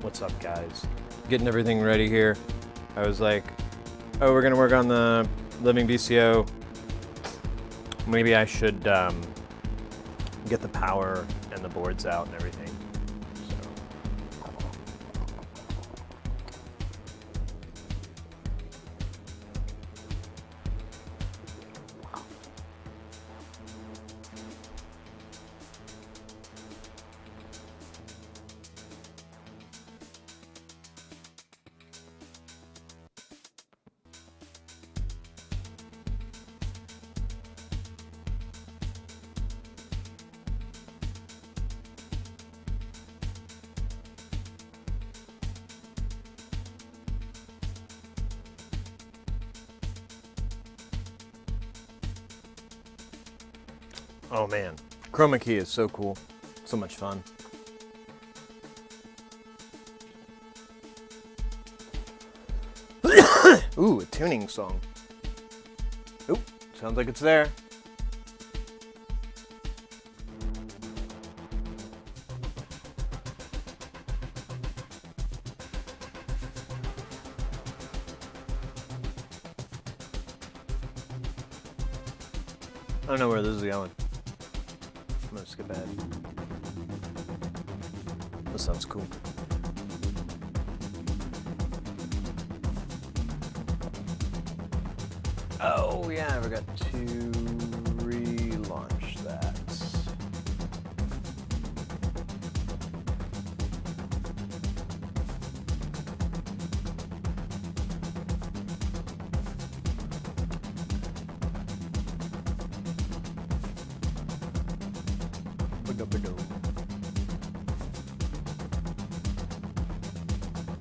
What's up, guys? Getting everything ready here. I was like, oh, we're gonna work on the living VCO. Maybe I should get the power and the boards out and everything. Oh man, chroma key is so cool. So much fun. Ooh, a tuning song. Oop, sounds like it's there. I don't know where this is going. I'm gonna skip ahead. This sounds cool. Oh yeah, I forgot to relaunch that.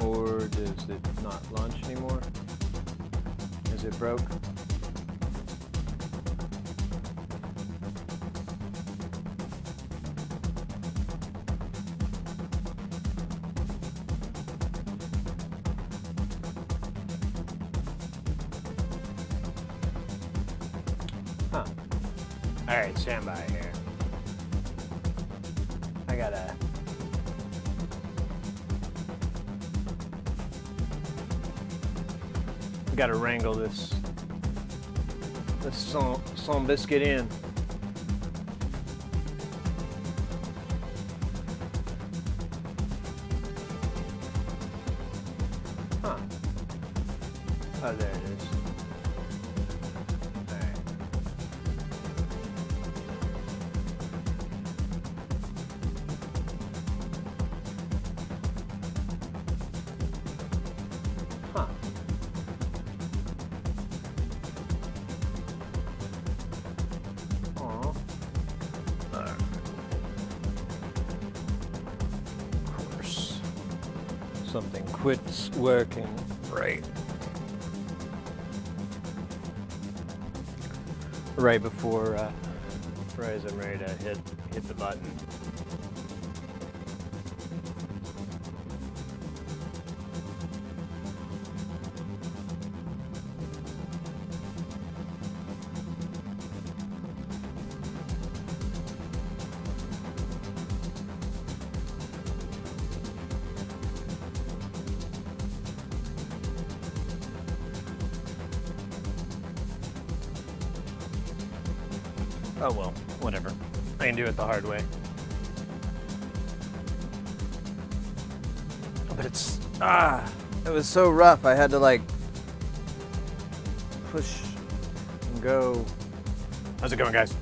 Or does it not launch anymore? Is it broke? Huh. Alright, stand by here. I gotta wrangle this some biscuit in. Huh. Oh, there it is. All right. Huh. Something quits working. Right before as I'm ready to hit the button. Oh well, whatever. I can do it the hard way. But it was so rough. I had to like push and go. How's it going, guys?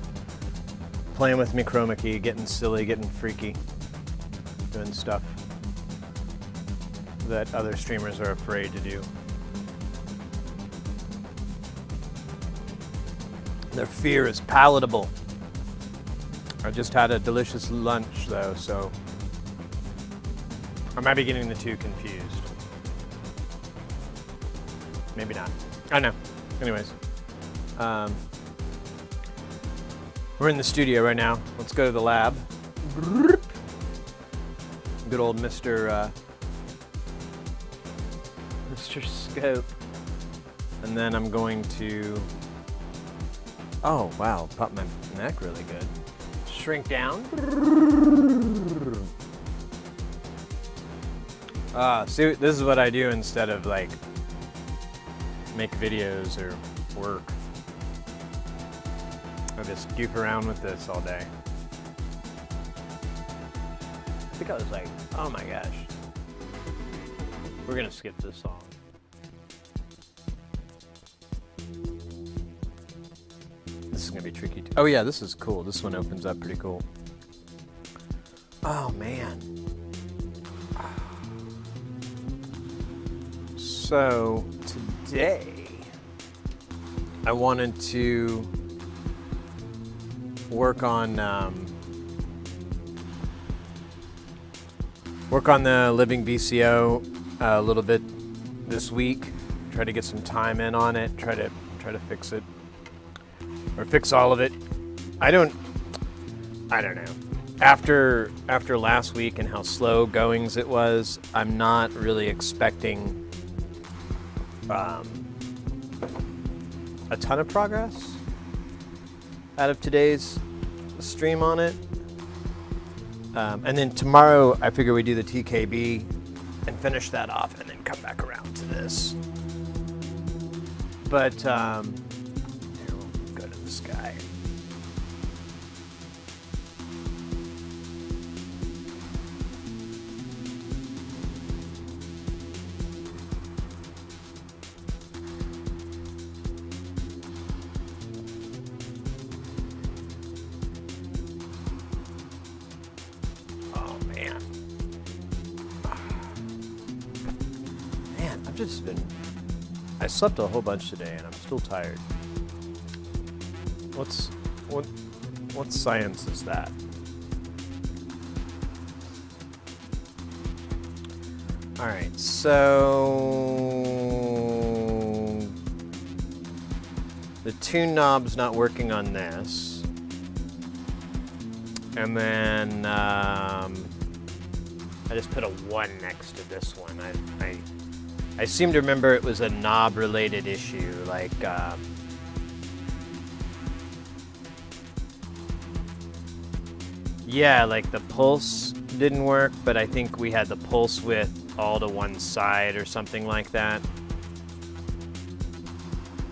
Playing with me chroma key, getting silly, getting freaky, doing stuff that other streamers are afraid to do. Their fear is palatable. I just had a delicious lunch though, so I might be getting the two confused. Maybe not. I don't know. Anyways, we're in the studio right now. Let's go to the lab. Good old Mr. Scope. And then I'm going to, oh wow, pop my neck really good. Shrink down. See, this is what I do instead of like make videos or work. I just goof around with this all day. I think I was like, oh my gosh. We're gonna skip this song. This is gonna be tricky too. Oh yeah, this is cool. This one opens up pretty cool. Oh man. So today I wanted to work on the living VCO a little bit this week. Try to get some time in on it. Try to fix it, or fix all of it. I don't know. After last week and how slow goings it was, I'm not really expecting a ton of progress out of today's stream on it. And then tomorrow, I figure we do the TKB and finish that off and then come back around to this. But, here, we'll go to the sky. I slept a whole bunch today and I'm still tired. What science is that? All right, so the tune knob's not working on this. And then I just put a 1 next to this one. I seem to remember it was a knob-related issue, like yeah, like the pulse didn't work, but I think we had the pulse width all to one side or something like that.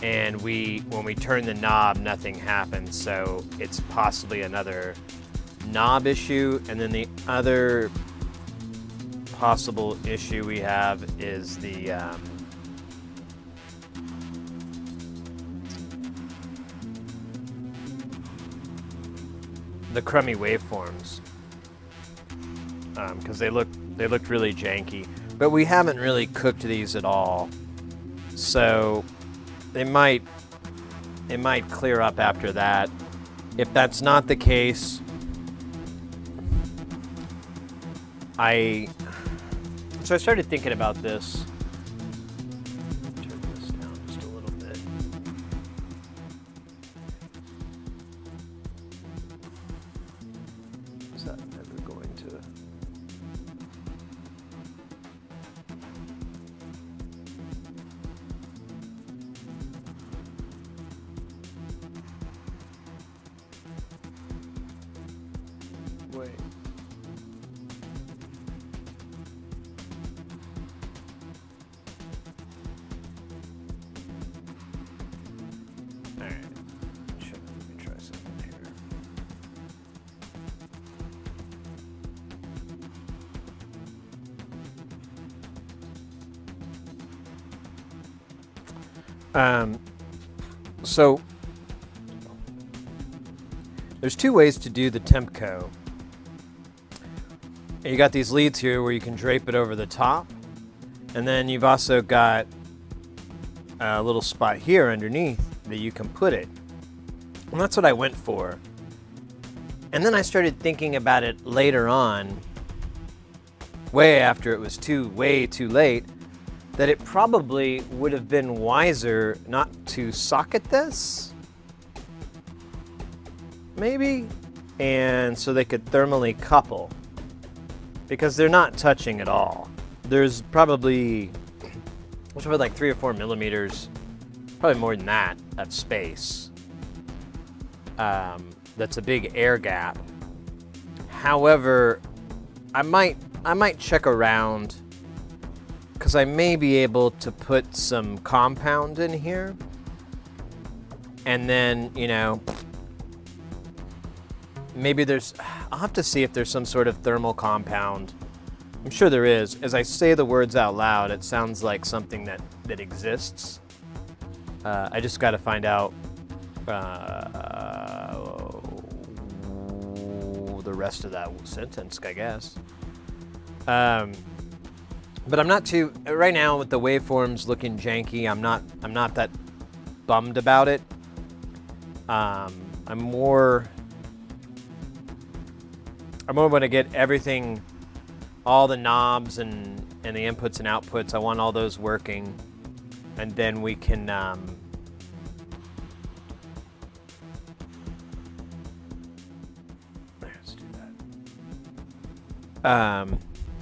And when we turn the knob, nothing happens, so it's possibly another knob issue. And then the other possible issue we have is the crummy waveforms, because they looked really janky. But we haven't really cooked these at all, so it might clear up after that. If that's not the case, So I started thinking about this. Turn this down just a little bit. Is that ever going to? Wait. So there's two ways to do the Tempco. You got these leads here where you can drape it over the top, and then you've also got a little spot here underneath that you can put it. And that's what I went for. And then I started thinking about it later on, way after it was way too late, that it probably would have been wiser not to socket this, maybe, and so they could thermally couple, because they're not touching at all. There's probably like 3 or 4 millimeters, probably more than that, of space. That's a big air gap. However, I might check around because I may be able to put some compound in here, and then, you know, maybe I'll have to see if there's some sort of thermal compound. I'm sure there is. As I say the words out loud, it sounds like something that exists. I just got to find out the rest of that sentence, I guess. But I'm not too right now with the waveforms looking janky. I'm not that bummed about it. I'm more want to get everything, all the knobs and the inputs and outputs. I want all those working, and then we can let's do that.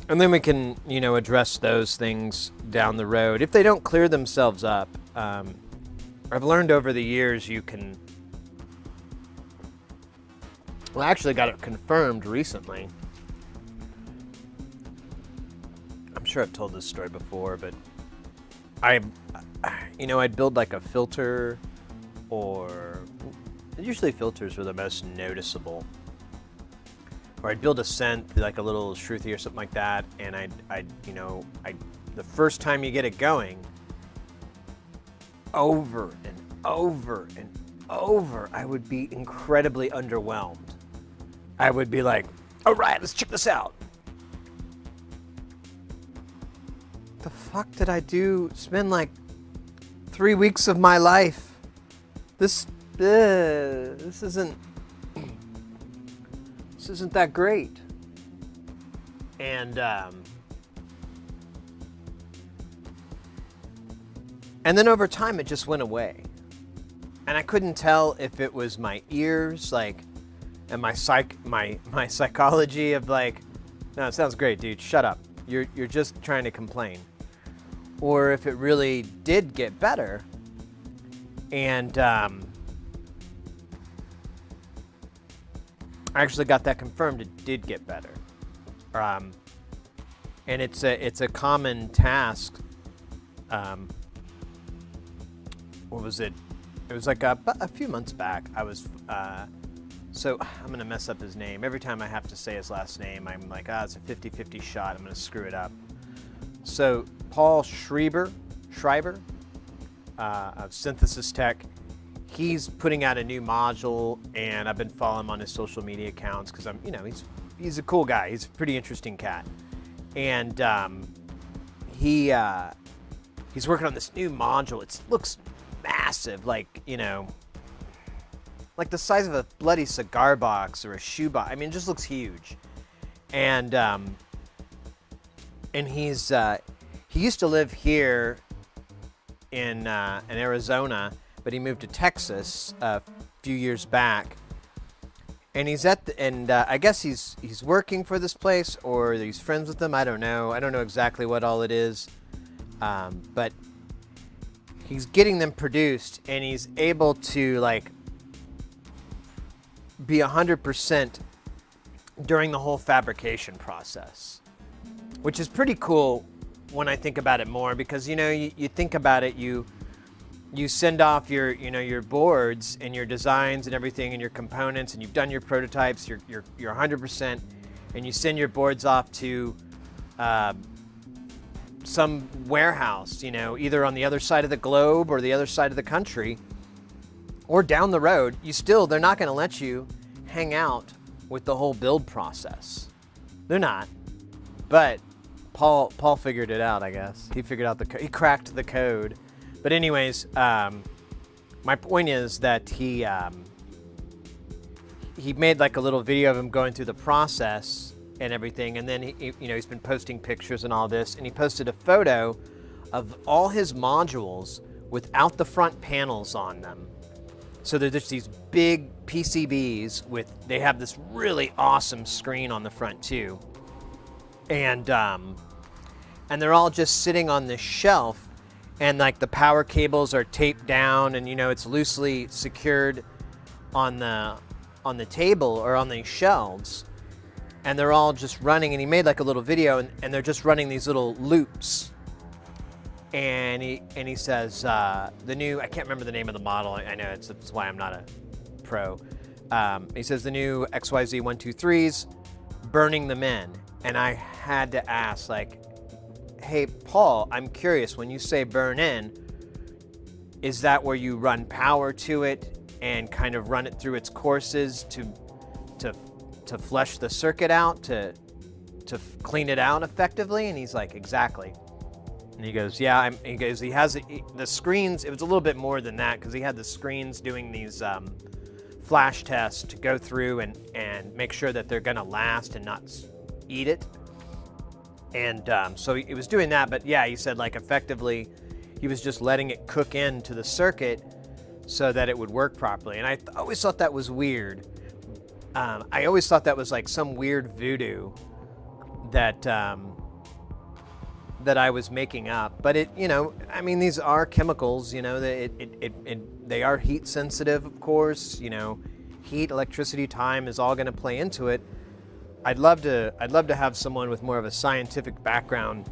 And then we can, you know, address those things down the road if they don't clear themselves up. I've learned over the years you can. Well, I actually got it confirmed recently. I'm sure I've told this story before, but I'd build like a filter, or usually filters were the most noticeable. Or I'd build a synth, like a little Shruti or something like that, and the first time you get it going, over and over and over, I would be incredibly underwhelmed. I would be like, all right, let's check this out. The fuck did I do? Spend like 3 weeks of my life. This isn't that great. And then over time it just went away. And I couldn't tell if it was my ears, like, and my psychology of like, no, it sounds great, dude, shut up. You're just trying to complain. Or if it really did get better. And I actually got that confirmed. It did get better. And it's a common task. What was it? It was like a few months back. I was so I'm going to mess up his name. Every time I have to say his last name, I'm like, it's a 50-50 shot. I'm going to screw it up. So Paul Schreiber of Synthesis Tech, he's putting out a new module, and I've been following him on his social media accounts because he's a cool guy. He's a pretty interesting cat. And he's working on this new module. It looks massive, like the size of a bloody cigar box or a shoe box. I mean, it just looks huge. And he's he used to live here in Arizona, but he moved to Texas a few years back. And he's I guess he's working for this place, or he's friends with them. I don't know. I don't know exactly what all it is, but he's getting them produced, and he's able to like be 100% during the whole fabrication process, which is pretty cool when I think about it more, because you think about it, you send off your boards and your designs and everything and your components, and you've done your prototypes, you're 100%, and you send your boards off to some warehouse, either on the other side of the globe or the other side of the country or down the road. They're not going to let you hang out with the whole build process. They're not. But Paul figured it out, I guess. He figured out he cracked the code. But anyways, my point is that he made like a little video of him going through the process and everything, and then he's been posting pictures and all this, and he posted a photo of all his modules without the front panels on them. So they're just these big PCBs they have this really awesome screen on the front too, and they're all just sitting on this shelf. And like the power cables are taped down, and it's loosely secured on the table or on these shelves, and they're all just running. And he made like a little video, and they're just running these little loops and he says the new, I can't remember the name of the model. I know it's why I'm not a pro. He says the new XYZ 123s, burning them in, and I had to ask, like, hey Paul, I'm curious, when you say burn in, is that where you run power to it and kind of run it through its courses to flesh the circuit out, to clean it out effectively? And he's like, exactly. And he goes, yeah. He goes, he has the screens. It was a little bit more than that because he had the screens doing these flash tests to go through and make sure that they're going to last and not eat it. And so he was doing that. But yeah, he said, like, effectively, he was just letting it cook into the circuit so that it would work properly. And I always thought that was weird. I always thought that was like some weird voodoo that that I was making up. But it, I mean, these are chemicals. They are heat sensitive, of course. Heat, electricity, time is all going to play into it. I'd love to have someone with more of a scientific background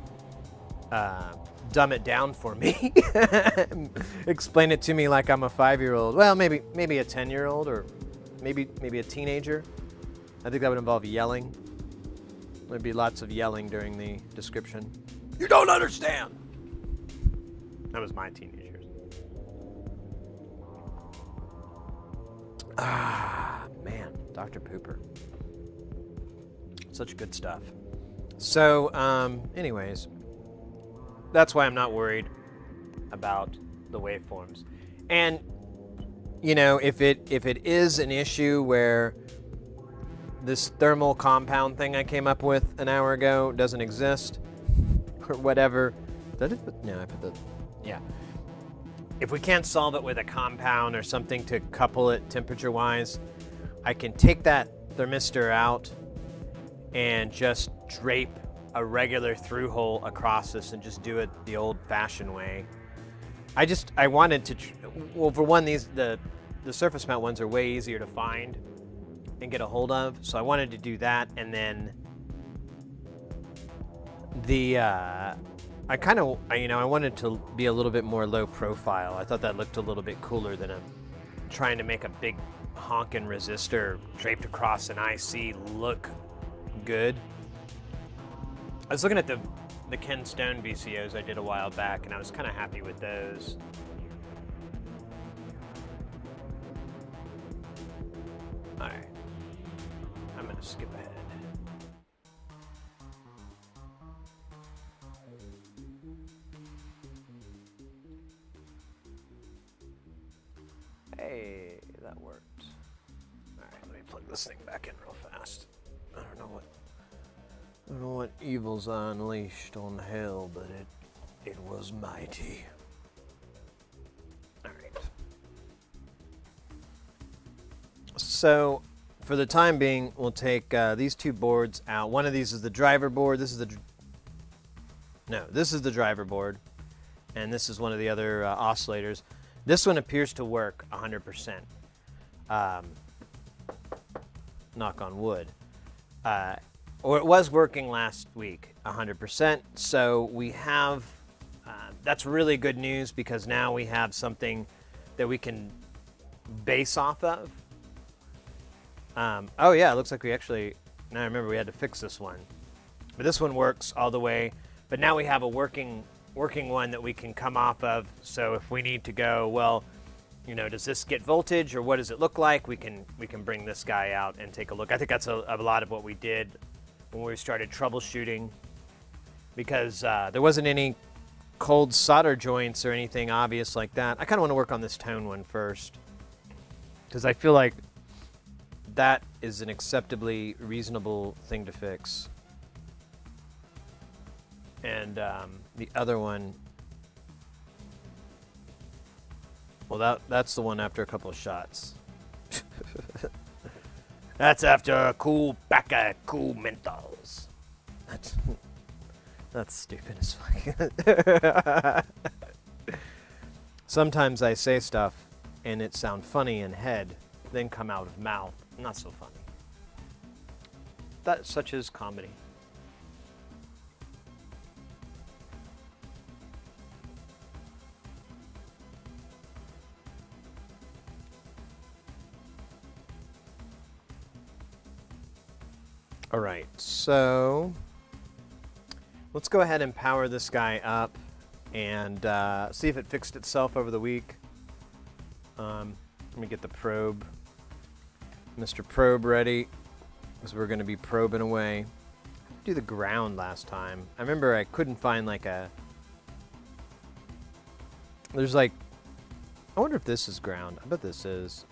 dumb it down for me, explain it to me like I'm a 5-year-old. Well, maybe a 10-year-old, or maybe a teenager. I think that would involve yelling. There'd be lots of yelling during the description. You don't understand. That was my teenage years. Man, Dr. Pooper. Such good stuff. So, anyways, that's why I'm not worried about the waveforms. And, if it is an issue where this thermal compound thing I came up with an hour ago doesn't exist, or whatever. Did I put, no, I put the, yeah. If we can't solve it with a compound or something to couple it temperature-wise, I can take that thermistor out and just drape a regular through hole across this and just do it the old-fashioned way. I wanted to, well, for one, the surface mount ones are way easier to find and get a hold of, so I wanted to do that. And then I wanted to be a little bit more low profile. I thought that looked a little bit cooler than trying to make a big honking resistor draped across an IC look good. I was looking at the Ken Stone VCOs I did a while back, and I was kind of happy with those. All right, I'm going to skip ahead. Hey, that worked. All right, let me plug this thing back in real fast. I don't know what evils I unleashed on hell, but it was mighty. All right. So, for the time being, we'll take these two boards out. One of these is the driver board. This is the driver board, and this is one of the other oscillators. This one appears to work 100%. Knock on wood. Or it was working last week 100%. So we have, that's really good news, because now we have something that we can base off of. Oh yeah, it looks like we actually, now I remember we had to fix this one. But this one works all the way. But now we have a working one that we can come off of. So if we need to go, well, does this get voltage, or what does it look like? We can bring this guy out and take a look. I think that's a lot of what we did when we started troubleshooting, because there wasn't any cold solder joints or anything obvious like that. I kind of want to work on this tone one first, because I feel like that is an acceptably reasonable thing to fix. And the other one, well, that's the one after a couple of shots. That's after a cool pack of cool menthols. That's stupid as fuck. Sometimes I say stuff and it sounds funny in head, then come out of mouth. Not so funny. That such is comedy. All right, so let's go ahead and power this guy up and see if it fixed itself over the week. Let me get the probe, Mr. Probe, ready, because we're going to be probing away. Do the ground last time. I remember I couldn't find like a. There's like. I wonder if this is ground. I bet this is.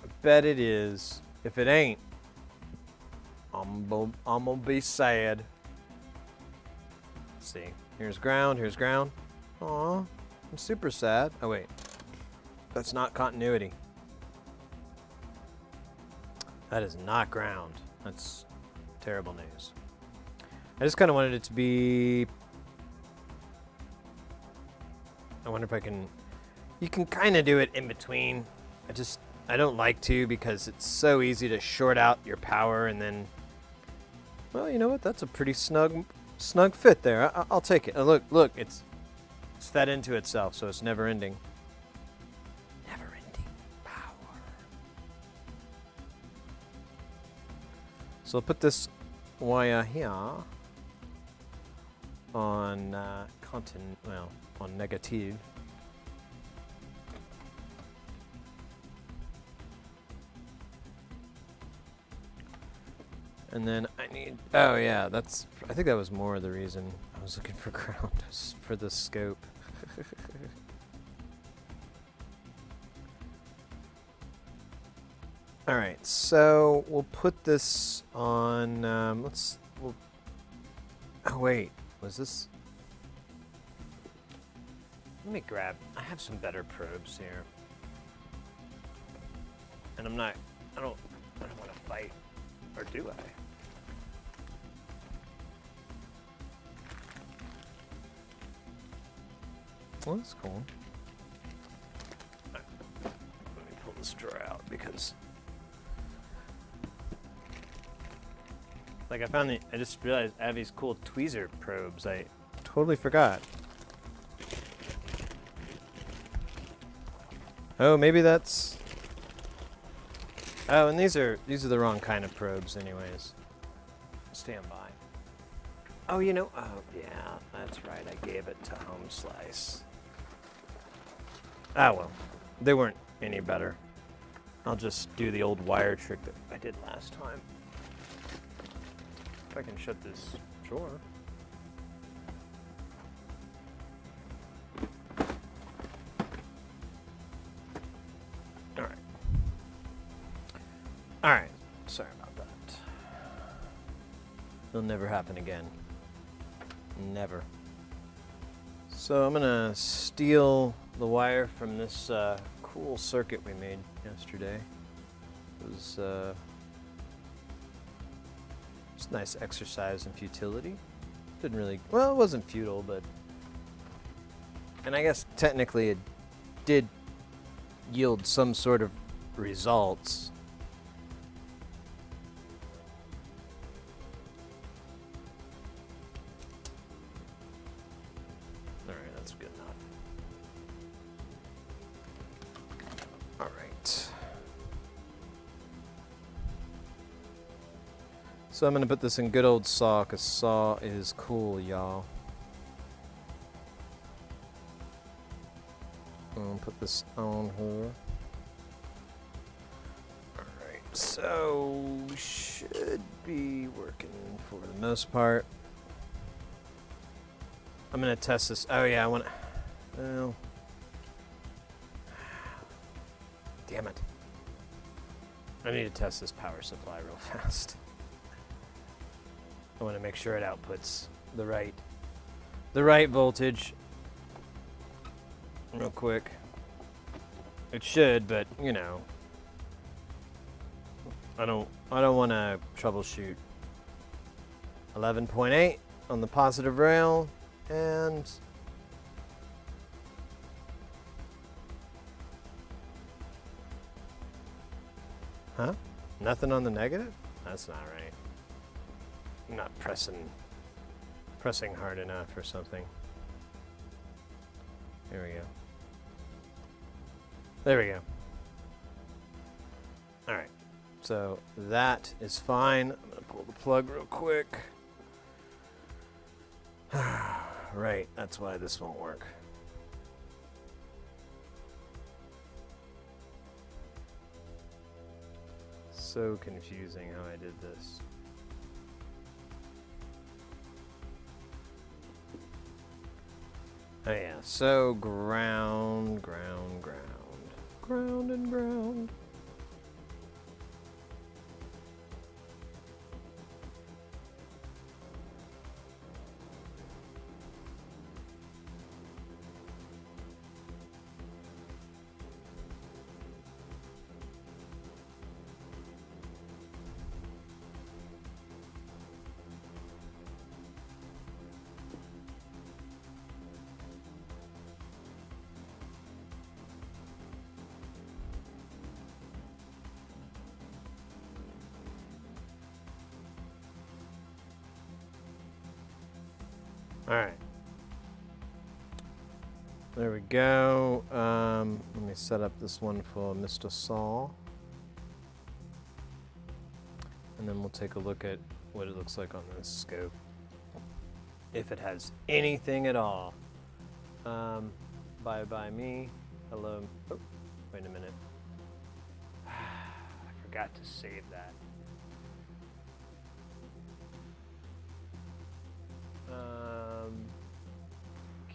I bet it is. If it ain't, I'm gonna be sad. Let's see. Here's ground. Here's ground. Aw, I'm super sad. Oh wait, that's not continuity. That is not ground. That's terrible news. I just kind of wanted it to be. I wonder if I can. You can kind of do it in between. I don't like to because it's so easy to short out your power and then. Well, you know what? That's a pretty snug fit there. I'll take it. Look, it's fed into itself, so it's never ending. Never ending power. So I'll put this wire here on on negative. And then I need, oh yeah, I think that was more of the reason I was looking for ground, for the scope. All right, so we'll put this on, oh wait, was this? Let me grab, I have some better probes here. And I don't want to fight, or do I? Well, that's cool. Right. Let me pull this drawer out because, like, I just realized I have these cool tweezer probes. I totally forgot. Oh, maybe that's. Oh, and these are the wrong kind of probes, anyways. Stand by. Oh, you know. Oh, yeah, that's right. I gave it to Home Slice. Ah, well, they weren't any better. I'll just do the old wire trick that I did last time. If I can shut this drawer. All right, sorry about that. It'll never happen again. Never. So I'm gonna steal the wire from this cool circuit we made yesterday. It was just a nice exercise in futility. Didn't really, well, it wasn't futile, but, and I guess technically it did yield some sort of results. So I'm going to put this in good old saw, because saw is cool, y'all. I'll put this on here. Alright, so we should be working for the most part. I'm going to test this. Oh yeah, I want to... Well... Damn it. I need to test this power supply real fast. I want to make sure it outputs the right voltage real quick. It should, but you know, I don't want to troubleshoot. 11.8 on the positive rail, and huh? Nothing on the negative? That's not right. I'm not pressing hard enough or something. There we go. There we go. All right, so that is fine. I'm gonna pull the plug real quick. Right, that's why this won't work. So confusing how I did this. Oh yeah, so ground and ground. All right. There we go. Let me set up this one for Mr. Saul. And then we'll take a look at what it looks like on this scope. If it has anything at all. Bye me. Hello. Oh, wait a minute. I forgot to save that.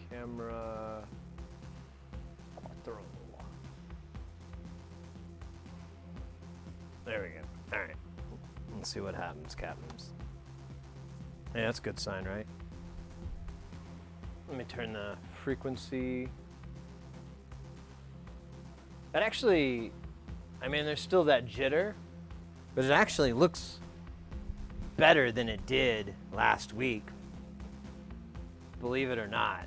Camera quattro. There we go. All right. Let's see what happens, captains. Yeah, that's a good sign, right? Let me turn the frequency. That actually, I mean, there's still that jitter, but it actually looks better than it did last week. Believe it or not.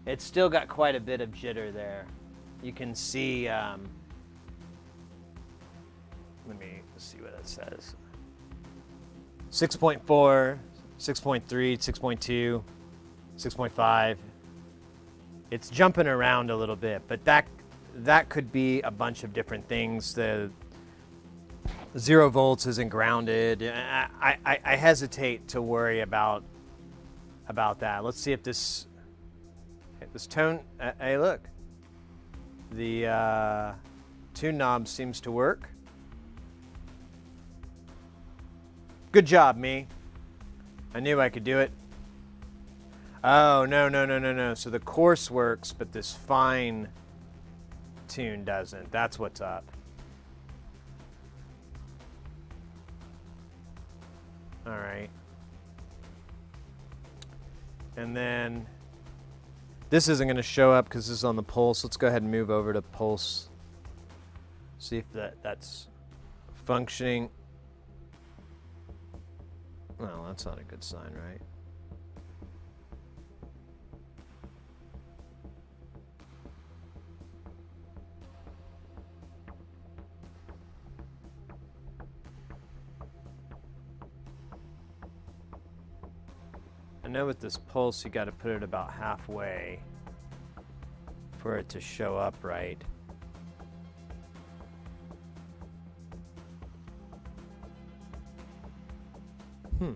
It's still got quite a bit of jitter there. You can see, let me see what it says. 6.4, 6.3, 6.2, 6.5. It's jumping around a little bit, but that could be a bunch of different things. The 0 volts isn't grounded. I hesitate to worry about that. Let's see if this tone. Hey, look, the tune knob seems to work. Good job, me. I knew I could do it. Oh, no. So the coarse works, but this fine tune doesn't. That's what's up. All right. And then this isn't going to show up because this is on the pulse. Let's go ahead and move over to pulse. See if that's functioning. Well, that's not a good sign, right? I know with this pulse, you got to put it about halfway for it to show up right. Let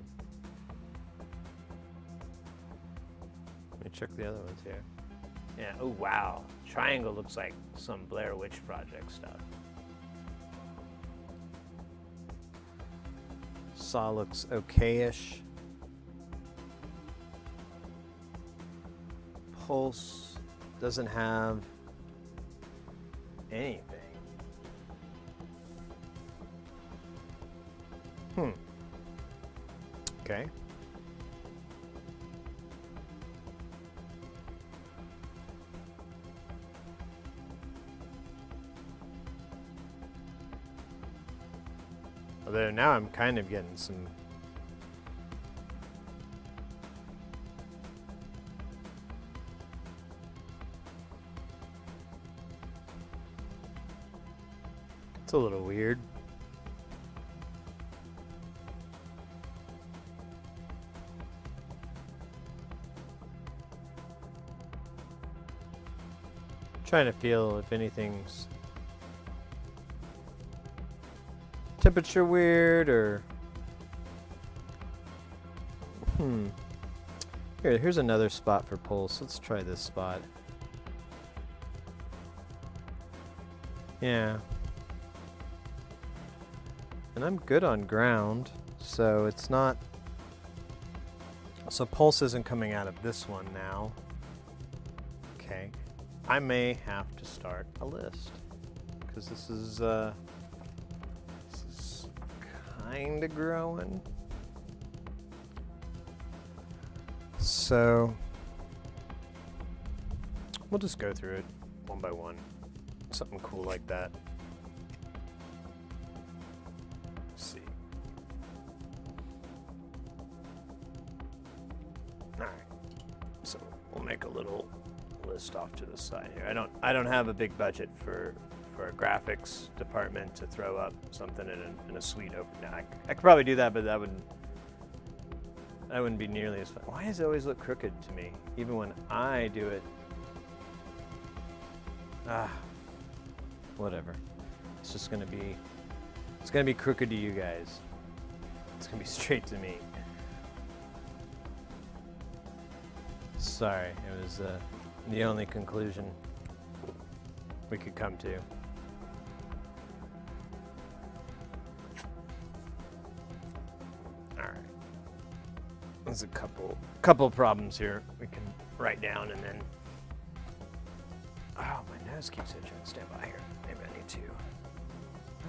me check the other ones here. Yeah, oh wow. Triangle looks like some Blair Witch Project stuff. Saw looks okay-ish. Pulse doesn't have anything. Okay. Although now I'm kind of getting some it's a little weird. Trying to feel if anything's temperature weird or... Here's another spot for pulse. Let's try this spot. Yeah. And I'm good on ground, so it's not... So pulse isn't coming out of this one now. Okay. I may have to start a list, because this is kind of growing. So we'll just go through it one by one. Something cool like that. Let's see. All right. So we'll make a little list off to the side here. I don't have a big budget for a graphics department to throw up something in a suite open. Now, I could probably do that, but that wouldn't be nearly as fun. Why does it always look crooked to me, even when I do it? Whatever. It's just gonna be crooked to you guys. It's gonna be straight to me. Sorry, it was the only conclusion we could come to. All right. There's a couple problems here we can write down, and then... Oh, my nose keeps itching. Stand by here. Maybe I need to...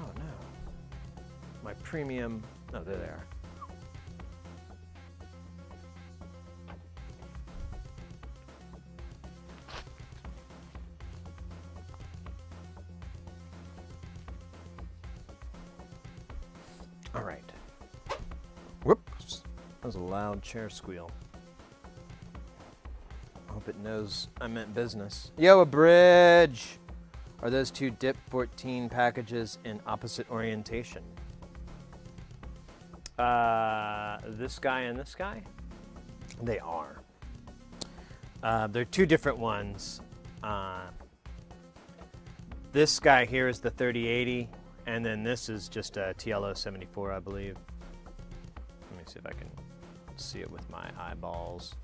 Oh, no. My premium... Oh, there they are. All right. Whoops. That was a loud chair squeal. Hope it knows I meant business. Yo, a bridge! Are those two DIP 14 packages in opposite orientation? This guy and this guy? They are. They're two different ones. This guy here is the 3080, and then this is just a TLO 74, I believe. Let me see if I can see it with my eyeballs.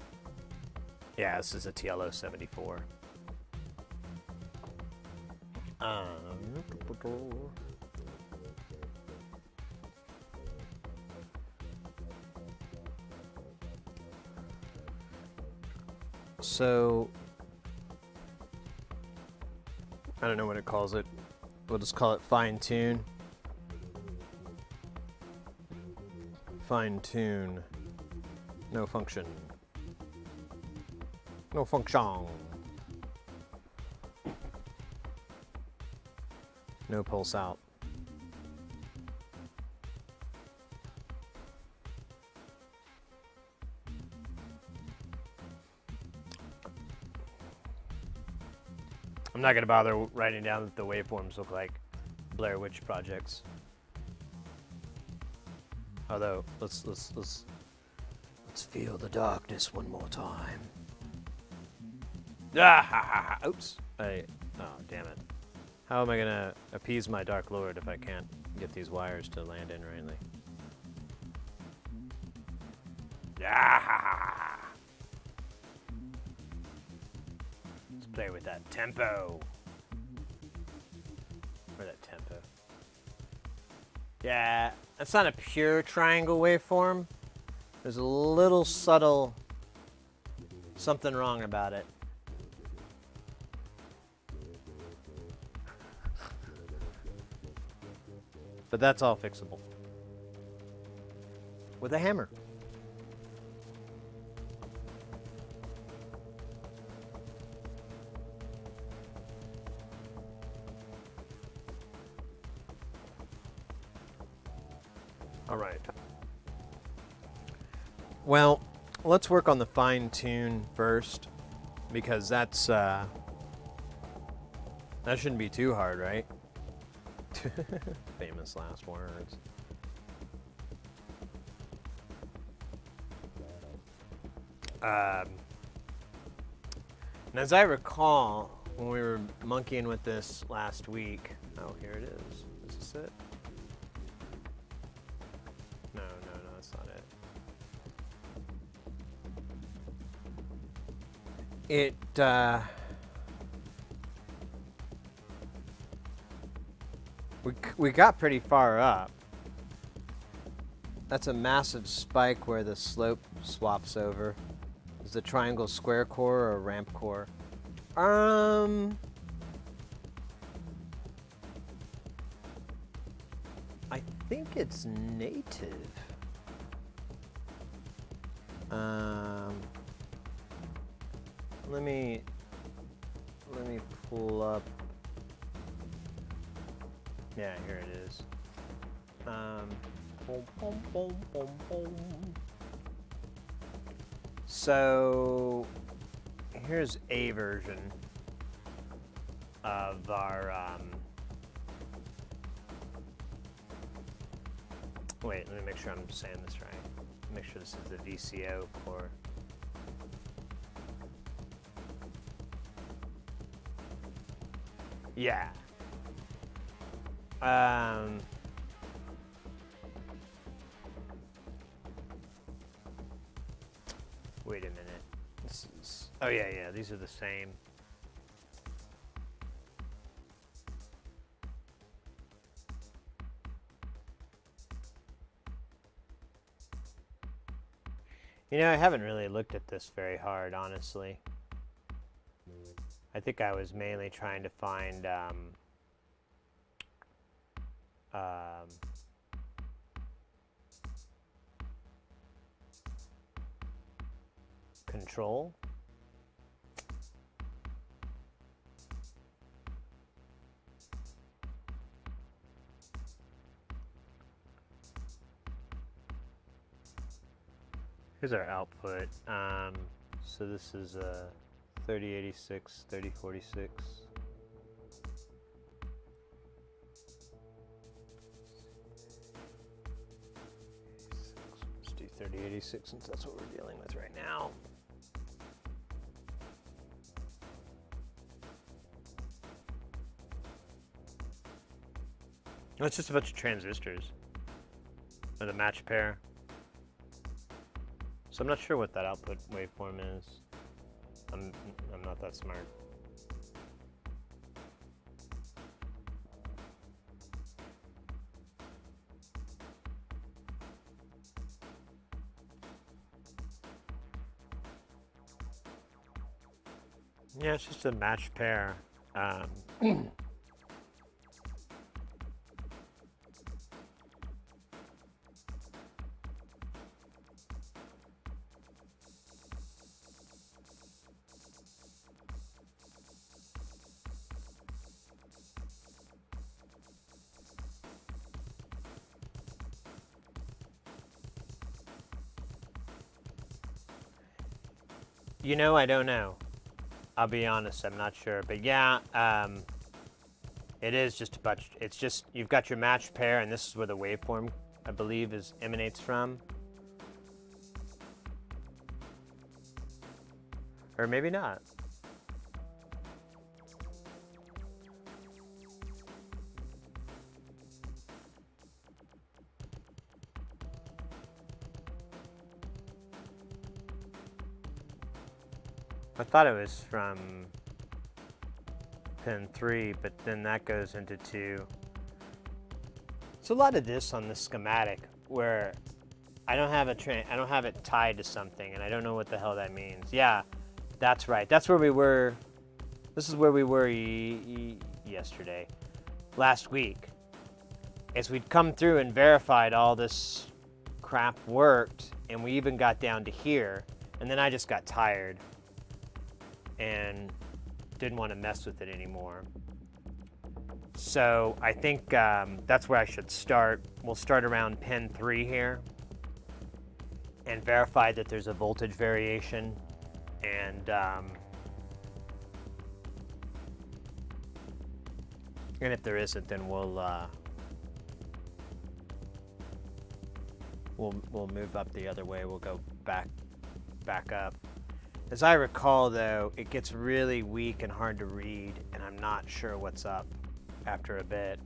Yeah, this is a TLO 74. So, I don't know what it calls it. We'll just call it fine tune. Fine tune. No function. No function. No pulse out. I'm not gonna bother writing down what the waveforms look like. Blair Witch projects. Although, let's feel the darkness one more time. Oops. Oh, damn it. How am I gonna appease my Dark Lord if I can't get these wires to land in rightly? Let's play with that tempo. Or that tempo. Yeah, that's not a pure triangle waveform. There's a little subtle something wrong about it. But that's all fixable with a hammer. All right. Well, let's work on the fine tune first, because that's that shouldn't be too hard, right? Famous last words. And as I recall, when we were monkeying with this last week, oh, here it is. Is this it? It, we got pretty far up. That's a massive spike where the slope swaps over. Is the triangle square core or ramp core? I think it's native. Let me pull up. Yeah, here it is. So here's a version of our. Wait, let me make sure I'm saying this right. Make sure this is the VCO core. Yeah. Wait a minute. This is. Oh yeah, these are the same. You know, I haven't really looked at this very hard, honestly. I think I was mainly trying to find control. Here's our output. So this is 3086, 3046. Let's do 3086 since that's what we're dealing with right now. Oh, it's just a bunch of transistors with a match pair. So I'm not sure what that output waveform is. I'm not that smart. Yeah, it's just a match pair. You know, I don't know. I'll be honest, I'm not sure. But yeah, it is just a bunch. It's just, you've got your match pair, and this is where the waveform, I believe, emanates from. Or maybe not. I thought it was from pin 3, but then that goes into 2. It's a lot of this on the schematic where I don't have it tied to something, and I don't know what the hell that means. Yeah, that's right. That's where we were. This is where we were yesterday, last week. As we'd come through and verified all this crap worked, and we even got down to here, and then I just got tired and didn't want to mess with it anymore. So I think that's where I should start. We'll start around pin 3 here and verify that there's a voltage variation, and if there isn't, then we'll move up the other way. We'll go back up. As I recall, though, it gets really weak and hard to read, and I'm not sure what's up after a bit.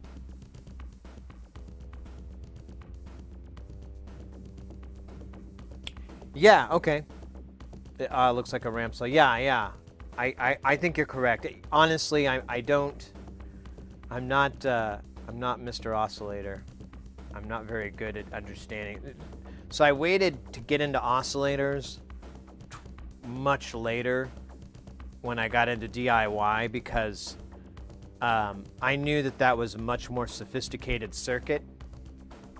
Yeah, okay. It looks like a ramp. So yeah. I think you're correct. Honestly, I'm not Mr. Oscillator. I'm not very good at understanding. So I waited to get into oscillators much later when I got into DIY because I knew that that was a much more sophisticated circuit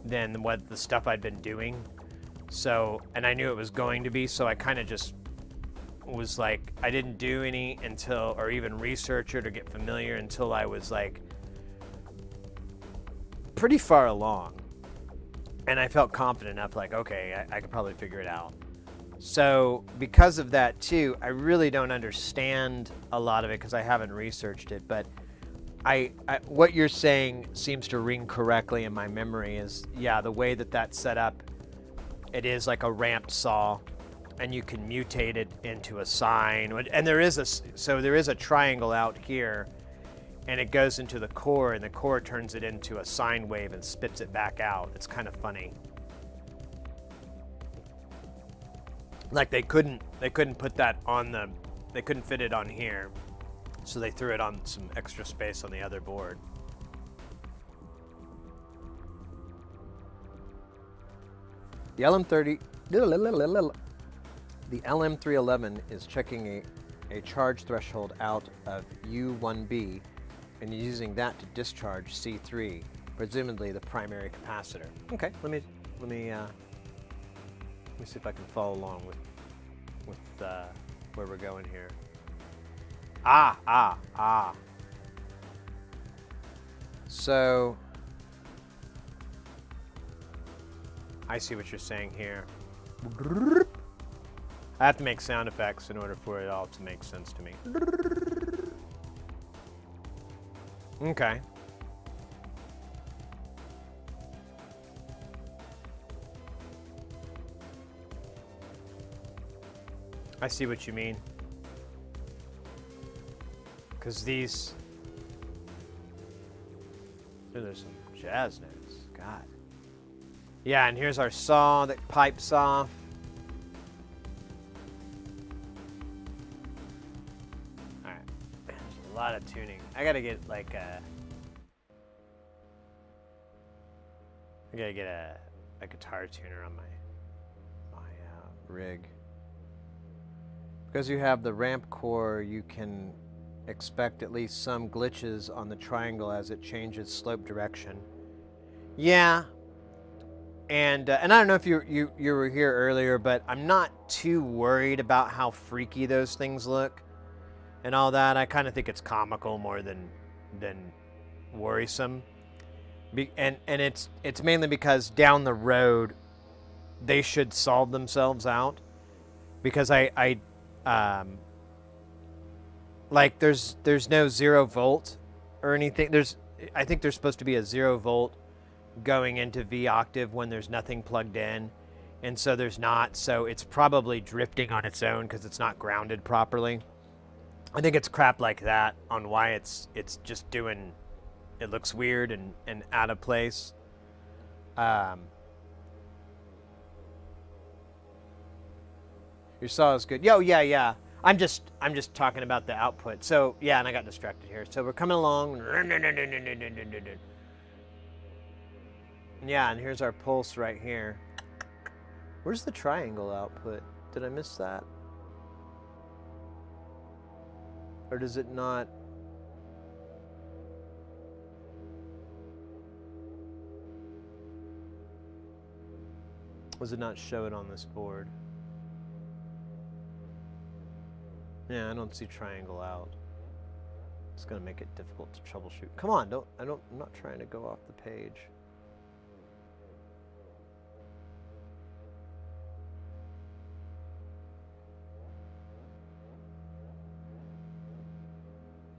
than what the stuff I'd been doing. So, and I knew it was going to be, so I kind of just was like, I didn't do any until, or even research it or get familiar until I was like pretty far along. And I felt confident enough, like, okay, I could probably figure it out. So because of that too, I really don't understand a lot of it because I haven't researched it, but I what you're saying seems to ring correctly in my memory is, yeah, the way that that's set up, it is like a ramped saw, and you can mutate it into a sine. And there is a triangle out here, and it goes into the core, and the core turns it into a sine wave and spits it back out. It's kind of funny. Like they couldn't put that on they couldn't fit it on here, so they threw it on some extra space on the other board. The LM311 is checking a charge threshold out of U1B and using that to discharge C3, presumably the primary capacitor. Okay, let me see if I can follow along with where we're going here. So I see what you're saying here. I have to make sound effects in order for it all to make sense to me. Okay. I see what you mean. Because these... Ooh, there's some jazz notes. God. Yeah, and here's our saw that pipes off. Alright. There's a lot of tuning. I gotta get like a... I gotta get a guitar tuner on my rig. Because you have the ramp core, you can expect at least some glitches on the triangle as it changes slope direction. Yeah. And I don't know if you were here earlier, but I'm not too worried about how freaky those things look and all that. I kind of think it's comical more than worrisome. And it's mainly because down the road they should solve themselves out. Because like there's no 0 volt or anything. I think there's supposed to be a 0 volt going into V octave when there's nothing plugged in, and so there's not. So it's probably drifting on its own because it's not grounded properly. I think it's crap like that on why it's just doing. It looks weird and out of place. Your saw is good. Yo, yeah. I'm just talking about the output. So yeah, and I got distracted here. So we're coming along. Yeah, and here's our pulse right here. Where's the triangle output? Did I miss that? Or does it not? Was it not show it on this board? Yeah, I don't see triangle out. It's gonna make it difficult to troubleshoot. Come on, I'm not trying to go off the page.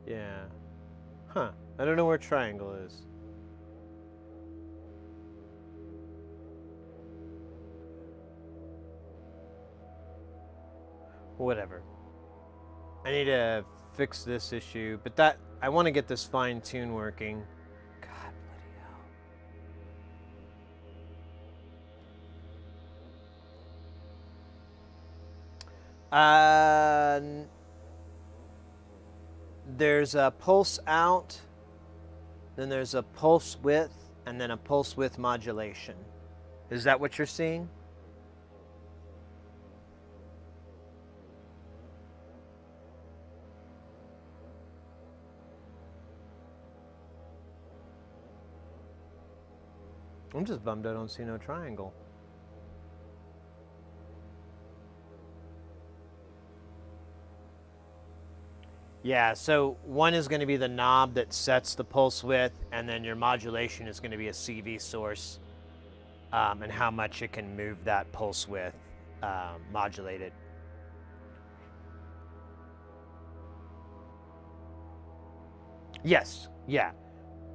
Yeah. Huh. I don't know where triangle is. Whatever. I need to fix this issue, but I want to get this fine tune working. God bloody hell. there's a pulse out, then there's a pulse width, and then a pulse width modulation. Is that what you're seeing? I'm just bummed I don't see no triangle. Yeah, so one is going to be the knob that sets the pulse width, and then your modulation is going to be a CV source, and how much it can move that pulse width, modulate it. Yes, yeah.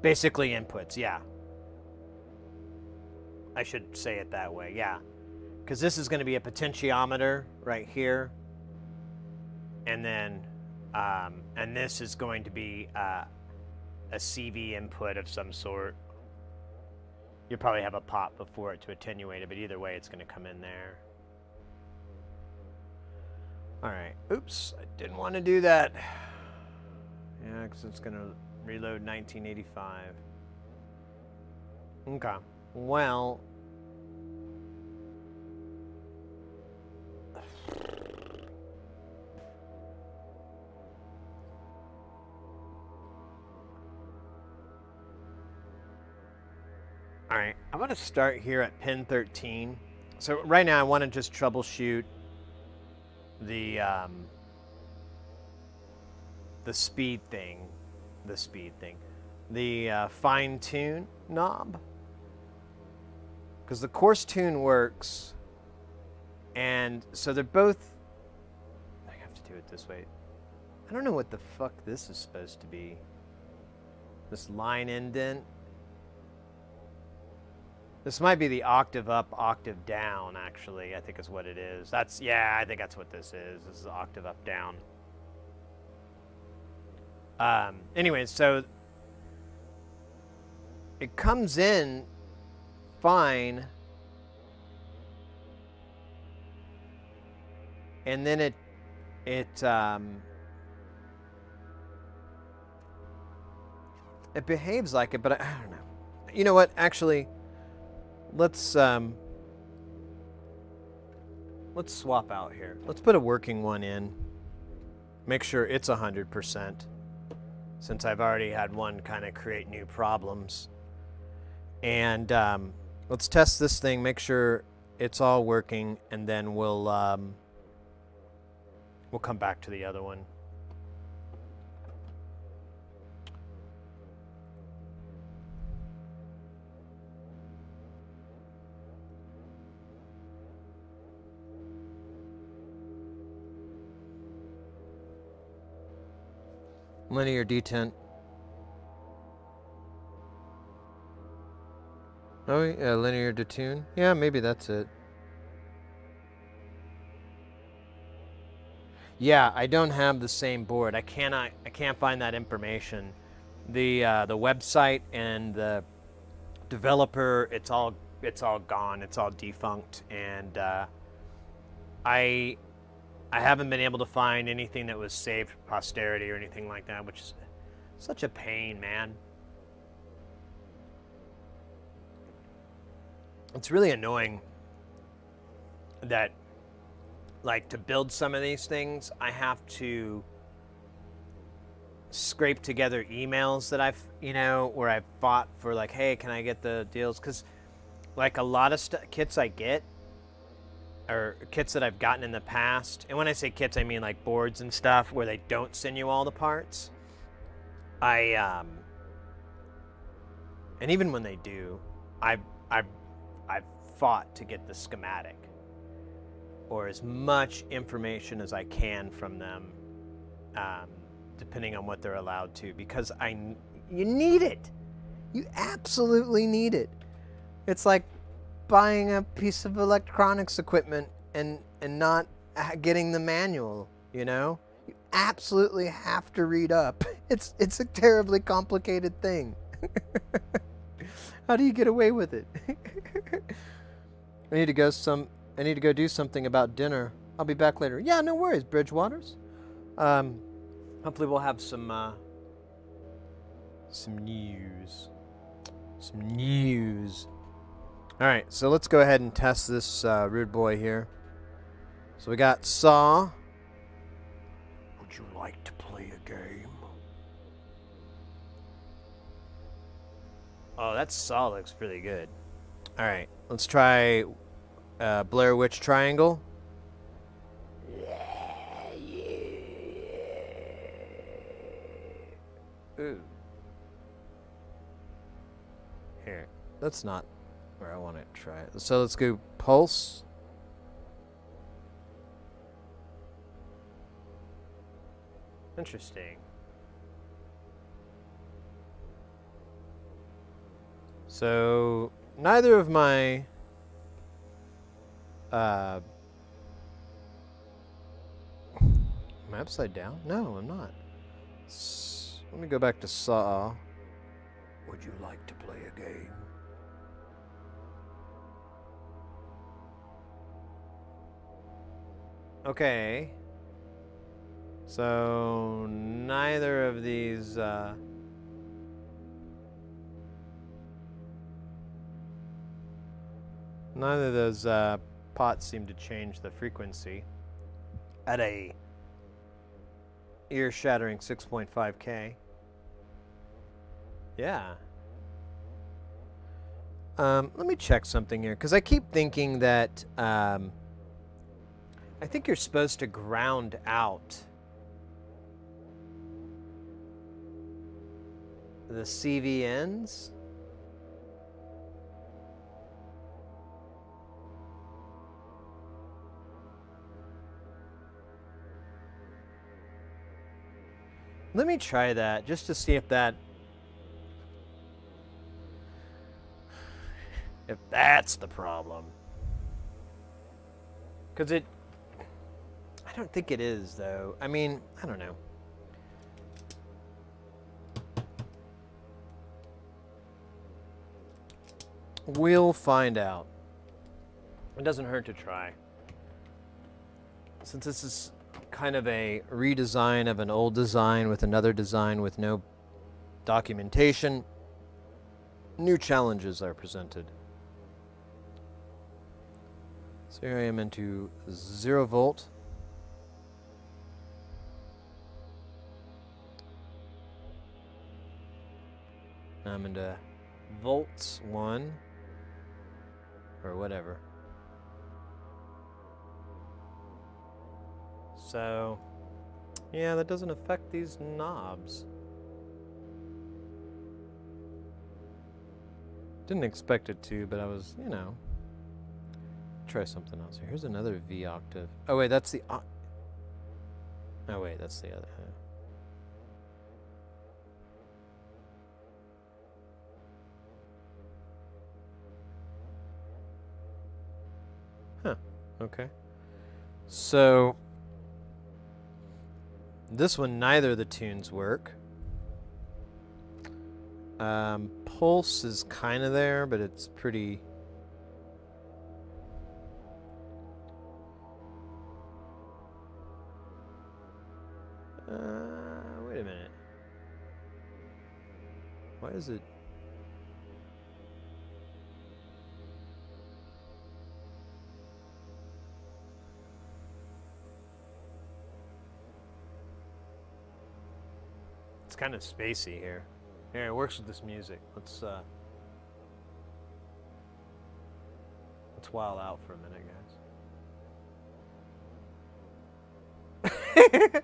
Basically inputs, yeah. I should say it that way, yeah. Because this is going to be a potentiometer right here. And then, and this is going to be a CV input of some sort. You'll probably have a pop before it to attenuate it, but either way, it's going to come in there. All right, oops, I didn't want to do that. Yeah, because it's going to reload 1985. Okay. Well, all right, I'm going to start here at pin 13. So right now I want to just troubleshoot the speed thing, the fine tune knob. Because the coarse tune works, and so they're both, I have to do it this way. I don't know what the fuck this is supposed to be. This line indent. This might be the octave up, octave down, actually, I think is what it is. Yeah, I think that's what this is. This is octave up, down. Anyway, so it comes in fine, and then it behaves like it, but I don't know. You know what? Actually, let's swap out here. Let's put a working one in. Make sure it's 100%, since I've already had one kind of create new problems. And let's test this thing, make sure it's all working, and then we'll come back to the other one. Linear detent. Oh, yeah, linear detune. Yeah, maybe that's it. Yeah, I don't have the same board. I can't find that information. The website and the developer, it's all gone. It's all defunct, and I haven't been able to find anything that was saved for posterity or anything like that, which is such a pain, man. It's really annoying that, like, to build some of these things, I have to scrape together emails that I've, where I've fought for, like, hey, can I get the deals? Because, like, a lot of kits I get, or kits that I've gotten in the past, and when I say kits, I mean, like, boards and stuff, where they don't send you all the parts. And even when they do, I've fought to get the schematic or as much information as I can from them, depending on what they're allowed to, because you need it. You absolutely need it. It's like buying a piece of electronics equipment and not getting the manual, You absolutely have to read up. It's a terribly complicated thing. How do you get away with it? I need to go do something about dinner. I'll be back later. Yeah, no worries, Bridgewaters. Hopefully we'll have some news. Some news. All right, so let's go ahead and test this rude boy here. So we got Saw. Would you like to play a game? Oh, that Saw looks pretty good. All right, let's try Blair Witch Triangle. Ooh. Here, that's not where I want to try it. So let's go Pulse. Interesting. So neither of my am I upside down? No, I'm not. Let me go back to Saw. Would you like to play a game? Okay. So neither of these neither of those pots seem to change the frequency at a ear-shattering 6.5K. Yeah. Let me check something here, because I keep thinking that I think you're supposed to ground out the CVNs. Let me try that just to see if that's the problem. Because I don't think it is, though. I mean, I don't know. We'll find out. It doesn't hurt to try. Since this is kind of a redesign of an old design with another design with no documentation, new challenges are presented. So here I am into 0 volt. Now I'm into volts 1 or whatever. So, yeah, that doesn't affect these knobs. Didn't expect it to, but I was, you know. Try something else here. Here's another V octave. Oh, wait, that's the... oh, wait, that's the other... Huh, okay. So... this one, neither of the tunes work. Pulse is kind of there, but it's pretty... wait a minute. Why is it... It's kind of spacey here. Here, it works with this music. Let's while out for a minute, guys.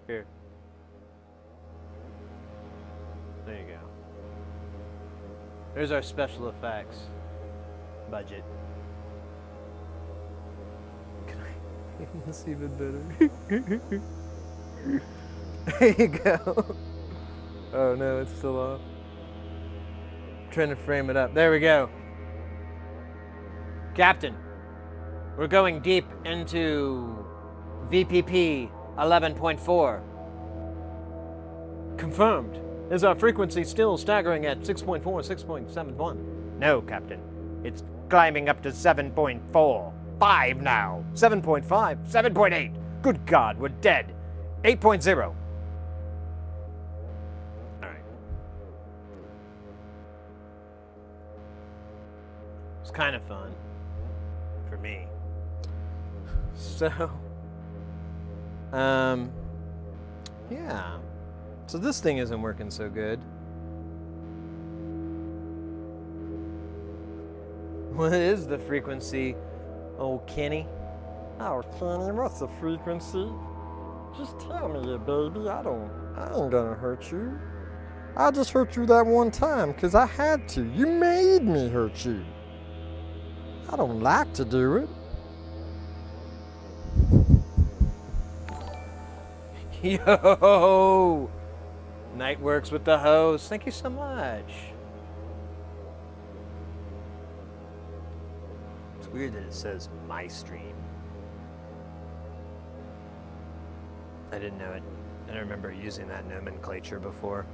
Here. There you go. There's our special effects budget. Can I make this even better? There you go. Oh no, it's still off. I'm trying to frame it up. There we go. Captain, we're going deep into VPP 11.4. Confirmed. Is our frequency still staggering at 6.4, 6.71? No, Captain. It's climbing up to 7.4. 5 now. 7.5, 7.8. Good God, we're dead. 8.0. All right. It's kind of fun for me. So, yeah. So this thing isn't working so good. What is the frequency, old Kenny? Oh, Kenny, what's the frequency? Just tell me it, baby. I ain't gonna hurt you. I just hurt you that one time because I had to. You made me hurt you. I don't like to do it. Yo! Night works with the host. Thank you so much. It's weird that it says my stream. I didn't know it. I don't remember using that nomenclature before.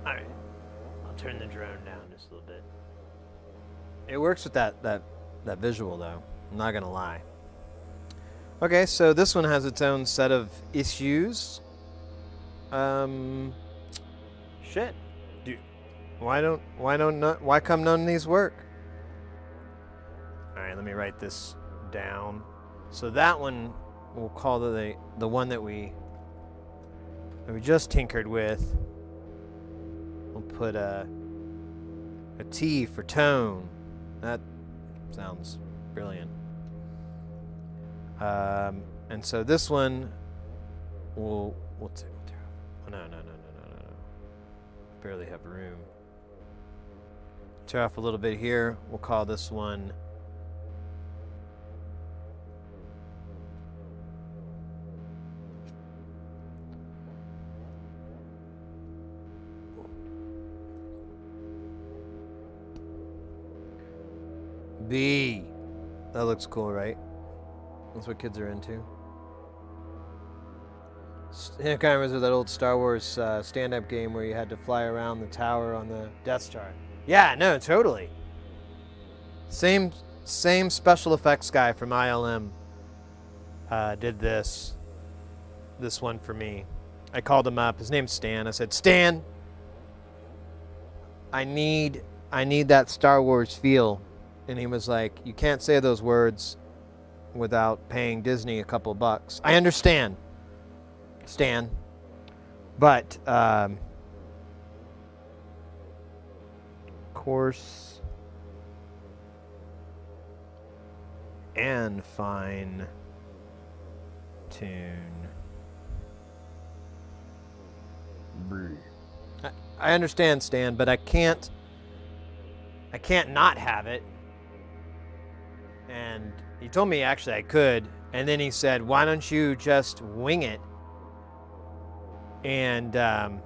Alright. I'll turn the drone down just a little bit. It works with that visual though. I'm not gonna lie. Okay, so this one has its own set of issues. Shit. Dude, why come none of these work? All right, let me write this down. So that one we'll call the one that we just tinkered with. We'll put a T for tone. That sounds brilliant. And so this one we'll tear off. No. Barely have room. Tear off a little bit here. We'll call this one B. That looks cool, right? That's what kids are into. It kind of reminds me of that old Star Wars stand-up game where you had to fly around the tower on the Death Star. Yeah, no, totally. Same special effects guy from ILM did this one for me. I called him up. His name's Stan. I said, Stan, I need that Star Wars feel. And he was like, you can't say those words without paying Disney a couple bucks. I understand, Stan, but coarse and fine tune. I understand, Stan, but I can't not have it. And he told me actually I could, and then he said, "Why don't you just wing it?" And I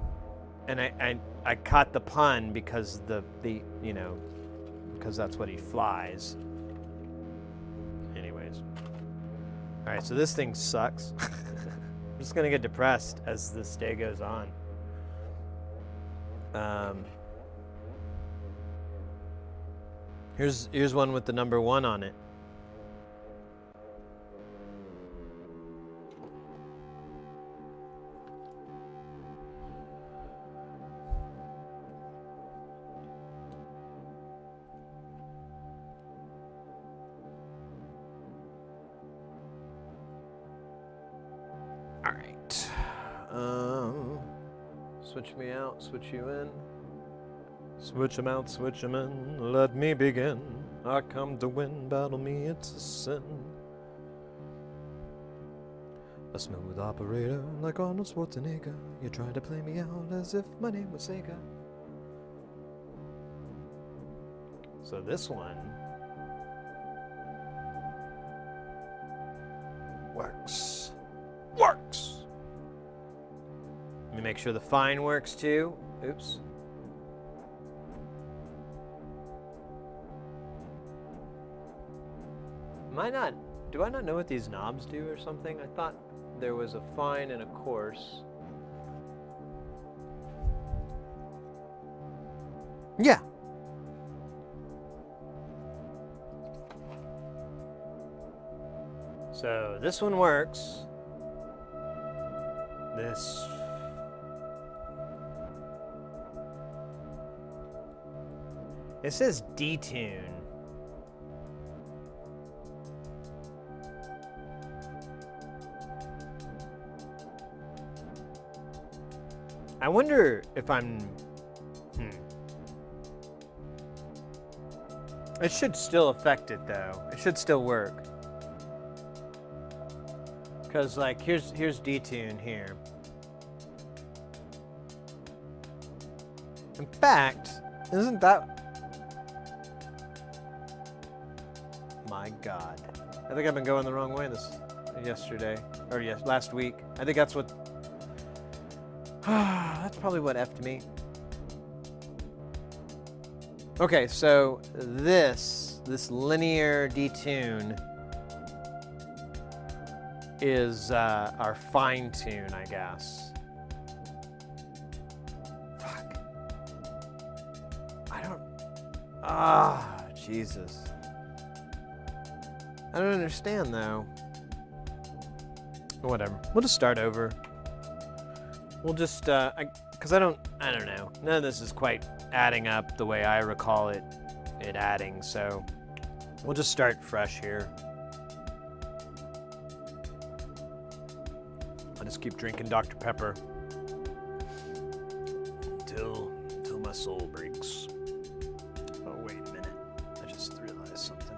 caught the pun because because that's what he flies. Anyways, all right. So this thing sucks. I'm just gonna get depressed as this day goes on. Here's one with the number 1 on it. Switch me out, switch you in. Switch 'em out, switch 'em in. Let me begin. I come to win, battle me, it's a sin. A smooth operator like Arnold Schwarzenegger. You try to play me out as if my name was Sega. So this one works. Let me make sure the fine works too. Oops. Do I not know what these knobs do or something? I thought there was a fine and a coarse. Yeah. So this one works. This. It says detune. I wonder if I'm. It should still affect it though. It should still work. Cause like here's detune here. In fact, isn't that? My God, I think I've been going the wrong way last week. I think that's what. That's probably what effed me. Okay, so this linear detune is our fine tune, I guess. Fuck. I don't. Jesus. I don't understand though. Whatever. We'll just start over. We'll just, because I don't know. None of this is quite adding up the way I recall it adding, so we'll just start fresh here. I'll just keep drinking Dr. Pepper till my soul breaks. Oh, wait a minute. I just realized something here.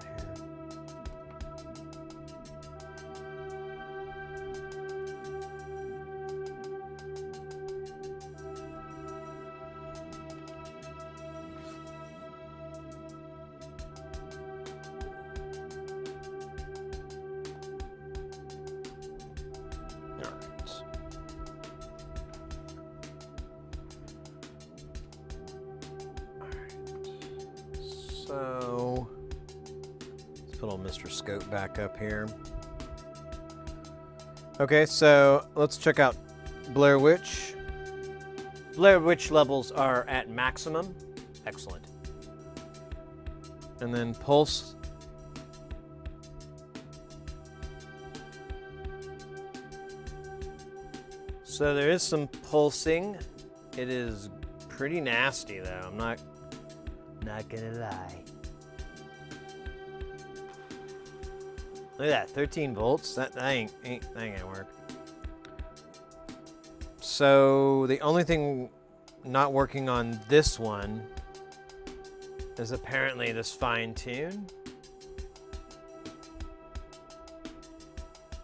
So, let's put old Mr. Scope back up here. Okay, so let's check out Blair Witch. Blair Witch levels are at maximum. Excellent. And then pulse. So there is some pulsing. It is pretty nasty though. I'm not gonna lie. Look at that, 13 volts. That ain't gonna work. So the only thing not working on this one is apparently this fine tune,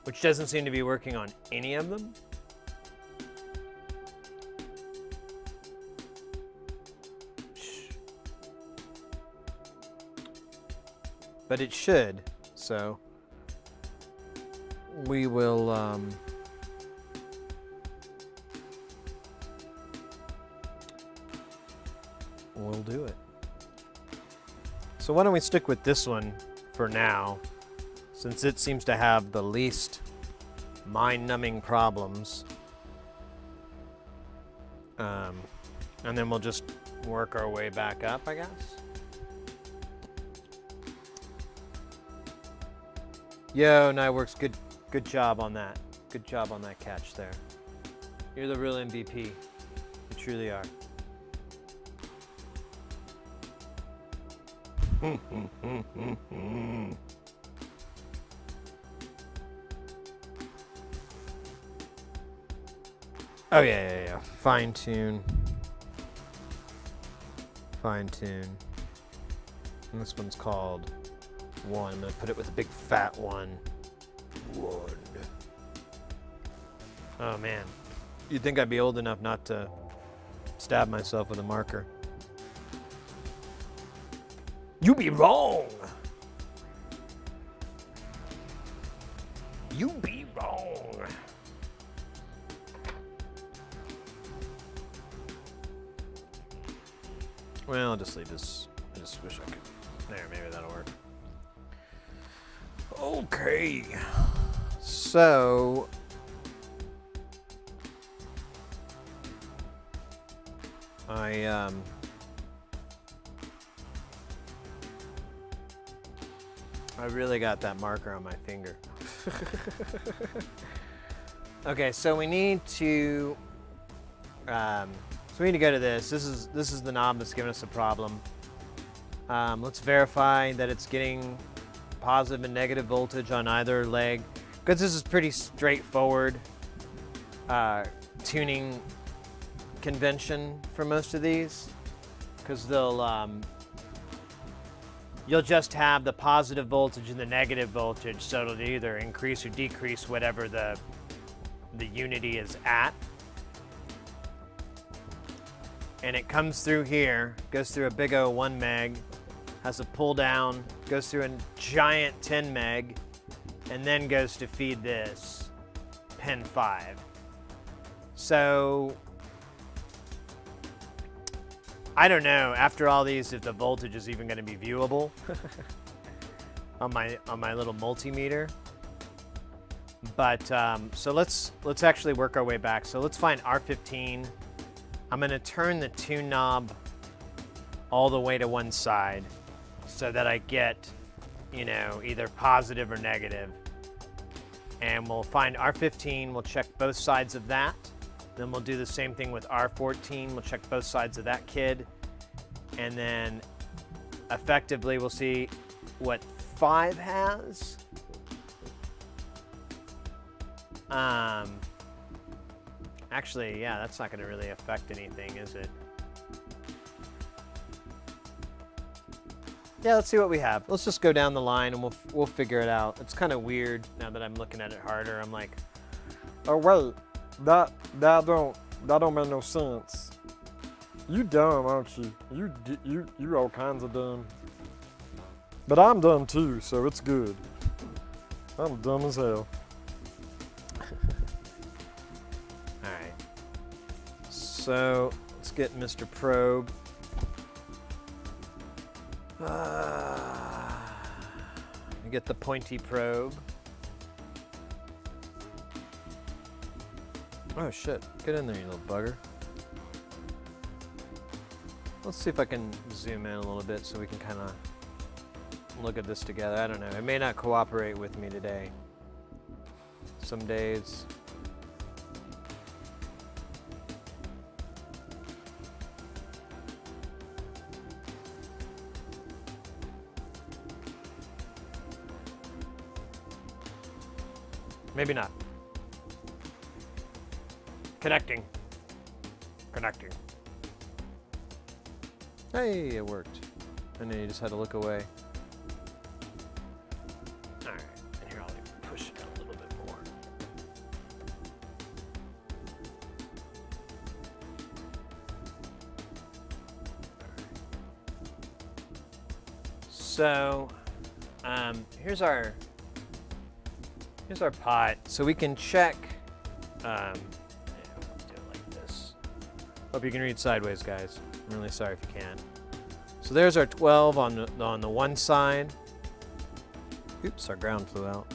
which doesn't seem to be working on any of them. But it should, so we will we'll do it. So why don't we stick with this one for now, since it seems to have the least mind-numbing problems. And then we'll just work our way back up, I guess. Yo, Nyworks, good job on that. Good job on that catch there. You're the real MVP. You truly are. Oh yeah. Fine tune. Fine tune. And this one's called 1. I'm gonna put it with a big fat 1. 1. Oh man. You'd think I'd be old enough not to stab myself with a marker. You be wrong. You be wrong. Well, I'll just leave this. I just wish I could. There, maybe that'll work. Okay. So. I really got that marker on my finger. Okay, so we need to go to this. This is the knob that's giving us a problem. Let's verify that it's getting positive and negative voltage on either leg, because this is pretty straightforward tuning convention for most of these, because you'll just have the positive voltage and the negative voltage, so it'll either increase or decrease whatever the unity is at. And it comes through here, goes through a big O 1 meg, has a pull down, goes through a giant 10 meg, and then goes to feed this pin 5. So I don't know after all these if the voltage is even going to be viewable on my little multimeter. But so let's actually work our way back. So let's find R15. I'm going to turn the tune knob all the way to one side so that I get, you know, either positive or negative. And we'll find R15, we'll check both sides of that. Then we'll do the same thing with R14, we'll check both sides of that kid. And then effectively we'll see what 5 has. Actually, yeah, that's not going to really affect anything, is it? Yeah, let's see what we have. Let's just go down the line and we'll figure it out. It's kind of weird now that I'm looking at it harder. I'm like, Oh wait, that don't make no sense. You dumb, aren't you? You all kinds of dumb. But I'm dumb too, so it's good. I'm dumb as hell. all right. So let's get Mr. Probe. Get the pointy probe. Oh shit, get in there, you little bugger. Let's see if I can zoom in a little bit so we can kind of look at this together. I don't know, it may not cooperate with me today. Some days. Maybe not. Connecting. Connecting. Hey, it worked. And then you just had to look away. Alright, and here I'll push it a little bit more. So, here's our pot. So we can check. Yeah, let's do it like this. Hope you can read sideways, guys. I'm really sorry if you can. So there's our 12 on the one side. Oops, our ground flew out.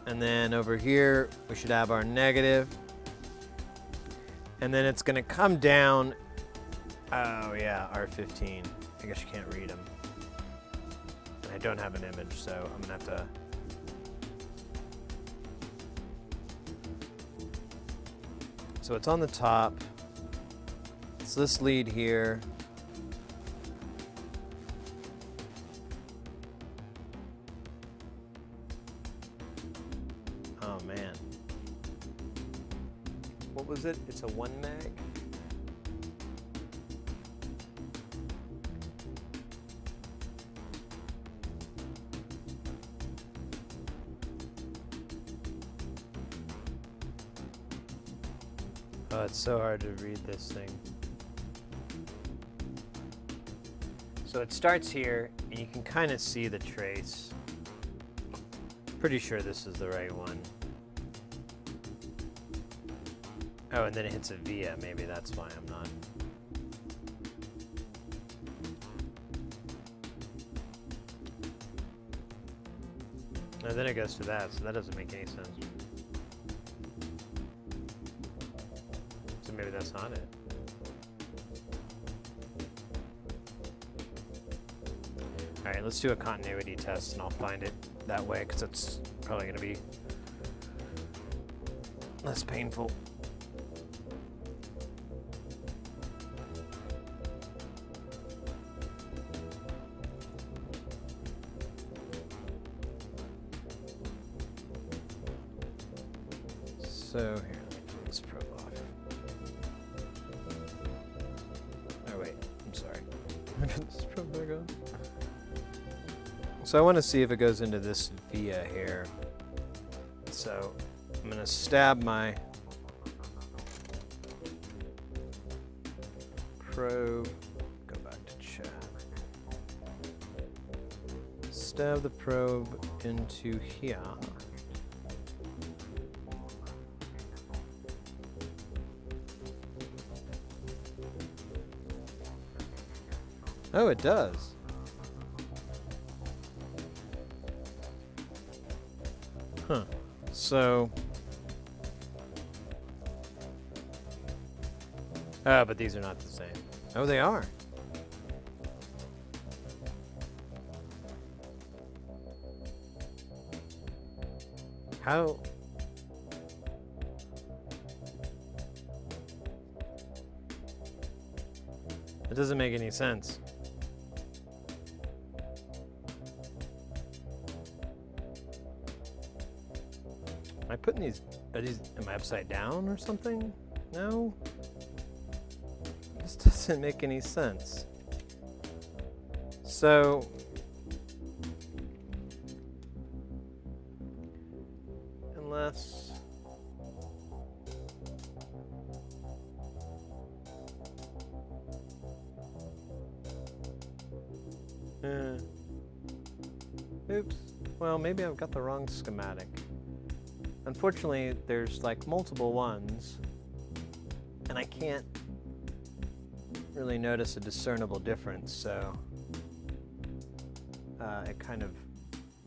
And then over here we should have our negative. And then it's going to come down. Oh yeah, R15. I guess you can't read them. I don't have an image, so I'm gonna have to. So it's on the top. It's this lead here. Oh man. What was it? It's a 1 meg? Oh, it's so hard to read this thing. So it starts here, and you can kind of see the trace. Pretty sure this is the right one. Oh, and then it hits a via. Maybe that's why I'm not. And then it goes to that, so that doesn't make any sense. So maybe that's not it. All right, let's do a continuity test and I'll find it. that way because it's probably going to be less painful. So here, take this probe off. Oh wait, I'm sorry. Put this probe back on. So I want to see if it goes into this via here. So I'm going to stab my probe. Go back to chat. Stab the probe into here. Oh, it does. Huh. So. Oh, but these are not the same. Oh, they are. How? It doesn't make any sense. Am I putting these, am I upside down or something? No? This doesn't make any sense. So, unless, oops, well, maybe I've got the wrong schematic. Unfortunately, there's like multiple ones, and I can't really notice a discernible difference, so it kind of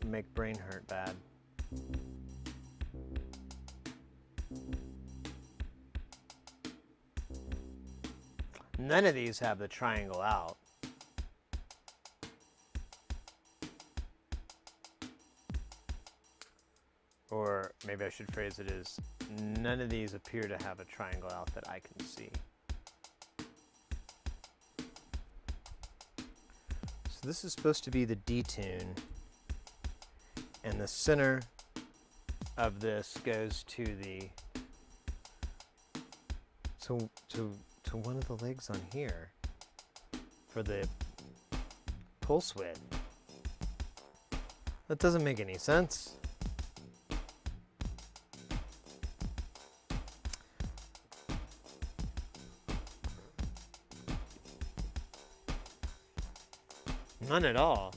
make brain hurt bad. None of these have the triangle out. Or maybe I should phrase it as, none of these appear to have a triangle out that I can see. So this is supposed to be the detune, and the center of this goes to the, to one of the legs on here for the pulse width. That doesn't make any sense. None at all.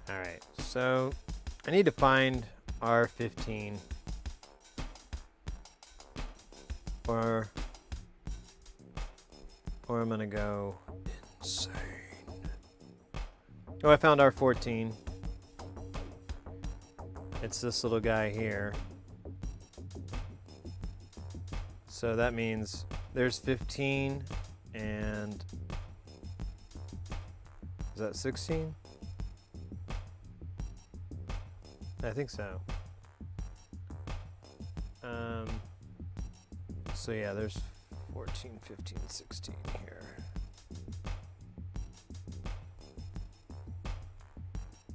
All right, so I need to find R15 or I'm gonna go insane. Oh, I found R14. It's this little guy here. So that means there's 15 and is that 16? I think so. So yeah, there's 14, 15, 16 here.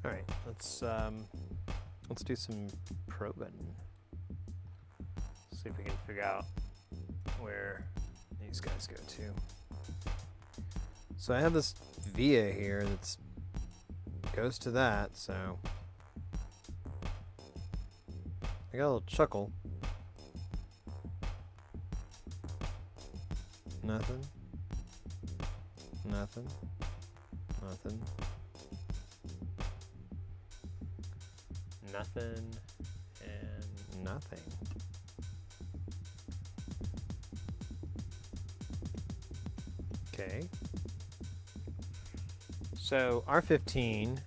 All right, let's do some probing. See if we can figure out where these guys go to. So I have this via here that's goes to that, so I got a little chuckle. Nothing. Nothing. Nothing. Nothing. And nothing. Okay. So R15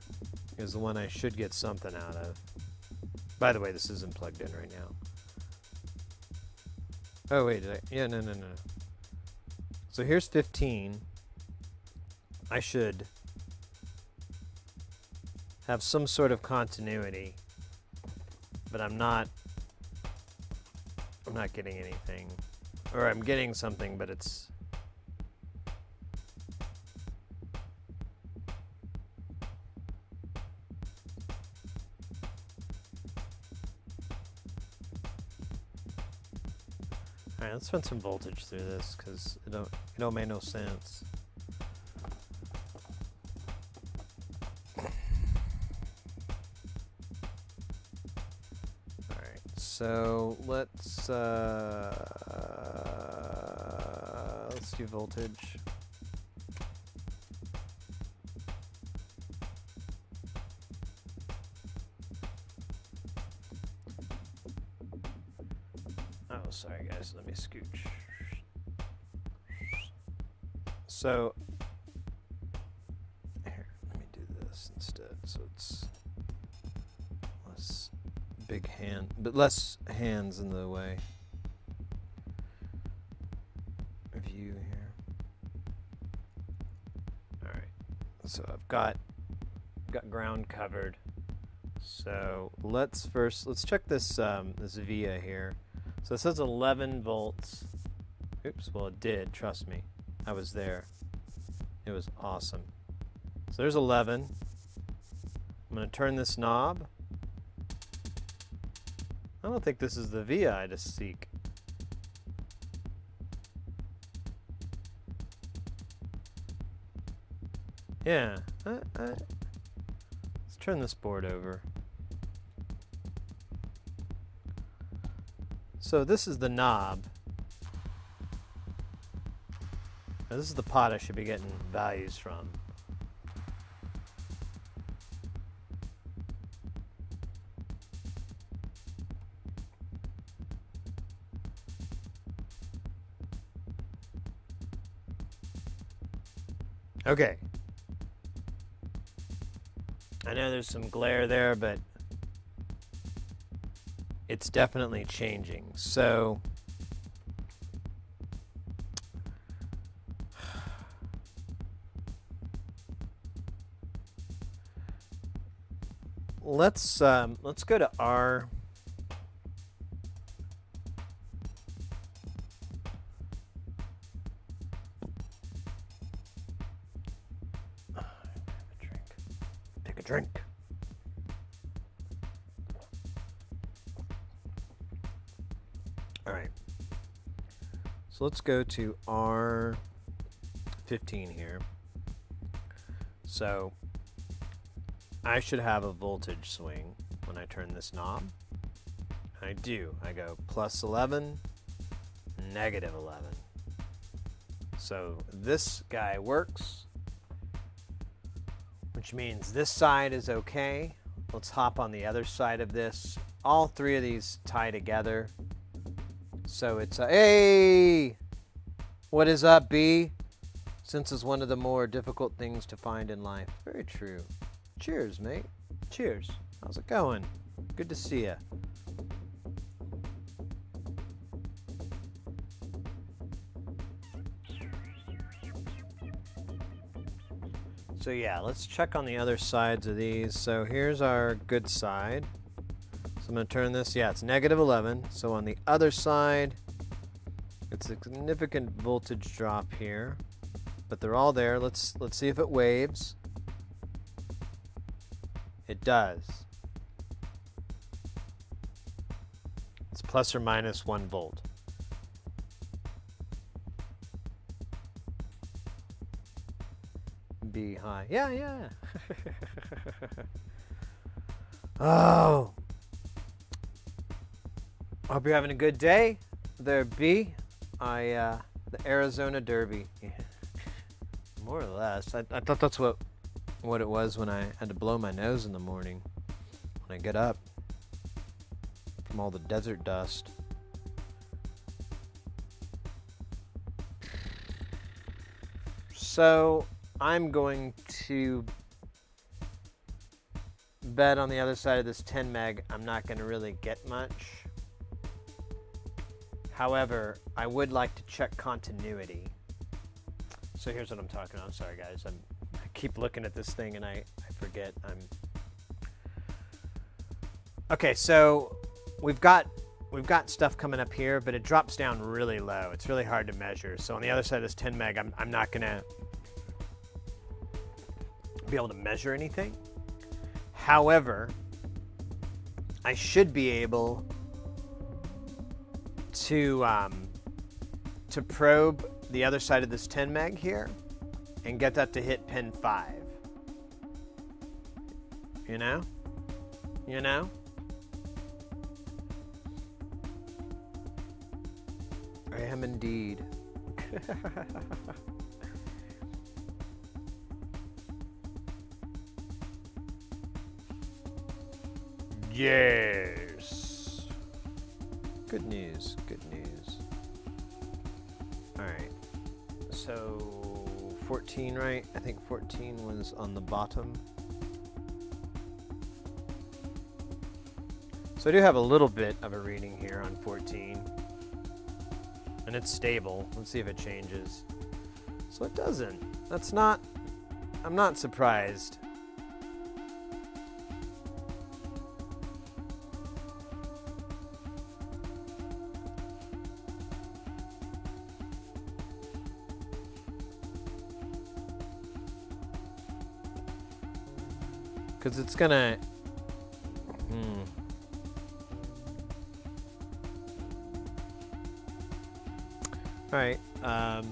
is the one I should get something out of. By the way, this isn't plugged in right now. Oh, wait, did I? Yeah, no. So here's 15. I should have some sort of continuity, but I'm not getting anything. Or I'm getting something, but it's... Alright, let's run some voltage through this, because it don't make no sense. Alright, so let's do voltage. Oh, sorry guys, let me scooch. So, here, let me do this instead. So it's less big hand, but less hands in the way. View here. All right, so I've got ground covered. So let's check this this via here. So it says 11 volts. Oops, well it did, trust me. I was there. It was awesome. So there's 11. I'm going to turn this knob. I don't think this is the via I just seek. Yeah. Let's turn this board over. So this is the knob. Now this is the pot I should be getting values from. Okay. I know there's some glare there, but it's definitely changing. So let's go to R. Take a drink. All right. So let's go to R15 here. So I should have a voltage swing when I turn this knob. I do. I go plus 11, negative 11. So this guy works, which means this side is okay. Let's hop on the other side of this. All three of these tie together. So it's a, hey! What is up, B? Synth is one of the more difficult things to find in life. Very true. Cheers, mate. Cheers. How's it going? Good to see ya. So yeah, let's check on the other sides of these. So here's our good side. So I'm going to turn this. Yeah, it's negative 11. So on the other side, it's a significant voltage drop here. But they're all there. Let's see if it waves. It does. It's plus or minus 1 volt. B high. Yeah. Oh. I hope you're having a good day there, B. The Arizona Derby. More or less. I thought that's what it was when I had to blow my nose in the morning when I get up from all the desert dust. So I'm going to bet on the other side of this 10 meg, I'm not going to really get much. However, I would like to check continuity. So here's what I'm talking about. I'm sorry, guys. I keep looking at this thing and I forget. Okay, so we've got stuff coming up here, but it drops down really low. It's really hard to measure. So on the other side of this 10 meg, I'm not going to be able to measure anything. However, I should be able to probe the other side of this 10 meg here and get that to hit pin 5. You know? You know? I am indeed. Yes. Good news, good news. All right. So 14, right? I think 14 was on the bottom. So I do have a little bit of a reading here on 14. And it's stable. Let's see if it changes. So it doesn't. That's not, I'm not surprised. Because it's gonna, all right. All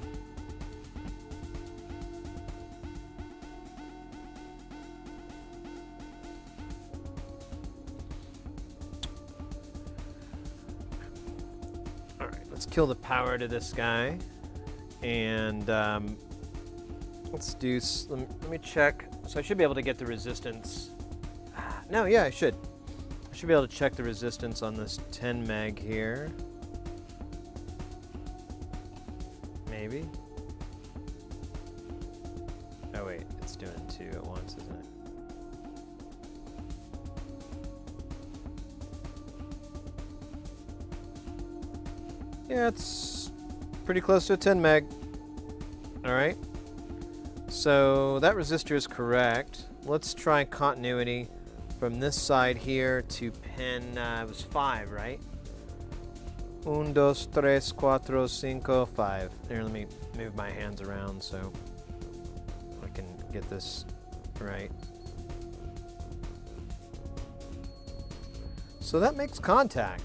right, let's kill the power to this guy. And let's do, let me check. So I should be able to get the resistance. No, yeah, I should. I should be able to check the resistance on this 10 meg here. Maybe. Oh wait, it's doing 2 at once, isn't it? Yeah, it's pretty close to a 10 meg. All right. So that resistor is correct. Let's try continuity from this side here to pin, it was 5, right? 1, 2, 3, 4, 5, 5. Here, let me move my hands around so I can get this right. So that makes contact.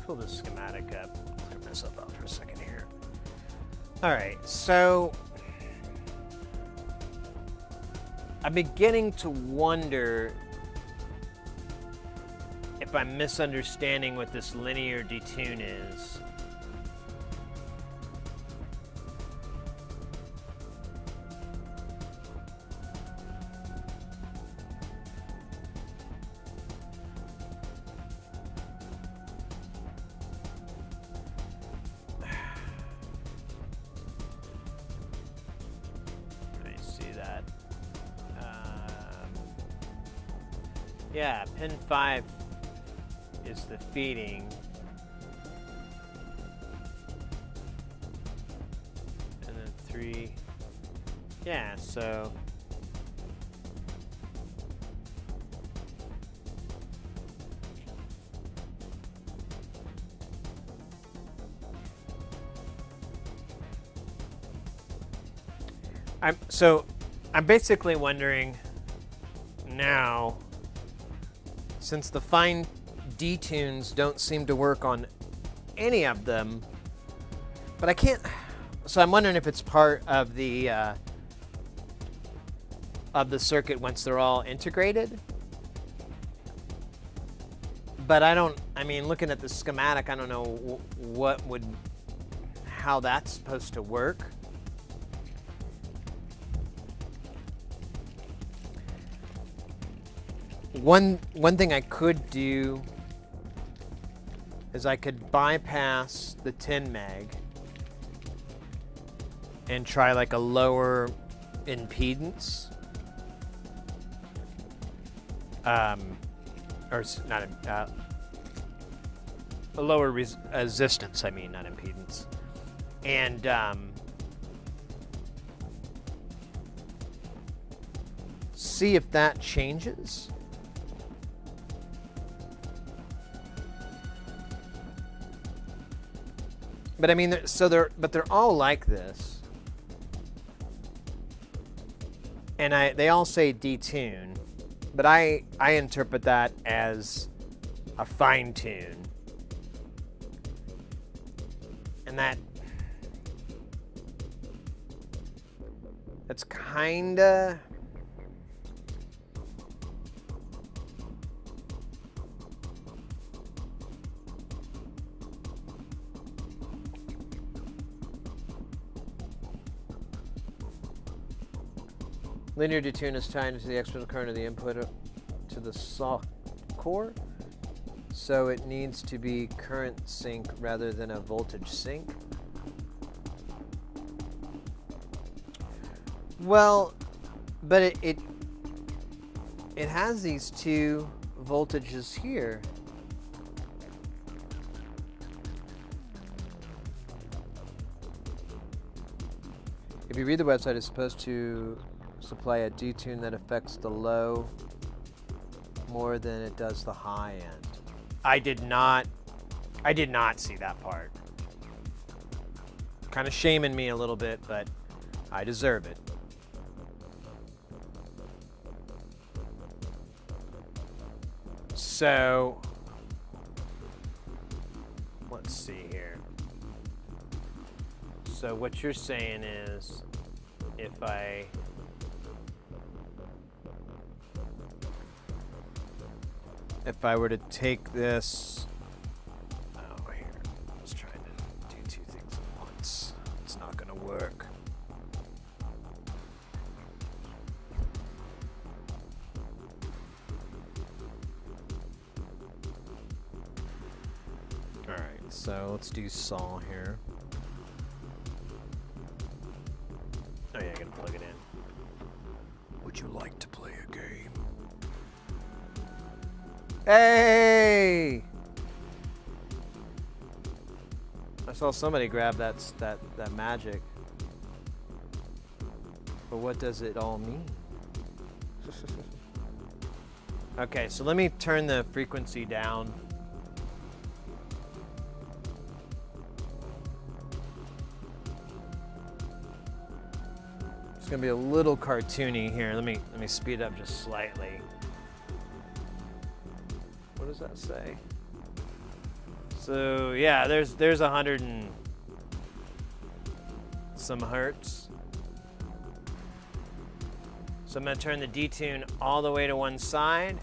Pull the schematic up, clear myself out for a second here. All right, so I'm beginning to wonder if I'm misunderstanding what this linear detune is. Yeah, pin 5 is the feeding. And then 3. Yeah, so I'm basically wondering now, since the fine detunes don't seem to work on any of them, but I can't, so I'm wondering if it's part of the circuit once they're all integrated. But I mean, looking at the schematic, I don't know what would how that's supposed to work. One thing I could do is I could bypass the 10 meg and try like a lower impedance. A lower resistance, I mean, not impedance. And see if that changes. But I mean, they're all like this. And they all say detune, but I interpret that as a fine tune. And that's kinda linear detune is tied to the external current of the input to the saw core, so it needs to be current sync rather than a voltage sync. Well, but it has these two voltages here. If you read the website, it's supposed to supply a detune that affects the low more than it does the high end. I did not see that part. Kind of shaming me a little bit, but I deserve it. So, let's see here. So what you're saying is, if I were to take this, here, I was trying to do two things at once. It's not going to work. All right, so let's do saw here. Oh yeah, I gotta plug it in. Would you like to play a game? Hey! I saw somebody grab that magic. But what does it all mean? Okay, so let me turn the frequency down. It's gonna be a little cartoony here. Let me speed up just slightly. What does that say? So yeah, there's 100 and some hertz. So I'm gonna turn the detune all the way to one side.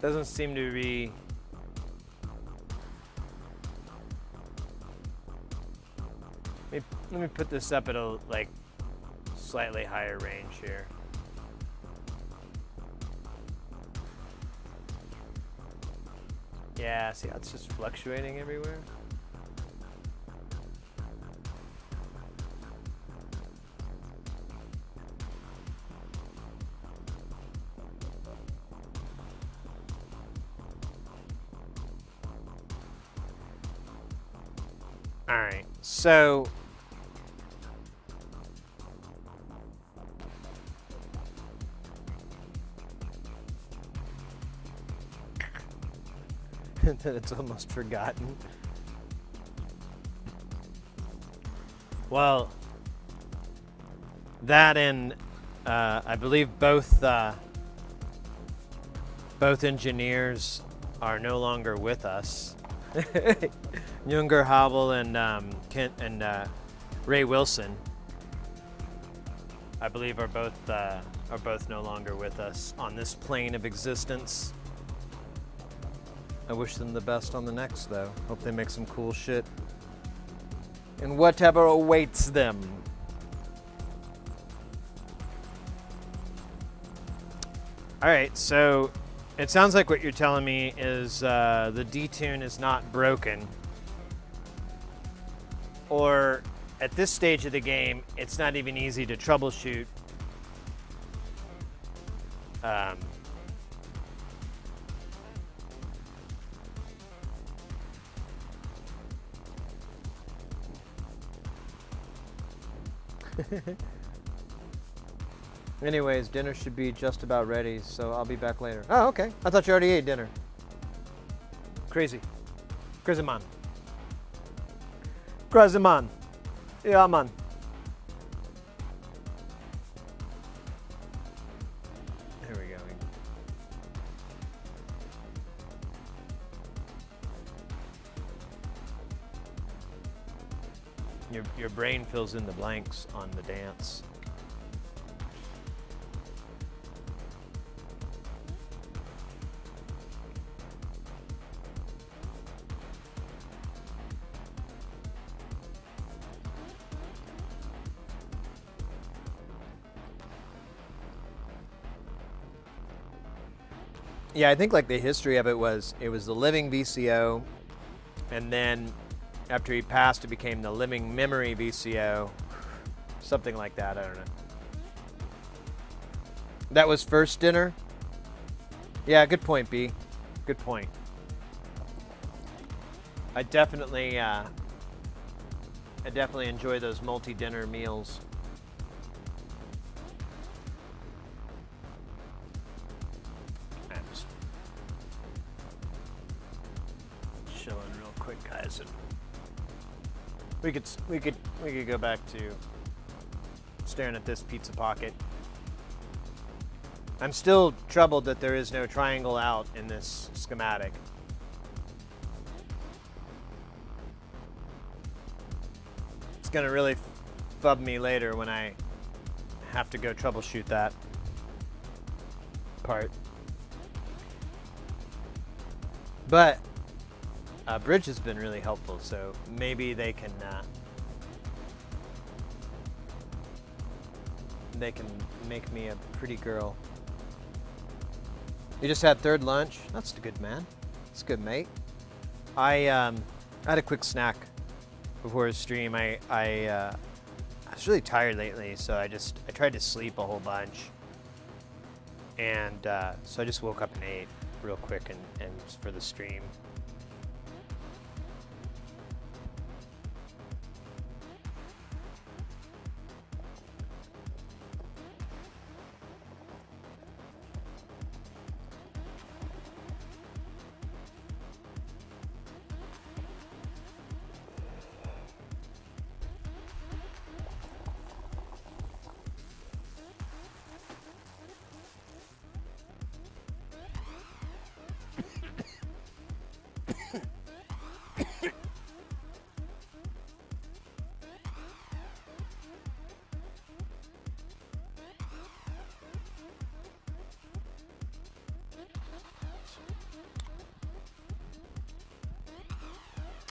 Doesn't seem to be. Let me put this up at a slightly higher range here. Yeah, see how it's just fluctuating everywhere? All right, so that it's almost forgotten. Well, that and I believe both engineers are no longer with us. Junger Hobble and Kent and Ray Wilson. I believe are both no longer with us on this plane of existence. I wish them the best on the next, though. Hope they make some cool shit. And whatever awaits them. All right, so it sounds like what you're telling me is the detune is not broken. Or at this stage of the game, it's not even easy to troubleshoot. Anyways, dinner should be just about ready, so I'll be back later. Oh, okay. I thought you already ate dinner. Crazy. Crazy man. Crazy man. Yeah, man. There we go. Your brain fills in the blanks on the dance. Yeah, I think like the history of it was the living VCO, and then after he passed, it became the living memory VCO, something like that. I don't know. That was first dinner. Yeah, good point, B. Good point. I definitely enjoy those multi-dinner meals. Chilling real quick, guys. And we could go back to staring at this pizza pocket. I'm still troubled that there is no triangle out in this schematic. It's gonna really fub me later when I have to go troubleshoot that part. But Bridge has been really helpful, so maybe they can make me a pretty girl. You just had third lunch? That's good, man. That's good, mate. I had a quick snack before the stream. I was really tired lately, so I tried to sleep a whole bunch, and so I just woke up and ate real quick and for the stream.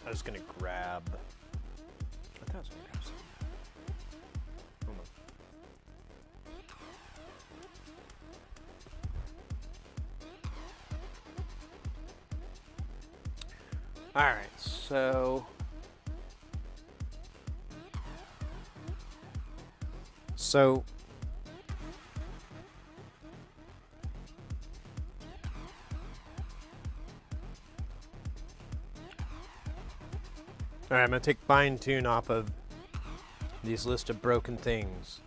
I was gonna grab. I thought I was gonna grab some. Hold on. All right, so all right, I'm gonna take fine tune off of these list of broken things.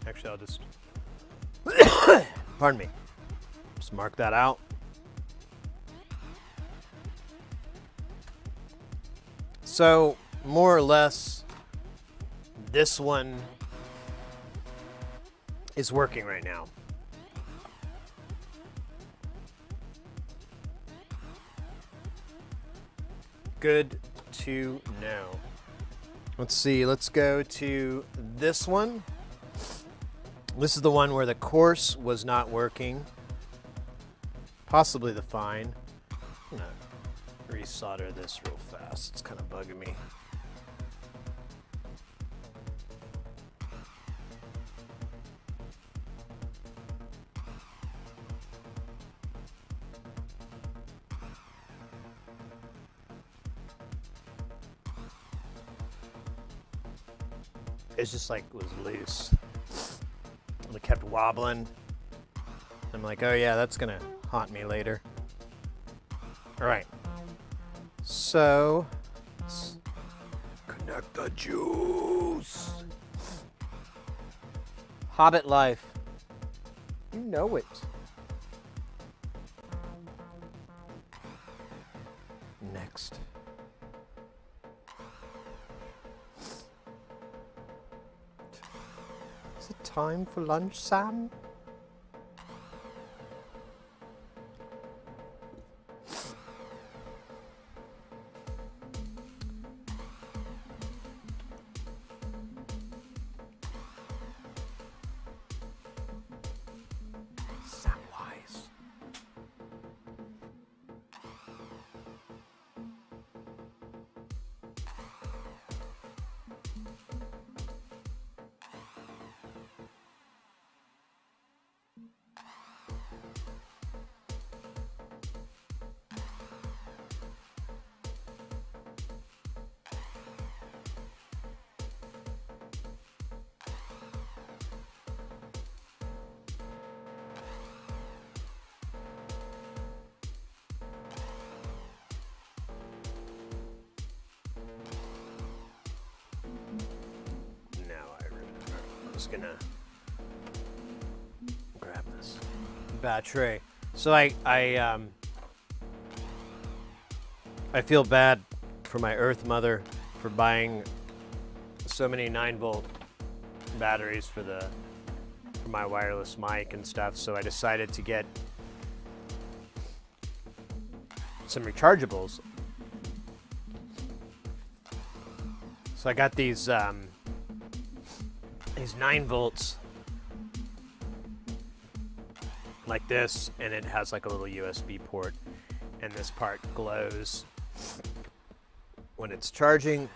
Actually, I'll just pardon me. Just mark that out. So more or less, this one is working right now. Good to know. Let's see, let's go to this one. This is the one where the course was not working. Possibly the fine. I'm gonna resolder this real fast. It's kind of bugging me. It's just like it was loose. And it kept wobbling. I'm like, oh yeah, that's gonna haunt me later. All right. So, let's connect the juice. Hobbit life. You know it. Next. Is it time for lunch, Sam? Samwise. Just gonna grab this battery. So I feel bad for my Earth Mother for buying so many 9-volt batteries for my wireless mic and stuff. So I decided to get some rechargeables. So I got these 9 volts like this, and it has like a little USB port, and this part glows when it's charging.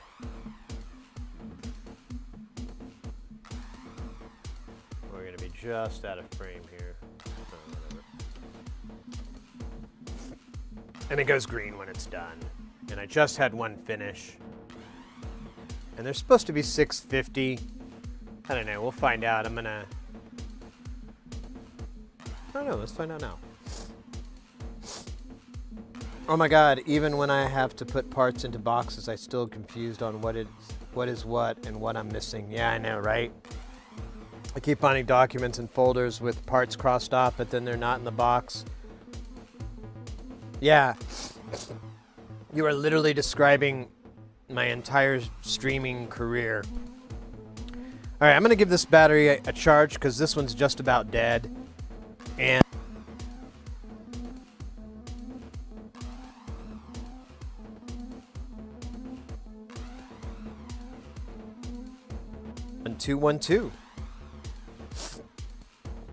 We're gonna be just out of frame here. And it goes green when it's done. And I just had one finish. And they're supposed to be 650. I don't know, we'll find out. I don't know, let's find out now. Oh my God, even when I have to put parts into boxes, I'm still confused on what is what and what I'm missing. Yeah, I know, right? I keep finding documents and folders with parts crossed off, but then they're not in the box. Yeah. You are literally describing my entire streaming career. All right, I'm gonna give this battery a charge because this one's just about dead. And and 212.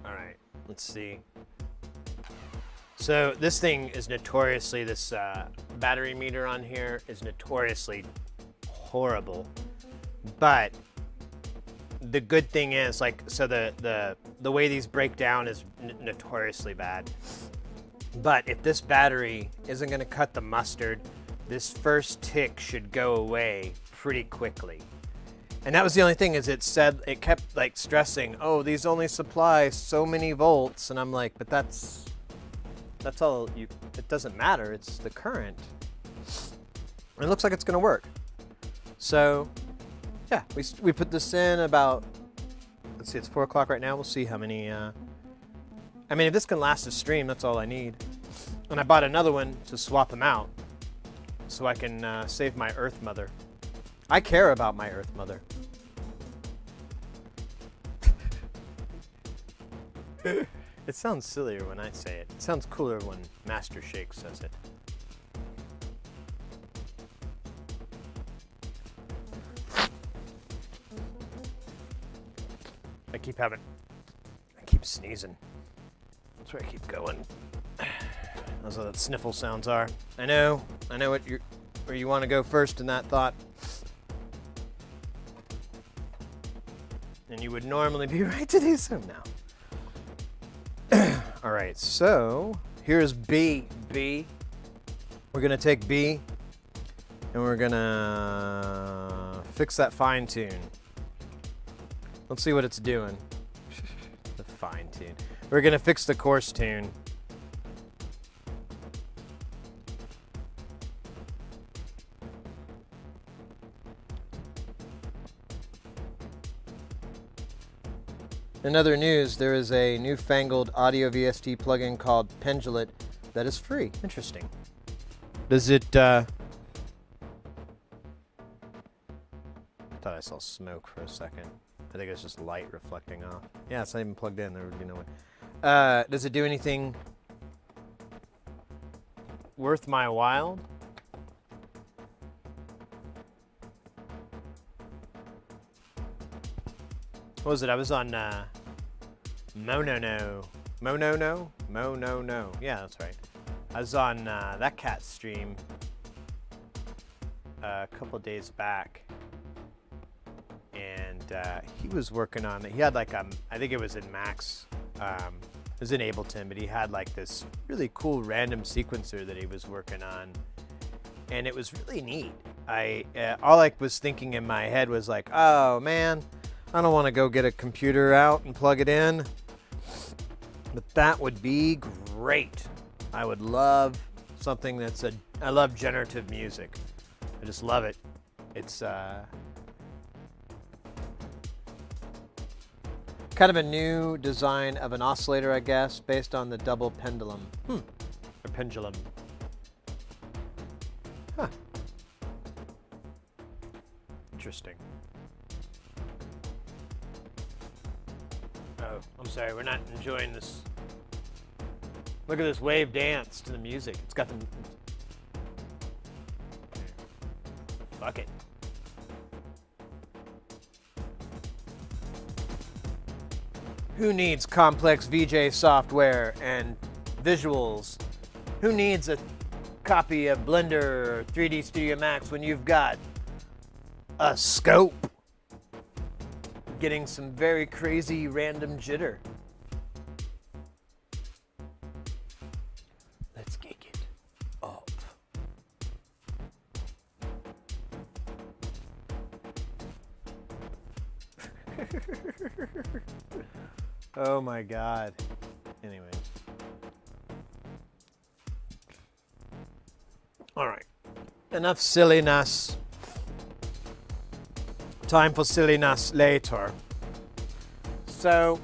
All right, let's see. So this thing is notoriously, this battery meter on here is notoriously horrible, but the good thing is, like, so the way these break down is notoriously bad. But if this battery isn't going to cut the mustard, this first tick should go away pretty quickly. And that was the only thing, is it kept like stressing, oh, these only supply so many volts, and I'm like, but that's all it doesn't matter, it's the current. And it looks like it's going to work. So yeah, we put this in about, let's see, it's 4 o'clock right now. We'll see how many, I mean, if this can last a stream, that's all I need. And I bought another one to swap them out so I can save my Earth Mother. I care about my Earth Mother. It sounds sillier when I say it. It sounds cooler when Master Shake says it. I keep sneezing. That's where I keep going. That's what that sniffle sounds are. I know where you want to go first in that thought. And you would normally be right to do so now. All right, so here's B. We're gonna take B and we're gonna fix that fine tune. Let's see what it's doing. The fine tune. We're gonna fix the coarse tune. In other news, there is a newfangled audio VST plugin called Pendulate that is free. Interesting. Does it, I thought I saw smoke for a second. I think it's just light reflecting off. Yeah, it's not even plugged in. There would be no one. Does it do anything worth my while? What was it? I was on Mono. Yeah, that's right. I was on that cat stream a couple days back, and he was working on it. He had like I think it was in Max. It was in Ableton, but he had like this really cool random sequencer that he was working on, and it was really neat. All I was thinking in my head was like, oh man, I don't want to go get a computer out and plug it in, but that would be great. I would love something I love generative music. I just love it. It's kind of a new design of an oscillator, I guess, based on the double pendulum. Or pendulum. Huh. Interesting. Oh, I'm sorry, we're not enjoying this. Look at this wave dance to the music. It's got the... Fuck it. Who needs complex VJ software and visuals? Who needs a copy of Blender or 3D Studio Max when you've got a scope? Getting some very crazy random jitter. Let's kick it up. Oh my God. Anyways. All right. Enough silliness. Time for silliness later. So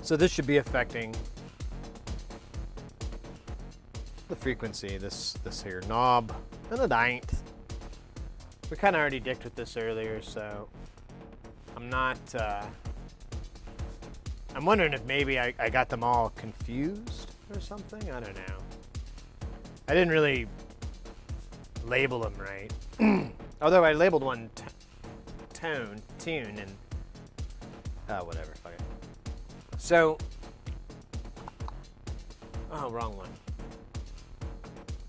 this should be affecting the frequency, this here knob, and it ain't. We kind of already dicked with this earlier, so I'm not, I'm wondering if maybe I got them all confused or something. I don't know. I didn't really label them right. Although I labeled one tune, and whatever, fuck it. So, oh, wrong one.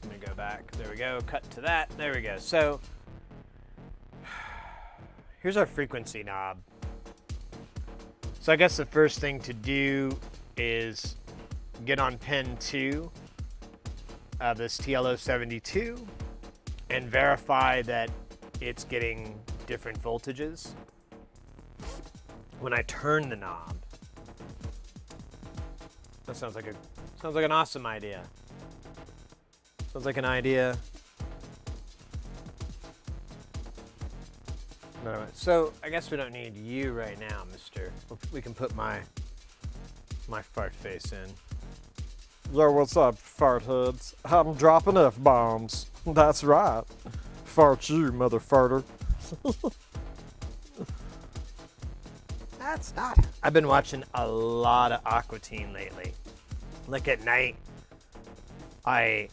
Let me go back. There we go. Cut to that. There we go. So, here's our frequency knob. So I guess the first thing to do is get on pin 2 of this TLO72 and verify that it's getting different voltages. When I turn the knob, that sounds like an awesome idea. Sounds like an idea. No, so I guess we don't need you right now, mister. We can put my fart face in. Yo, what's up, fart heads? I'm dropping F-bombs. That's right. Fart you, mother farter. That's not. I've been watching a lot of Aqua Teen lately. Like at night, I've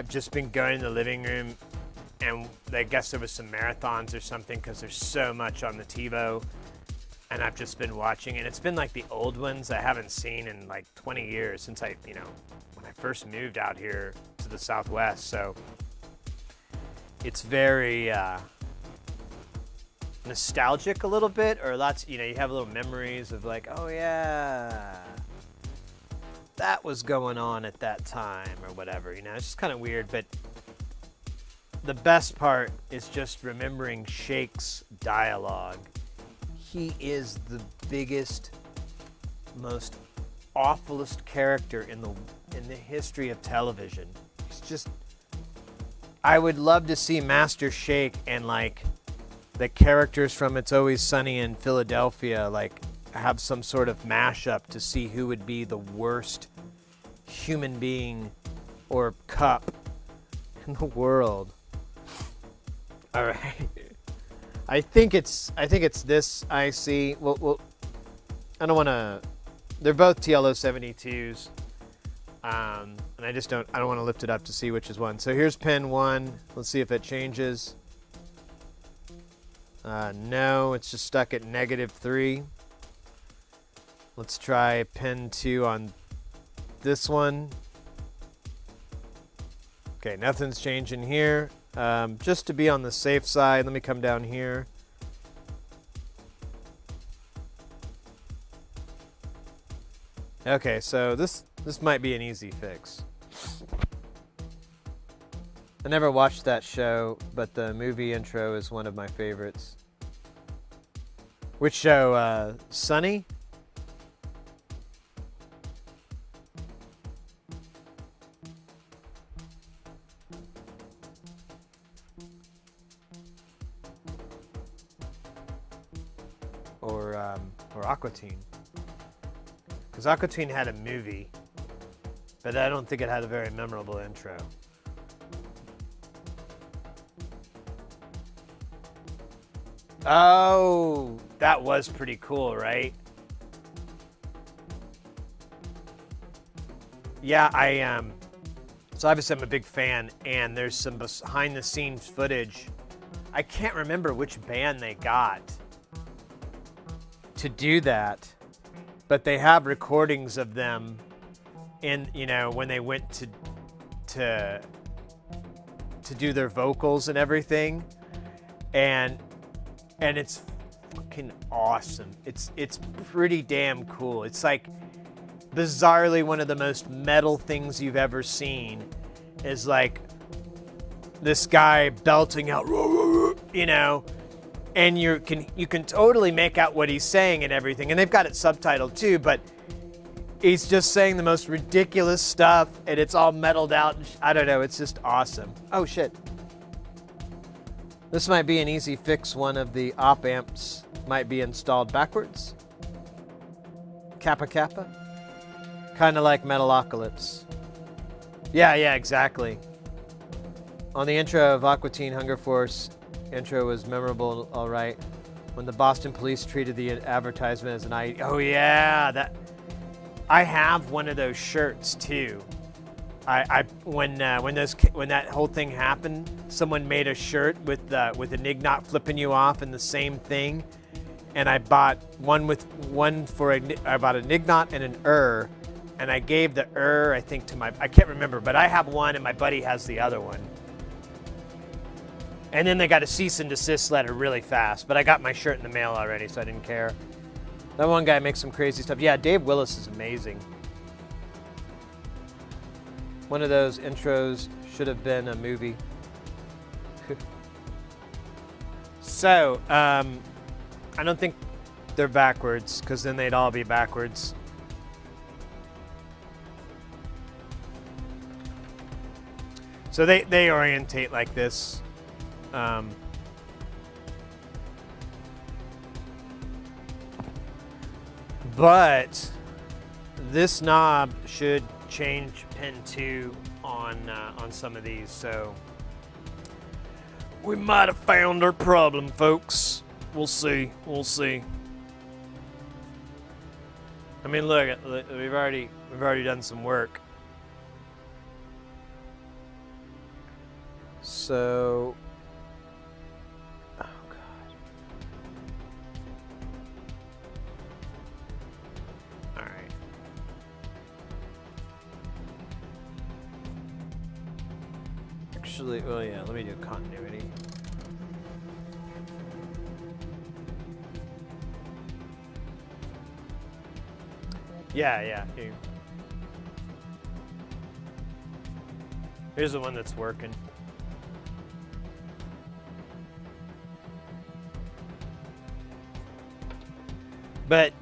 just been going in the living room and I guess there was some marathons or something because there's so much on the TiVo, and I've just been watching, and it's been like the old ones I haven't seen in like 20 years since I, when I first moved out here to the Southwest. So it's very nostalgic a little bit, or lots, you have little memories of like, oh yeah, that was going on at that time or whatever, it's just kind of weird. But the best part is just remembering Shake's dialogue. He is the biggest, most awfulest character in the history of television. He's just, I would love to see Master Shake and like the characters from It's Always Sunny in Philadelphia like have some sort of mashup to see who would be the worst human being or cup in the world. All right. I think it's this I see. Well, I don't want to. They're both TLO 72s, and I don't want to lift it up to see which is one. So here's pin 1. Let's see if it changes. No, it's just stuck at -3. Let's try pin 2 on this one. Okay, nothing's changing here. Just to be on the safe side, let me come down here. Okay, so this might be an easy fix. I never watched that show, but the movie intro is one of my favorites. Which show? Sunny? Or Aqua Teen. Because Aqua Teen had a movie, but I don't think it had a very memorable intro. Oh, that was pretty cool, right? Yeah, so obviously I'm a big fan, and there's some behind-the-scenes footage. I can't remember which band they got to do that, but they have recordings of them in, when they went to do their vocals and everything, and it's fucking awesome. It's pretty damn cool. It's like bizarrely one of the most metal things you've ever seen is like this guy belting out, and you can totally make out what he's saying and everything, and they've got it subtitled too, but he's just saying the most ridiculous stuff, and it's all metaled out. I don't know, it's just awesome. Oh shit. This might be an easy fix. One of the op amps might be installed backwards. Kappa Kappa. Kind of like Metalocalypse. Yeah, exactly. On the intro of Aqua Teen Hunger Force, intro was memorable, all right. When the Boston police treated the advertisement as an IED. Oh yeah, that. I have one of those shirts too. When that whole thing happened, someone made a shirt with an ignot flipping you off and the same thing, and I bought I bought an ignot and an and I gave the I think to I can't remember, but I have one and my buddy has the other one. And then they got a cease and desist letter really fast, but I got my shirt in the mail already, so I didn't care. That one guy makes some crazy stuff. Yeah, Dave Willis is amazing. One of those intros should have been a movie. So, I don't think they're backwards, because then they'd all be backwards. So they orientate like this. But this knob should change pin 2 on some of these, so we might have found our problem, folks. We'll see. I mean, look, we've already done some work. So actually, well, yeah, let me do continuity. Yeah. Here's the one that's working. But,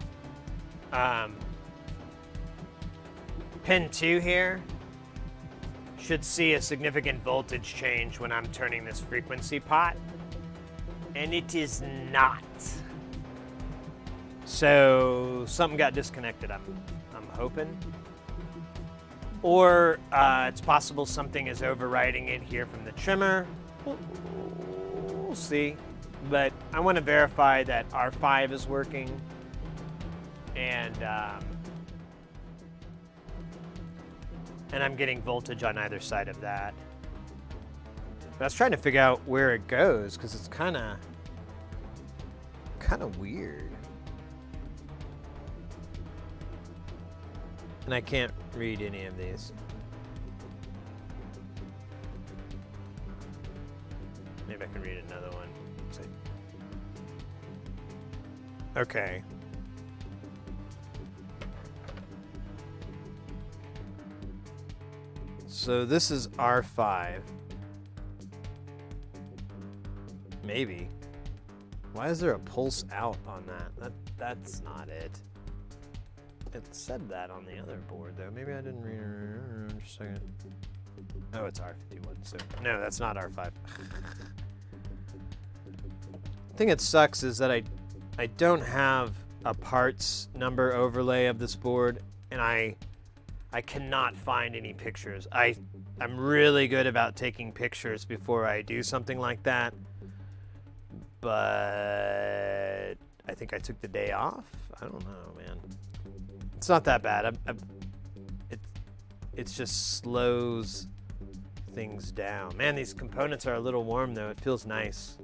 pin 2 here should see a significant voltage change when I'm turning this frequency pot, and it is not. So something got disconnected, I'm hoping. Or it's possible something is overriding it here from the trimmer. We'll see. But I want to verify that R5 is working, and I'm getting voltage on either side of that. But I was trying to figure out where it goes because it's kind of weird. And I can't read any of these. Maybe I can read another one. Let's see. Okay. So this is R5. Maybe. Why is there a pulse out on that? That's not it. It said that on the other board, though. Maybe I didn't read it. Just a second. Oh, it's R51. So no, that's not R5. The thing that sucks is that I don't have a parts number overlay of this board, and I cannot find any pictures. I'm really good about taking pictures before I do something like that, but I think I took the day off. I don't know, man. It's not that bad. It just slows things down. Man, these components are a little warm though. It feels nice.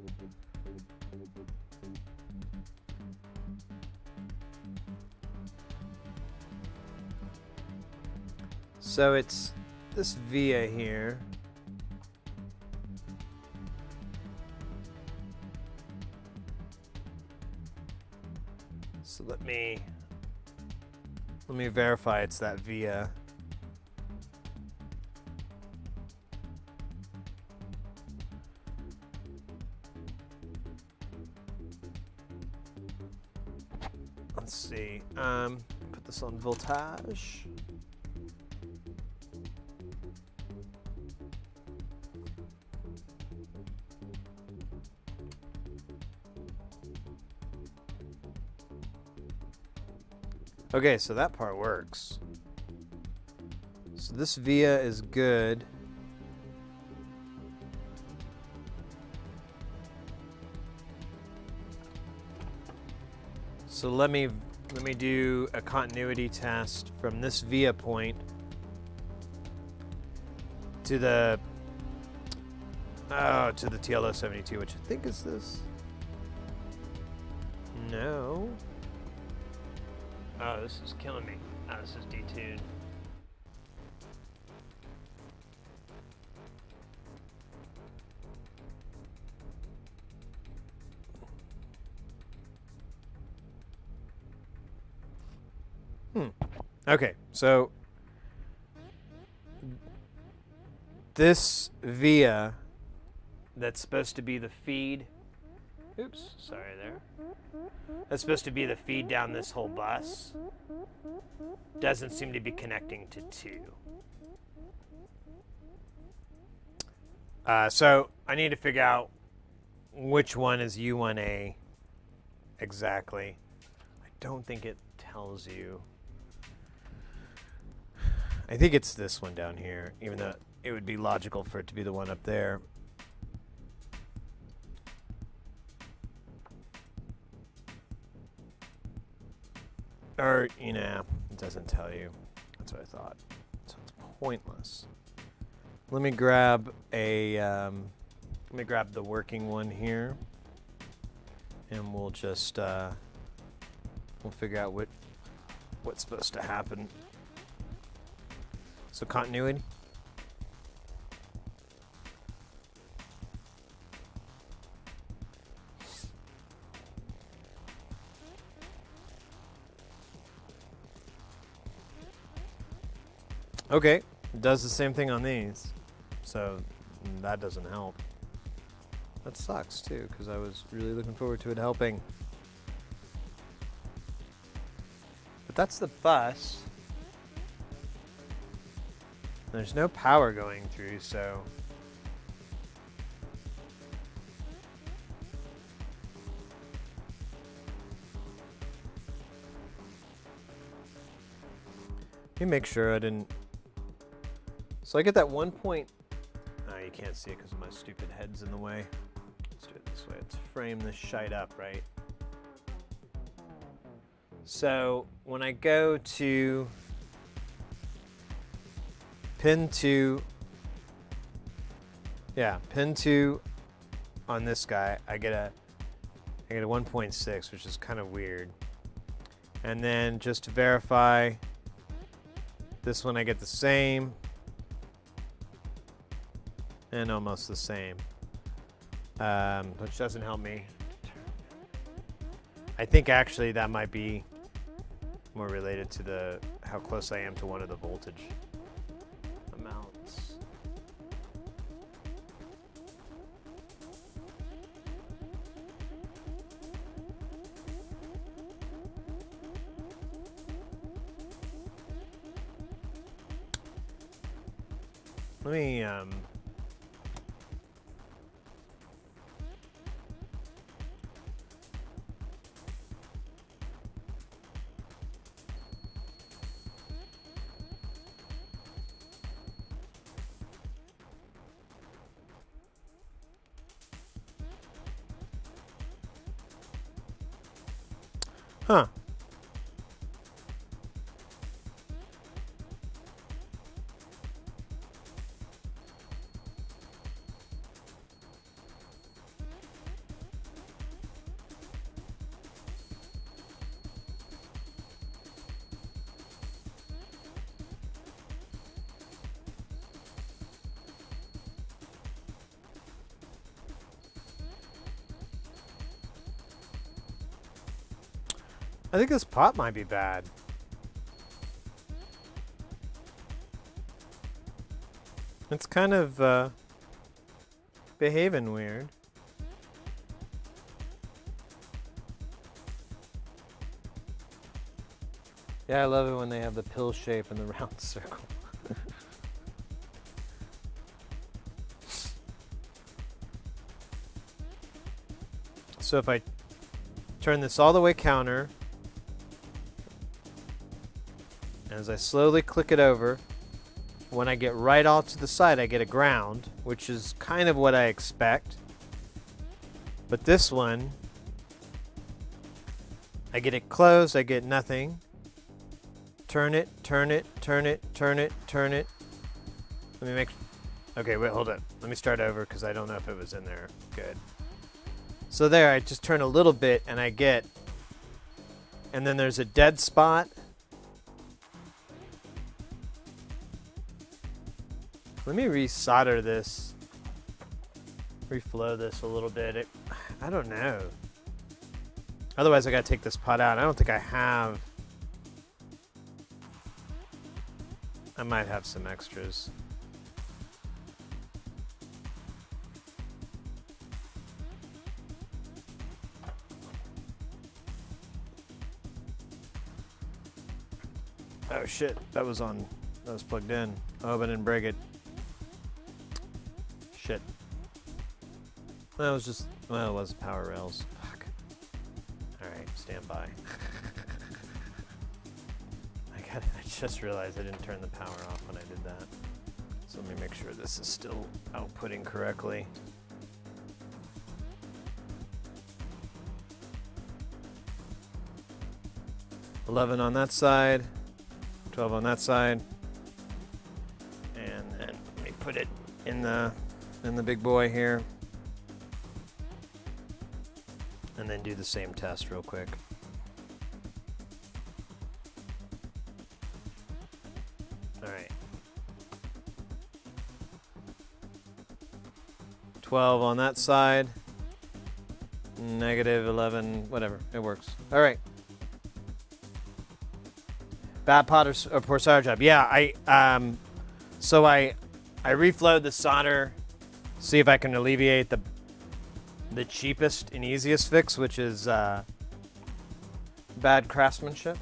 So it's this via here. So let me verify it's that via. Let's see. Put this on voltage. Okay, so that part works. So this via is good. So let me do a continuity test from this via point to the TLO72, which I think is this. No. Oh, this is killing me. Oh, this is detuned. Okay, so this via that's supposed to be the feed. Oops, sorry there. That's supposed to be the feed down this whole bus. Doesn't seem to be connecting to 2. So I need to figure out which one is U1A exactly. I don't think it tells you. I think it's this one down here, even though it would be logical for it to be the one up there. Or, it doesn't tell you. That's what I thought. So it's pointless. Let me grab the working one here, and we'll just we'll figure out what's supposed to happen. So continuity. Okay, it does the same thing on these. So that doesn't help. That sucks too, because I was really looking forward to it helping. But that's the bus. There's no power going through, so... Let me make sure I didn't... So I get that 1 point... Oh, you can't see it because my stupid head's in the way. Let's do it this way. Let's frame this shite up, right? So when I go to pin 2, yeah, pin 2 on this guy, I get a 1.6, which is kind of weird. And then just to verify, this one I get the same and almost the same, which doesn't help me. I think actually that might be more related to how close I am to one of the voltage amounts. Let me Huh. I think this pot might be bad. It's kind of behaving weird. Yeah, I love it when they have the pill shape and the round circle. So if I turn this all the way counter, as I slowly click it over, when I get right off to the side, I get a ground, which is kind of what I expect. But this one, I get it closed, I get nothing. Turn it, turn it, turn it, turn it, turn it. Let me make... Okay, wait, hold on. Let me start over because I don't know if it was in there. Good. So there, I just turn a little bit and I get... And then there's a dead spot. Let me resolder this, reflow this a little bit. I don't know. Otherwise, I gotta take this pot out. I don't think I have. I might have some extras. Oh shit, that was plugged in. I hope I didn't break it. Shit. That was just, well, it was power rails. Fuck. Alright, stand by. I just realized I didn't turn the power off when I did that. So let me make sure this is still outputting correctly. $11 on that side, 12 on that side. And then let me put it in the big boy here, and then do the same test real quick. All right. 12 on that side, negative 11, whatever, it works. All right. Bad pot or poor solder job. Yeah, so I reflowed the solder, see if I can alleviate the cheapest and easiest fix, which is bad craftsmanship.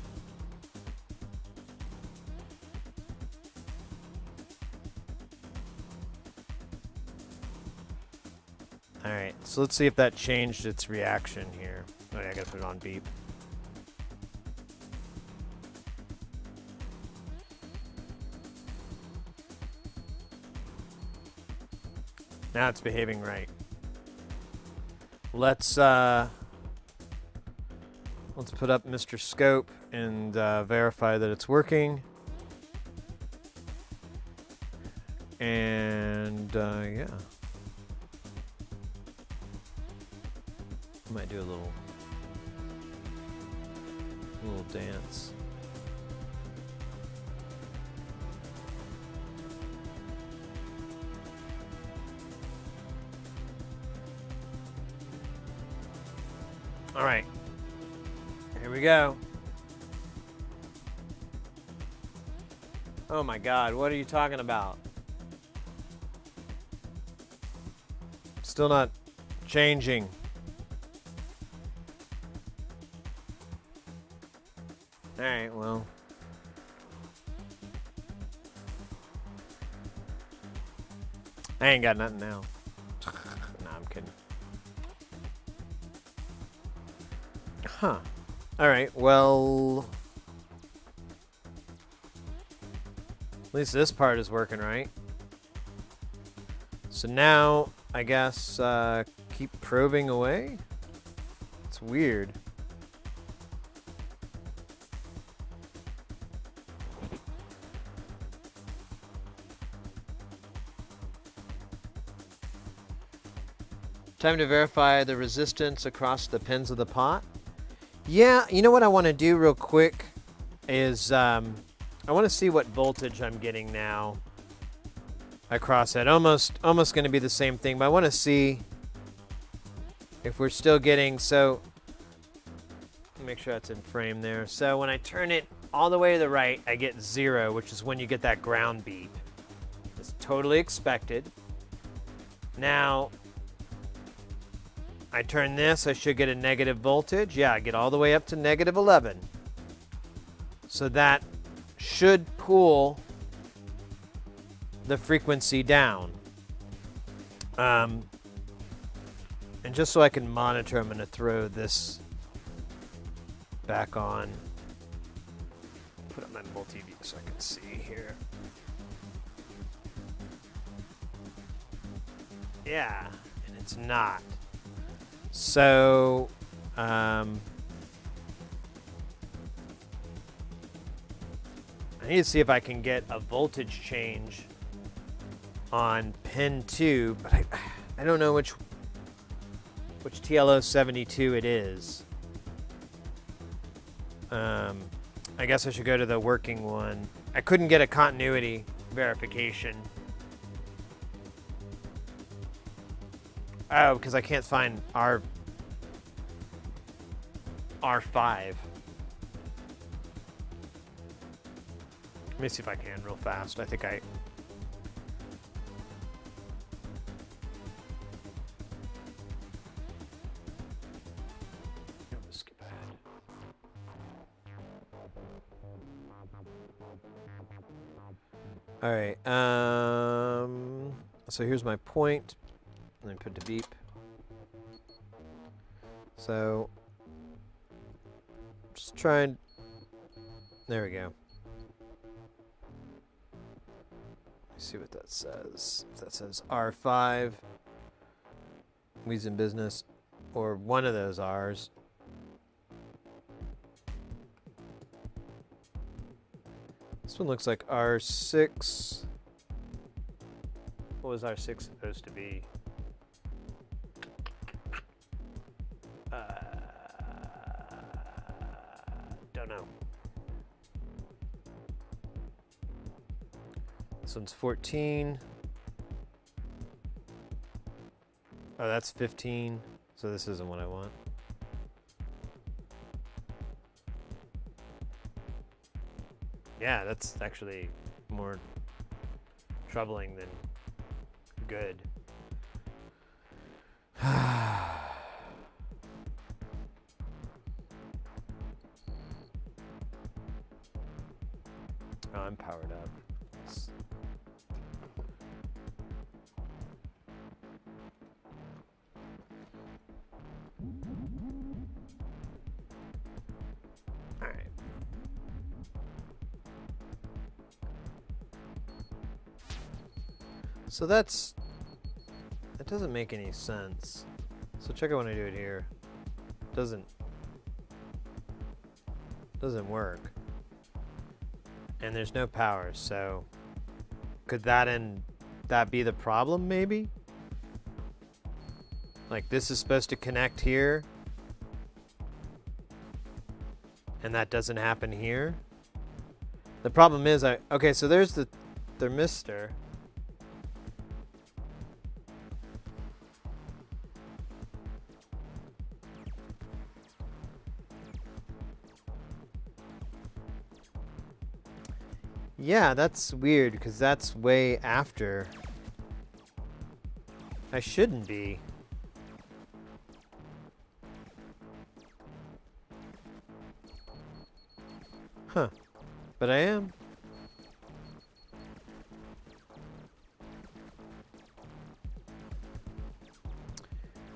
All right, so let's see if that changed its reaction here. Oh yeah, I gotta put it on beep. Now it's behaving right. Let's put up Mr. Scope and verify that it's working. And yeah. Might do a little dance. All right, here we go. Oh my God, what are you talking about? Still not changing. All right, well. I ain't got nothing now. Nah, I'm kidding. Huh. All right, well. At least this part is working right. So now, I guess, keep probing away. It's weird. Time to verify the resistance across the pins of the pot. Yeah, you know what I want to do real quick is I want to see what voltage I'm getting now across it. Almost going to be the same thing, but I want to see if we're still getting, so make sure that's in frame there. So when I turn it all the way to the right, I get 0, which is when you get that ground beep. It's totally expected. Now, I turn this, I should get a negative voltage. Yeah, I get all the way up to negative 11. So that should pull the frequency down. And just so I can monitor, I'm going to throw this back on. Put up my multi-view so I can see here. Yeah, and it's not. So, I need to see if I can get a voltage change on pin 2, but I don't know which TLO72 it is. I guess I should go to the working one. I couldn't get a continuity verification. Oh, because I can't find R5. Let me see if I can real fast. I think I... Let's skip ahead. All right. So here's my point. Let me put the beep. So, just try and, there we go. Let's see what that says. If that says R5, we's in business, or one of those R's. This one looks like R6. What was R6 supposed to be? Don't know. This one's 14. Oh, that's 15. So this isn't what I want. Yeah, that's actually more troubling than good. Oh, I'm powered up. All right. So that doesn't make any sense. So check out when I do it here. Doesn't work. And there's no power, so could that be the problem maybe? Like this is supposed to connect here and that doesn't happen here. The problem is okay, so there's the thermistor. Yeah, that's weird because that's way after. I shouldn't be. Huh. But I am.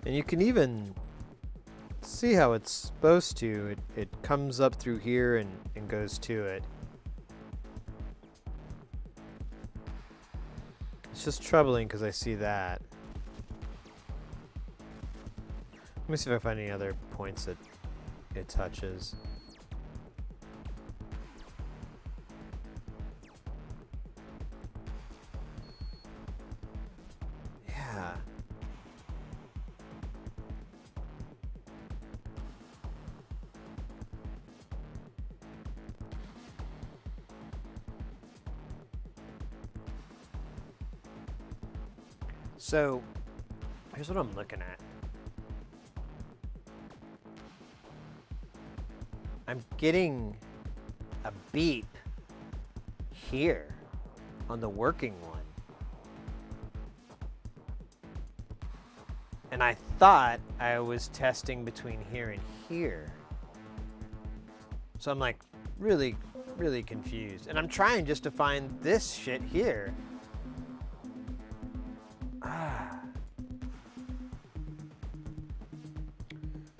And you can even see how it's supposed to. It comes up through here and goes to it. It's just troubling because I see that. Let me see if I find any other points that it touches. Yeah. So, here's what I'm looking at. I'm getting a beep here on the working one. And I thought I was testing between here and here. So I'm like really, really confused. And I'm trying just to find this shit here.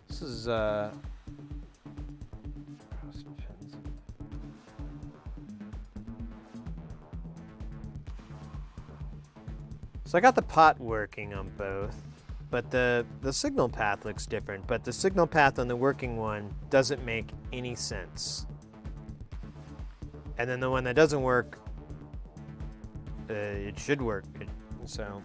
This is so I got the pot working on both, but the signal path looks different, but the signal path on the working one doesn't make any sense. And then the one that doesn't work, it should work. So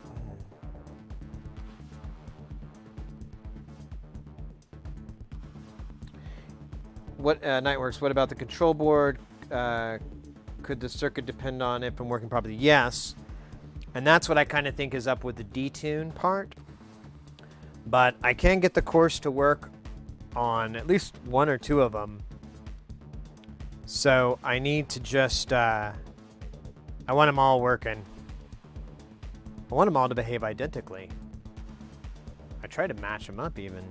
what Nightworks, what about the control board? Could the circuit depend on it from working properly? Yes. And that's what I kind of think is up with the detune part. But I can get the course to work on at least one or two of them. So I need to just, I want them all working. I want them all to behave identically. I try to match them up even.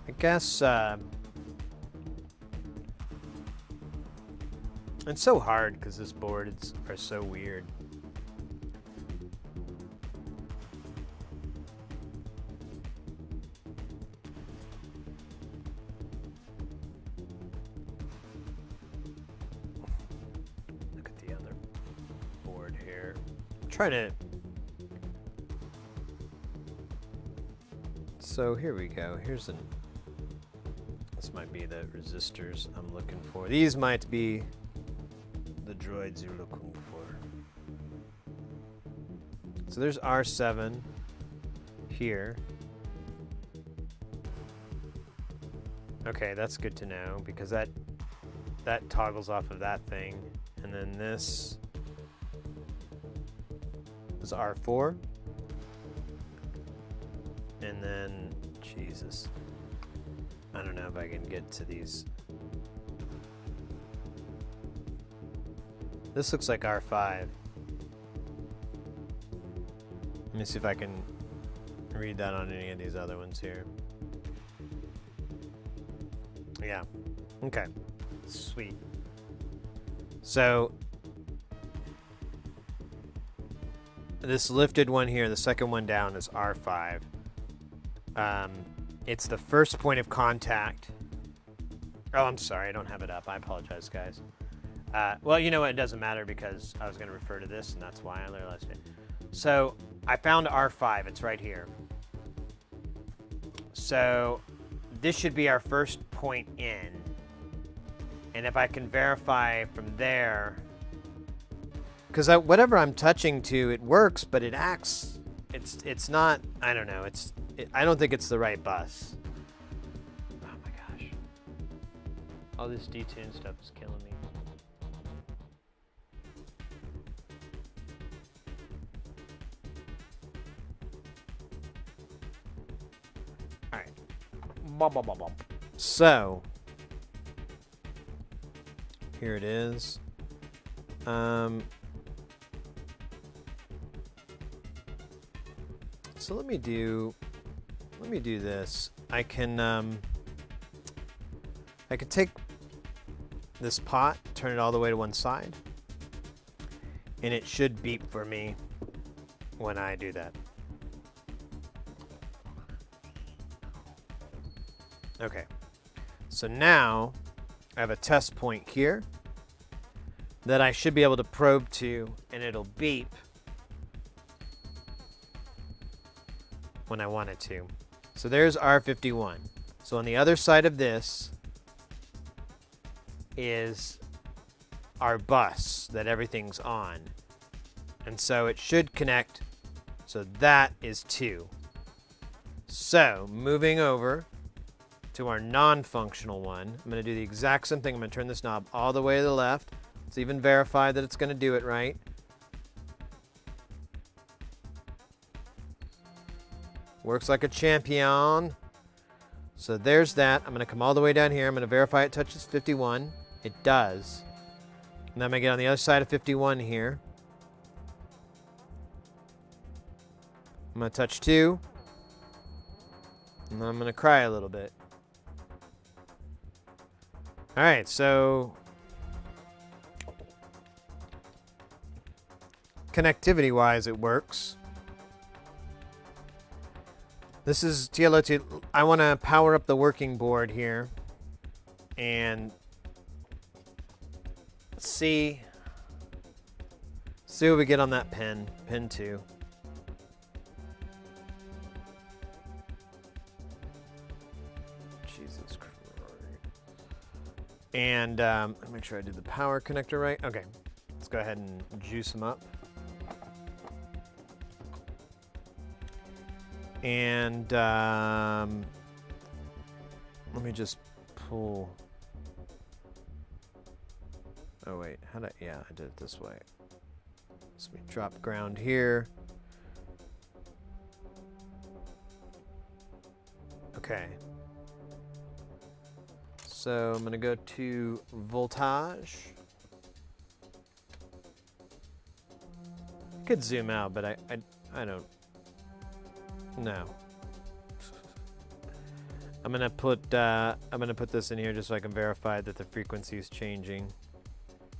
I guess it's so hard because this boards are so weird. Look at the other board here. Try to. So here we go. Here's an. This might be the resistors I'm looking for. These might be the droids you're looking for. So there's R7 here. Okay, that's good to know because that toggles off of that thing. And then this is R4. And then, Jesus. I don't know if I can get to these. This looks like R5. Let me see if I can read that on any of these other ones here. Yeah. Okay. Sweet. So this lifted one here, the second one down is R5. It's the first point of contact. Oh, I'm sorry, I don't have it up. I apologize, guys. Well, you know what? It doesn't matter because I was going to refer to this, and that's why I realized it. So I found R5. It's right here. So this should be our first point in. And if I can verify from there, because whatever I'm touching to, it works, but it acts. It's not. I don't know. I don't think it's the right bus. Oh my gosh! All this detune stuff is killing me. All right. So here it is. So let me do this. I can take this pot, turn it all the way to one side, and it should beep for me when I do that. Okay. So now I have a test point here that I should be able to probe to, and it'll beep when I want it to. So there's R51. So on the other side of this is our bus that everything's on. And so it should connect. So that is 2. So moving over to our non-functional one, I'm going to do the exact same thing. I'm going to turn this knob all the way to the left. Let's even verify that it's going to do it right. Works like a champion. So there's that. I'm going to come all the way down here. I'm going to verify it touches 51. It does. And then I'm going to get on the other side of 51 here. I'm going to touch 2. And then I'm going to cry a little bit. All right, so connectivity-wise, it works. This is TLO2. I want to power up the working board here and see what we get on that pin 2. Jesus Christ. And make sure I did the power connector right. Okay, let's go ahead and juice them up. And let me just pull. Oh wait, yeah, I did it this way. So we drop ground here. Okay. So I'm gonna go to voltage. I could zoom out, but I don't. No. I'm gonna put this in here just so I can verify that the frequency is changing,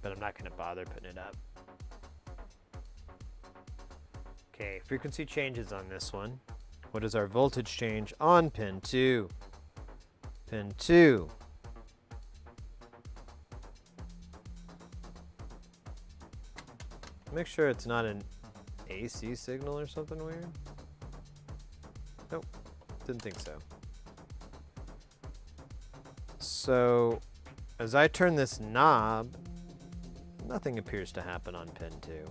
but I'm not gonna bother putting it up. Okay, frequency changes on this one. What is our voltage change on pin 2? Pin 2. Make sure it's not an AC signal or something weird. Nope, didn't think so. So, as I turn this knob, nothing appears to happen on pin 2.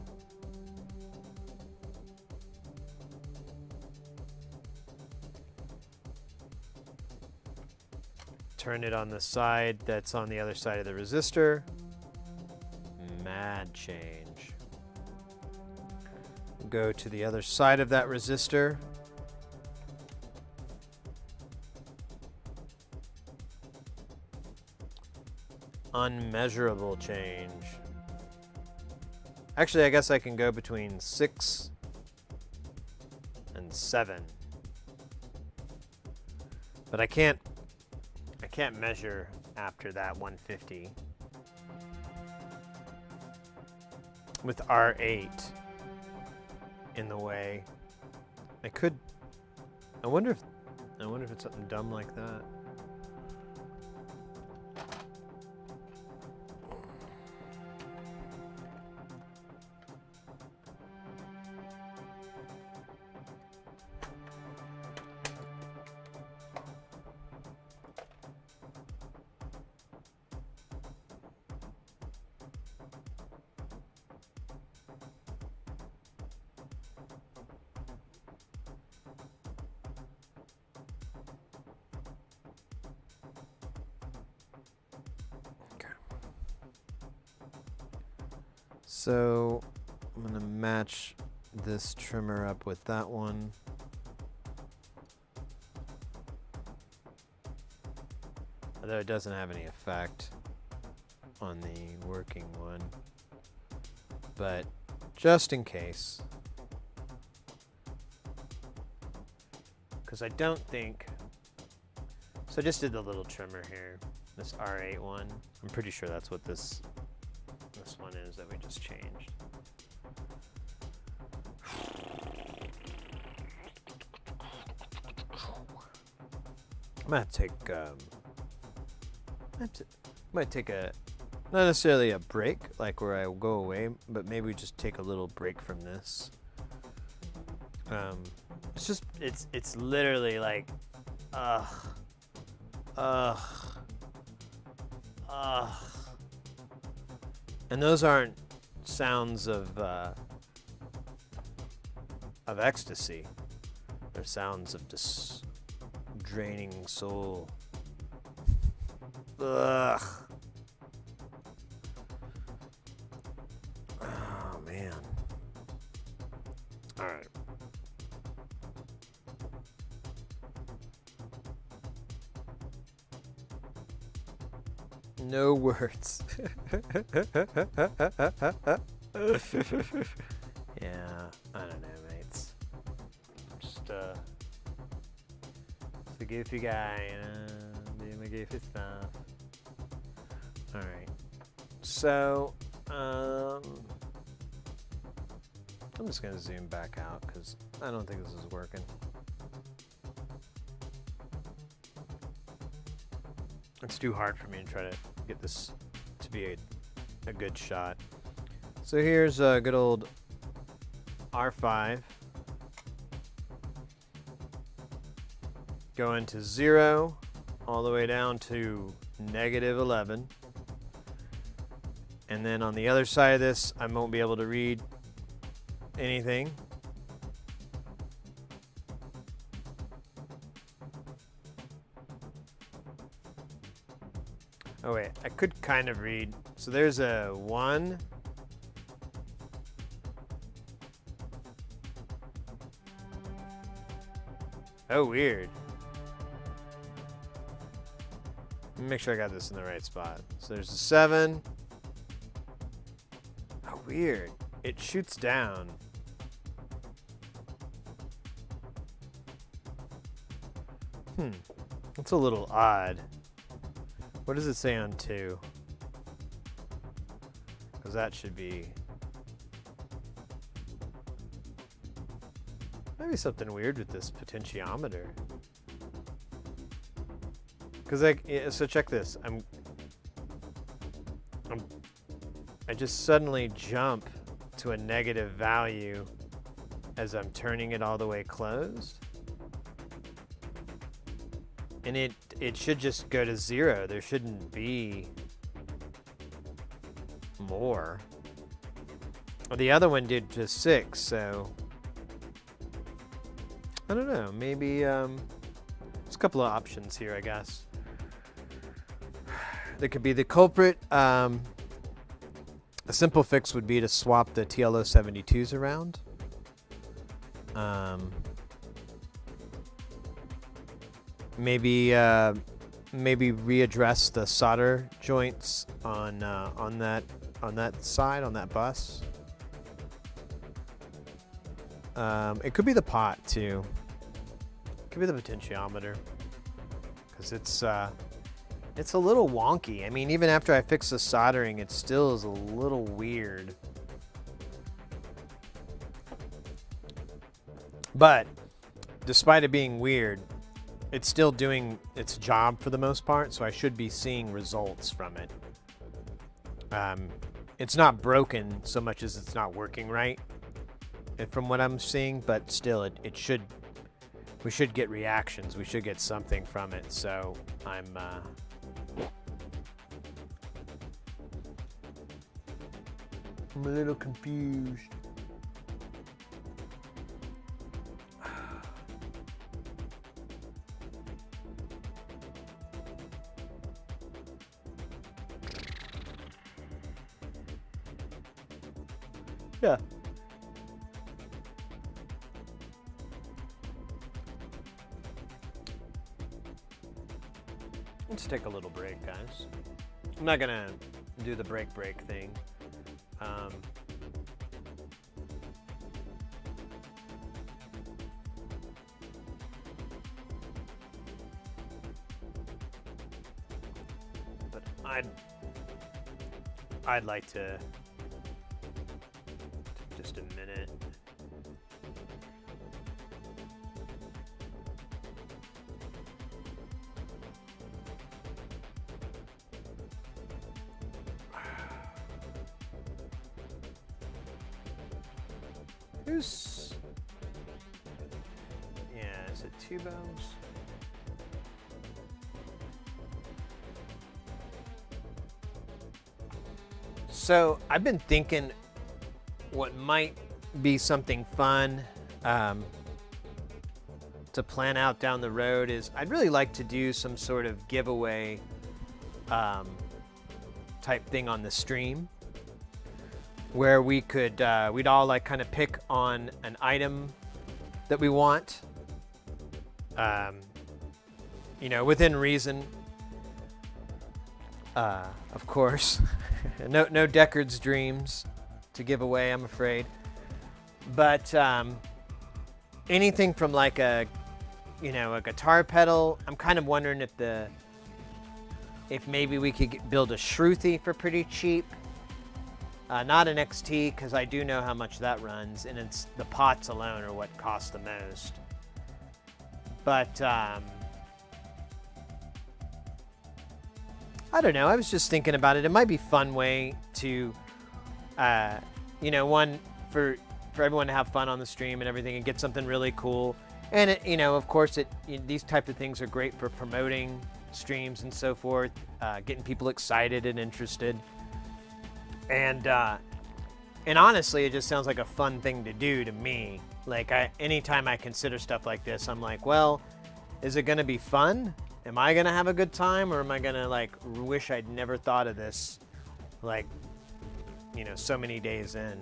Turn it on the side that's on the other side of the resistor. Mad change. Go to the other side of that resistor. Unmeasurable change. Actually, I guess I can go between 6 and 7. But I can't measure after that 150. With R8 in the way. I wonder if it's something dumb like that. So I'm going to match this trimmer up with that one. Although it doesn't have any effect on the working one. But just in case. Because I don't think... So I just did the little trimmer here. This R8 one. I'm pretty sure that's what this one is that we just changed. I'm gonna take might take a not necessarily a break like where I will go away, but maybe just take a little break from this. It's just it's literally like and those aren't sounds of ecstasy. They're sounds of just draining soul. Ugh. Oh man. All right. No words. Yeah, I don't know, mates. Just a goofy guy, you know, doing my goofy stuff. All right. So, I'm just gonna zoom back out because I don't think this is working. It's too hard for me to try to get this to be a good shot. So here's a good old R5. Going to 0 all the way down to -11. And then on the other side of this, I won't be able to read anything. Oh wait, I could kind of read. So there's a 1. Oh, weird. Let me make sure I got this in the right spot. So there's a 7. Oh, weird. It shoots down. That's a little odd. What does it say on 2? Because that should be... Maybe something weird with this potentiometer. Because so check this. I just suddenly jump to a negative value as I'm turning it all the way closed. And it should just go to 0. There shouldn't be more. Well, the other one did to 6, so I don't know. Maybe there's a couple of options here, I guess. There could be the culprit. A simple fix would be to swap the TLO72s around. Maybe readdress the solder joints on that side, on that bus. It could be the pot too. It could be the potentiometer, because it's a little wonky. I mean, even after I fix the soldering, it still is a little weird. But despite it being weird, it's still doing its job for the most part, so I should be seeing results from it. It's not broken so much as it's not working right, from what I'm seeing, but still, we should get reactions. We should get something from it, so I'm a little confused. Yeah. Let's take a little break, guys. I'm not gonna do the break thing. But I'd like to just a minute. Yeah, is it two bones? So I've been thinking what might be something fun to plan out down the road is I'd really like to do some sort of giveaway type thing on the stream, where we could we'd all like kind of pick on an item that we want, you know, within reason, of course. no Deckard's dreams to give away, I'm afraid, but anything from like a guitar pedal. I'm kind of wondering if maybe we could build a Shruti for pretty cheap. Not an XT, because I do know how much that runs, and it's the pots alone are what cost the most. But I don't know. I was just thinking about it. It might be a fun way to, one for everyone to have fun on the stream and everything, and get something really cool. And it, of course, these type of things are great for promoting streams and so forth, getting people excited and interested. And honestly, it just sounds like a fun thing to do to me. Like, anytime I consider stuff like this, I'm like, well, is it going to be fun? Am I going to have a good time? Or am I going to, like, wish I'd never thought of this, like, so many days in?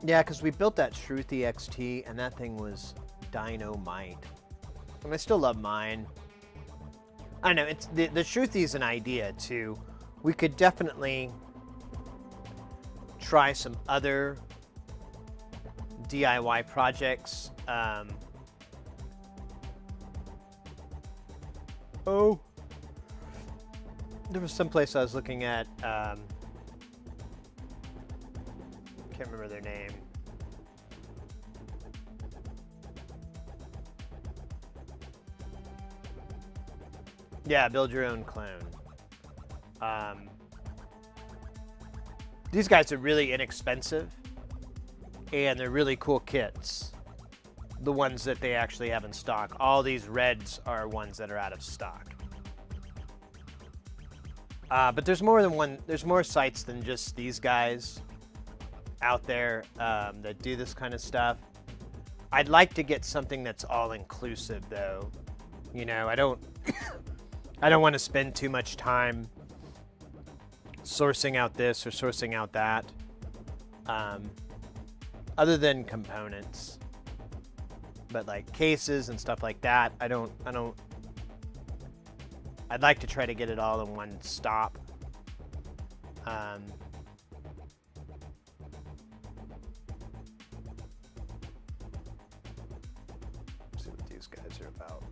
Yeah, because we built that Shruti XT, and that thing was dynamite. And I still love mine. I don't know, it's the Shruti is an idea, too. We could definitely try some other DIY projects. There was some place I was looking at. Can't remember their name. Yeah, build your own clone. These guys are really inexpensive, and they're really cool kits. The ones that they actually have in stock. All these reds are ones that are out of stock. But there's more than one. There's more sites than just these guys out there that do this kind of stuff. I'd like to get something that's all inclusive, though. You know, I don't want to spend too much time sourcing out this or sourcing out that. Other than components, but like cases and stuff like that, I'd like to try to get it all in one stop. See what these guys are about.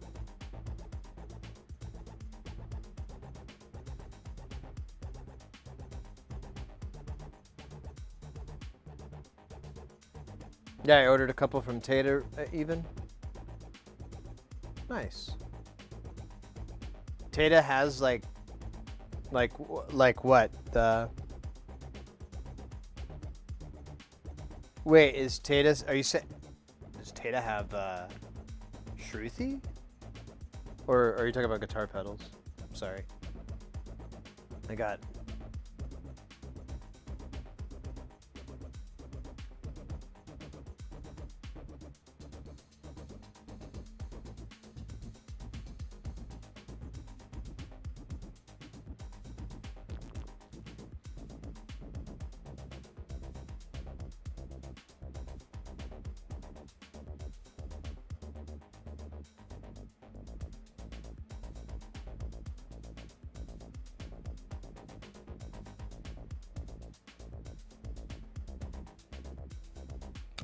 Yeah, I ordered a couple from Tater, even. Nice. Tata has like what? The wait, is Tata's? Are you saying? Does Tata have Shruti? Or are you talking about guitar pedals? Sorry. I got.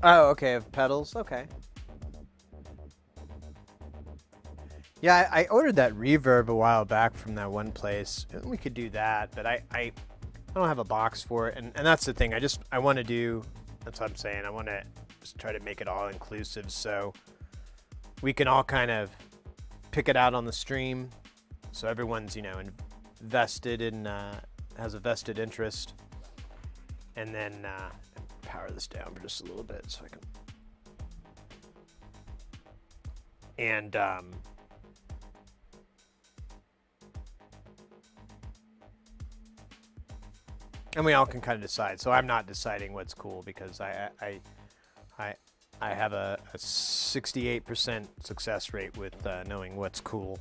Oh, okay, of pedals. Okay. Yeah, I ordered that reverb a while back from that one place. We could do that, but I don't have a box for it, and that's the thing. I want to do. That's what I'm saying. I want to just try to make it all inclusive, so we can all kind of pick it out on the stream, so everyone's invested in has a vested interest, and then. Power this down for just a little bit so I can. And we all can kind of decide. So I'm not deciding what's cool because I have a 68% success rate with knowing what's cool.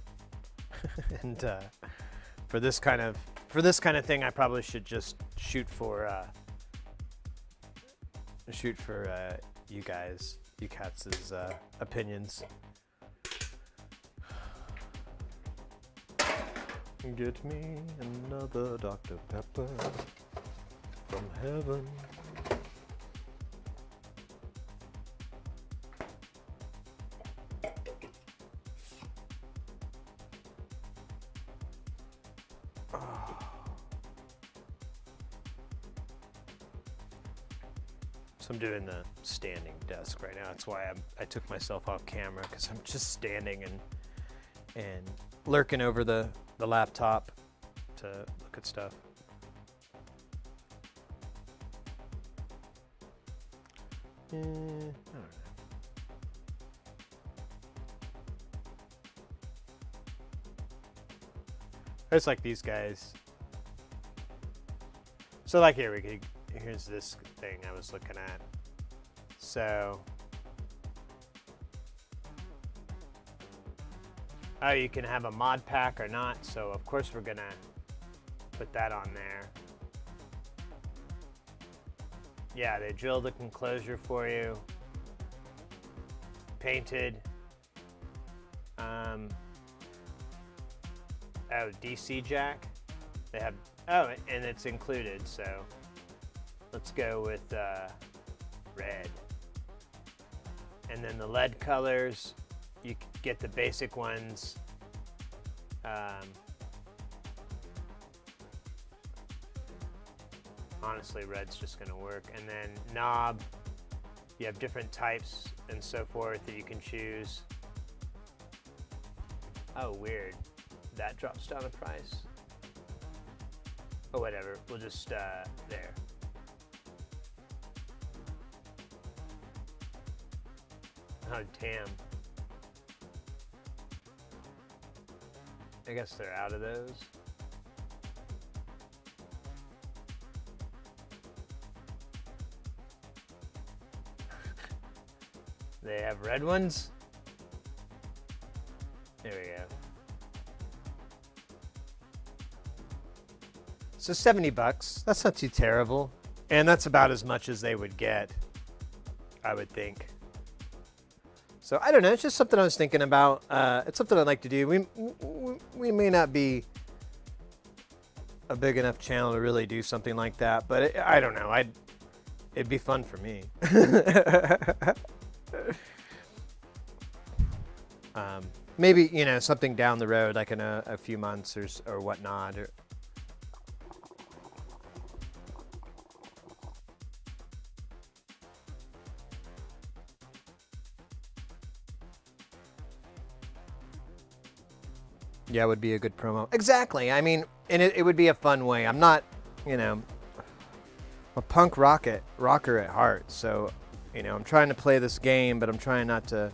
And for this kind of thing, I probably should just shoot for you guys, you cats' opinions. Get me another Dr. Pepper from heaven. I'm doing the standing desk right now. That's why I took myself off camera, because I'm just standing and lurking over the laptop to look at stuff. I don't know. It's like these guys. So like here here's this thing I was looking at. So, oh, you can have a mod pack or not. So of course we're gonna put that on there. Yeah, they drilled the enclosure for you. Painted. Oh, DC jack. They have, oh, and it's included, so let's go with red. And then the lead colors, you get the basic ones. Honestly, red's just gonna work. And then knob, you have different types and so forth that you can choose. Oh, weird. That drops down in price. Oh, whatever. We'll just, there. Oh, damn. I guess they're out of those. They have red ones? There we go. So 70 bucks. That's not too terrible. And that's about as much as they would get, I would think. So I don't know. It's just something I was thinking about. It's something I'd like to do. We may not be a big enough channel to really do something like that, but I don't know. It'd be fun for me. Maybe, you know, something down the road, like in a few months or whatnot. Yeah, it would be a good promo. Exactly. I mean, and it would be a fun way. I'm not, you know, a punk rocker at heart. So, you know, I'm trying to play this game, but I'm trying to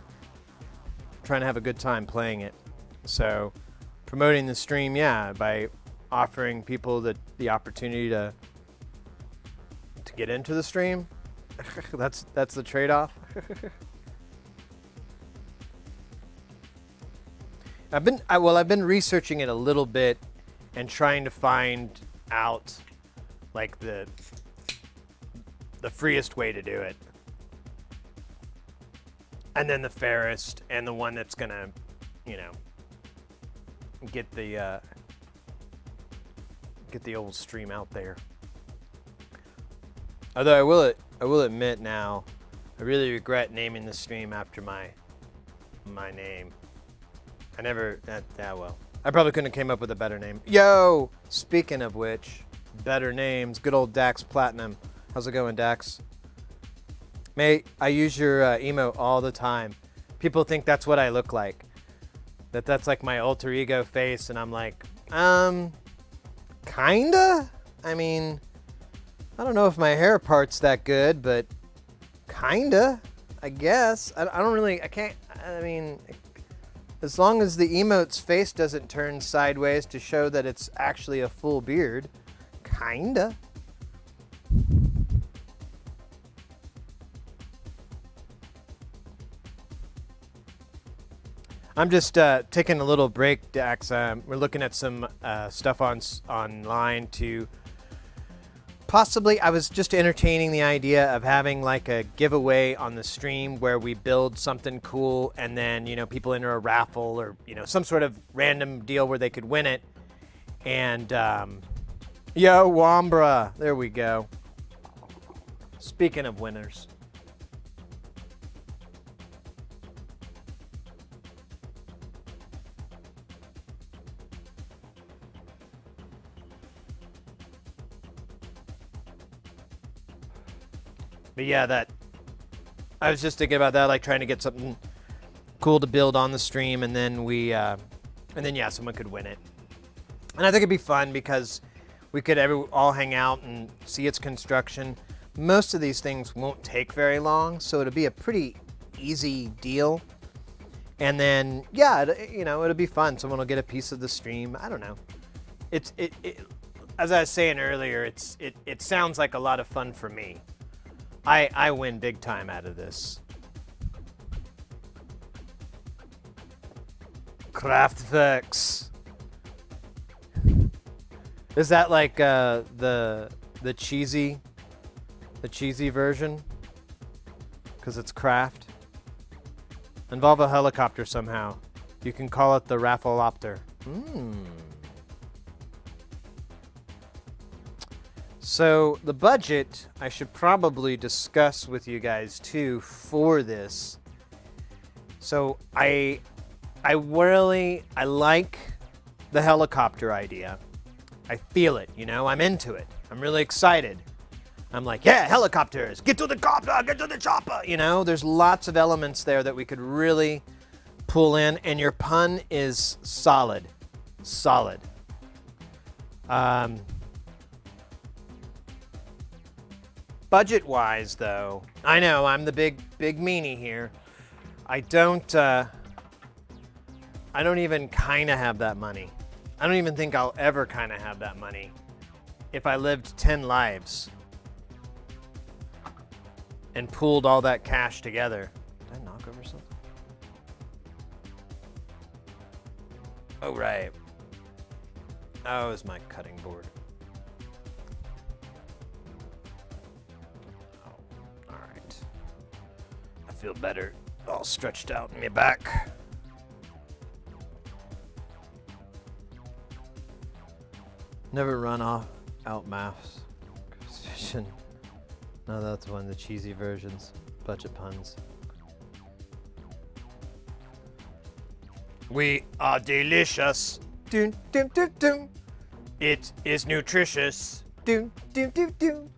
have a good time playing it. So, promoting the stream, yeah, by offering people the opportunity to get into the stream. That's the trade-off. I've been researching it a little bit and trying to find out like the freest way to do it. And then the fairest and the one that's gonna, you know, get the old stream out there. Although I will admit now, I really regret naming the stream after my name. I never, well, I probably couldn't have came up with a better name. Yo, speaking of which, better names, good old Dax Platinum. How's it going, Dax? Mate, I use your emote all the time. People think that's what I look like. That's like my alter ego face, and I'm like, kinda? I mean, I don't know if my hair part's that good, but kinda, I guess. I mean, as long as the emote's face doesn't turn sideways to show that it's actually a full beard, kinda. I'm just taking a little break, Dax. We're looking at some stuff online to possibly, I was just entertaining the idea of having like a giveaway on the stream where we build something cool and then, you know, people enter a raffle or, you know, some sort of random deal where they could win it. And, yo, Wambra, there we go. Speaking of winners. But yeah, I was just thinking about that, like trying to get something cool to build on the stream, and then yeah, someone could win it. And I think it'd be fun because we could all hang out and see its construction. Most of these things won't take very long, so it'll be a pretty easy deal. And then yeah, you know, it'll be fun. Someone will get a piece of the stream. I don't know. It as I was saying earlier, it sounds like a lot of fun for me. I win big time out of this. Kraftwerks. Is that like the cheesy version? Because it's Kraft. Involve a helicopter somehow. You can call it the Raffleopter. So the budget, I should probably discuss with you guys too for this. So I like the helicopter idea. I feel it, you know, I'm into it. I'm really excited. I'm like, yeah, helicopters, get to the copter, get to the chopper. You know, there's lots of elements there that we could really pull in, and your pun is solid. Solid. Budget-wise, though, I know I'm the big meanie here. I don't even kind of have that money. I don't even think I'll ever kind of have that money if I lived 10 lives and pooled all that cash together. Did I knock over something? Oh, right. Oh, it's my cutting board. Oh, all right. I feel better. All stretched out in my back. Never run off out maths. No, that's one of the cheesy versions. Budget puns. We are delicious. Doom, doom, doom, doom. It is nutritious. Doom, doom, doom, doom.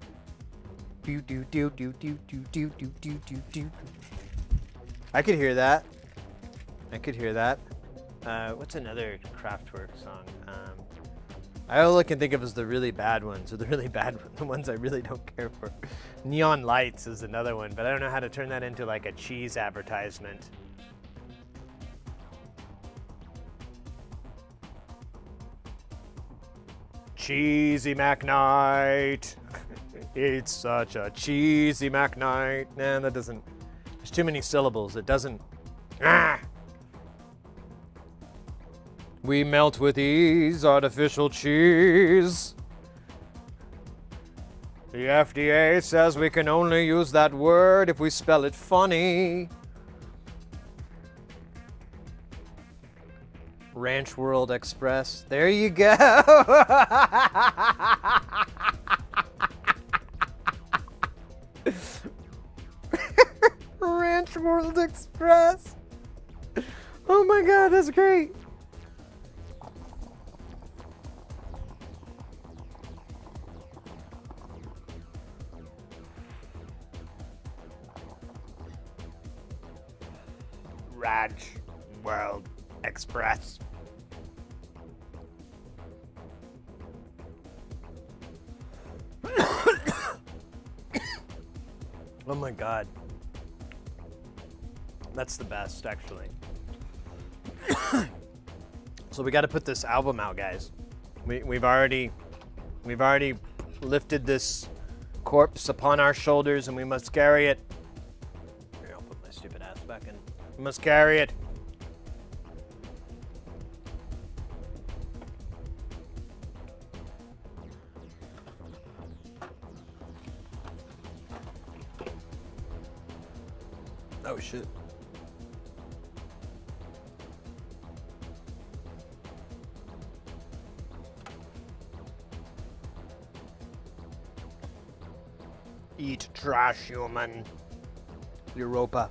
Do, do, do, do, do, do, do, do, do, do, do. I could hear that. I could hear that. What's another Kraftwerk song? All I can think of is the really bad ones, or the really bad ones, the ones I really don't care for. Neon Lights is another one, but I don't know how to turn that into like a cheese advertisement. Cheesy McKnight. It's such a cheesy McKnight. Nah, that doesn't. There's too many syllables. It doesn't. Ah! We melt with ease artificial cheese. The FDA says we can only use that word if we spell it funny. Ranch World Express. There you go. Ranch World Express. Oh my God, that's great. Ranch World Express. Oh my God. That's the best, actually. So we got to put this album out, guys. We've already lifted this corpse upon our shoulders, and we must carry it. Here, I'll put my stupid ass back in. We must carry it. Oh shit. Eat trash, human. Europa.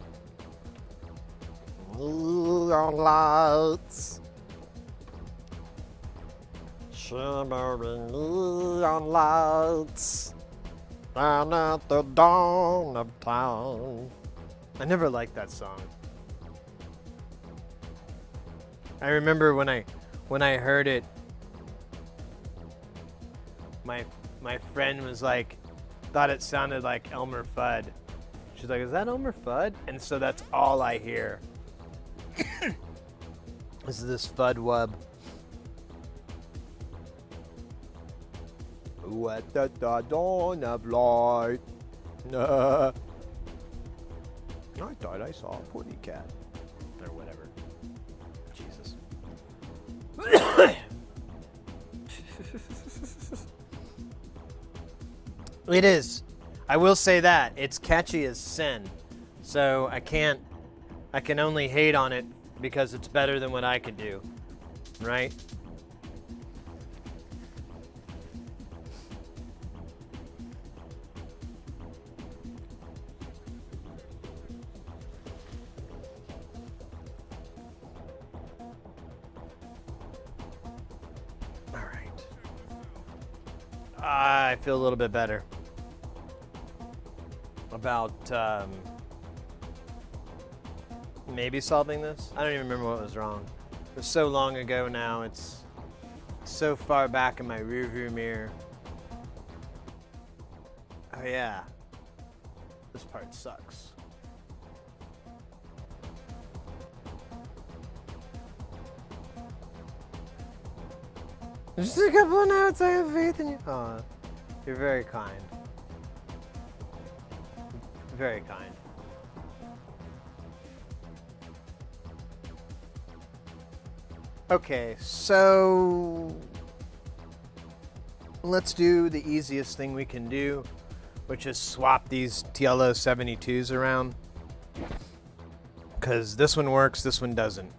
Neon lights. Shimmering neon lights. Down at the dawn of town. I never liked that song. I remember when I heard it, my friend was like, thought it sounded like Elmer Fudd. She's like, is that Elmer Fudd? And so that's all I hear. This is this Fudd wub. What the dawn of light. I thought I saw a putty cat. Or whatever. Jesus. It is. I will say that. It's catchy as sin. So I can only hate on it because it's better than what I could do. Right? I feel a little bit better about maybe solving this. I don't even remember what was wrong. It was so long ago now. It's so far back in my rearview mirror. Oh yeah, this part sucks. Just a couple of notes, I have faith in you. Oh, you're very kind. Very kind. Okay, so let's do the easiest thing we can do, which is swap these TLO 72s around. Because this one works, this one doesn't.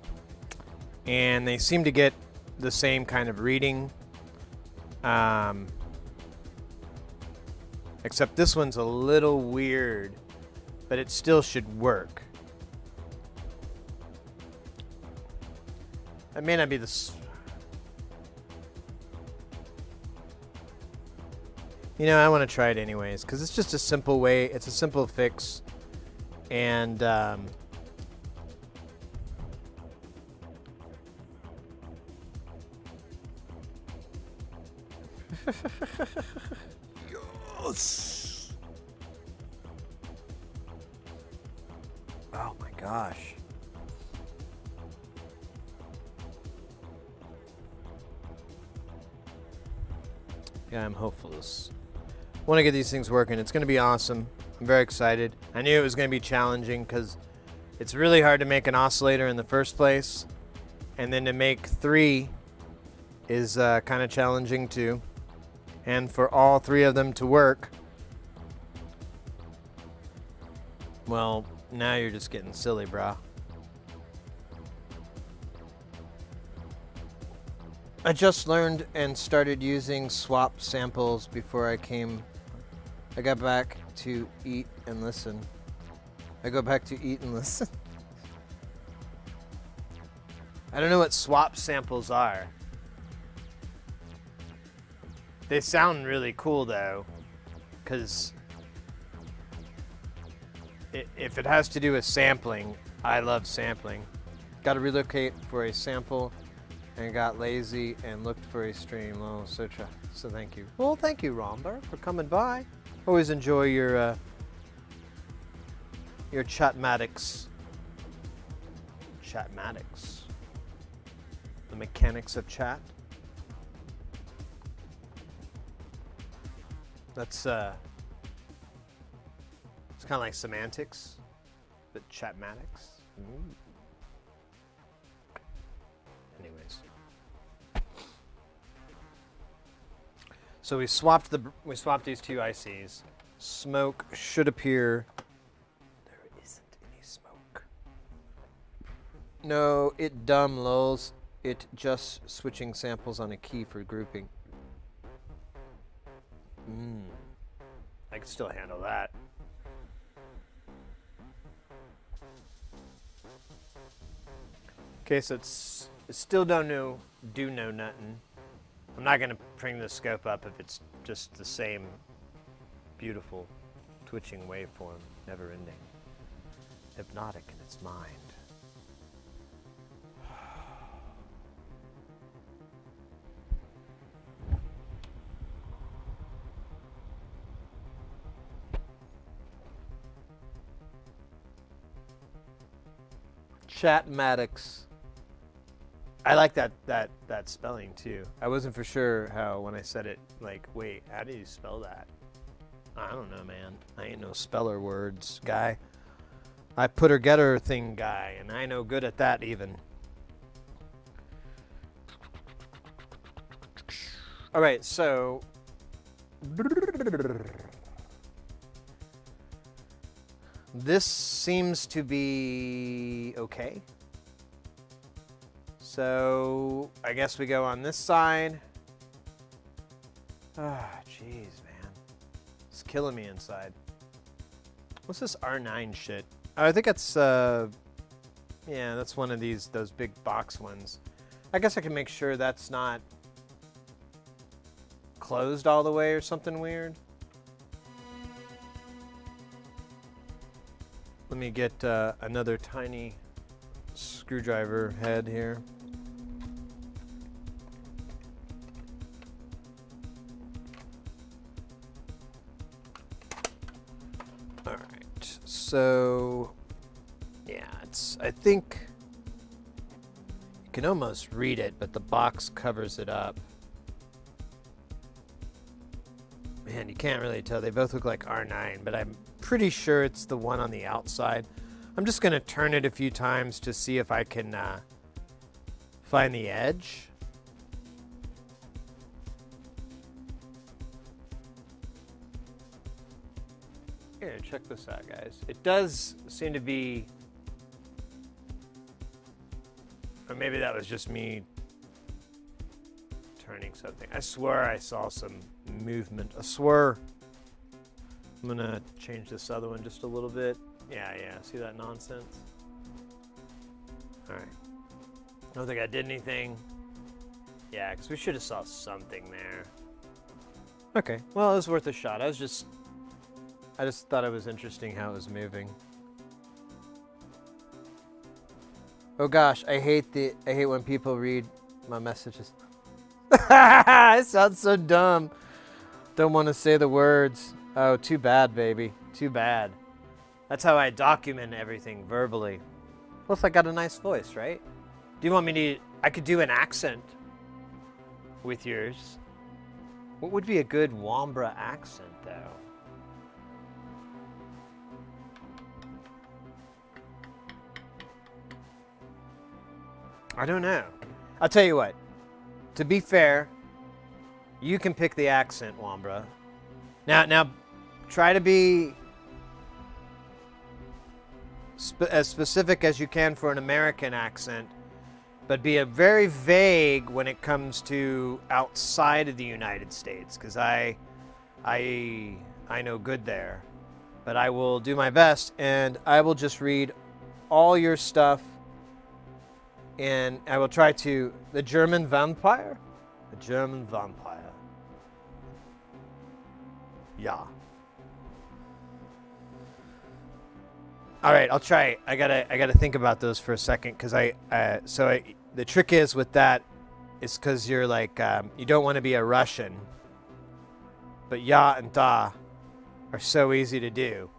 And they seem to get the same kind of reading. Except this one's a little weird, but it still should work. It may not be the... You know, I want to try it anyways, because it's just a simple way, it's a simple fix. And, yes! Oh my gosh. Yeah, I'm hopeful. I want to get these things working. It's going to be awesome. I'm very excited. I knew it was going to be challenging because it's really hard to make an oscillator in the first place. And then to make 3 is kind of challenging too. And for all 3 of them to work, well, now you're just getting silly, brah. I just learned and started using swap samples before I got back to eat and listen. I go back to eat and listen. I don't know what swap samples are. They sound really cool though, because if it has to do with sampling, I love sampling. Got to relocate for a sample and got lazy and looked for a stream. Oh, so thank you. Well, thank you, Romber, for coming by. Always enjoy your chatmatics. Chatmatics. The mechanics of chat. That's it's kind of like semantics, but chatmatics. Ooh. Anyways, so we swapped these 2 ICs. Smoke should appear. There isn't any smoke. No, it dumb lols. It just switching samples on a key for grouping. I can still handle that. Okay, so it's still do no nothing. I'm not gonna bring the scope up if it's just the same beautiful twitching waveform, never ending. Hypnotic in its mind. Chatmatics. I like that spelling too. I wasn't for sure how when I said it, like, wait, how do you spell that? I don't know, man. I ain't no speller words guy. I putter getter thing guy, and I know good at that even. All right, so this seems to be okay. So I guess we go on this side. Ah, jeez, man. It's killing me inside. What's this R9 shit? Oh, I think it's, yeah, that's one of those big box ones. I guess I can make sure that's not closed all the way or something weird. Let me get another tiny screwdriver head here. All right, so yeah, I think you can almost read it, but the box covers it up. Man, you can't really tell. They both look like R9, but I'm pretty sure it's the one on the outside. I'm just going to turn it a few times to see if I can Find the edge? Here, check this out, guys. It does seem to be... Or maybe that was just me turning something. I swear I saw some movement. I swear. I'm gonna change this other one just a little bit. Yeah, see that nonsense? All right. I don't think I did anything. Yeah, because we should have saw something there. Okay, well, it was worth a shot. I just thought it was interesting how it was moving. Oh gosh, I hate when people read my messages. It sounds so dumb. Don't want to say the words. Oh, too bad, baby. Too bad. That's how I document everything verbally. Plus, I got a nice voice, right? Do you want me to... I could do an accent with yours. What would be a good Wambra accent, though? I don't know. I'll tell you what. To be fair, you can pick the accent, Wambra. Now, try to be as specific as you can for an American accent, but be very vague when it comes to outside of the United States, because I know good there. But I will do my best, and I will just read all your stuff. And I will try to... The German vampire? The German vampire. Yeah. All right, I'll try. I gotta think about those for a second, because the trick is with that is because you're like, you don't want to be a Russian, but ya and da are so easy to do.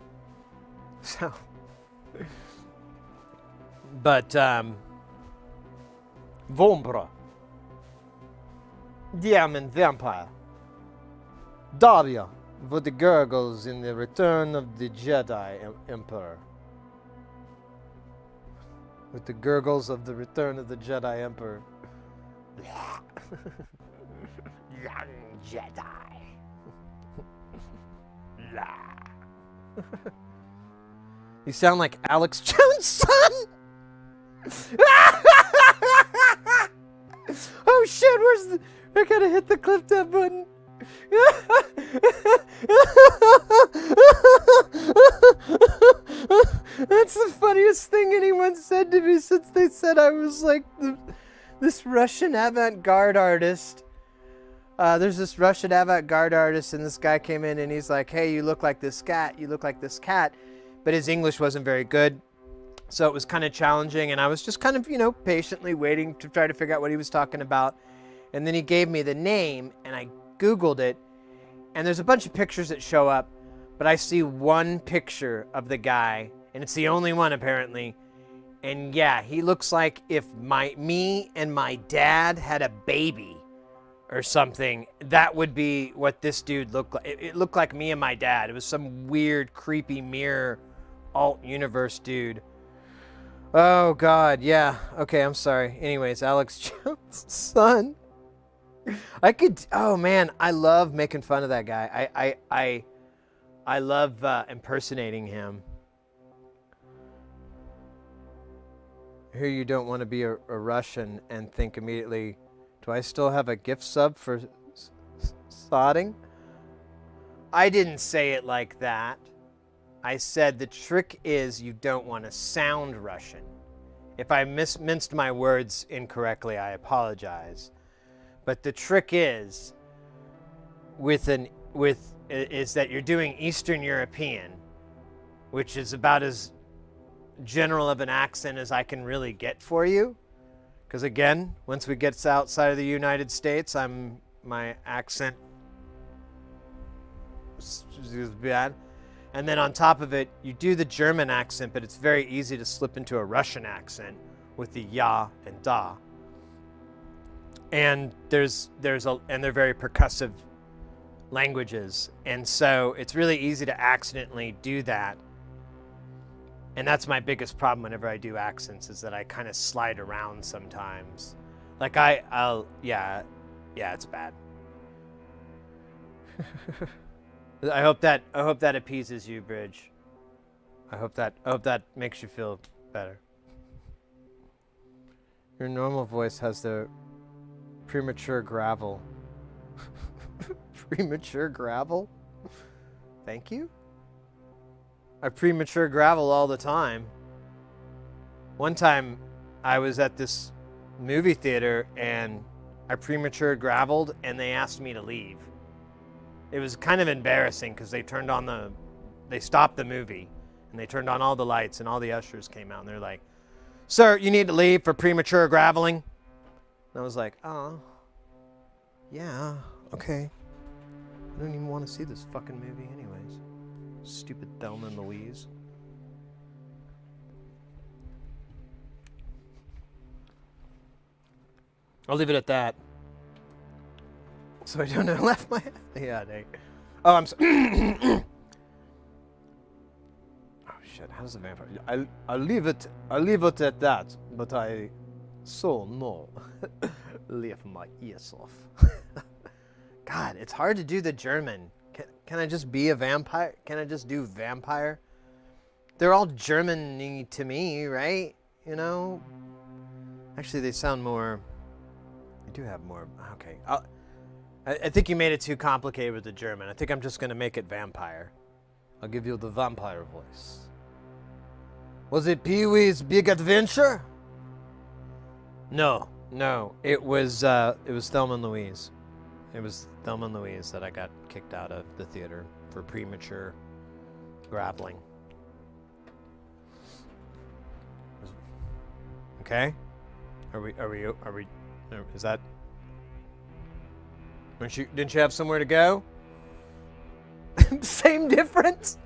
So, but, Vombra. Diamond Vampire. Daria, for the gurgles in the Return of the Jedi Emperor. With the gurgles of the Return of the Jedi Emperor. Young Jedi. You sound like Alex Jones' son! Oh shit, where's the... I gotta hit the clip that button. That's the funniest thing anyone said to me since they said I was like this Russian avant-garde artist. There's this Russian avant-garde artist, and this guy came in and he's like, hey, you look like this cat, you look like this cat. But his English wasn't very good. So it was kind of challenging, and I was just kind of, patiently waiting to try to figure out what he was talking about. And then he gave me the name, and I Googled it, and there's a bunch of pictures that show up, but I see one picture of the guy, and it's the only one apparently. And yeah, he looks like if me and my dad had a baby or something. That would be what this dude looked like. It looked like me and my dad. It was some weird, creepy mirror alt universe dude. Oh God, yeah. Okay, I'm sorry. Anyways, Alex Jones' son. Oh man, I love making fun of that guy. I love impersonating him. Here you don't want to be a Russian and think immediately, do I still have a gift sub for sodding? I didn't say it like that. I said the trick is you don't want to sound Russian. If I minced my words incorrectly, I apologize. But the trick is is that you're doing Eastern European, which is about as general of an accent as I can really get for you. Because again, once we get outside of the United States, my accent is bad. And then on top of it, you do the German accent, but it's very easy to slip into a Russian accent with the ya and da. And they're very percussive languages. And so it's really easy to accidentally do that. And that's my biggest problem whenever I do accents, is that I kind of slide around sometimes. Like yeah, it's bad. I hope that appeases you, Bridge. I hope that makes you feel better. Your normal voice has the premature gravel. Premature gravel? Thank you? I premature gravel all the time. One time I was at this movie theater and I premature graveled and they asked me to leave. It was kind of embarrassing because they stopped the movie and they turned on all the lights and all the ushers came out and they're like, "Sir, you need to leave for premature graveling." And I was like, "Oh, yeah, okay. I don't even want to see this fucking movie anyways. Stupid Thelma and Louise." I'll leave it at that. So I don't know. Left my... Yeah, dang. Oh, I'm sorry. Oh, shit. How does a vampire... I'll leave it at that, but I... So, no. Leave my ears off. God, it's hard to do the German. Can I just be a vampire? Can I just do vampire? They're all German-y to me, right? You know? Actually, they sound more... I do have more... Okay. I think you made it too complicated with the German. I think I'm just going to make it vampire. I'll give you the vampire voice. Was it Pee-wee's Big Adventure? No. It was Thelma and Louise. It was Thelma and Louise that I got kicked out of the theater for premature grappling. Okay? Are we is that... Didn't you have somewhere to go? Same difference?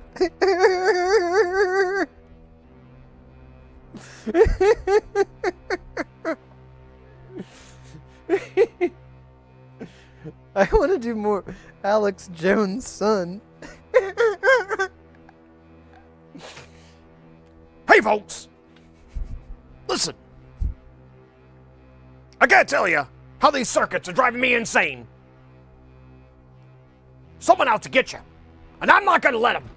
I want to do more Alex Jones' son. Hey, folks! Listen. I gotta tell you how these circuits are driving me insane. Someone out to get you, and I'm not gonna let him.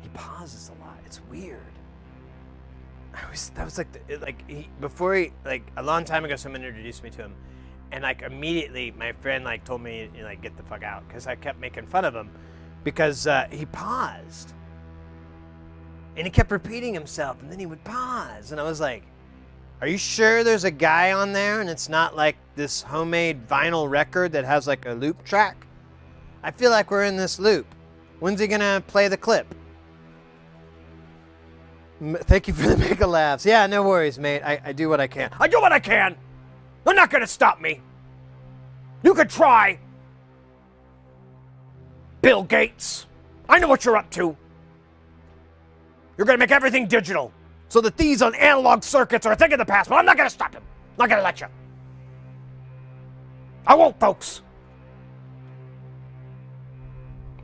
He pauses a lot. It's weird. That was before he, a long time ago, someone introduced me to him, and immediately my friend told me get the fuck out because I kept making fun of him because he paused and he kept repeating himself and then he would pause and I was like, "Are you sure there's a guy on there and it's not like this homemade vinyl record that has a loop track? I feel like we're in this loop. When's he gonna play the clip?" Thank you for the mega laughs. Yeah, no worries, mate. I do what I can. I do what I can. They're not gonna stop me. You could try. Bill Gates. I know what you're up to. You're gonna make everything digital so that these on analog circuits are a thing of the past, but I'm not gonna stop him. I'm not gonna let you. I won't, folks.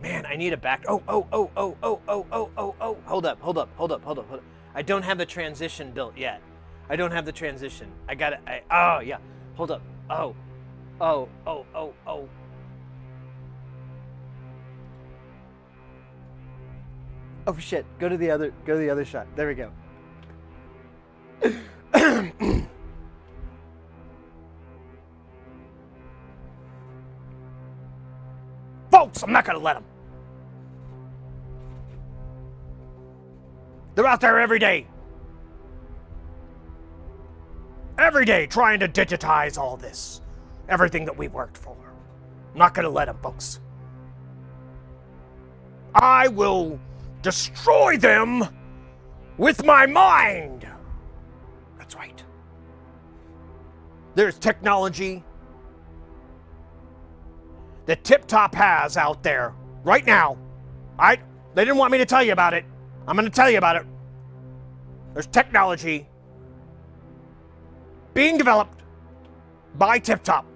Man, I need a back. Oh. Hold up. I don't have the transition built yet. I don't have the transition. I got it. Oh, yeah. Hold up. Oh. Oh shit. Go to the other shot. There we go. Folks, I'm not gonna let them. They're out there every day trying to digitize all this, everything that we've worked for. I'm not gonna let them, folks. I will destroy them with my mind. That's right. There's technology that Tip Top has out there right now. They didn't want me to tell you about it. I'm going to tell you about it. There's technology being developed by Tip Top.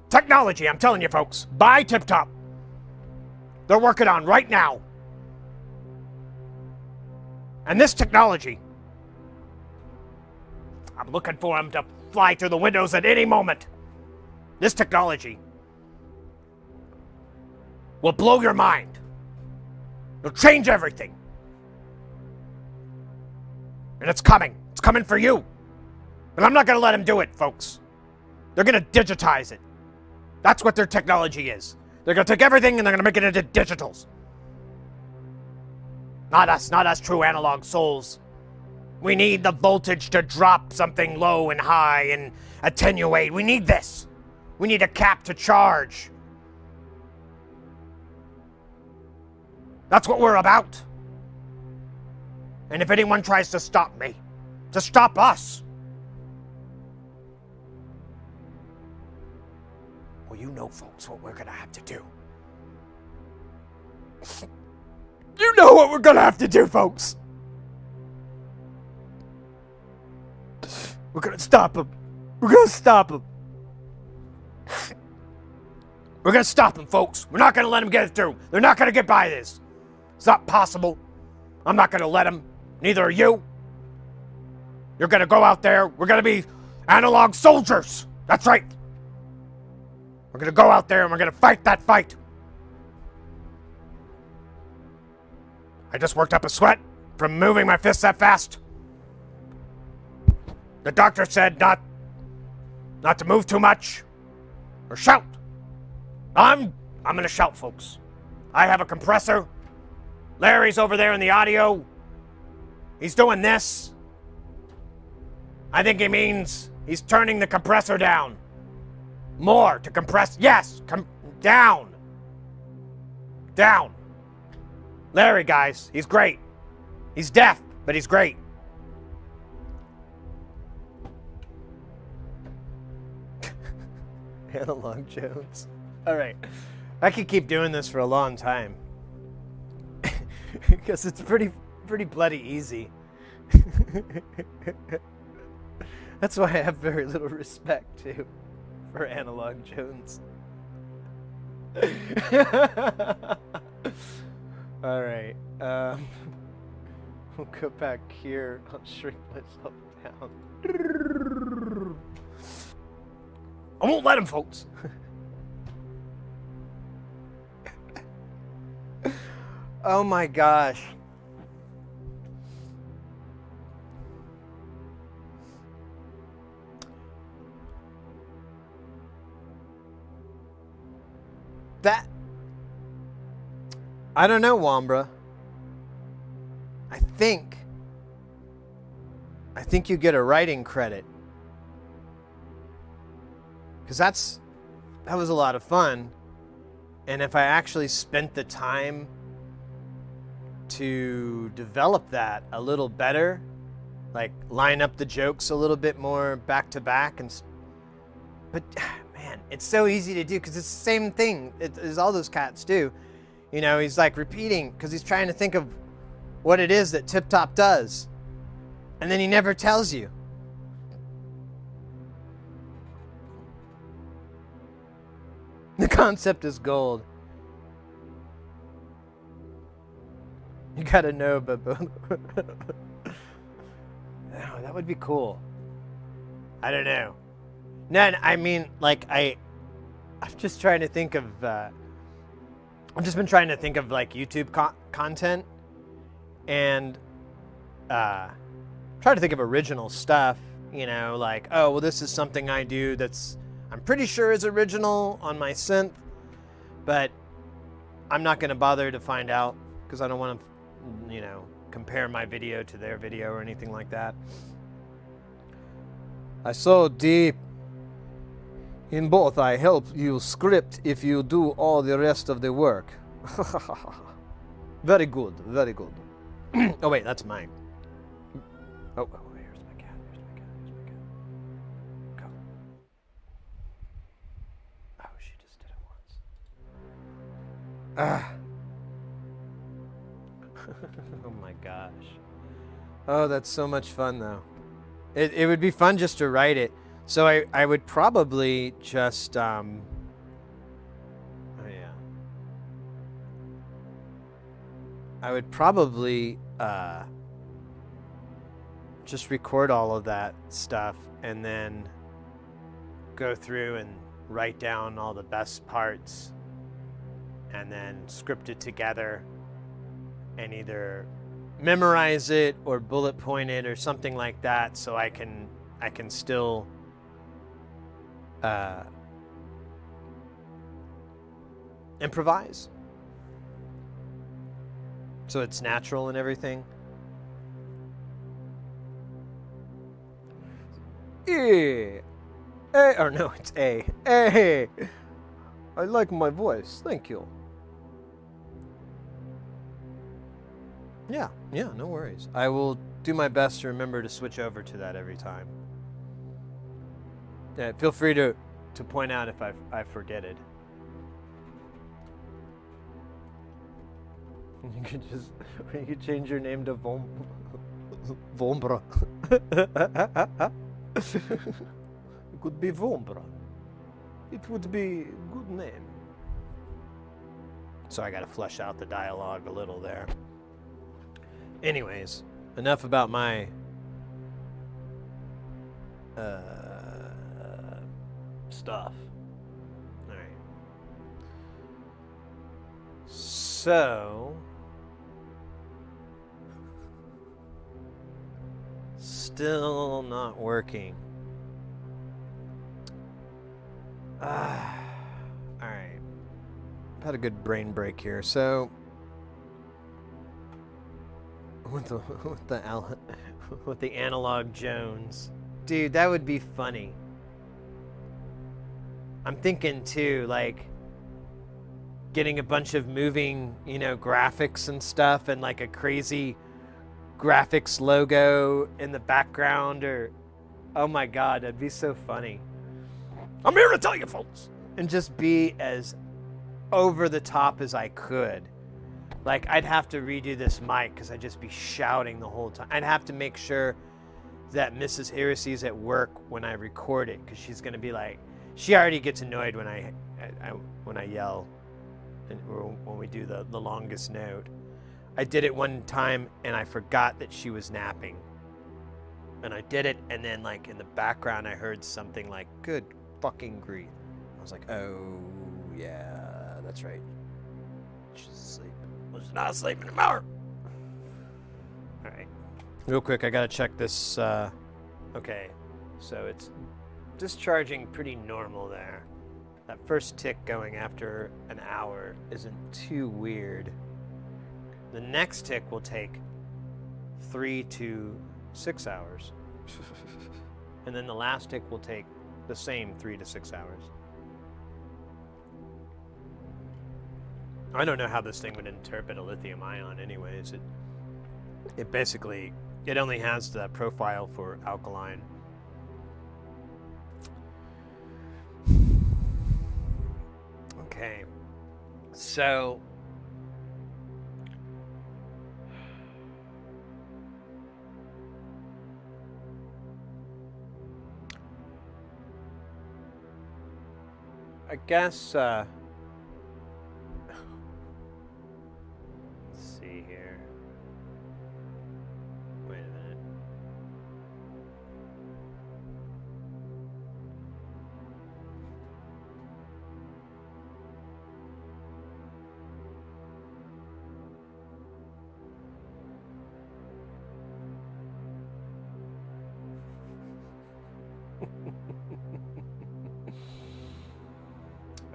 Technology, I'm telling you folks, by Tip Top. They're working on right now. And this technology, I'm looking for him to fly through the windows at any moment. This technology will blow your mind. It'll change everything. And it's coming. It's coming for you. And I'm not going to let him do it, folks. They're going to digitize it. That's what their technology is. They're going to take everything and they're going to make it into digitals. Not us true analog souls. We need the voltage to drop something low and high and attenuate. We need this. We need a cap to charge. That's what we're about. And if anyone tries to stop me, to stop us, well, you know, folks, what we're gonna have to do. You know what we're gonna have to do, folks. We're gonna stop them. We're gonna stop them. We're gonna stop them, folks. We're not gonna let them get it through. They're not gonna get by this. It's not possible. I'm not gonna let them. Neither are you. You're gonna go out there. We're gonna be analog soldiers. That's right. We're gonna go out there and we're gonna fight that fight. I just worked up a sweat from moving my fists that fast. The doctor said not to move too much or shout. I'm gonna shout, folks. I have a compressor. Larry's over there in the audio. He's doing this. I think he means he's turning the compressor down. More to compress. Yes, down. Down. Larry, guys, he's great. He's deaf, but he's great. Analog Jones. All right. I could keep doing this for a long time. Because it's pretty bloody easy. That's why I have very little respect, too, for Analog Jones. All right. We'll go back here. I'll shrink myself down. I won't let him, folks. Oh my gosh. I don't know, Wambra. I think you get a writing credit. Because that was a lot of fun. And if I actually spent the time to develop that a little better, like line up the jokes a little bit more back to back, but man, it's so easy to do because it's the same thing as all those cats do. You know, he's like repeating because he's trying to think of what it is that Tip Top does, and then he never tells you. The concept is gold. You gotta know, but oh, that would be cool. I don't know. No, I mean, like I'm just trying to think of. I've just been trying to think of like YouTube content, and try to think of original stuff. You know, like, oh well, this is something I do that's I'm pretty sure is original on my synth, but I'm not gonna bother to find out because I don't want to, you know, compare my video to their video or anything like that. I so deep. In both, I help you script if you do all the rest of the work. Very good, very good. Oh wait, that's mine. Oh, here's my cat, here's my cat, here's my cat. Go. Oh, she just did it once. Oh my gosh. Oh, that's so much fun though. It would be fun just to write it. So I would probably just, oh yeah. I would probably just record all of that stuff and then go through and write down all the best parts and then script it together and either memorize it or bullet point it or something like that, so I can still improvise, so it's natural and everything. Or no, it's A. Hey, I like my voice. Thank you. Yeah, no worries. I will do my best to remember to switch over to that every time. Yeah, feel free to point out if I forget it. You could change your name to Vombra. It could be Vombra. It would be a good name. So I gotta flesh out the dialogue a little there. Anyways, enough about my stuff. All right. So, still not working. All right. I've had a good brain break here. So, with the analog Jones, dude, that would be funny. I'm thinking too, like getting a bunch of moving, graphics and stuff, and like a crazy graphics logo in the background, or oh my god, that'd be so funny. I'm here to tell you, folks, and just be as over the top as I could. Like, I'd have to redo this mic because I'd just be shouting the whole time. I'd have to make sure that Mrs. Heresy's at work when I record it, because she's going to be like, she already gets annoyed when I yell, or when we do the longest note. I did it one time and I forgot that she was napping. And I did it, and then like in the background I heard something like, good fucking grief. I was like, oh yeah, that's right. She's asleep. Well, she's not asleep anymore. All right. Real quick, I gotta check this. Okay, so it's discharging pretty normal there. That first tick going after an hour isn't too weird. The next tick will take 3 to 6 hours. And then the last tick will take the same 3 to 6 hours. I don't know how this thing would interpret a lithium ion anyways. It basically, it only has the profile for alkaline. Okay, so I guess let's see here. Wait a minute.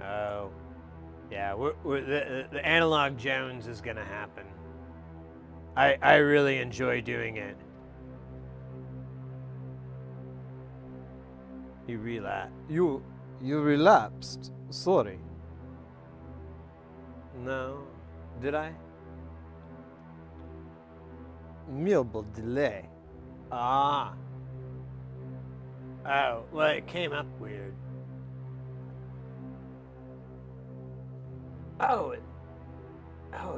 Oh, yeah. The analog Jones is gonna happen. I really enjoy doing it. You relapsed. You relapsed. Sorry. No, did I? Mobile delay. Ah. Oh, well, it came up weird. Oh,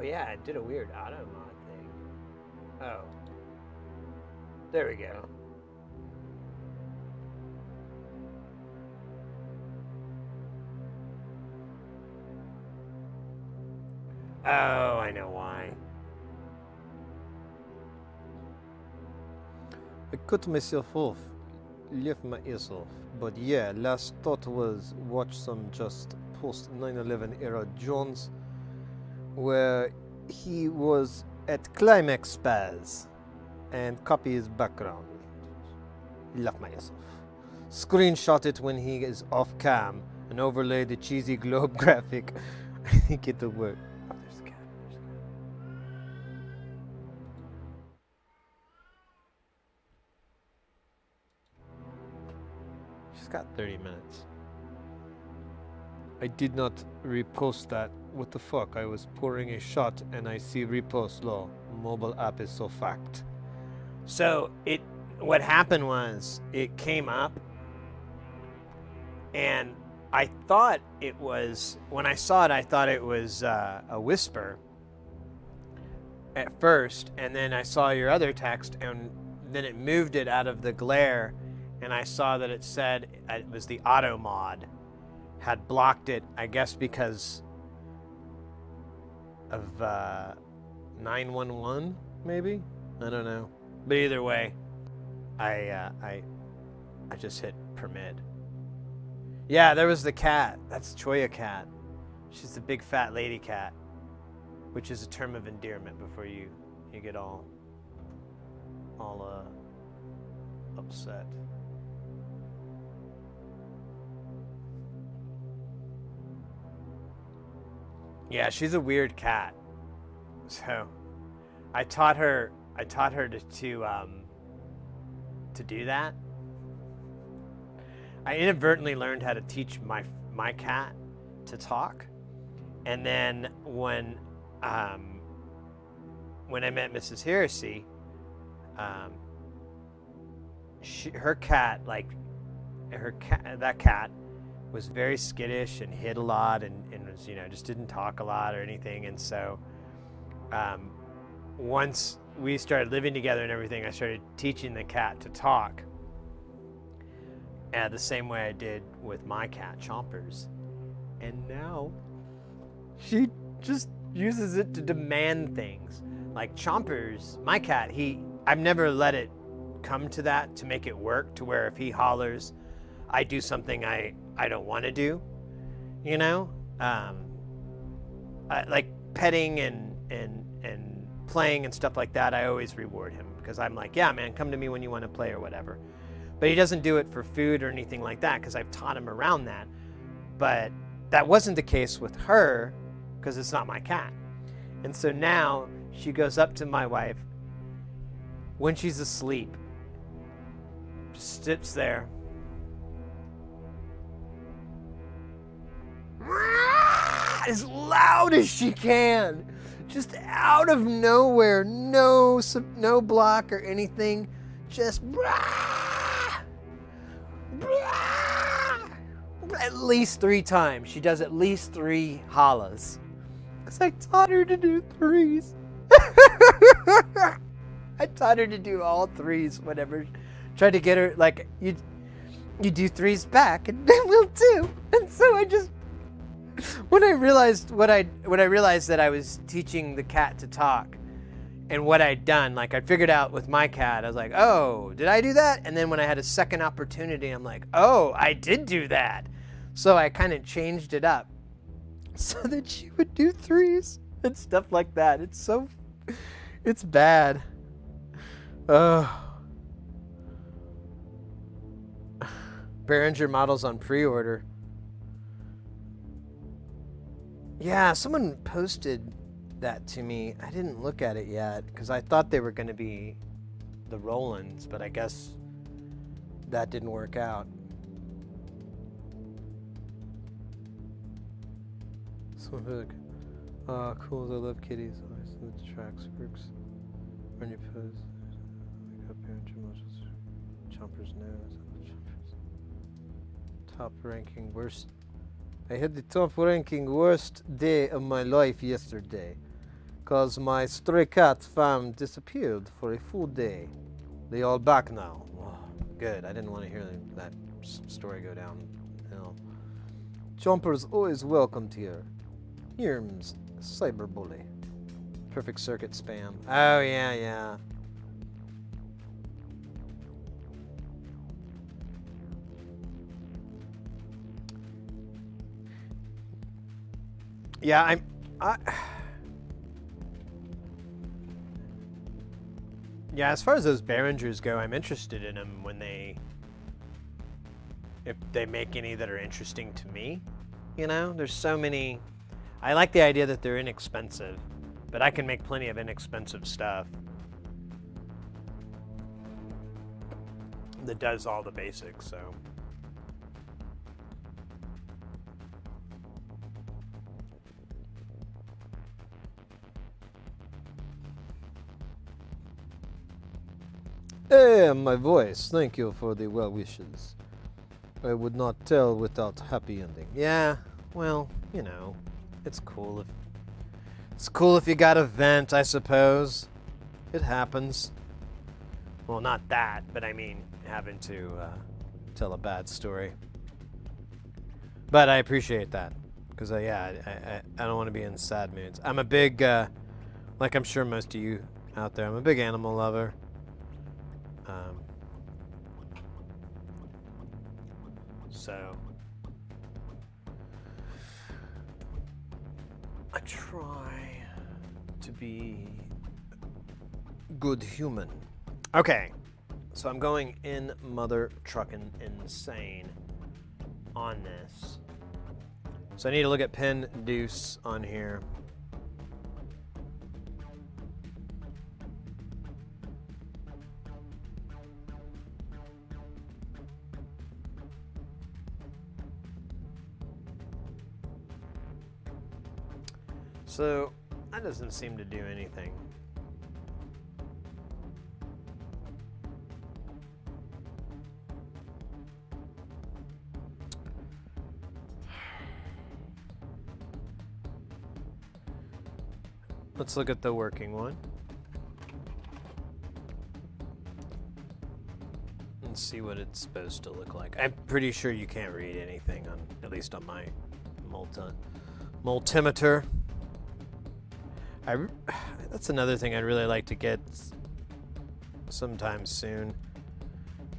yeah, it did a weird auto mod thing. Oh. There we go. Oh, I know why. I cut myself off. Left my ears off. But yeah, last thought was watch some just post 9/11 era Jones where he was at Climax Spaz and copy his background. Left my ears off. Screenshot it when he is off cam and overlay the cheesy globe graphic. I think it'll work. Oh, there's a cat. She's got 30 minutes. I did not repost that. What the fuck? I was pouring a shot and I see repost law. Mobile app is so fact. So what happened was it came up, and I thought it was, when I saw it, I thought it was a whisper at first, and then I saw your other text, and then it moved it out of the glare, and I saw that it said it was the auto mod had blocked it, I guess because of 911, maybe? I don't know. But either way, I just hit permit. Yeah, there was the cat. That's Choya cat. She's the big fat lady cat, which is a term of endearment before you get all upset. Yeah, she's a weird cat. So, I taught her to do that. I inadvertently learned how to teach my cat to talk, and then when I met Mrs. Heresy, that cat was very skittish and hid a lot and was, just didn't talk a lot or anything. And so once we started living together and everything, I started teaching the cat to talk the same way I did with my cat, Chompers. And now she just uses it to demand things. Like Chompers, my cat, I've never let it come to that, to make it work, to where if he hollers, I do something I don't want to do, like petting and playing and stuff like that. I always reward him because I'm like, yeah, man, come to me when you want to play or whatever. But he doesn't do it for food or anything like that because I've taught him around that. But that wasn't the case with her because it's not my cat. And so now she goes up to my wife when she's asleep, just sits there, as loud as she can, just out of nowhere, no block or anything, just at least 3 times. She does at least 3 hollers. Because I taught her to do 3s. I taught her to do all 3s, whatever. Tried to get her, like, you do 3s back, and then we'll do. And so I just, when I realized that I was teaching the cat to talk, and what I'd done, like I figured out with my cat, I was like, oh, did I do that? And then when I had a second opportunity, I'm like, oh, I did do that. So I kind of changed it up so that she would do 3s and stuff like that. It's bad. Behringer models on pre-order. Yeah, someone posted that to me. I didn't look at it yet because I thought they were going to be the Rolands, but I guess that didn't work out. So hook. Oh, cool. I love kitties. Always the tracks works. When you pose, like up here in motions. Chomper's nose. Top ranking worst. I had the top ranking worst day of my life yesterday, cause my stray cat fam disappeared for a full day. They all back now. Oh, good. I didn't want to hear that story go down. No. Chomper's always welcomed here. Hirms, cyberbully. Perfect circuit spam. Oh yeah. Yeah, yeah, as far as those Behringers go, I'm interested in them when if they make any that are interesting to me. You know, there's so many. I like the idea that they're inexpensive, but I can make plenty of inexpensive stuff that does all the basics, so. My voice. Thank you for the well wishes. I would not tell without happy ending. Yeah, well, you know, it's cool if you got a vent, I suppose. It happens. Well, not that, but I mean having to tell a bad story. But I appreciate that, because I don't want to be in sad moods. I'm a big, like I'm sure most of you out there, I'm a big animal lover. So I try to be good human. Okay, so I'm going in mother truckin' insane on this. So I need to look at pin deuce on here. So that doesn't seem to do anything. Let's look at the working one. And see what it's supposed to look like. I'm pretty sure you can't read anything on, at least on my multimeter. That's another thing I'd really like to get sometime soon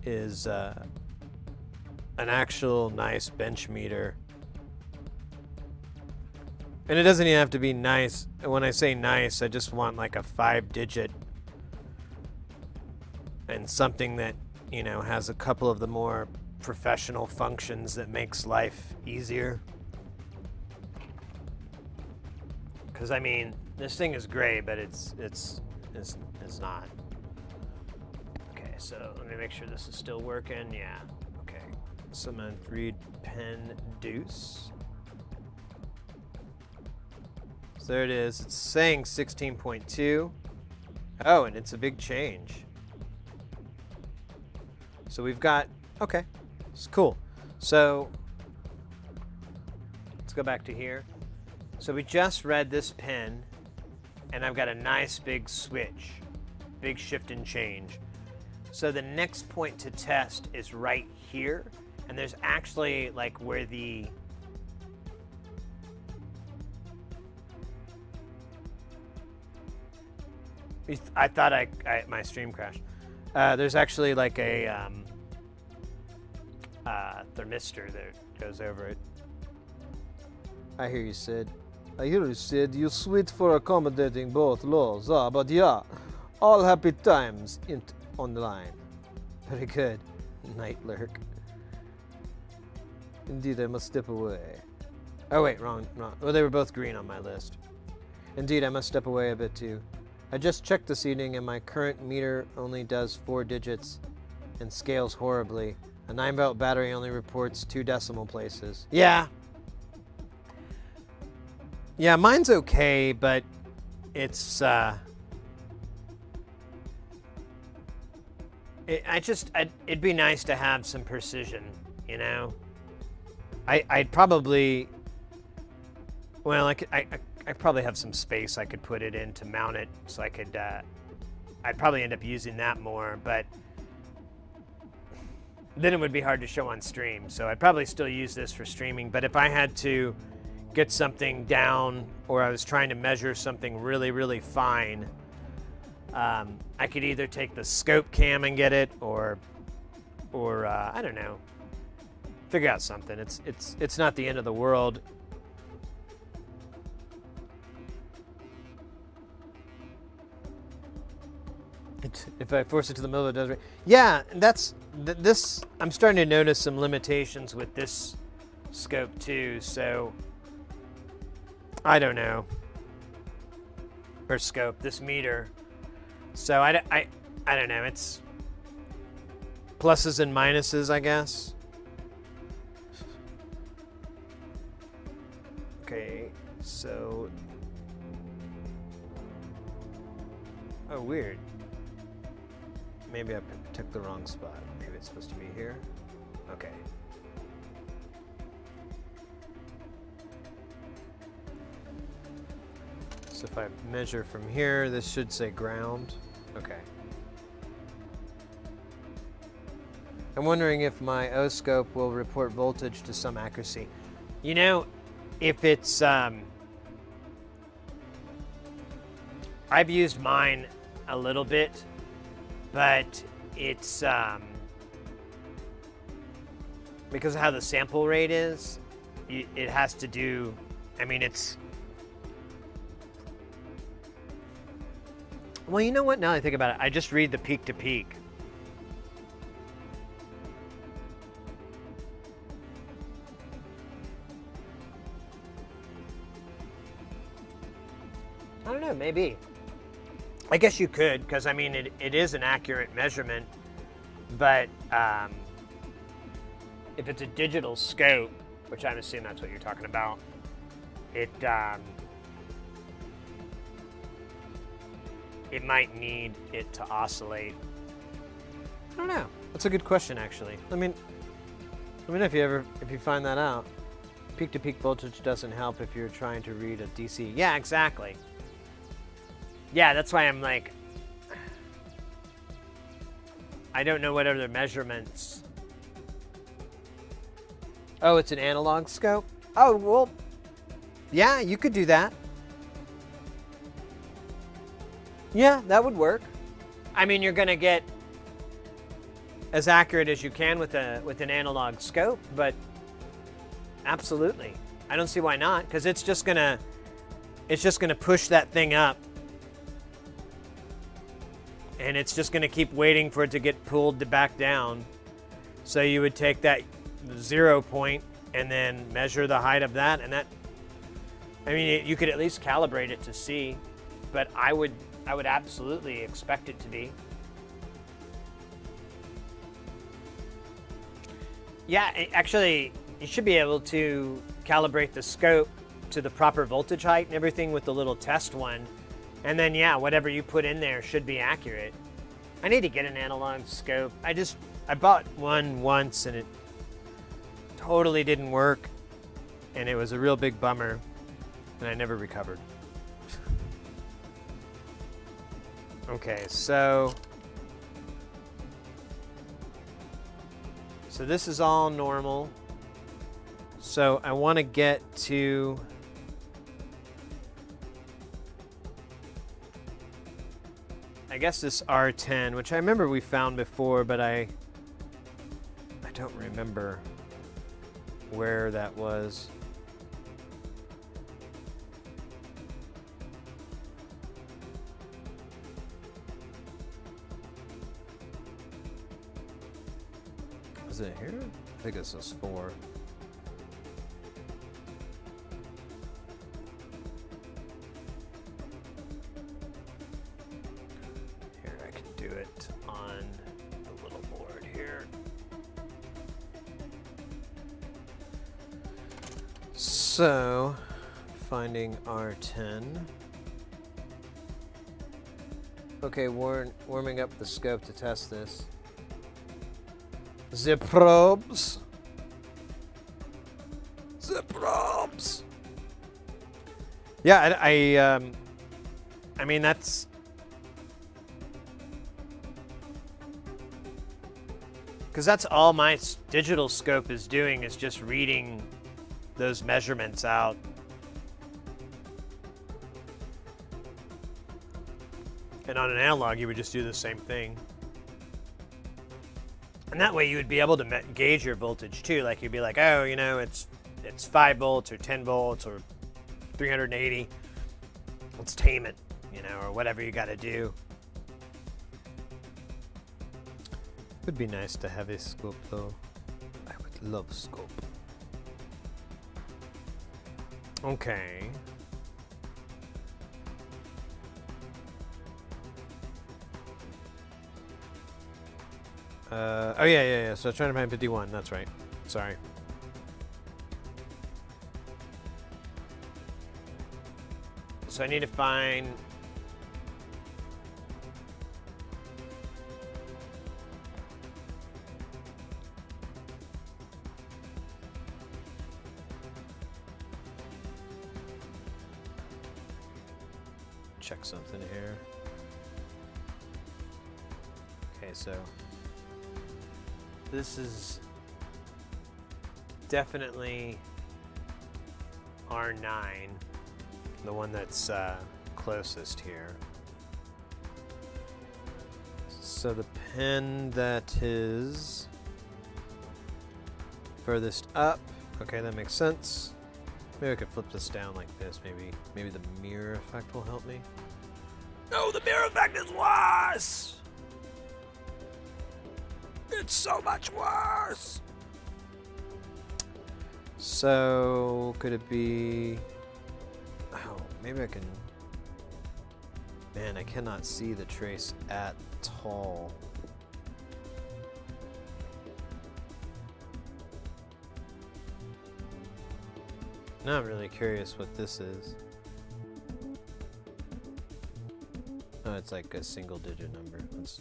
is an actual nice bench meter. And it doesn't even have to be nice. When I say nice, I just want like a 5-digit and something that, you know, has a couple of the more professional functions that makes life easier. Because I mean, this thing is gray, but it's not. Okay, so let me make sure this is still working. Yeah. Okay. So I'm gonna read pen deuce. So there it is. It's saying 16.2. Oh, and it's a big change. So we've got, okay, it's cool. So let's go back to here. So we just read this pen, and I've got a nice big switch, big shift and change. So the next point to test is right here, and there's actually like where the I thought my stream crashed. There's actually like a thermistor that goes over it. I hear you, Sid. I hear you, Sid. You sweet for accommodating both laws. But yeah, all happy times on the line. Very good. Night lurk. Indeed, I must step away. Oh wait, wrong. Well, they were both green on my list. Indeed, I must step away a bit too. I just checked this evening and my current meter only does 4 digits and scales horribly. A 9-volt battery only reports 2 decimal places. Yeah. Yeah, mine's okay, but it's it'd be nice to have some precision, you know. I'd probably, well, I probably have some space I could put it in to mount it, so I could, I'd probably end up using that more, but then it would be hard to show on stream, so I'd probably still use this for streaming. But if I had to get something down, or I was trying to measure something really, really fine, I could either take the scope cam and get it, or I don't know, figure out something. It's not the end of the world. If I force it to the middle of the desert. Yeah, that's this. I'm starting to notice some limitations with this scope too. So I don't know. Or scope, this meter. So I don't know. It's pluses and minuses, I guess. Okay, so. Oh, weird. Maybe I took the wrong spot. Maybe it's supposed to be here. Okay. So if I measure from here, this should say ground. Okay. I'm wondering if my O-scope will report voltage to some accuracy. You know, if it's, I've used mine a little bit, but it's, because of how the sample rate is, it has to do, I mean, it's, well, you know what, now that I think about it, I just read the peak to peak. I don't know, maybe. I guess you could, because I mean, it is an accurate measurement, but if it's a digital scope, which I'm assuming that's what you're talking about, it might need it to oscillate. I don't know. That's a good question, actually. Let me know if you find that out. Peak-to-peak voltage doesn't help if you're trying to read a DC. Yeah, exactly. Yeah, that's why I'm like, I don't know what other measurements. Oh, it's an analog scope? Oh, well, yeah, you could do that. Yeah, that would work. I mean, you're going to get as accurate as you can with an analog scope, but absolutely. I don't see why not, because it's just going to push that thing up. And it's just going to keep waiting for it to get pulled back down. So you would take that 0 point and then measure the height of that, and that, I mean, you could at least calibrate it to see, but I would absolutely expect it to be. Yeah, actually, you should be able to calibrate the scope to the proper voltage height and everything with the little test one. And then, yeah, whatever you put in there should be accurate. I need to get an analog scope. I bought one once and it totally didn't work. And it was a real big bummer. And I never recovered. Okay, so this is all normal. So I want to get to I guess this R10, which I remember we found before, but I don't remember where that was. Is it here? I think this is 4. Here, I can do it on the little board here. So, finding R10. Okay, warming up the scope to test this. The probes. Yeah, I mean, that's because that's all my digital scope is doing, is just reading those measurements out. And on an analog, you would just do the same thing. And that way you would be able to gauge your voltage too. Like you'd be like, oh, you know, it's 5 volts or 10 volts or 380. Let's tame it, you know, or whatever you got to do. Would be nice to have a scope though. I would love scope. Okay. Oh yeah. So trying to find 51. That's right. Sorry. So I need to find. Check something here. Okay, so this is definitely R9, the one that's closest here. So the pin that is furthest up, okay, that makes sense. Maybe I could flip this down like this. Maybe the mirror effect will help me. No, the mirror effect is worse! It's so much worse! So, could it be... Oh, maybe I can... Man, I cannot see the trace at all. Now I'm really curious what this is. Oh, it's like a single digit number. It's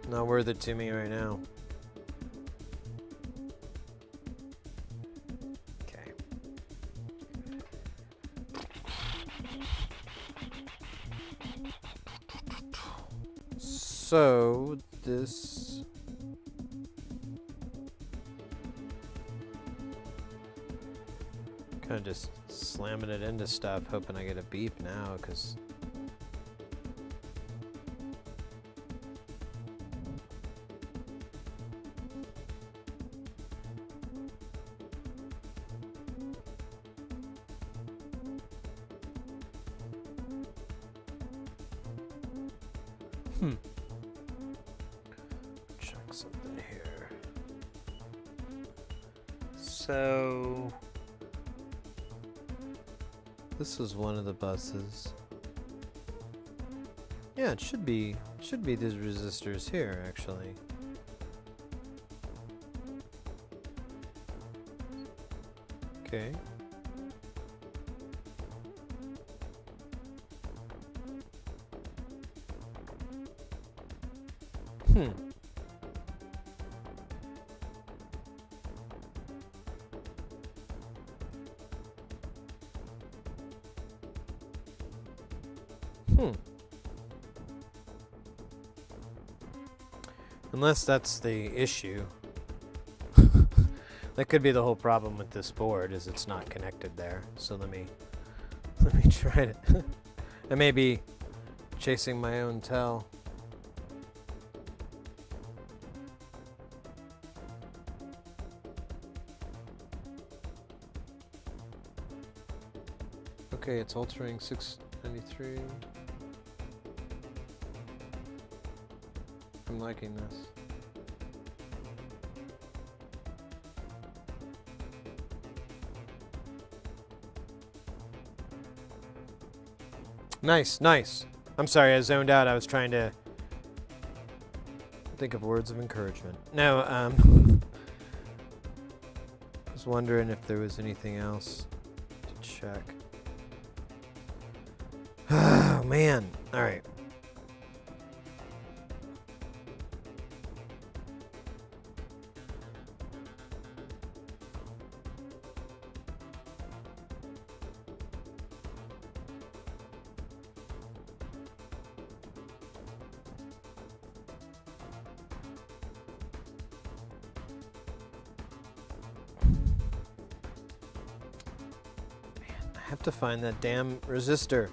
not worth it to me right now. Okay. So this kind of just slamming it into stuff, hoping I get a beep now, because check something here. So this is one of the buses. Yeah, it should be these resistors here, actually. Okay. Unless that's the issue. That could be the whole problem with this board, is it's not connected there. So let me try it. I may be chasing my own tail. Okay, it's altering 693. I'm liking this. Nice, nice. I'm sorry, I zoned out. I was trying to think of words of encouragement. No, I was wondering if there was anything else to check. Oh, man. All right. I have to find that damn resistor.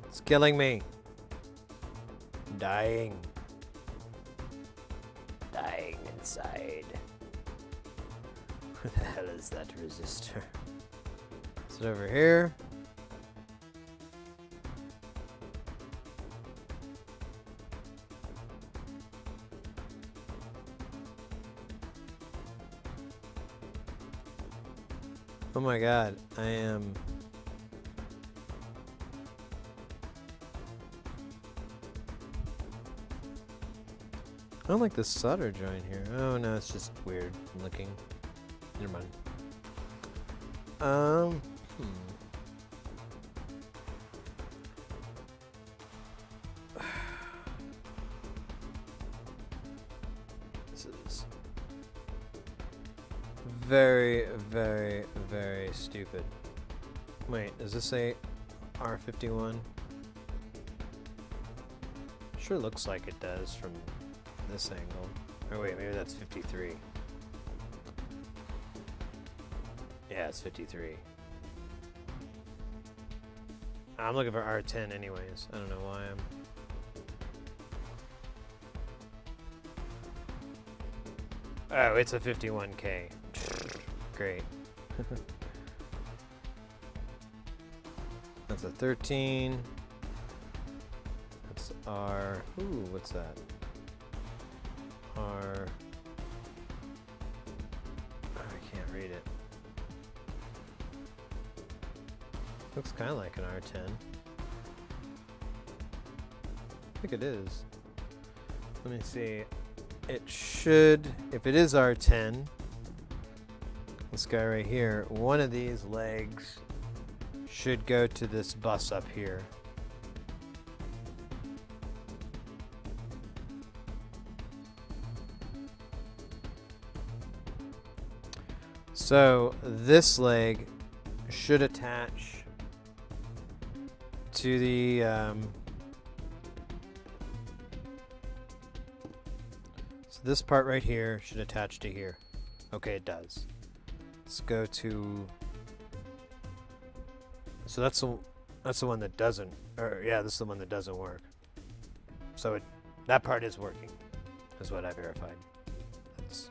It's killing me. I'm dying. Dying inside. Where the hell is that resistor? Is it over here? Oh my god, I am... I don't like the solder joint here. Oh no, it's just weird looking. Never mind. This is very, very, very stupid. Wait, does this say R51? Sure looks like it does from this angle. Oh wait, maybe that's 53. Yeah, it's 53. I'm looking for R10 anyways. I don't know why I'm... Oh, it's a 51K. Great. That's a 13. That's R... Ooh, what's that? R... Oh, I can't read it. Looks kind of like an R10. I think it is. Let me see. It should, if it is R10, this guy right here, one of these legs should go to this bus up here. So this leg should attach to the so this part right here should attach to here. Okay, it does. Let's go to, so that's the one that doesn't, or yeah, this is the one that doesn't work. So that part is working, is what I verified. It's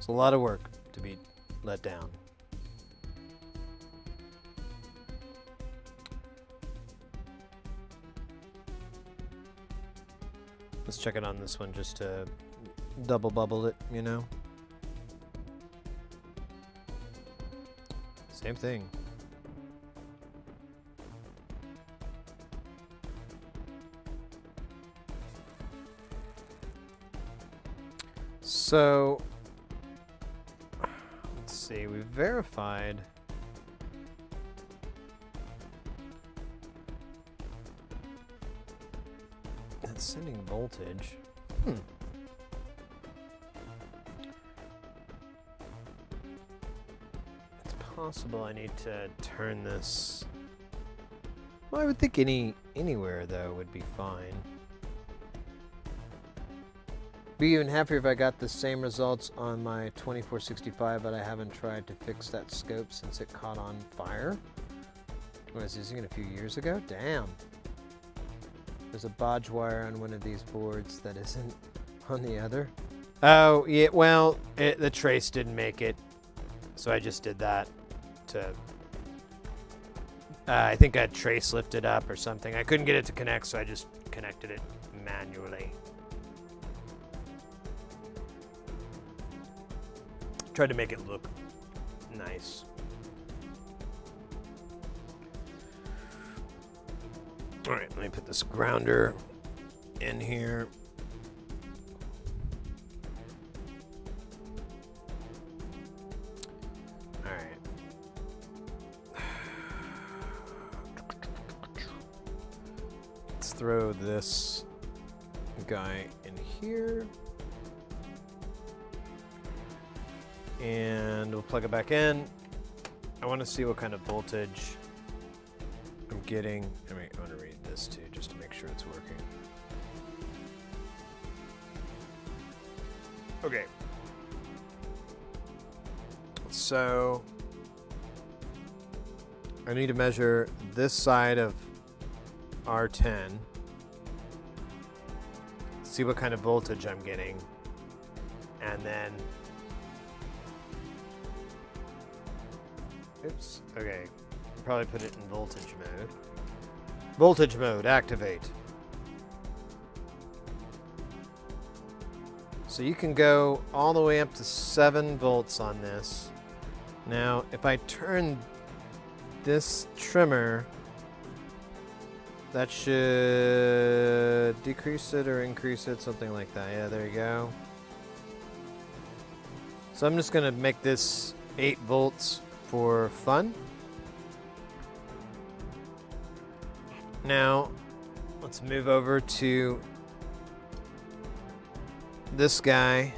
a lot of work to be let down. Let's check it on this one just to double bubble it, you know? Same thing. So, let's see, we verified. That's sending voltage. It's possible I need to turn this. Well, I would think anywhere though would be fine. Be even happier if I got the same results on my 2465, but I haven't tried to fix that scope since it caught on fire. I was using it a few years ago. Damn. There's a bodge wire on one of these boards that isn't on the other. Oh, yeah, well, the trace didn't make it, so I just did that to... I think a trace lifted up or something. I couldn't get it to connect, so I just connected it manually. Tried to make it look nice. All right, let me put this grounder in here. All right. Let's throw this guy in here. And we'll plug it back in. I want to see what kind of voltage I'm getting. I want to read this too, just to make sure it's working. Okay. So I need to measure this side of R10, see what kind of voltage I'm getting, and then oops, okay. Probably put it in voltage mode. Voltage mode, activate. So you can go all the way up to 7 volts on this. Now, if I turn this trimmer, that should decrease it or increase it, something like that. Yeah, there you go. So I'm just gonna make this 8 volts for fun. Now, let's move over to this guy,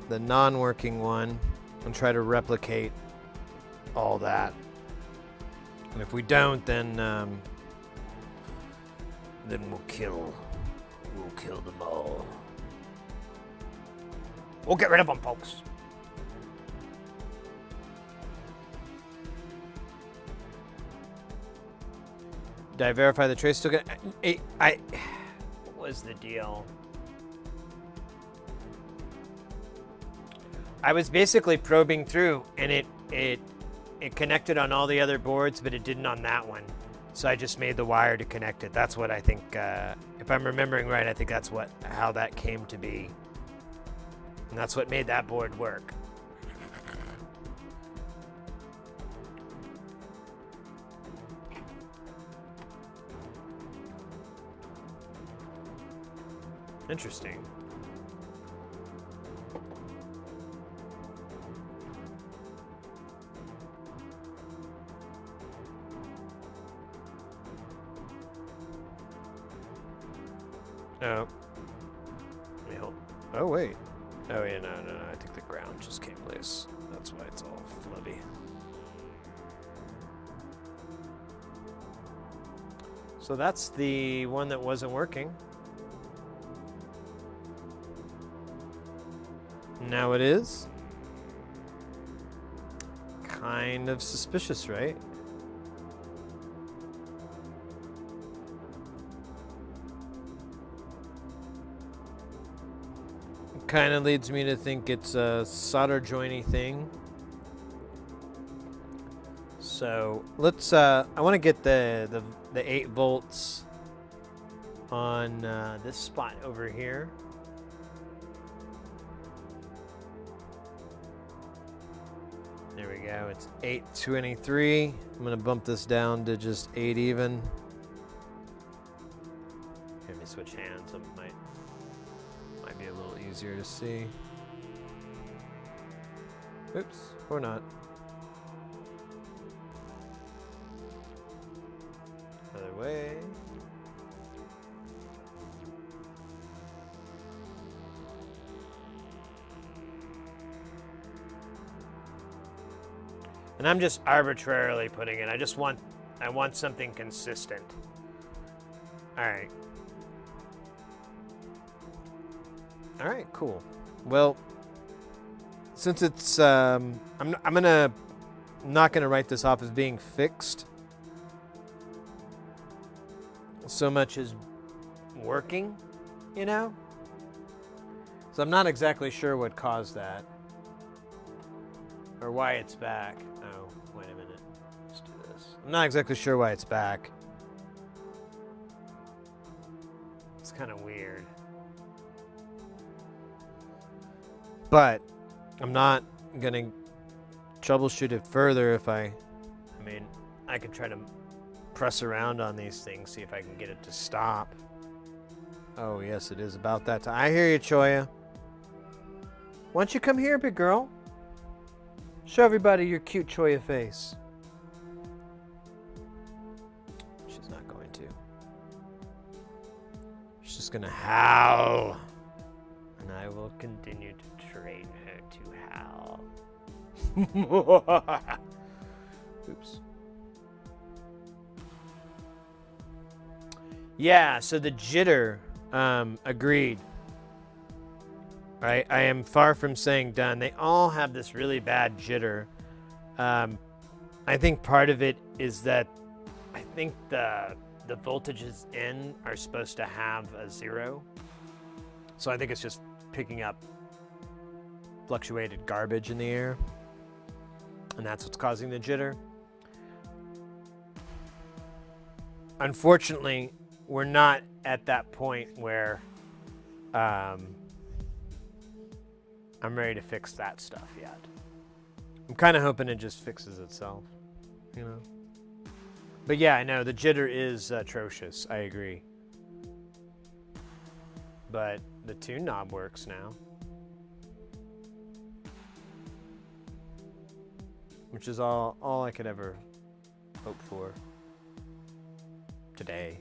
the non-working one, and try to replicate all that. And if we don't, then we'll kill them all. We'll get rid of them, folks. Did I verify the trace? Still gonna. What was the deal? I was basically probing through, and it connected on all the other boards, but it didn't on that one. So I just made the wire to connect it. That's what I think. If I'm remembering right, I think that's how that came to be, and that's what made that board work. Interesting. Oh. Wait, hold. Oh, wait. Oh, yeah, no. I think the ground just came loose. That's why it's all flubby. So that's the one that wasn't working. Now it is. Kind of suspicious, right? Kind of leads me to think it's a solder joiny thing. So let's. I want to get the 8 volts on this spot over here. There we go. It's 823. I'm gonna bump this down to just 8 even. Let me switch hands. It might be a little easier to see. Oops, or not. Other way. And I'm just arbitrarily putting it. I want something consistent. All right. All right, cool. Well, since it's I'm not gonna write this off as being fixed so much as working, you know? So I'm not exactly sure what caused that or why it's back. Oh, wait a minute. Let's do this. I'm not exactly sure why it's back. It's kind of weird. But I'm not going to troubleshoot it further if I mean, I could try to press around on these things, see if I can get it to stop. Oh, yes, it is about that time. I hear you, Choya. Why don't you come here, big girl? Show everybody your cute Choya face. She's not going to. She's just going to howl. And I will continue to train her to howl. Oops. Yeah, so the jitter, agreed. I am far from saying done. They all have this really bad jitter. I think part of it is that I think the voltages in are supposed to have a 0. So I think it's just picking up fluctuated garbage in the air. And that's what's causing the jitter. Unfortunately, we're not at that point where I'm ready to fix that stuff yet. I'm kind of hoping it just fixes itself, you know. But yeah, I know the jitter is atrocious. I agree. But the tune knob works now, which is all I could ever hope for today.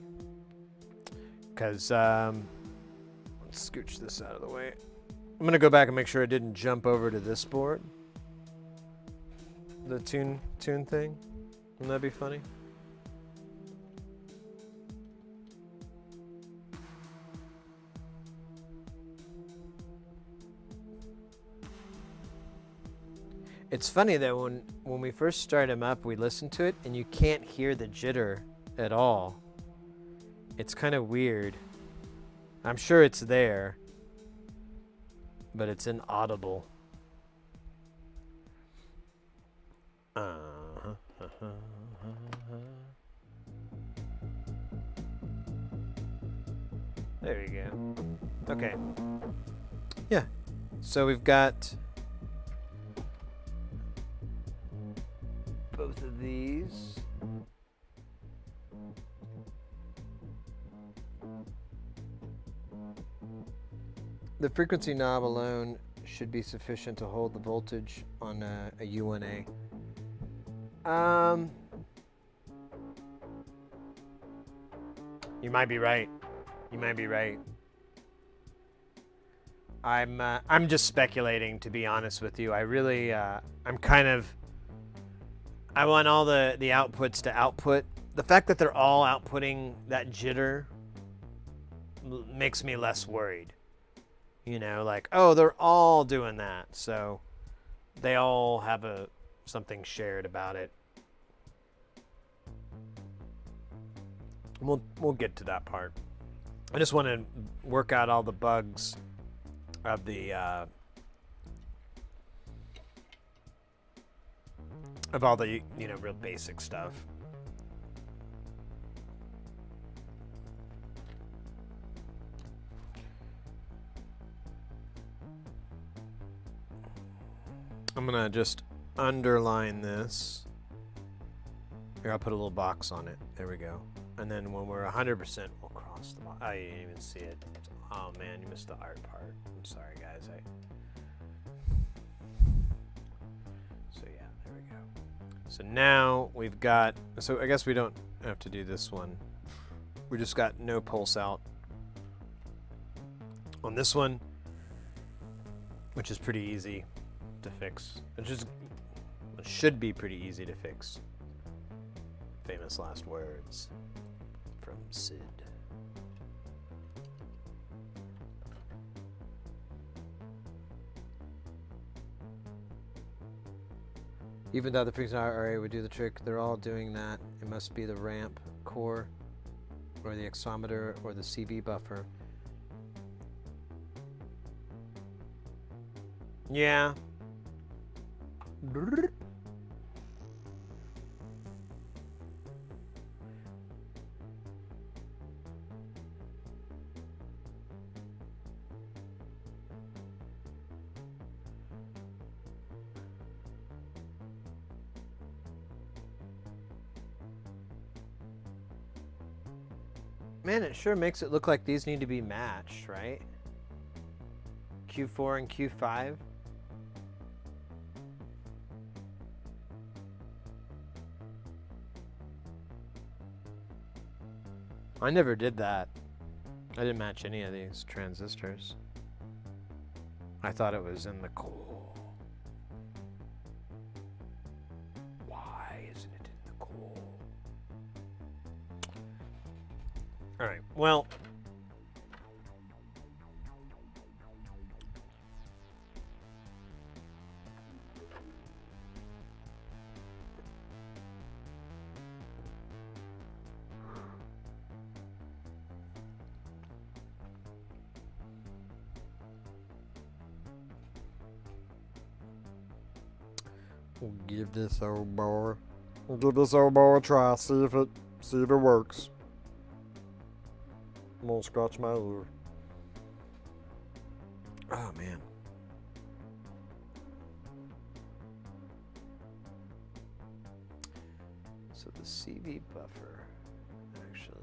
Because let's scooch this out of the way. I'm gonna go back and make sure it didn't jump over to this board. The tune thing. Wouldn't that be funny? It's funny that when we first start him up, we listen to it and you can't hear the jitter at all. It's kind of weird. I'm sure it's there, but it's inaudible. There we go. Okay. Yeah. So we've got both of these. The frequency knob alone should be sufficient to hold the voltage on a U1A. You might be right. You might be right. I'm just speculating, to be honest with you. I really, I'm kind of, I want all the outputs to output. The fact that they're all outputting that jitter makes me less worried. You know, like, oh, they're all doing that, so they all have something shared about it. We'll get to that part. I just want to work out all the bugs of the of all the, you know, real basic stuff. I'm gonna just underline this. Here, I'll put a little box on it. There we go. And then when we're 100%, we'll cross the box. Oh, you didn't even see it. Oh man, you missed the art part. I'm sorry, guys. So yeah, there we go. So now we've got, so I guess we don't have to do this one. We just got no pulse out on this one, which is pretty easy to fix. It should be pretty easy to fix. Famous last words from Sid. Even though the frequency RA would do the trick, they're all doing that. It must be the ramp core or the accelerometer or the CV buffer. Yeah. Man, it sure makes it look like these need to be matched, right? Q4 and Q5. I never did that. I didn't match any of these transistors. I thought it was in the cool. Why isn't it in the cool? All right, well. We'll give this old boy a try, see if it works. I'm gonna scratch my ear. Oh man. So the CV buffer, actually.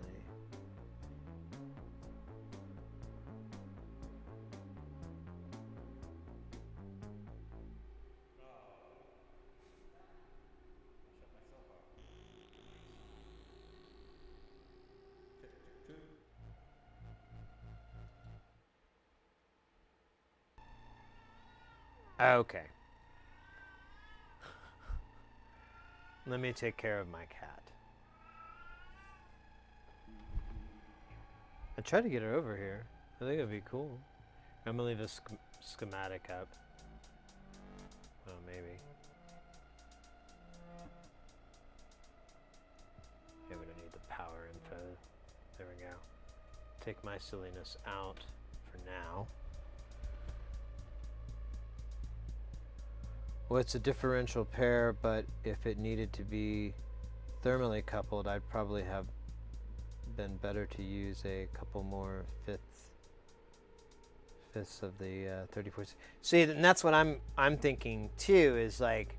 Okay. Let me take care of my cat. I tried to get her over here. I think it'd be cool. I'm gonna leave a schematic up. Oh, maybe. Yeah, we don't need the power info. There we go. Take my silliness out for now. Well, it's a differential pair, but if it needed to be thermally coupled, I'd probably have been better to use a couple more fifths of the 34. See, and that's what I'm thinking too. Is like,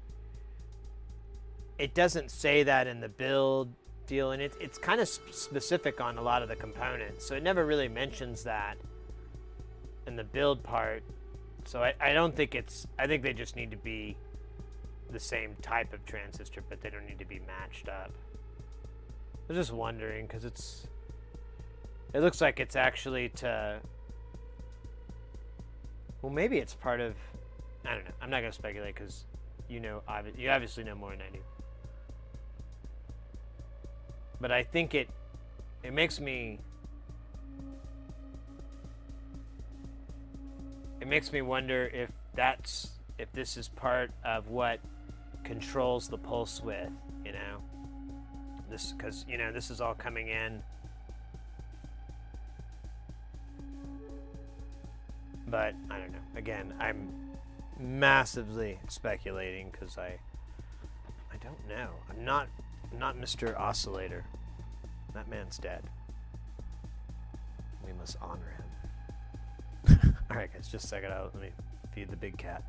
it doesn't say that in the build deal, and it's kind of specific on a lot of the components, so it never really mentions that in the build part. So I don't think it's. I think they just need to be the same type of transistor, but they don't need to be matched up. I was just wondering because it looks like it's actually to. Well, maybe it's part of. I don't know. I'm not gonna speculate because you obviously know more than I do. But I think it makes me. It makes me wonder if this is part of what controls the pulse width, this, because this is all coming in, but I don't know. Again, I'm massively speculating because I don't know. I'm not Mr. Oscillator. That man's dead. We must honor him. All right, guys, just a second out. Let me feed the big cat.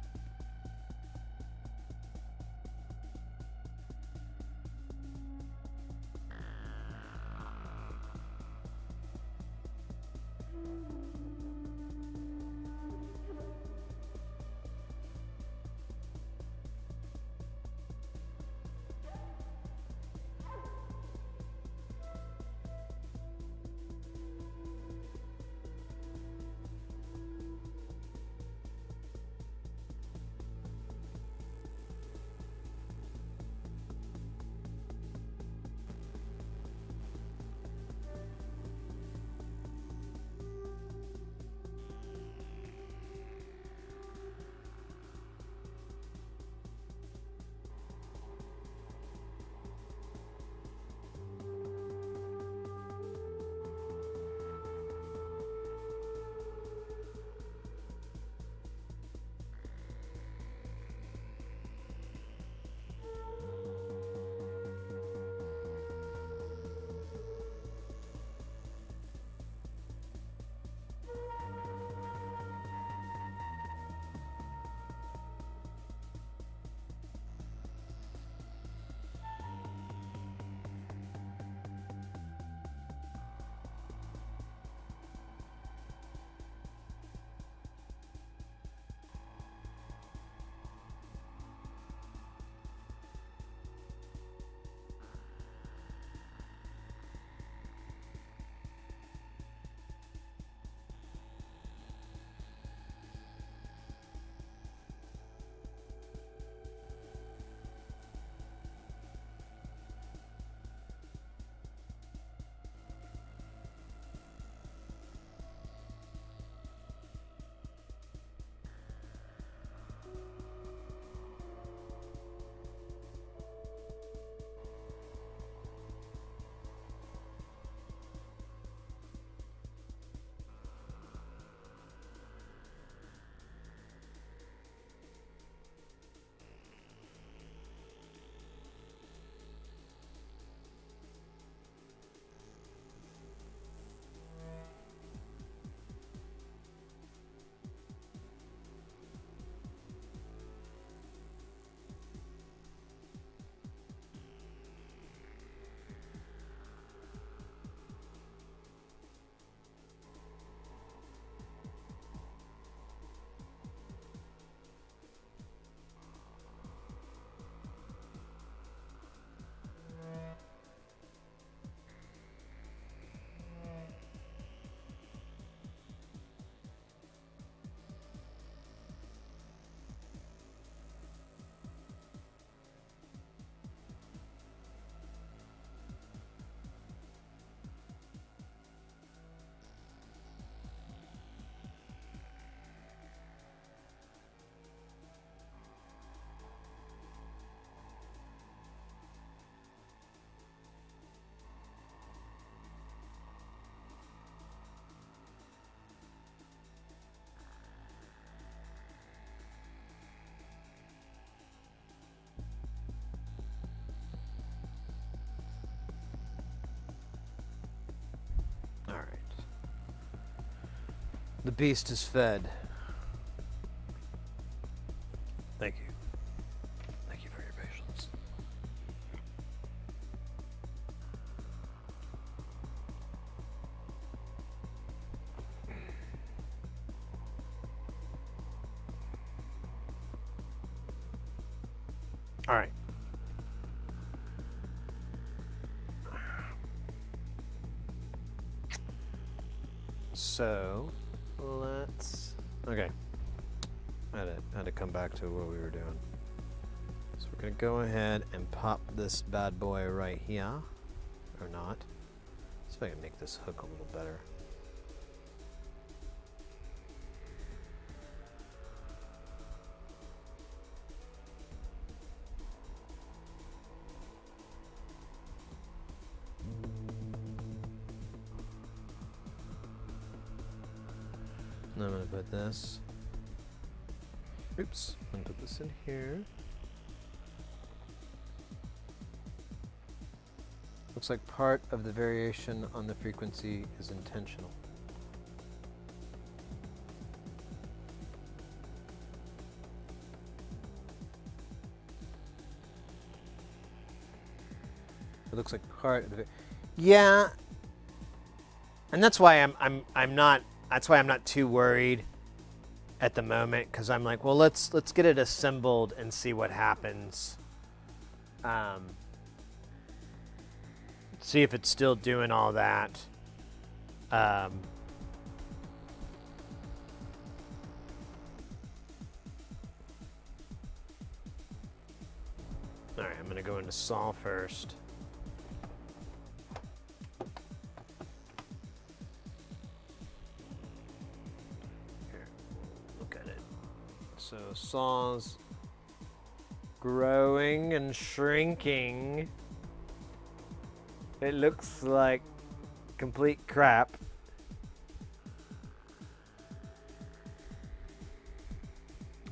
The beast is fed. Thank you. Thank you for your patience. All right. So, let's. Okay. I had to come back to what we were doing. So we're gonna go ahead and pop this bad boy right here, or not. See if I can make this hook a little better. And I'm gonna put this. Oops, I'm gonna put this in here. Looks like part of the variation on the frequency is intentional. It looks like part of the yeah. And that's why I'm not too worried at the moment, because I'm like, well, let's get it assembled and see what happens. See if it's still doing all that. All right, I'm gonna go into Sol first. So Sol's growing and shrinking. It looks like complete crap.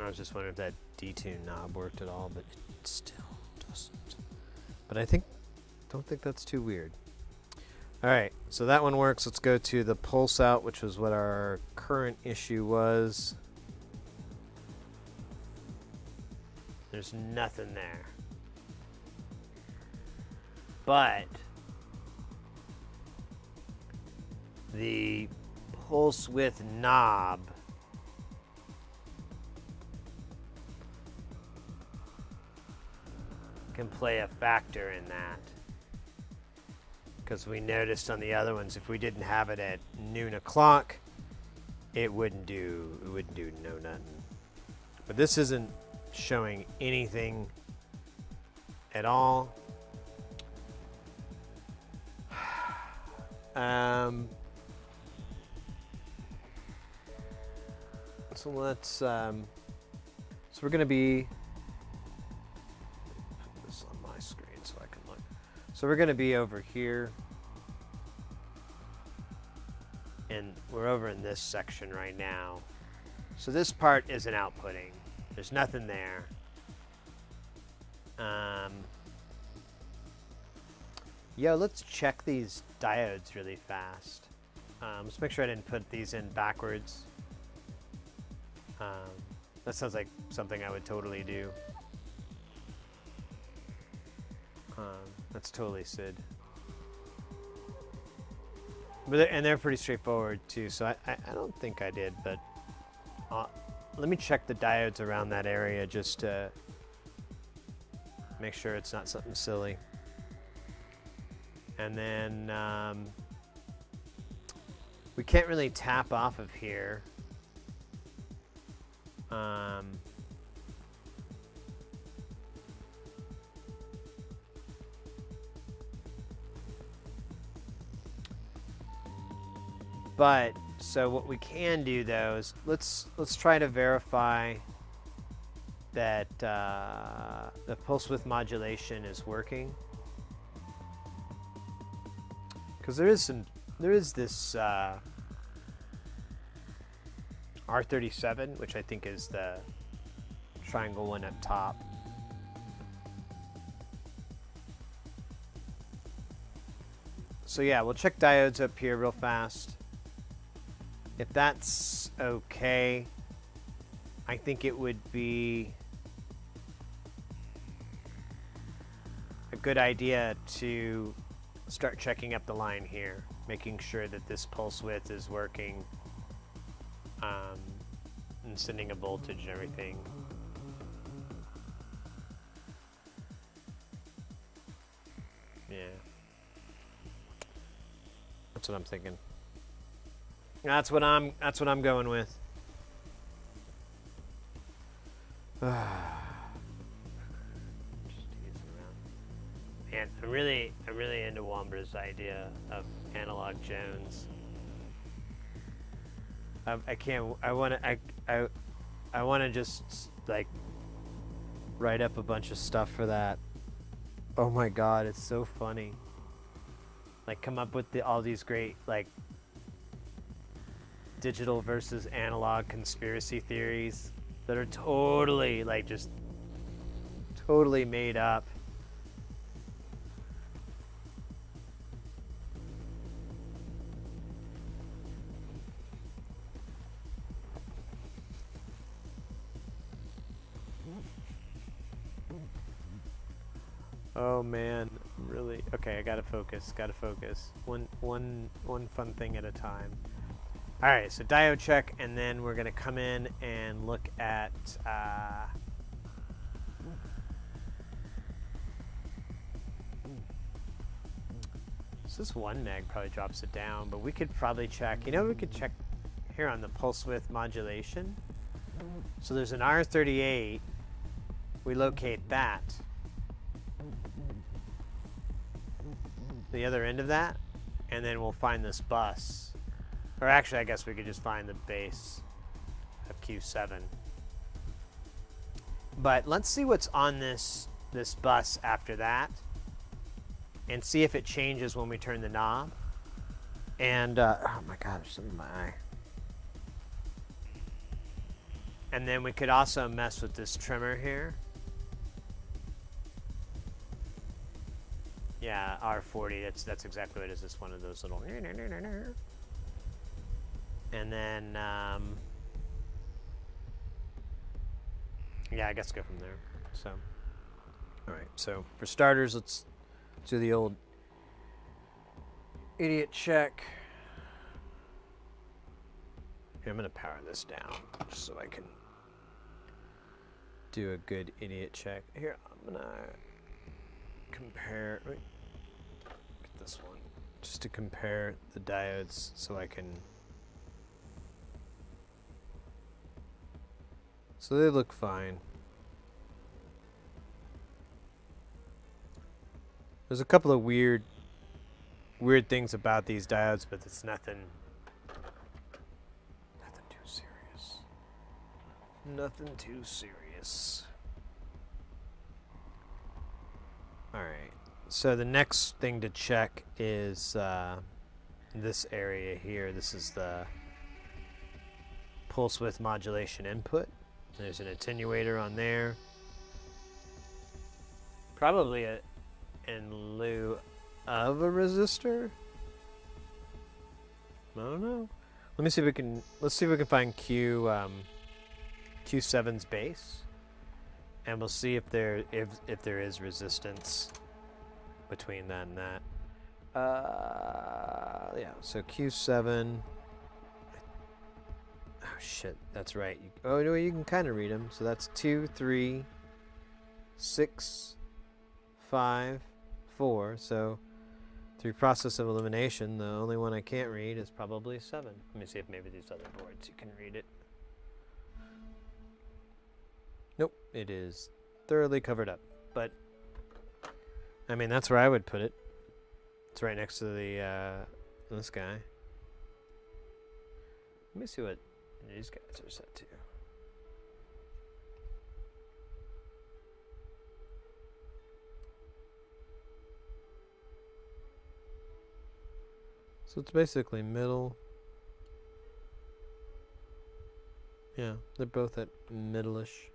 I was just wondering if that detune knob worked at all, but it still doesn't. But don't think that's too weird. All right, so that one works. Let's go to the pulse out, which was what our current issue was. There's nothing there. But the pulse width knob can play a factor in that. Because we noticed on the other ones, if we didn't have it at noon o'clock, it wouldn't do no nothing. But this isn't showing anything at all. So let's so we're gonna be put this on my screen so I can look. So we're gonna be over here, and we're over in this section right now. So this part isn't outputting. There's nothing there. Yo, let's check these diodes really fast. Let's make sure I didn't put these in backwards. That sounds like something I would totally do. That's totally Sid. But they're pretty straightforward too, so I don't think I did, but let me check the diodes around that area just to make sure it's not something silly. And then we can't really tap off of here. But so what we can do though is let's try to verify that the pulse width modulation is working, because there is this R37, which I think is the triangle one up top. So yeah, we'll check diodes up here real fast. if that's okay, I think it would be a good idea to start checking up the line here, making sure that this pulse width is working, and sending a voltage and everything. Yeah. That's what I'm thinking. That's what I'm going with. Just easing around. Man, I'm really into Wombra's idea of analog Jones. I can't. I want to just like write up a bunch of stuff for that. Oh my God, it's so funny. Like, come up with all these great like digital versus analog conspiracy theories that are totally like just totally made up. Oh man, really? Okay, I gotta focus. One fun thing at a time. All right, so diode check, and then we're gonna come in and look at. So this 1 meg probably drops it down, but we could probably check. You know, we could check here on the pulse width modulation. So there's an R38. We locate that. The other end of that, and then we'll find this bus. Or actually, I guess we could just find the base of Q7. But let's see what's on this bus after that, and see if it changes when we turn the knob. And oh my God, there's something in my eye. And then we could also mess with this trimmer here. Yeah, R40, that's exactly what it is. It's one of those little... And then, yeah, I guess go from there. So, all right. So for starters, let's do the old idiot check. Here, I'm going to power this down just so I can do a good idiot check. Here, I'm going to compare... Wait, get this one. Just to compare the diodes so I can... So they look fine. There's a couple of weird things about these diodes, but it's nothing too serious. Nothing too serious. All right. So the next thing to check is this area here. This is the pulse width modulation input. There's an attenuator on there. Probably in lieu of a resistor. I don't know. Let's see if we can find Q7's base, and we'll see if there is resistance between that and that. Yeah. So Q7. Oh shit, that's right. Oh no, you can kind of read them. So that's 2, 3, 6, 5, 4. So through process of elimination, the only one I can't read is probably 7. Let me see if maybe these other boards you can read it. Nope, it is thoroughly covered up. But I mean, that's where I would put it. It's right next to the this guy. Let me see what these guys are set to. So it's basically middle. Yeah, they're both at middle-ish.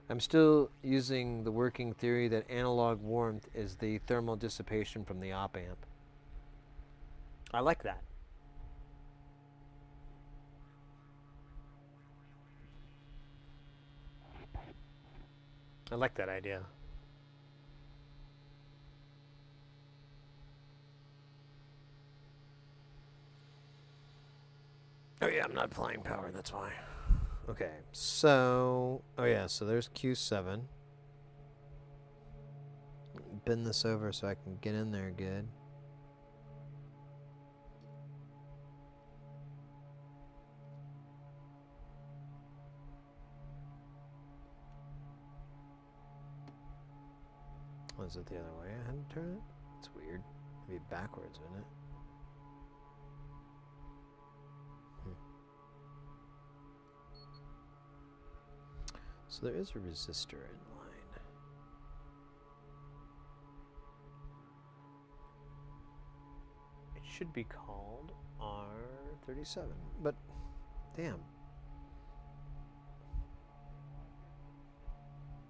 I'm still using the working theory that analog warmth is the thermal dissipation from the op amp. I like that. I like that idea. Oh yeah, I'm not applying power, that's why. Okay, so, oh yeah, so there's Q7. Bend this over so I can get in there good. Oh, is it the other way I had to turn it? It's weird. It'd be backwards, wouldn't it? So there is a resistor in line. It should be called R37, but damn.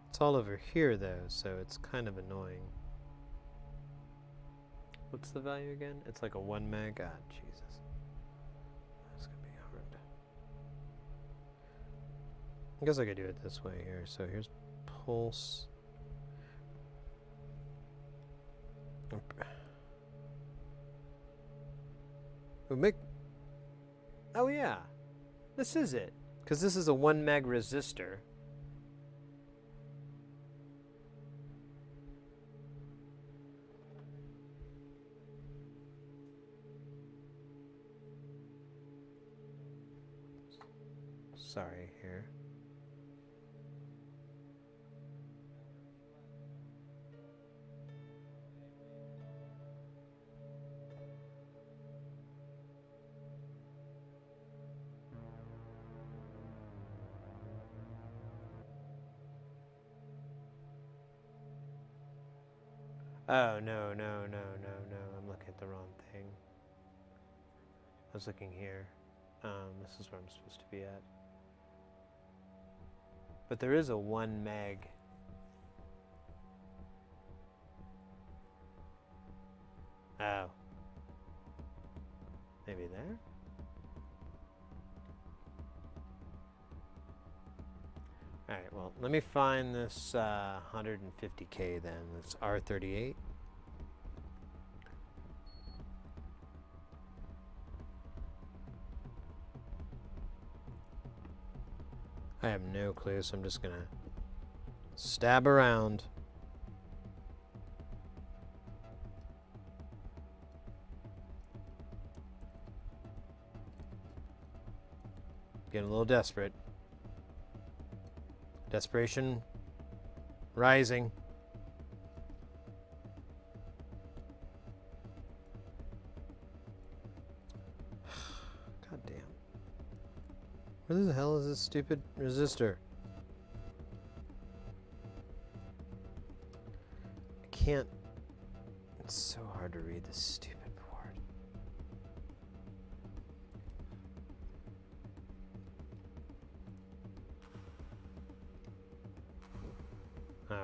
It's all over here though, so it's kind of annoying. What's the value again? It's like a 1 meg. God, Jesus. That's gonna be hard. I guess I could do it this way here. So here's pulse. We'll make. Oh yeah, this is it. Because this is a 1 meg resistor. Sorry here. Oh, no, no, no, no, no. I'm looking at the wrong thing. I was looking here. This is where I'm supposed to be at. But there is a 1 meg. Oh. Maybe there? Alright, well, let me find this 150K then. It's R38. I have no clue, so I'm just gonna stab around. Getting a little desperate. Desperation rising. God damn. Where the hell is this stupid resistor? I can't. It's so hard to read this stupid board. Oh.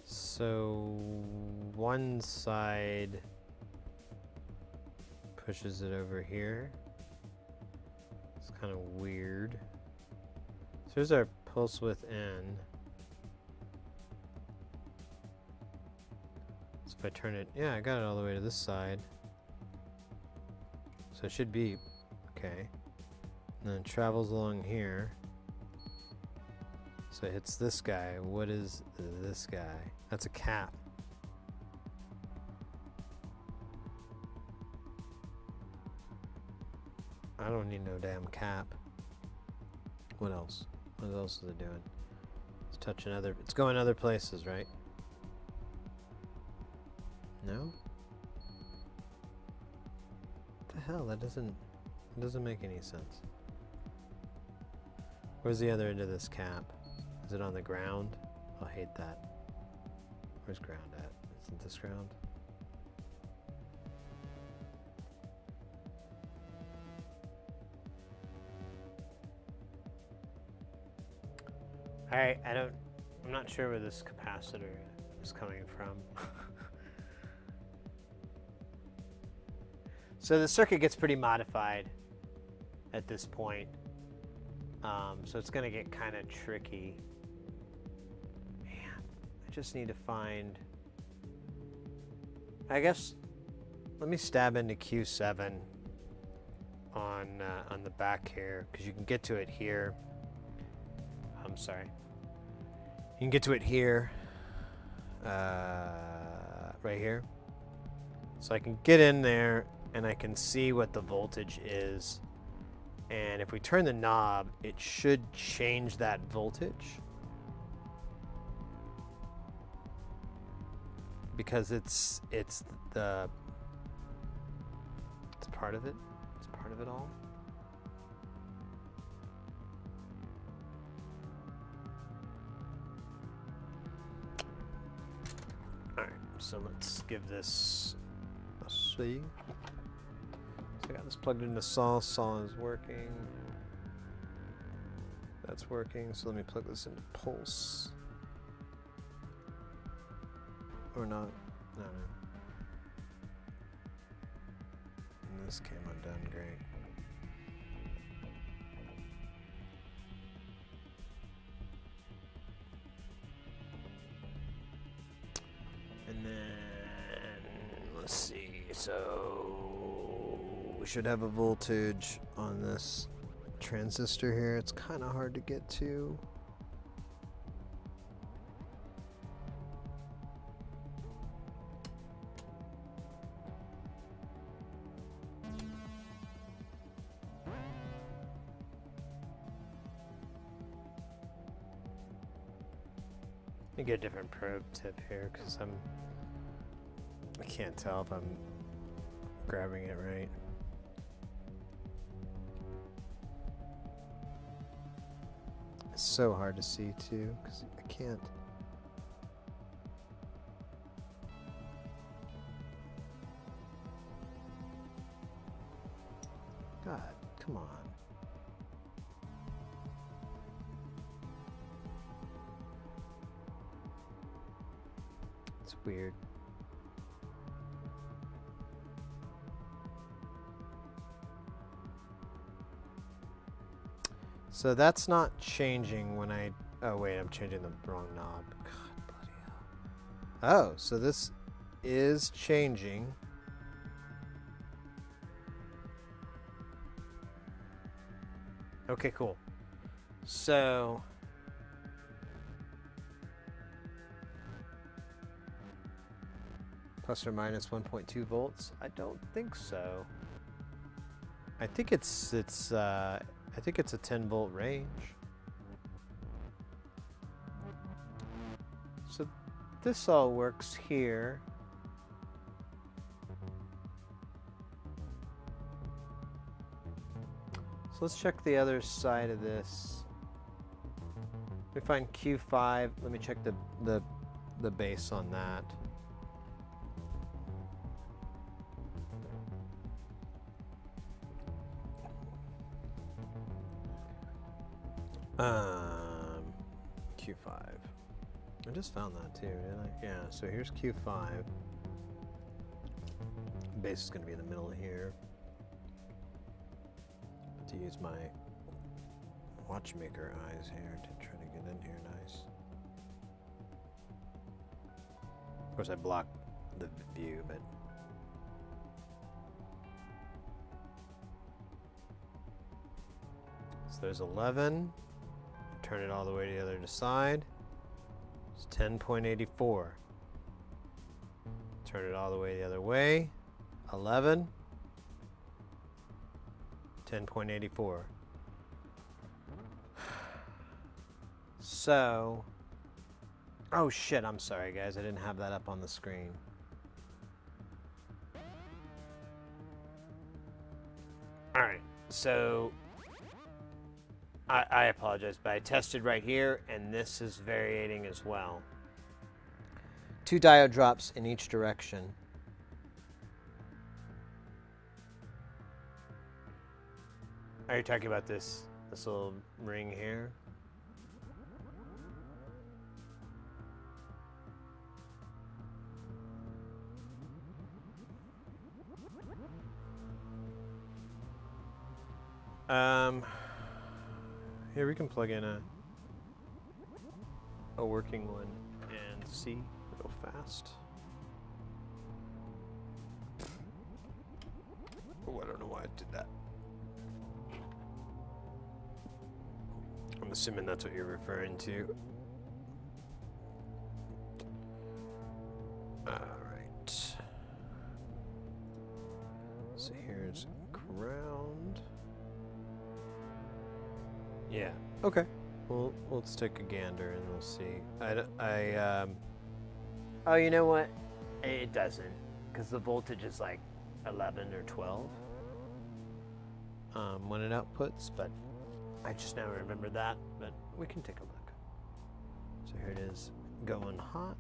So one side pushes it over here. It's kind of weird. So here's our pulse width N. So if I turn it, yeah, I got it all the way to this side. So it should be okay. And then it travels along here. So it hits this guy. What is this guy? That's a cap. I don't need no damn cap. What else? What else is it doing? It's touching other. It's going other places, right? No? What the hell? That doesn't make any sense. Where's the other end of this cap? Is it on the ground? I'll hate that. Where's ground at? Isn't this ground? Alright, I'm not sure where this capacitor is coming from. So the circuit gets pretty modified at this point. So it's gonna get kind of tricky. Man, I just need to find, I guess, let me stab into Q7 on the back here, because you can get to it here. I'm sorry. You can get to it here, right here. So I can get in there and I can see what the voltage is. And if we turn the knob, it should change that voltage. Because it's part of it. It's part of it all. Alright, so let's give this a see. So I got this plugged into saw. Saw is working. That's working. So let me plug this into pulse. Or not. No. And this came undone. Great. And then let's see. So we should have a voltage on this transistor here. It's kind of hard to get to. Let me get a different probe tip here because I can't tell if I'm grabbing it right. It's so hard to see too because I can't. God, come on. It's weird. So that's not changing when I... Oh, wait, I'm changing the wrong knob. God, bloody hell. Oh, so this is changing. Okay, cool. So... plus or minus 1.2 volts? I don't think so. I think it's a 10 volt range. So this all works here. So let's check the other side of this. We find Q5. Let me check the base on that. Q5. I just found that too, didn't I? Yeah, so here's Q5. Base is going to be in the middle here. To use my watchmaker eyes here to try to get in here nice. Of course, I blocked the view, but so there's 11. Turn it all the way to the other side. It's 10.84. Turn it all the way the other way. 11. 10.84. So, oh shit, I'm sorry guys, I didn't have that up on the screen. Alright, so I apologize, but I tested right here, and this is varying as well. 2 diode drops in each direction. Are you talking about this little ring here? Here we can plug in a working one and see real fast. Oh, I don't know why I did that. I'm assuming that's what you're referring to. Alright. So here's ground. Yeah, okay. Well, let's take a gander and we'll see. Oh, you know what? It doesn't, because the voltage is like 11 or 12 when it outputs, but I just now remember that, but we can take a look. so here it is, going hot.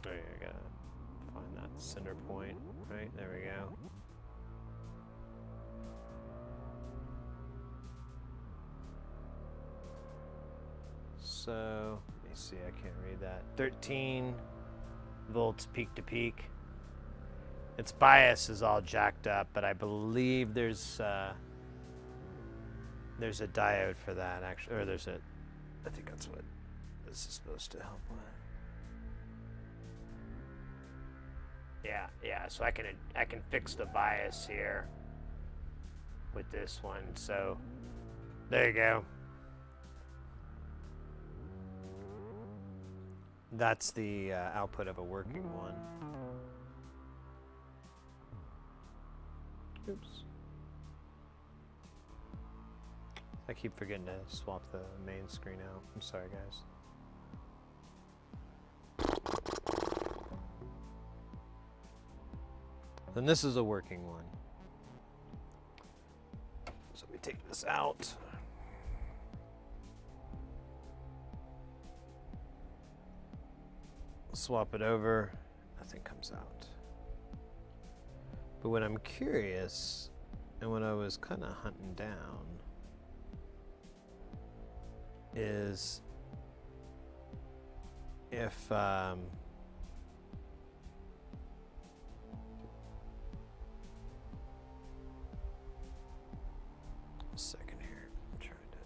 Oh yeah, I gotta find that center point, right? There we go. So, let me see, I can't read that. 13 volts peak to peak. Its bias is all jacked up, but I believe there's a diode for that, actually, or I think that's what this is supposed to help with. Yeah, so I can fix the bias here with this one. So there you go. That's the output of a working one. Oops. I keep forgetting to swap the main screen out. I'm sorry, guys. Then this is a working one. So we take this out. Swap it over, nothing comes out. But what I'm curious, and what I was kind of hunting down, is if a second here, I'm trying to.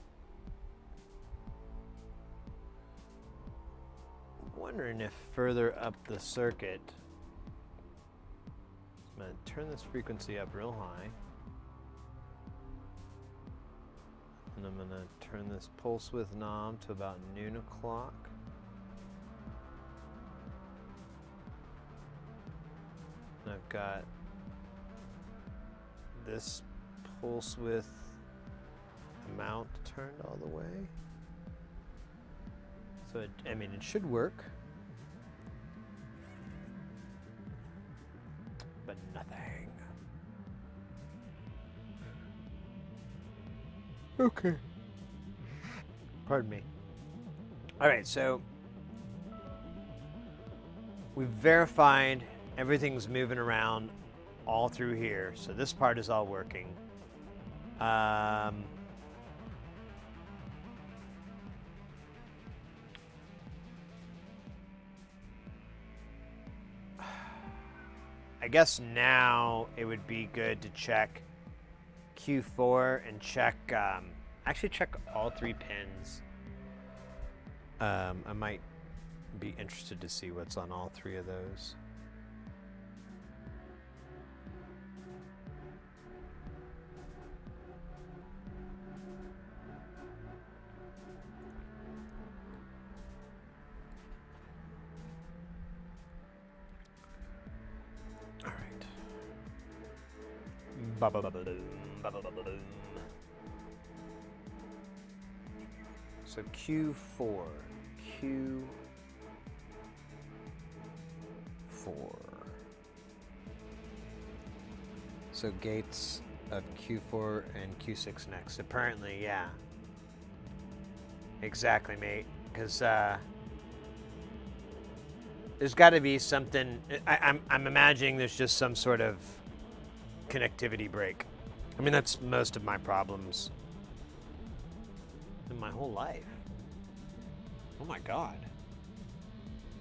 Wondering if further up the circuit, I'm going to turn this frequency up real high, and I'm going to turn this pulse width knob to about noon o'clock. And I've got this pulse width amount turned all the way. So it should work. But nothing. Okay. Pardon me. All right, so we've verified everything's moving around all through here. So this part is all working. I guess now it would be good to check Q4 and check, actually check all 3 pins. I might be interested to see what's on all 3 of those. So Q4. So gates of Q4 and Q6 next. Apparently, yeah. Exactly, mate. Because there's got to be something. I'm imagining there's just some sort of connectivity break. I mean, that's most of my problems in my whole life. Oh my God.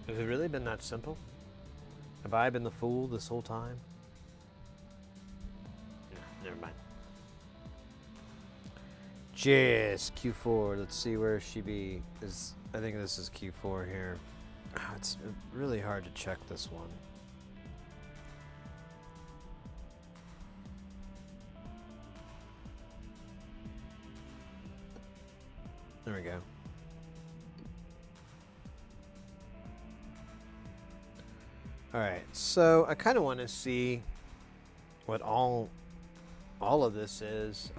Has it really been that simple? Have I been the fool this whole time? never mind. JHVCO. Let's see where she be. I think this is Q4 here. Oh, it's really hard to check this one. There we go. All right, so I kind of want to see what all of this is.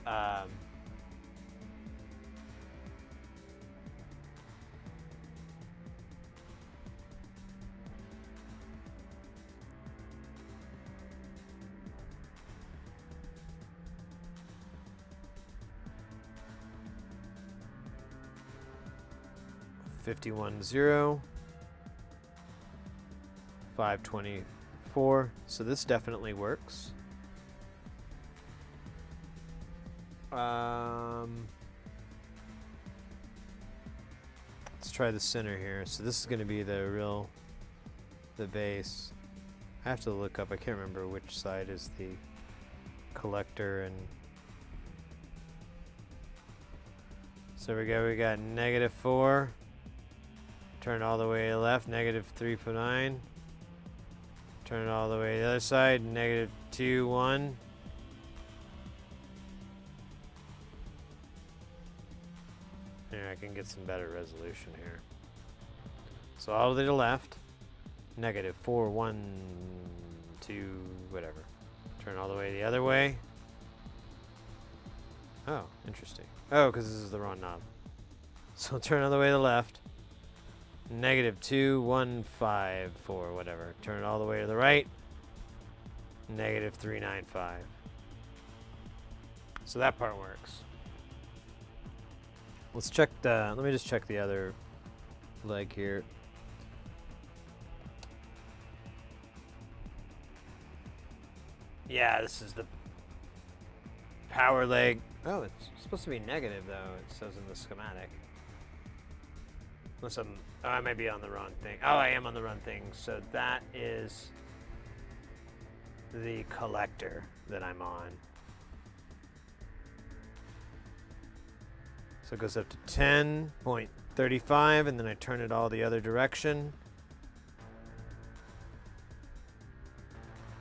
$51.0, 524. So this definitely works. Let's try the center here. So this is going to be the base. I have to look up. I can't remember which side is the collector. And so we got -4. Turn all the way left, -3.9. Turn it all the way to the other side, -2, 1. Here, I can get some better resolution here. So all the way to the left, -4, 1, 2, whatever. Turn all the way the other way. Oh, interesting. Oh, because this is the wrong knob. So turn all the way to the left. -2, 1, 5, 4, whatever. Turn it all the way to the right. -395. So that part works. Let's check let me just check the other leg here. Yeah, this is the power leg. Oh, it's supposed to be negative though, it says in the schematic. Unless I might be on the wrong thing. Oh, I am on the wrong thing. So that is the collector that I'm on. So it goes up to 10.35, and then I turn it all the other direction.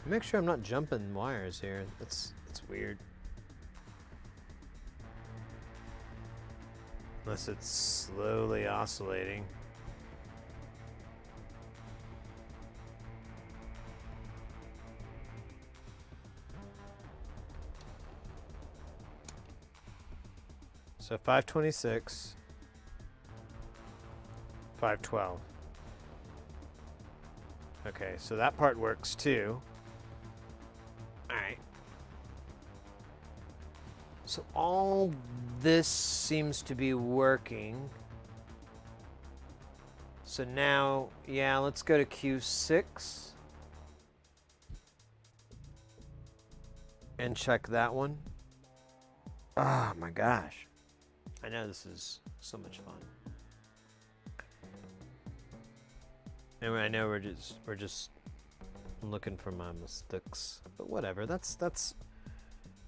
Make sure I'm not jumping wires here. That's weird. Unless it's slowly oscillating. So 526, 512. Okay, so that part works too. All right. So all this seems to be working. So now, yeah, let's go to Q6 and check that one. Oh my gosh. I know this is so much fun. Anyway, I know we're just looking for my mistakes, but whatever. There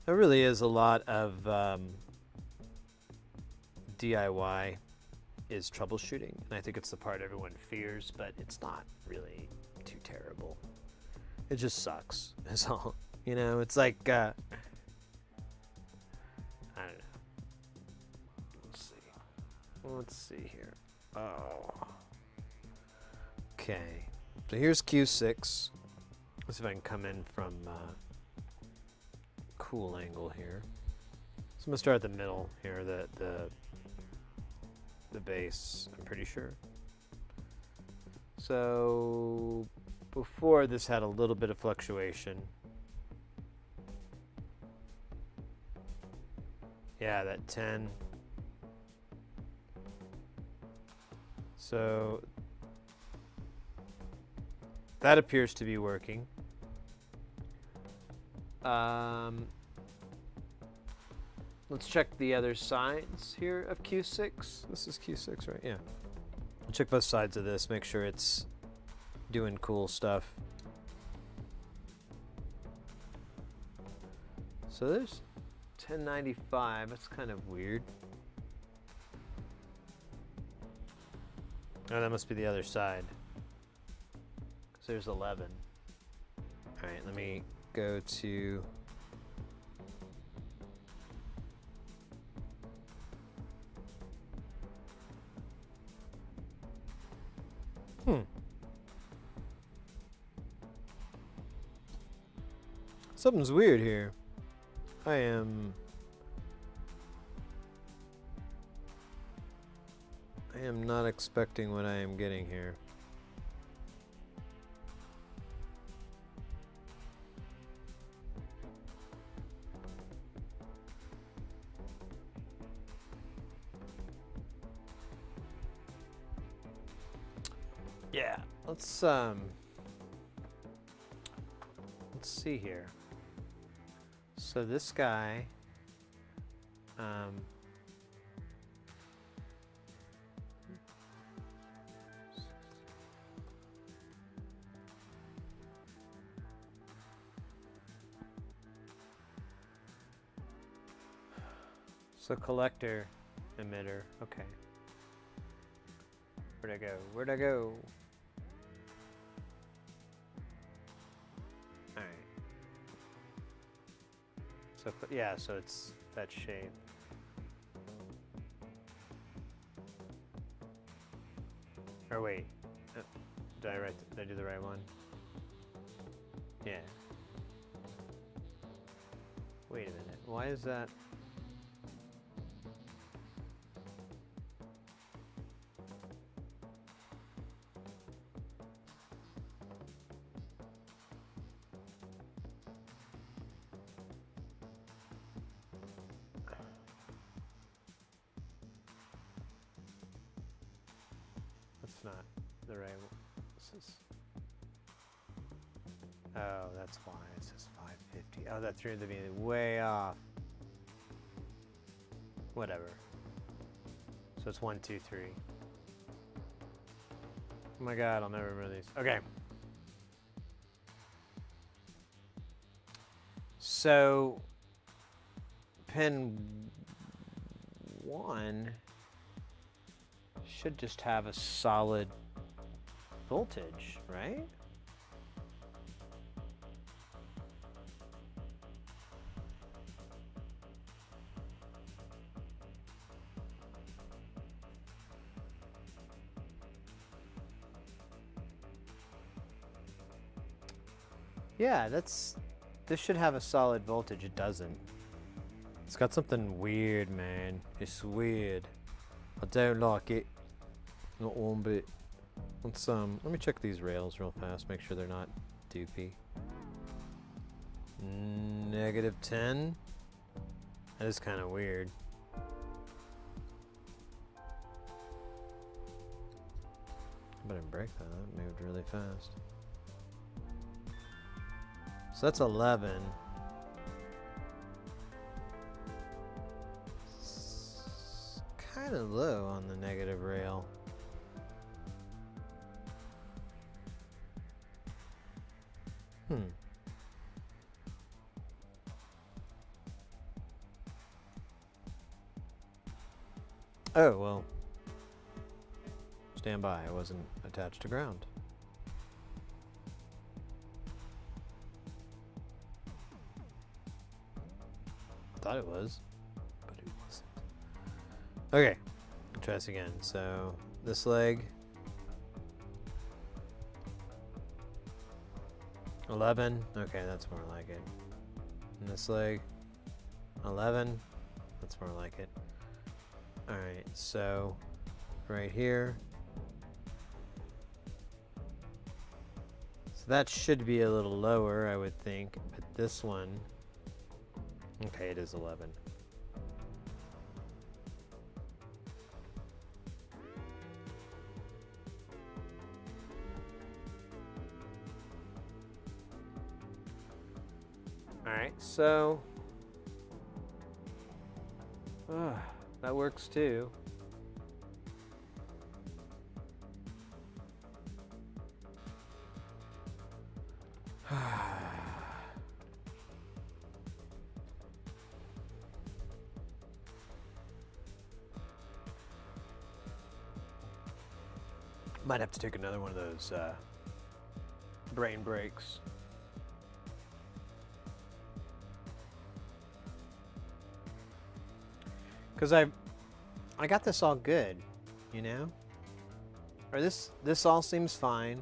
really is a lot of DIY is troubleshooting, and I think it's the part everyone fears, but it's not really too terrible. It just sucks. Is all. You know, it's like I don't know. Let's see here. Oh. Okay. So here's Q6. Let's see if I can come in from cool angle here. So I'm gonna start at the middle here, the base, I'm pretty sure. So before this had a little bit of fluctuation. Yeah, that 10. So that appears to be working. Let's check the other sides here of Q6. This is Q6, right? Yeah. I'll check both sides of this, make sure it's doing cool stuff. So there's 1095. That's kind of weird. Oh, that must be the other side. Because there's 11. All right, let me go to. Something's weird here. I am not expecting what I am getting here. Yeah, let's see here. So this guy, so collector, emitter, okay. Where'd I go? Where'd I go? Alright. So, yeah, so it's that shape. Or wait, did I do the right one? Yeah. Wait a minute, why is that? That's not the right one. This is. Oh, that's why it says 550. Oh, that threw the being way off. Whatever. So it's 1, 2, 3. Oh my god, I'll never remember these. Okay. So pin 1 should just have a solid voltage, right? Yeah, this should have a solid voltage. It doesn't. It's got something weird, man. It's weird. I don't like it. Not one bit. Let's let me check these rails real fast, make sure they're not doofy. -10. That is kind of weird. I better break that. That moved really fast. So that's 11. It's kind of low on the negative rail. Oh, well. Stand by, I wasn't attached to ground. Thought it was, but it wasn't. Okay, try this again. So this leg, 11. Okay, that's more like it. And this leg, 11. That's more like it. All right, so right here. So that should be a little lower, I would think, but this one. Okay, it is 11. All right, so that works too. Might have to take another one of those brain breaks. Because I got this all good, you know? Or this all seems fine.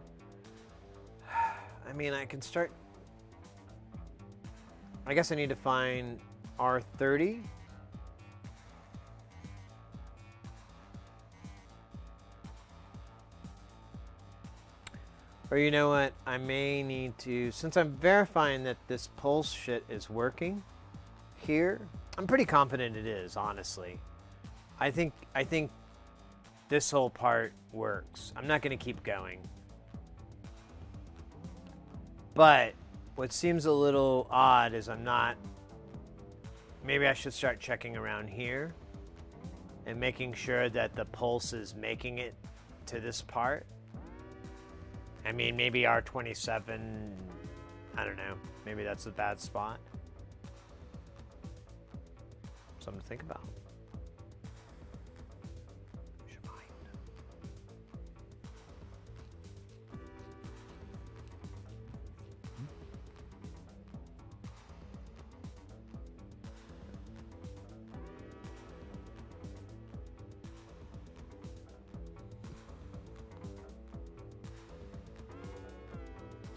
I mean, I can start... I guess I need to find R30. Or you know what? I may need to... Since I'm verifying that this pulse shit is working here... I'm pretty confident it is, honestly. I think this whole part works. I'm not going to keep going. But what seems a little odd is I'm not... Maybe I should start checking around here and making sure that the pulse is making it to this part. I mean, maybe R27, I don't know. Maybe that's a bad spot. Something to think about. Should mind.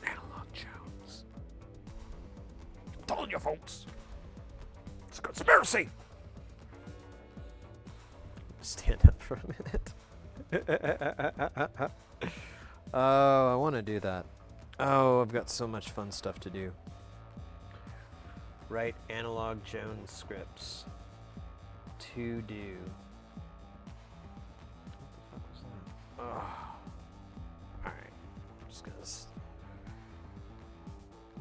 Analog Jones. I'm telling you, folks. It's a conspiracy. Stand up for a minute. Oh, I want to do that. Oh, I've got so much fun stuff to do. Write analog Jones scripts. To do. What the fuck was that? Oh. Alright. Just gonna...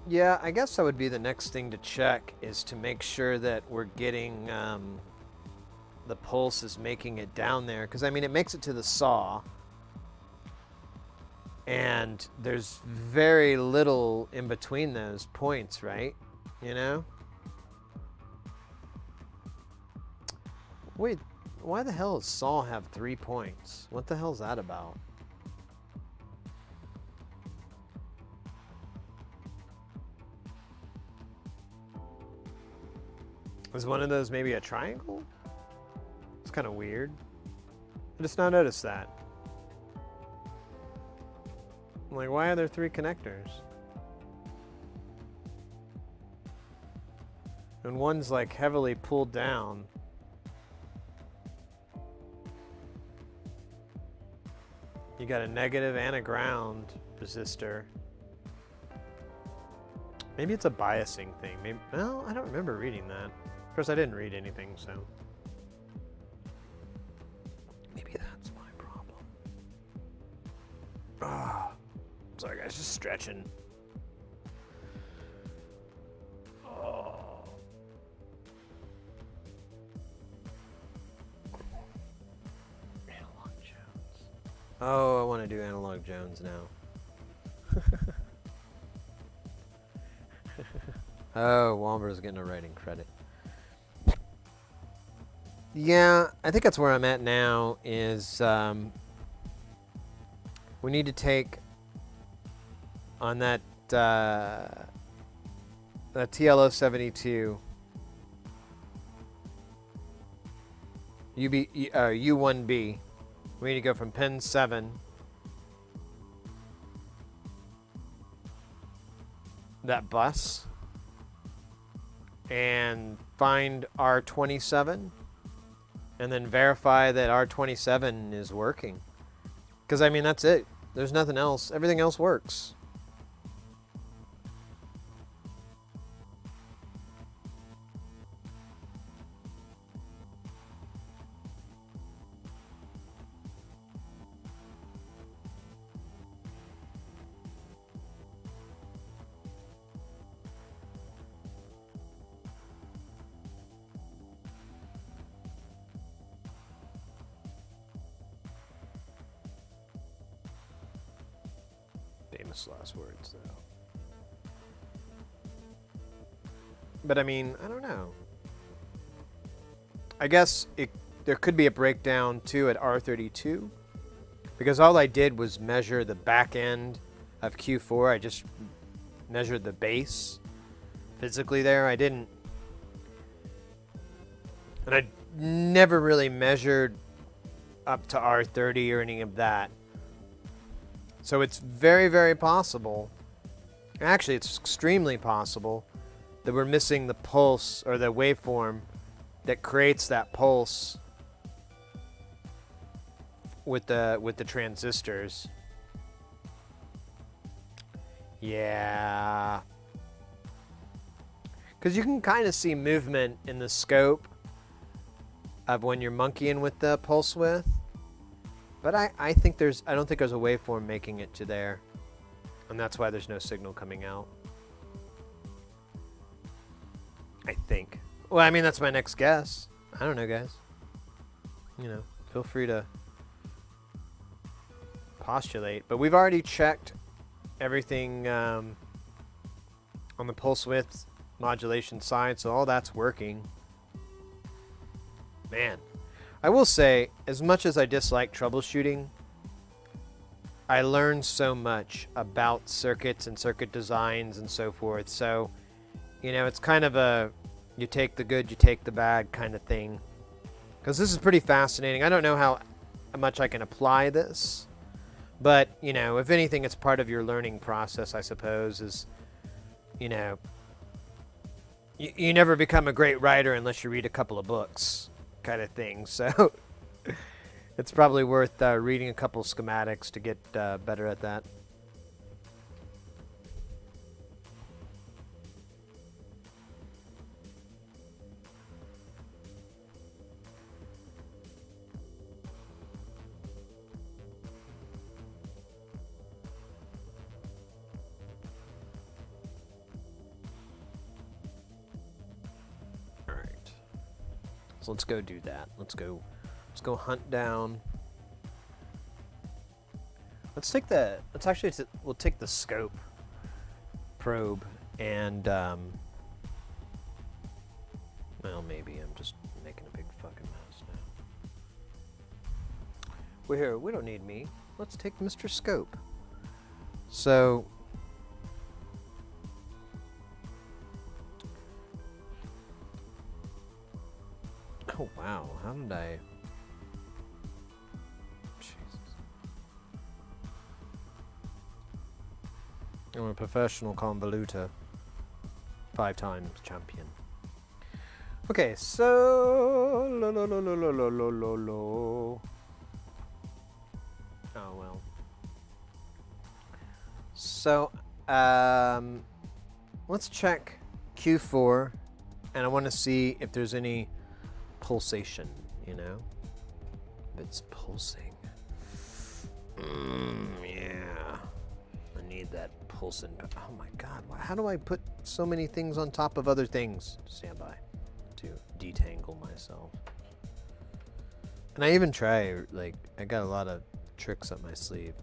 Yeah, I guess that would be the next thing to check, is to make sure that we're getting... the pulse is making it down there, because I mean it makes it to the saw and there's very little in between those points, right? You know? Wait, why the hell does saw have 3 points? What the hell's that about? Is one of those maybe a triangle? It's kind of weird. I just now noticed that. I'm like, why are there 3 connectors? And one's like heavily pulled down. You got a negative and a ground resistor. Maybe it's a biasing thing. Maybe, well, I don't remember reading that. Of course, I didn't read anything, so. Maybe that's my problem. Ah, sorry guys, just stretching. Oh. Analog Jones. Oh, I want to do Analog Jones now. Oh, Womber's getting a writing credit. Yeah, I think that's where I'm at now, is we need to take on that TLO72 U1B. We need to go from pin 7 that bus and find R27 and then verify that R27 is working. Because, I mean, that's it. There's nothing else. Everything else works. Famous last words, though. But I mean, I don't know. I guess there could be a breakdown too at R32. Because all I did was measure the back end of Q4. I just measured the base physically there. I didn't, and I never really measured up to R30 or any of that. So it's very, very possible. Actually, it's extremely possible that we're missing the pulse or the waveform that creates that pulse with the transistors. Yeah. Because you can kind of see movement in the scope of when you're monkeying with the pulse width. But I don't think there's a waveform making it to there. And that's why there's no signal coming out. I think. Well, I mean, that's my next guess. I don't know, guys. You know, feel free to postulate. But we've already checked everything on the pulse width modulation side, so all that's working. Man, I will say, as much as I dislike troubleshooting, I learned so much about circuits and circuit designs and so forth. So, you know, it's kind of a you take the good, you take the bad kind of thing. Because this is pretty fascinating. I don't know how much I can apply this. But, you know, if anything, it's part of your learning process, I suppose, is, you know, you never become a great writer unless you read a couple of books kind of thing. So it's probably worth reading a couple schematics to get better at that. So let's go do that. Let's go hunt down. We'll take the scope probe and well, maybe I'm just making a big fucking mess now. We're here. We don't need me. Let's take Mr. Scope. So oh wow, how did I... Jesus. I'm a professional convoluter. 5 times champion. Okay, so... Oh well. So, let's check Q4, and I want to see if there's any pulsation, you know? If it's pulsing. Yeah. I need that pulsing. Oh my god, how do I put so many things on top of other things? Stand by to detangle myself. And I even try, like, I got a lot of tricks up my sleeve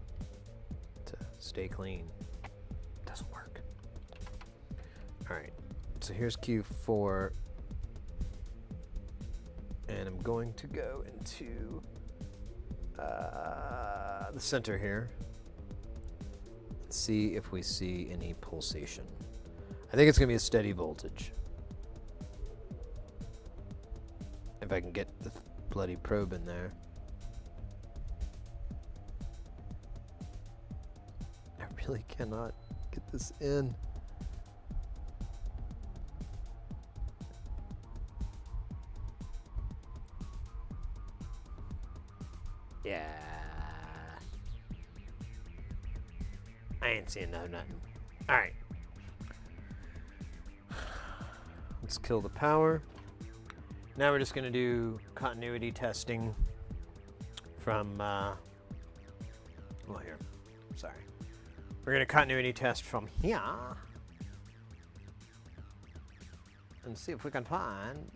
to stay clean. It doesn't work. Alright, so here's Q4. And I'm going to go into the center here. Let's see if we see any pulsation. I think it's going to be a steady voltage. If I can get the bloody probe in there. I really cannot get this in. Yeah. I ain't seeing nothing. Alright. Let's kill the power. Now we're just going to do continuity testing from, well, here. Sorry. We're going to continuity test from here. And see if we can find...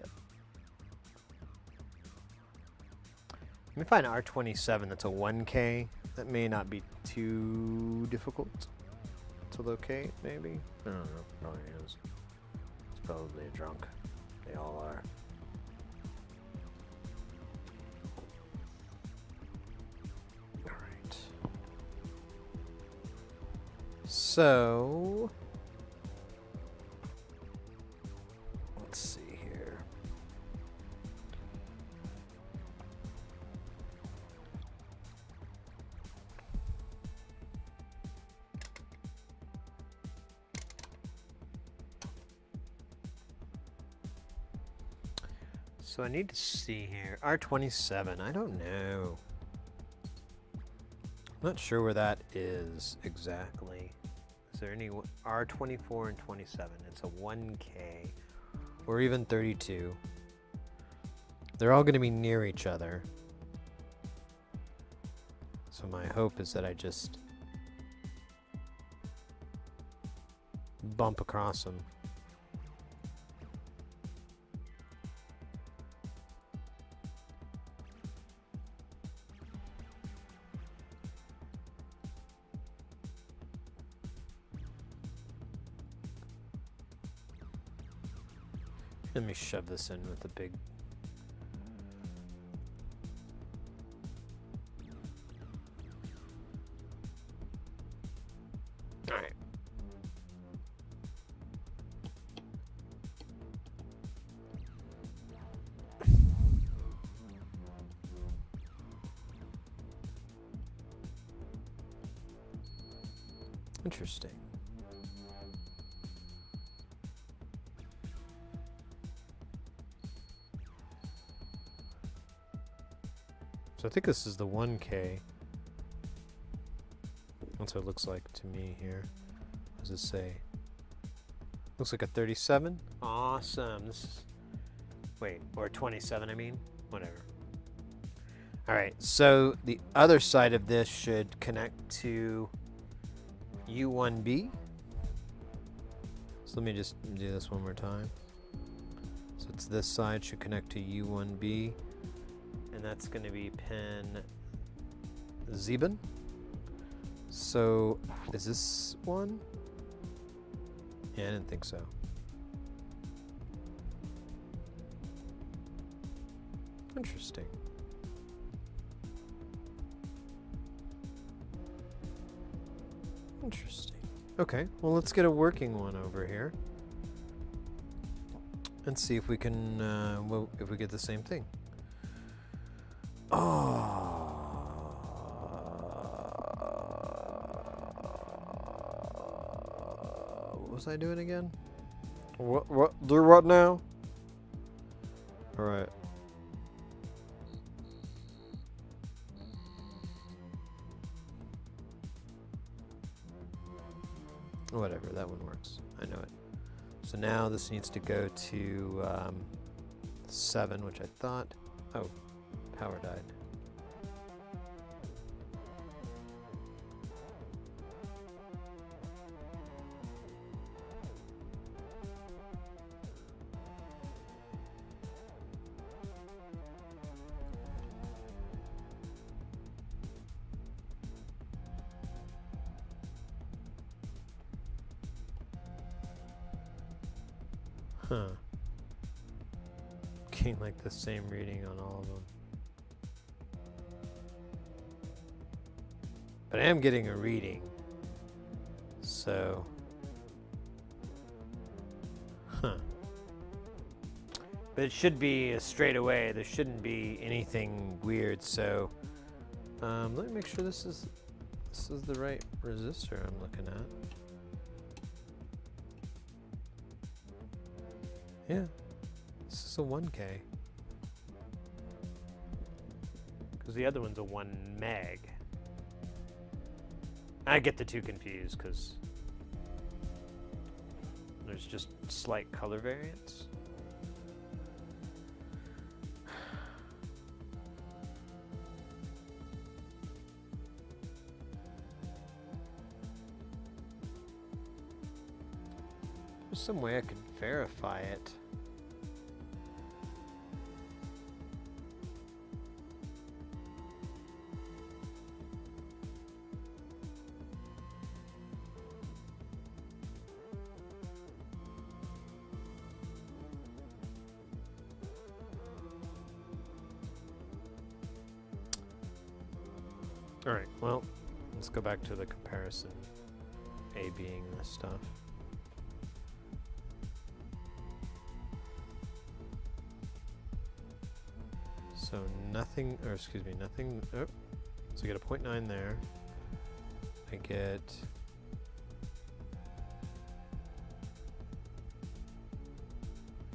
Let me find R27 that's a 1K. That may not be too difficult to locate, maybe? I don't know. Probably is. It's probably a drunk. They all are. Alright. So, let's see here. So I need to see here. R27, I don't know. I'm not sure where that is exactly. Is there any R24 and 27? It's a 1K or even 32. They're all going to be near each other. So my hope is that I just bump across them. Let me shove this in with the big. All right. Interesting. So I think this is the 1K. That's what it looks like to me here. What does it say? Looks like a 37. Awesome. This is, wait, or 27, I mean. Whatever. All right, so the other side of this should connect to U1B. So let me just do this one more time. So it's this side should connect to U1B. And that's going to be pin 7. So, is this one? Yeah, I didn't think so. Interesting. Interesting. Okay, well, let's get a working one over here. And see if we can, well, if we get the same thing. Oh. What was I doing again? What? Do what now? All right. Whatever, that one works. I know it. So now this needs to go to 7, which I thought. Oh. Power died. Huh. Getting like the same reading on all of them. But I am getting a reading. So. Huh. But it should be a straight away. There shouldn't be anything weird. So let me make sure this is the right resistor I'm looking at. Yeah. This is a 1K. Because the other one's a 1 meg. I get the two confused because there's just slight color variance. There's some way I could verify it. All right, well, let's go back to the comparison A-Bing this stuff. So nothing, or excuse me, nothing. Oh, so I get a 0.9 there. I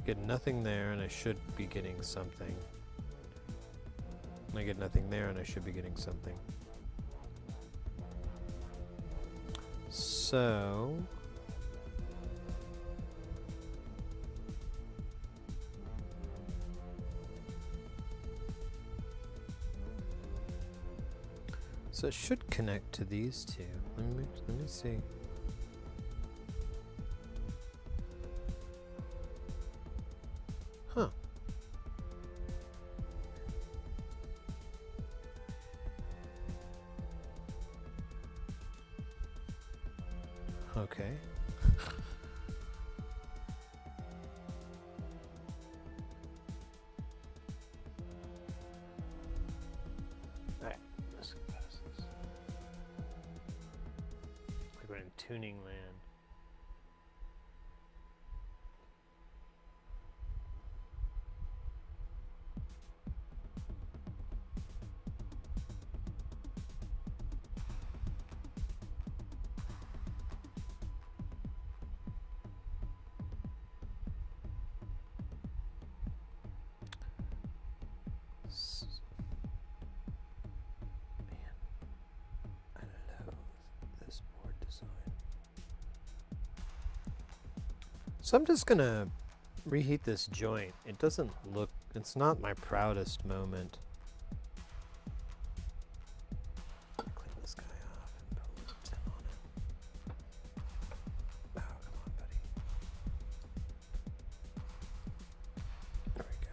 get nothing there, and I should be getting something. And I get nothing there, and I should be getting something. So it should connect to these two. Let me see. Huh. Okay. Alright, let's go past this. Like we're in tuning land. So I'm just gonna reheat this joint. It doesn't look, it's not my proudest moment. Clean this guy off and put a little tin on it. Oh, come on, buddy. There we go.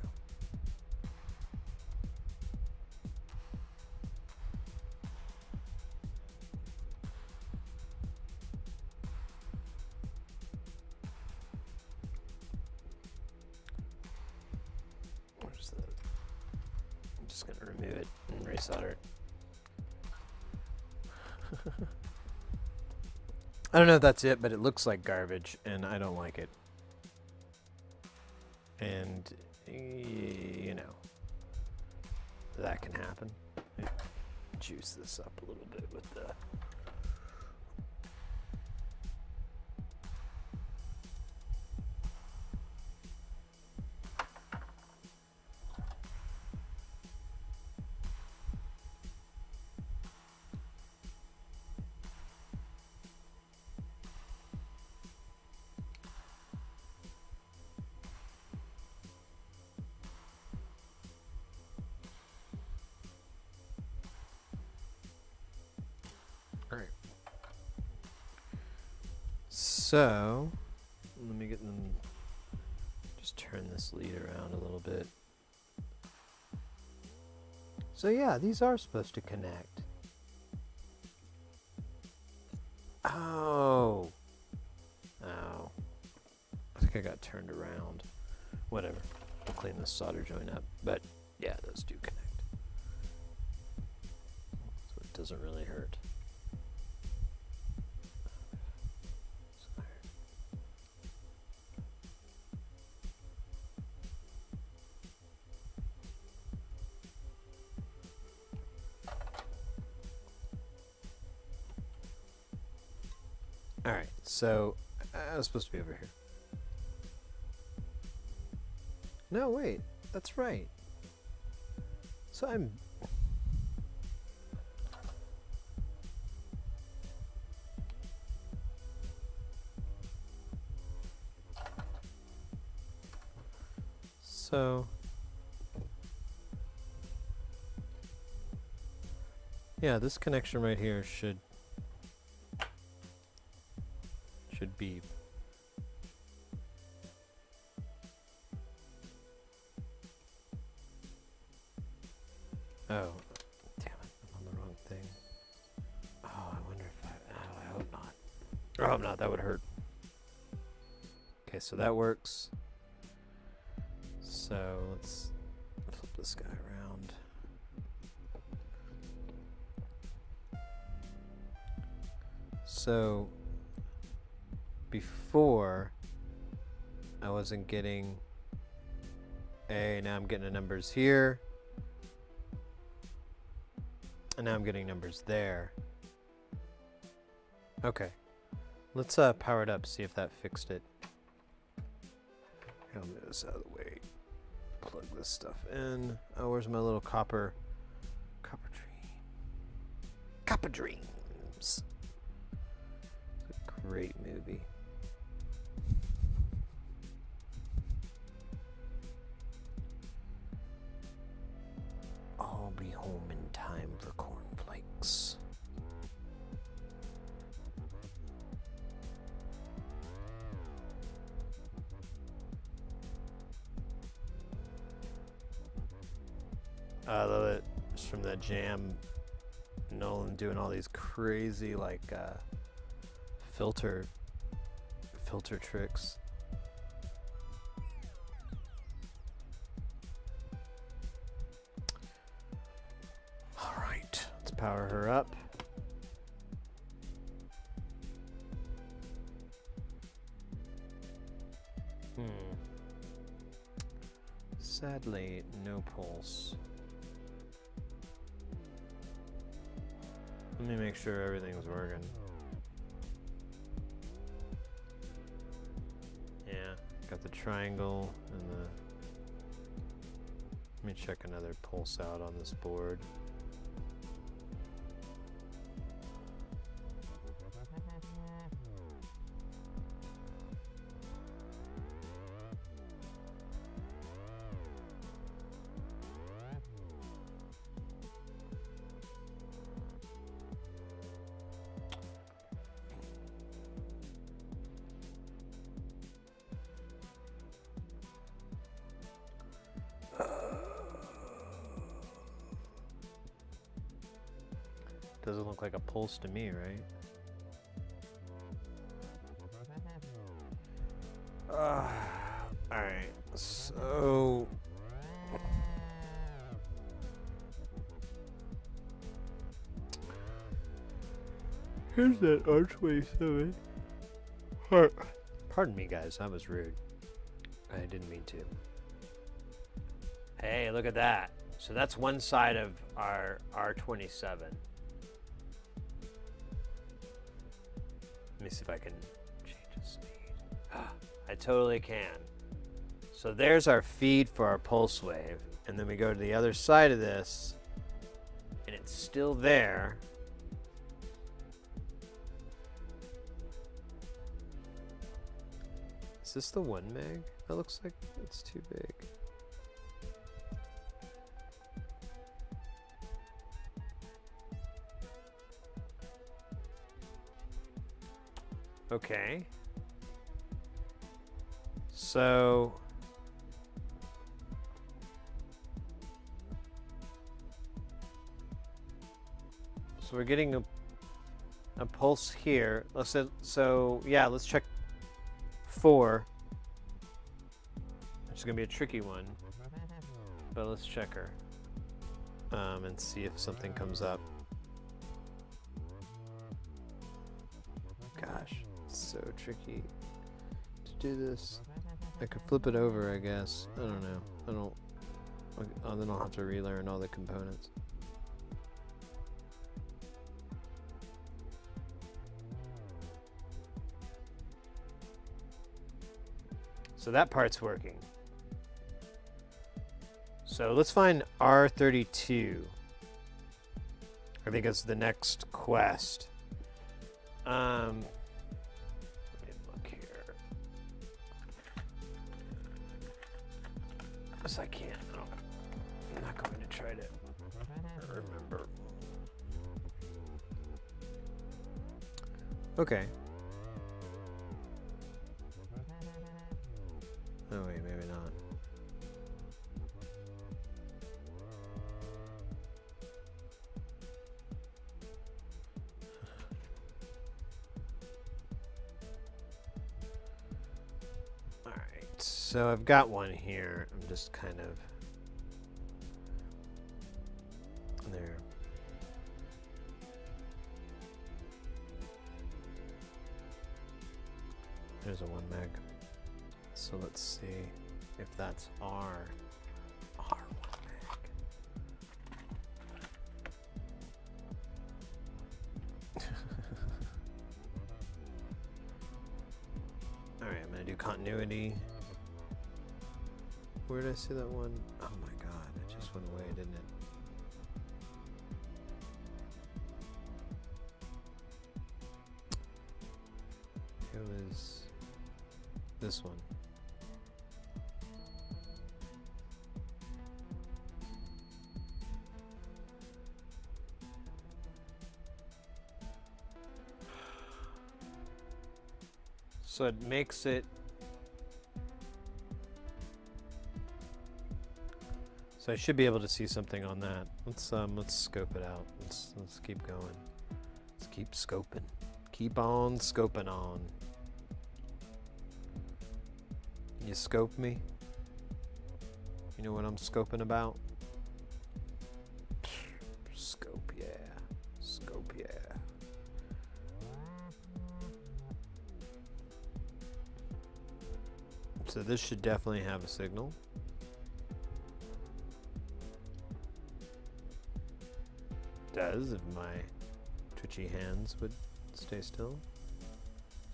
I'm just going to remove it and resolder it. I don't know if that's it, but it looks like garbage, and I don't like it. And, you know, that can happen. Juice this up a little bit with the... Alright. So, let me get them, just turn this lead around a little bit. So yeah, these are supposed to connect. Oh. Oh. I think I got turned around. Whatever. I'll clean this solder joint up. But yeah, those do connect. So it doesn't really hurt. Alright, so I was supposed to be over here. No, wait, that's right. So I'm... So... Yeah, this connection right here should be oh, damn it, I'm on the wrong thing. Oh, I wonder if I hope not. I hope not, that would hurt. Okay, so that works. So let's flip this guy around. So before I wasn't getting A, now I'm getting the numbers here. And now I'm getting numbers there. Okay. Let's power it up, see if that fixed it. I'll move this out of the way. Plug this stuff in. Oh, where's my little copper dream? Copper Dreams. It's a great movie. I'll be home in time for cornflakes. I love it. It's from that Jam. Nolan doing all these crazy like filter tricks. All right, let's power her up. Sadly, no pulse. Let me make sure everything's working. Yeah, got the triangle and the... Let me check another pulse out on this board. Doesn't look like a pulse to me, right? Alright, so... Here's that R27. Pardon me, guys, that was rude. I didn't mean to. Hey, look at that. So that's one side of our R27. Let me see if I can change the speed. I totally can. So there's our feed for our pulse wave. And then we go to the other side of this, and it's still there. Is this the 1 meg? That looks like it's too big. Okay. So we're getting a pulse here. So yeah, let's check 4. It's gonna be a tricky one, but let's check her and see if something comes up. Gosh. So tricky to do this. I could flip it over, I guess. I don't know. Then I'll have to relearn all the components. So that part's working. So let's find R32. I think it's the next quest. Let me look here. Because I can't. Oh, I'm not going to try to remember. Okay. Oh wait, maybe not. Alright, so I've got one here. I'm just kind of there. There's a 1 meg. So let's see if that's R. R 1 meg. Alright, I'm gonna do continuity. Where did I see that one? Oh my god, it just went away, didn't it? It was this one. So it makes it so I should be able to see something on that. Let's scope it out. Let's keep going. Let's keep scoping. Keep on scoping on. You scope me? You know what I'm scoping about? Scope, yeah. Scope, yeah. So this should definitely have a signal. Does, if my twitchy hands would stay still.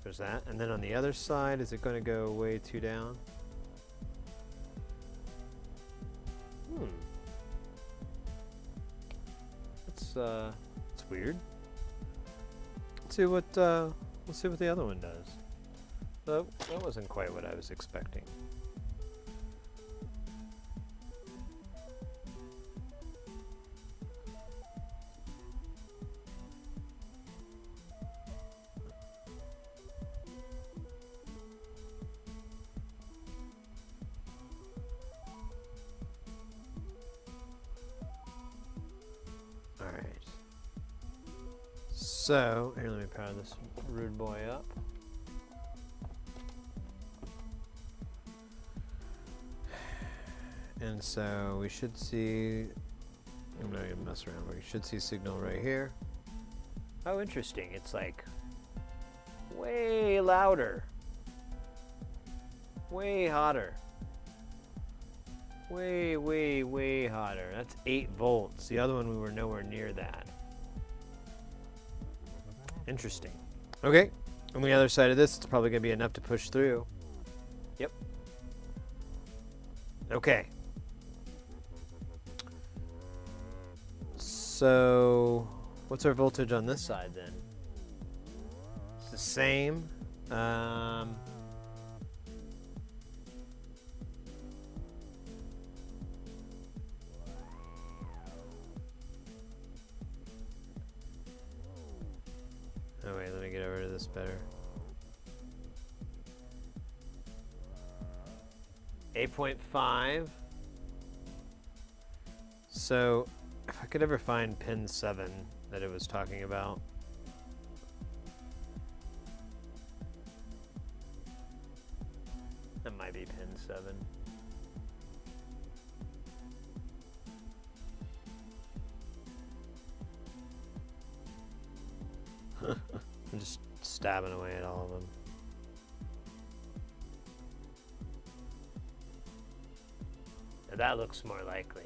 There's that. And then on the other side, is it going to go way too down? It's weird. Let's see what the other one does. That wasn't quite what I was expecting. All right. So, here, let me power this rude boy up. And so we should see, I'm not gonna mess around, but we should see signal right here. Oh, interesting. It's like way louder, way hotter, way hotter. That's 8 volts. The other one, we were nowhere near that. Interesting. Okay, on the other side of this, it's probably gonna be enough to push through. Yep. Okay. So, what's our voltage on this side then? It's the same. Oh wait, let me get over to this better. 8.5. So, if I could ever find pin 7 that it was talking about. That might be pin 7. I'm just stabbing away at all of them. Now that looks more likely.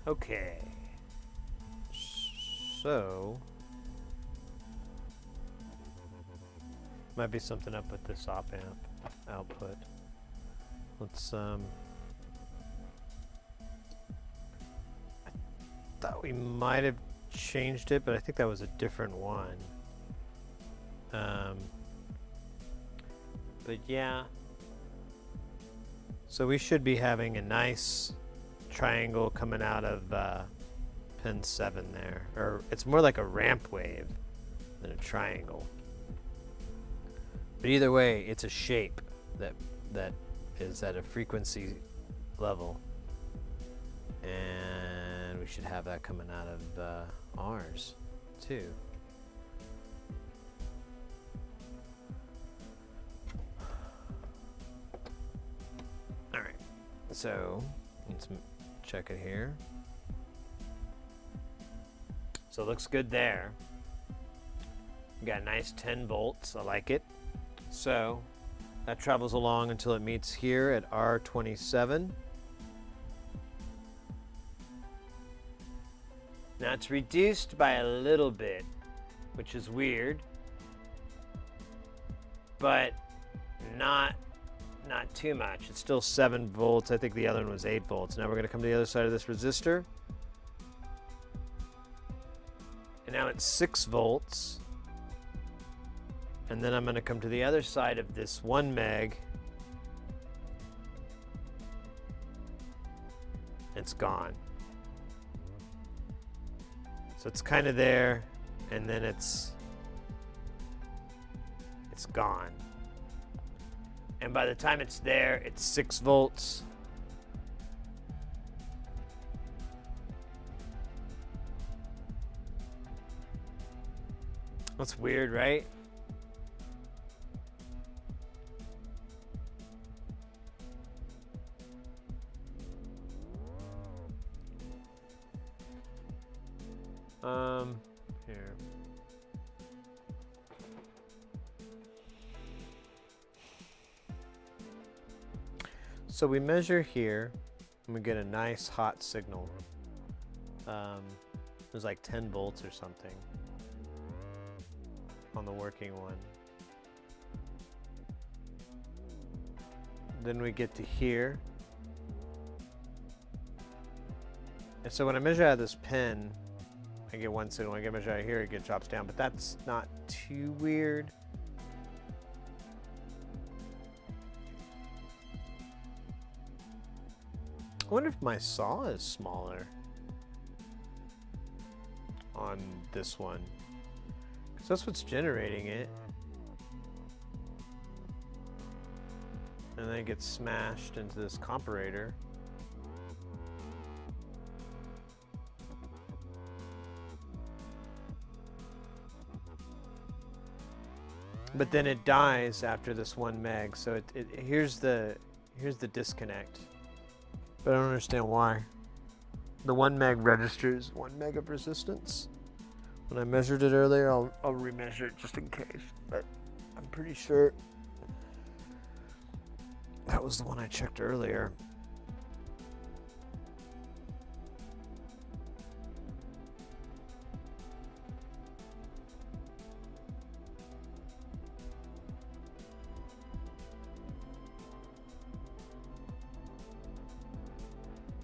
Okay, so might be something up with this op amp output. Let's I thought we might have changed it, but I think that was a different one. But yeah, so we should be having a nice triangle coming out of pin 7 there, or it's more like a ramp wave than a triangle. But either way, it's a shape that is at a frequency level, and we should have that coming out of ours. too. All right. So let's check it here. So it looks good there. We got a nice 10 volts. I like it. So that travels along until it meets here at R27. Now it's reduced by a little bit, which is weird, but not too much. It's still 7 volts. I think the other one was 8 volts. Now we're going to come to the other side of this resistor. And now it's 6 volts. And then I'm going to come to the other side of this 1 meg. It's gone. So it's kind of there, and then it's gone. And by the time it's there, it's 6 volts. That's weird, right? Here. So we measure here, and we get a nice hot signal. It was like 10 volts or something on the working one. Then we get to here. And so when I measure out of this pen, I get 1 signal. When I get measure out here, it drops down, but that's not too weird. I wonder if my saw is smaller on this one, because that's what's generating it. And then it gets smashed into this comparator. But then it dies after this 1 meg, so here's the disconnect. But I don't understand why. The 1 meg registers 1 meg of resistance. When I measured it earlier, I'll remeasure it just in case. But I'm pretty sure that was the one I checked earlier.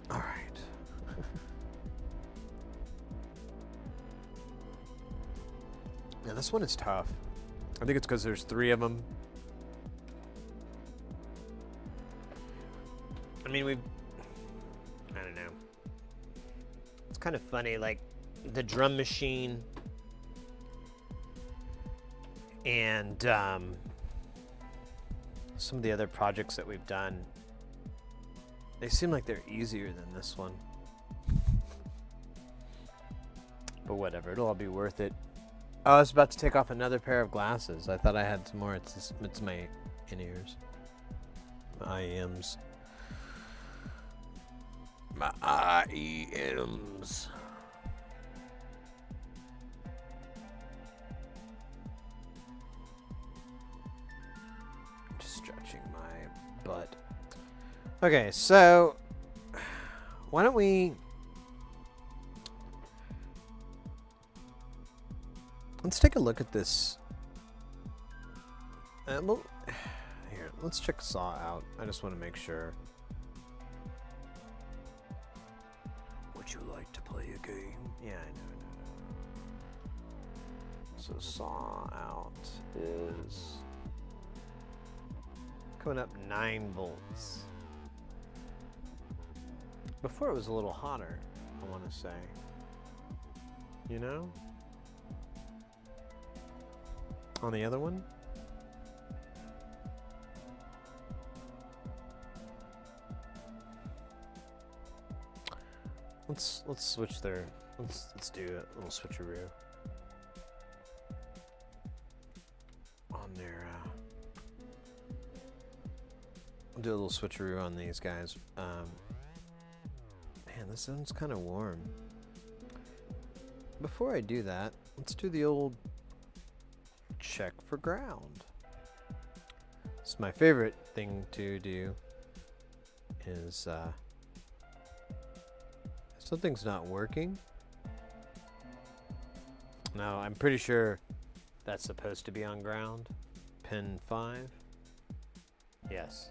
All right. Yeah, this one is tough. I think it's because there's 3 of them. I mean, I don't know. It's kind of funny, like the drum machine and some of the other projects that we've done, they seem like they're easier than this one. But whatever, it'll all be worth it. Oh, I was about to take off another pair of glasses. I thought I had some more. It's my in-ears. My IEMs. My IEMs. Just stretching my butt. Okay, so why don't we... Let's take a look at this. Well, here, let's check saw out. I just want to make sure. Would you like to play a game? Yeah, I know. So saw out is coming up 9 volts. Before it was a little hotter, I want to say. You know? On the other one? Let's switch there. Let's do a little switcheroo. do a little switcheroo on these guys. Man, this one's kind of warm. Before I do that, let's do the old check for ground. It's my favorite thing to do. Is if something's not working. Now I'm pretty sure that's supposed to be on ground. Pin 5. Yes.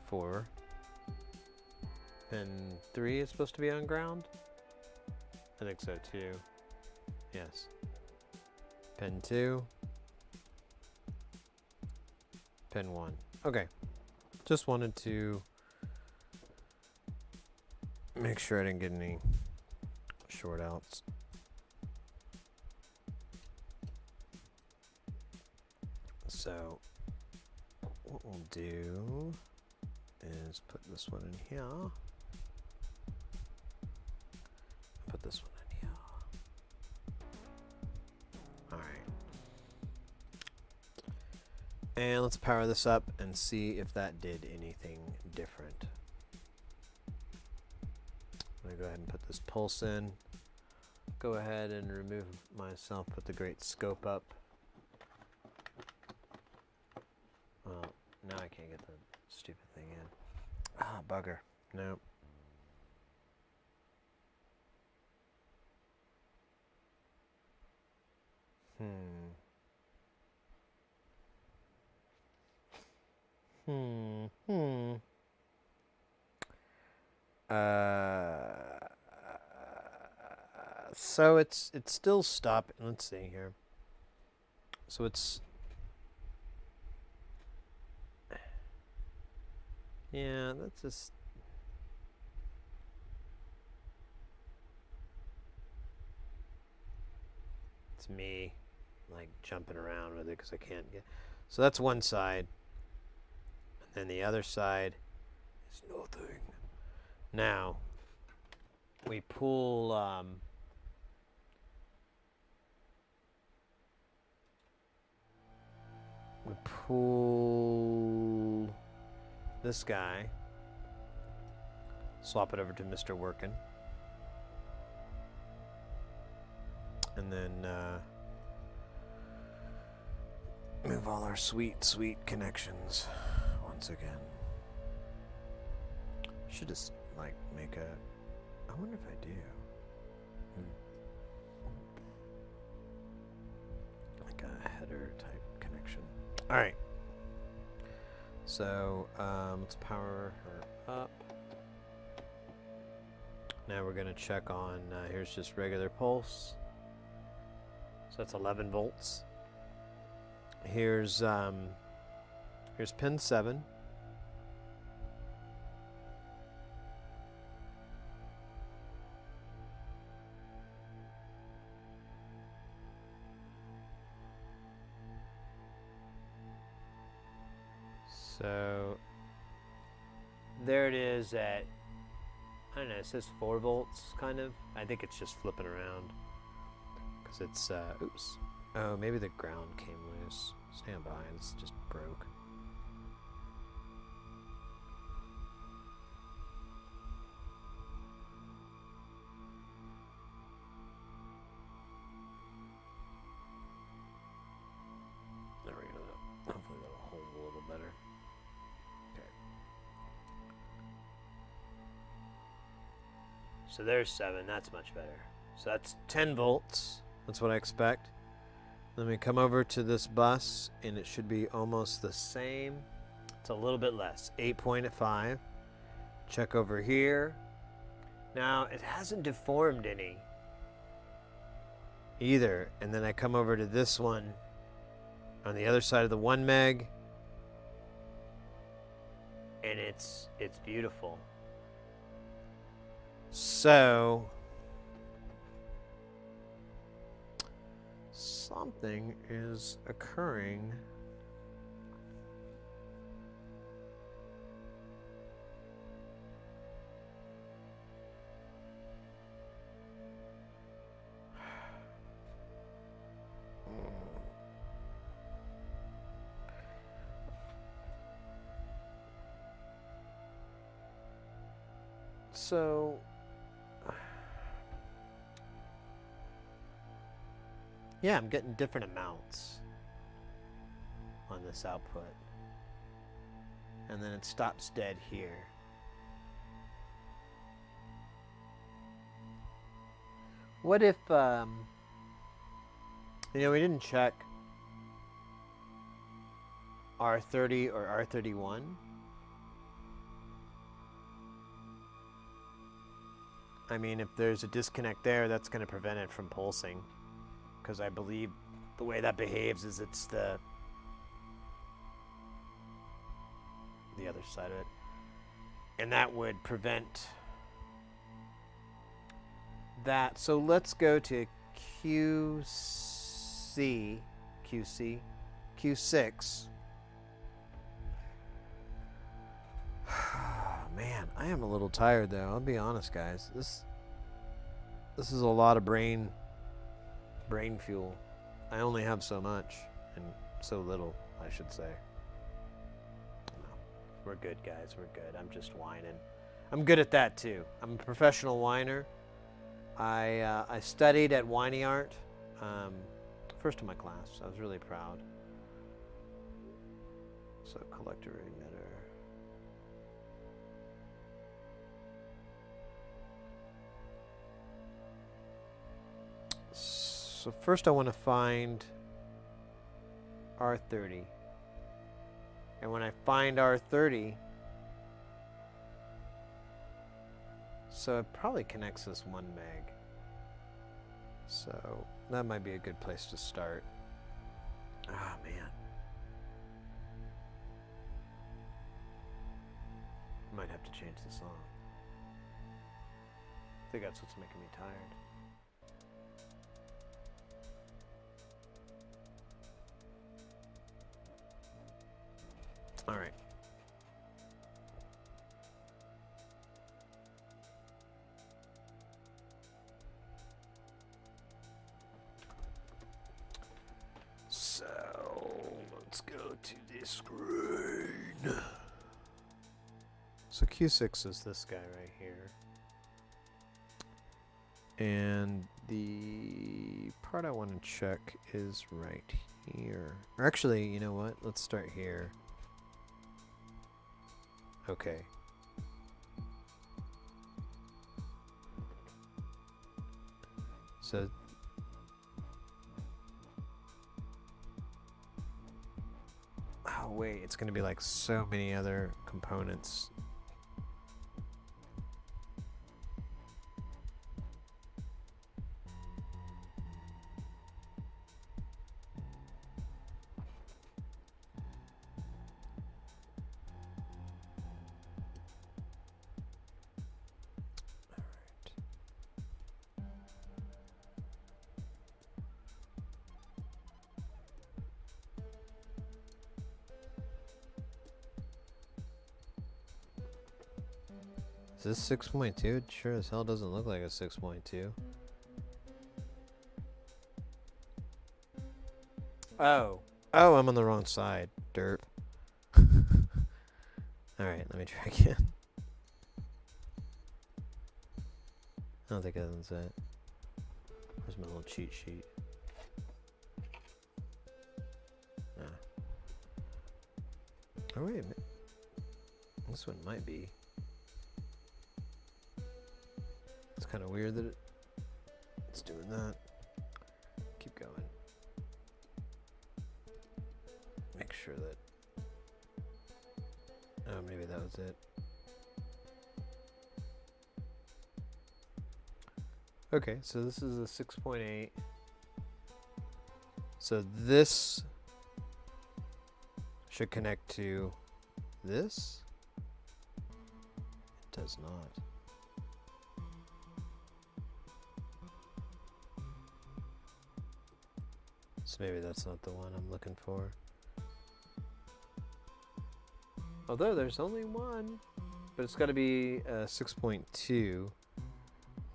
4. Pin 3 is supposed to be on ground. I think so too. Yes. Pin 2. Pin 1. Okay. Just wanted to make sure I didn't get any short outs. So what we'll do is put this one in here. Put this one in here. All right. And let's power this up and see if that did anything different. I'm gonna go ahead and put this pulse in. Go ahead and remove myself, put the great scope up. Well, now I can't get the stupid thing in. Ah, bugger. Nope. So it's still stopping. Let's see here. So it's, yeah, that's just, it's me like jumping around with it because I can't get. So that's one side, and then the other side is nothing. Now we pull this guy, swap it over to Mr. Workin', and then move all our sweet connections once again. Should just like make a, I wonder if I do. Like a header type connection. All right. So let's power her up. Now we're going to check on, here's just regular pulse. So that's 11 volts. Here's pin 7. So there it is at, I don't know, it says 4 volts kind of. I think it's just flipping around because it's, oops. Oh, maybe the ground came loose. Stand by, it's just broke. There we go. Hopefully that'll hold a little better. Okay. So there's 7, that's much better. So that's 10 volts. That's what I expect. Then we come over to this bus and it should be almost the same. It's a little bit less, 8.5. Check over here. Now it hasn't deformed any either. And then I come over to this one on the other side of the 1 meg. And it's beautiful. So something is occurring. So yeah, I'm getting different amounts on this output. And then it stops dead here. What if, you know, we didn't check R30 or R31. I mean, if there's a disconnect there, that's going to prevent it from pulsing. Because I believe the way that behaves is it's the other side of it. And that would prevent that. So let's go to QC, Q6. Man, I am a little tired though. I'll be honest, guys. This is a lot of brain fuel. I only have so much, and so little, I should say. No, we're good, guys. We're good. I'm just whining. I'm good at that too. I'm a professional whiner. I studied at Whiny Art, first in my class. I was really proud. So collector emitter. So first I want to find R30. And when I find R30, so it probably connects this 1 meg. So that might be a good place to start. Ah, man. Might have to change the song. I think that's what's making me tired. All right. So let's go to this screen. So Q6 is this guy right here. And the part I want to check is right here. Or actually, you know what? Let's start here. Okay. So oh wait, it's going to be like so many other components. Is this 6.2? It sure as hell doesn't look like a 6.2. Oh, I'm on the wrong side. Derp. Alright, let me try again. I don't think that's it. Where's my little cheat sheet? Oh wait, this one might be. It's kind of weird that it's doing that. Keep going. Make sure that. Oh, maybe that was it. Okay, so this is a 6.8. So this should connect to this. It does not. So maybe that's not the one I'm looking for. Although there's only one, but it's got to be 6.2,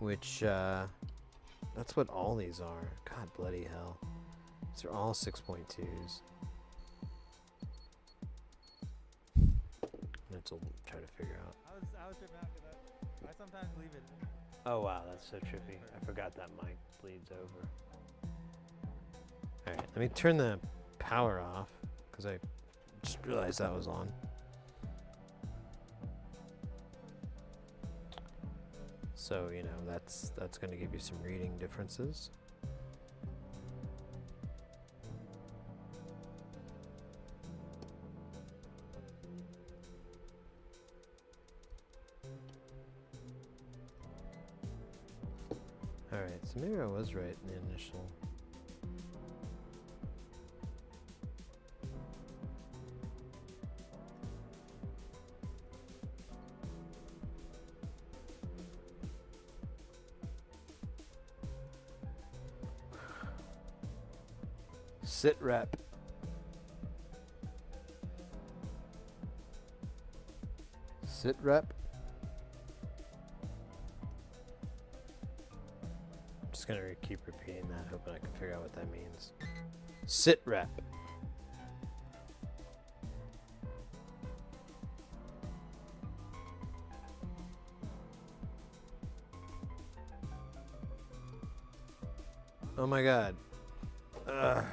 which that's what all these are. God bloody hell. These are all 6.2s. I'm going to try to figure out. I was tripping out because I saw sometimes leave it. Oh wow, that's so trippy. I forgot that mic bleeds over. All right, let me turn the power off because I just realized that was on. So, you know, that's going to give you some reading differences. All right, so maybe I was right in the initial. Sit rep. Sit rep. I'm just gonna keep repeating that, hoping I can figure out what that means. Sit rep. Oh my god. Ugh.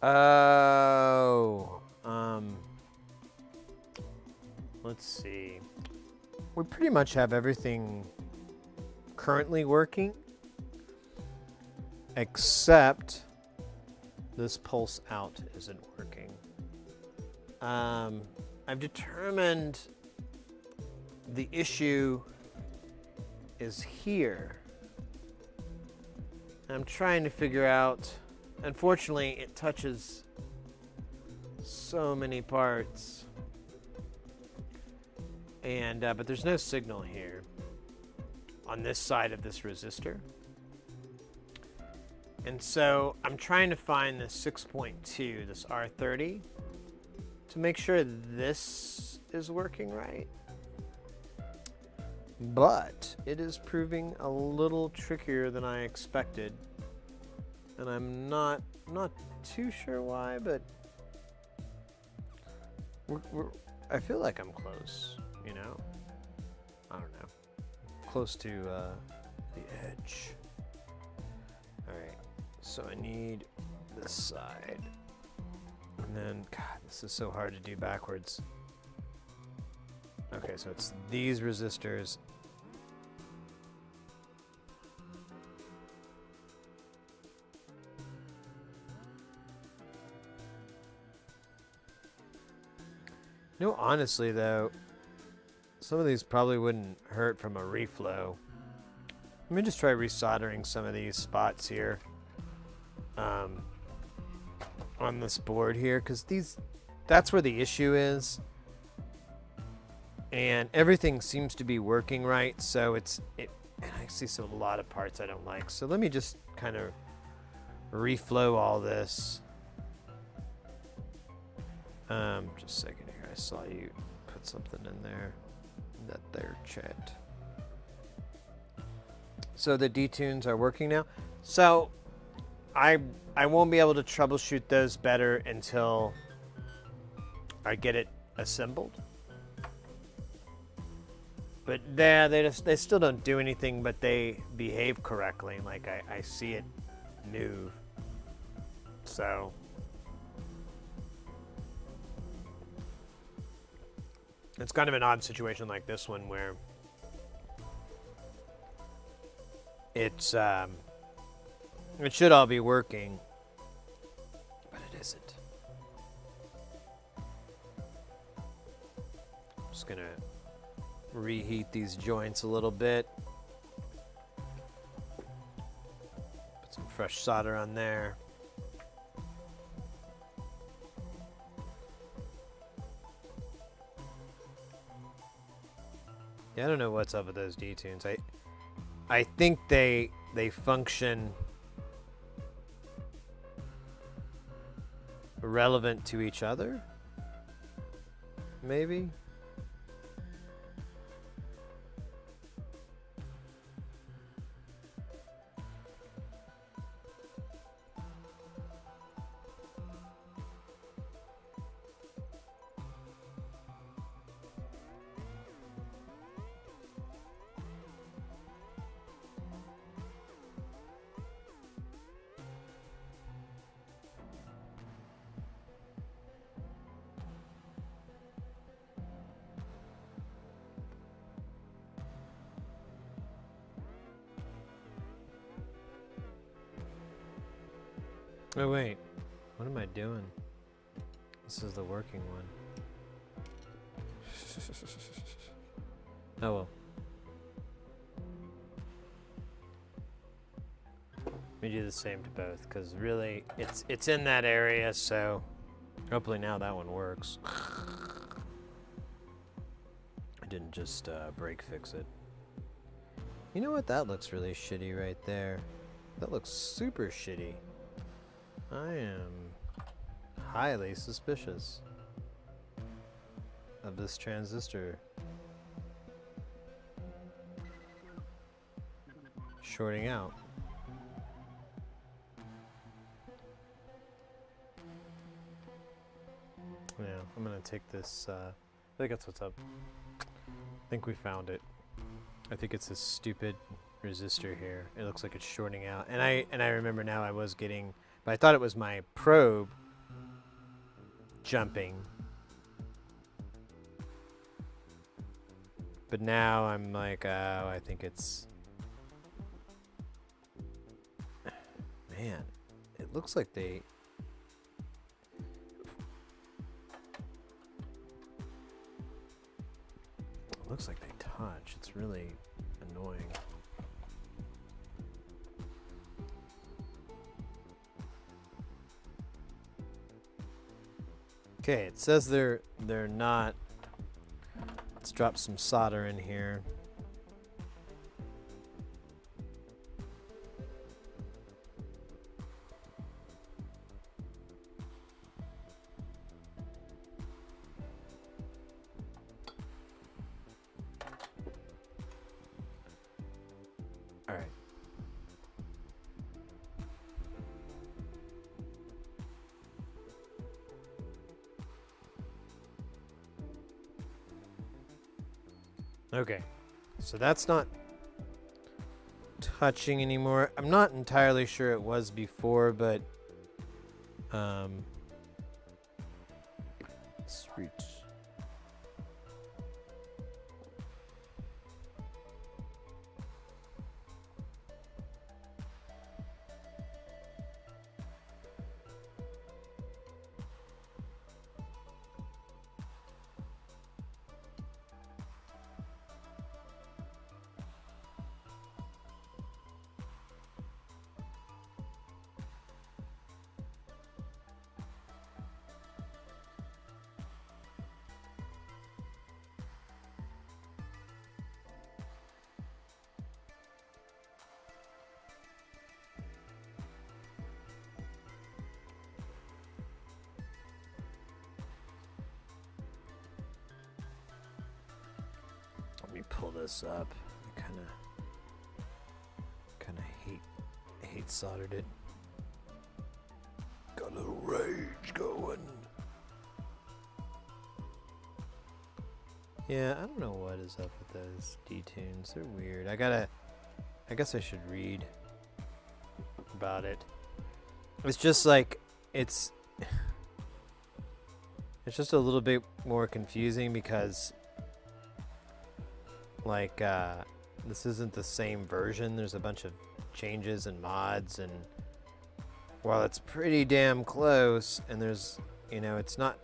Oh, let's see. We pretty much have everything currently working, except this pulse out isn't working. I've determined the issue is here. I'm trying to figure out. Unfortunately, it touches so many parts, and but there's no signal here on this side of this resistor, and so I'm trying to find this 6.2, this R30, to make sure this is working right. But it is proving a little trickier than I expected. And I'm not too sure why, but I feel like I'm close, you know? I don't know. Close to the edge. All right, so I need this side. And then, God, this is so hard to do backwards. Okay, so it's these resistors. No, honestly though, some of these probably wouldn't hurt from a reflow. Let me just try resoldering some of these spots here on this board here, because that's where the issue is, and everything seems to be working right. So and I see a lot of parts I don't like. So let me just kind of reflow all this. Just a second here. I saw you put something in there. That there, chat. So the detunes are working now. So I won't be able to troubleshoot those better until I get it assembled. But they still don't do anything, but they behave correctly. Like I see it move. So it's kind of an odd situation like this one where it's it should all be working, but it isn't. I'm just gonna reheat these joints a little bit. Put some fresh solder on there. Yeah, I don't know what's up with those detunes. I think they function relevant to each other? Maybe? Oh wait, what am I doing? This is the working one. Oh well. Let me do the same to both, because really, it's in that area, so hopefully now that one works. I didn't just break fix it. You know what? That looks really shitty right there. That looks super shitty. I am highly suspicious of this transistor shorting out. Yeah, I'm gonna take this, I think that's what's up. I think we found it. I think it's this stupid resistor here. It looks like it's shorting out. And I remember now I was getting, but I thought it was my probe jumping. But now I'm like, oh, I think it's... Man, it looks like they... It looks like they touch. It's really annoying. Okay, it says they're not. Let's drop some solder in here. All right. Okay, so that's not touching anymore. I'm not entirely sure it was before, but sweet. Let me pull this up. I kind of hate soldered it. Got a little rage going. Yeah, I don't know what is up with those detunes. They're weird. I guess I should read about it. It's just like it's just a little bit more confusing because like this isn't the same version. There's a bunch of changes and mods, and while it's pretty damn close, and there's, you know, it's not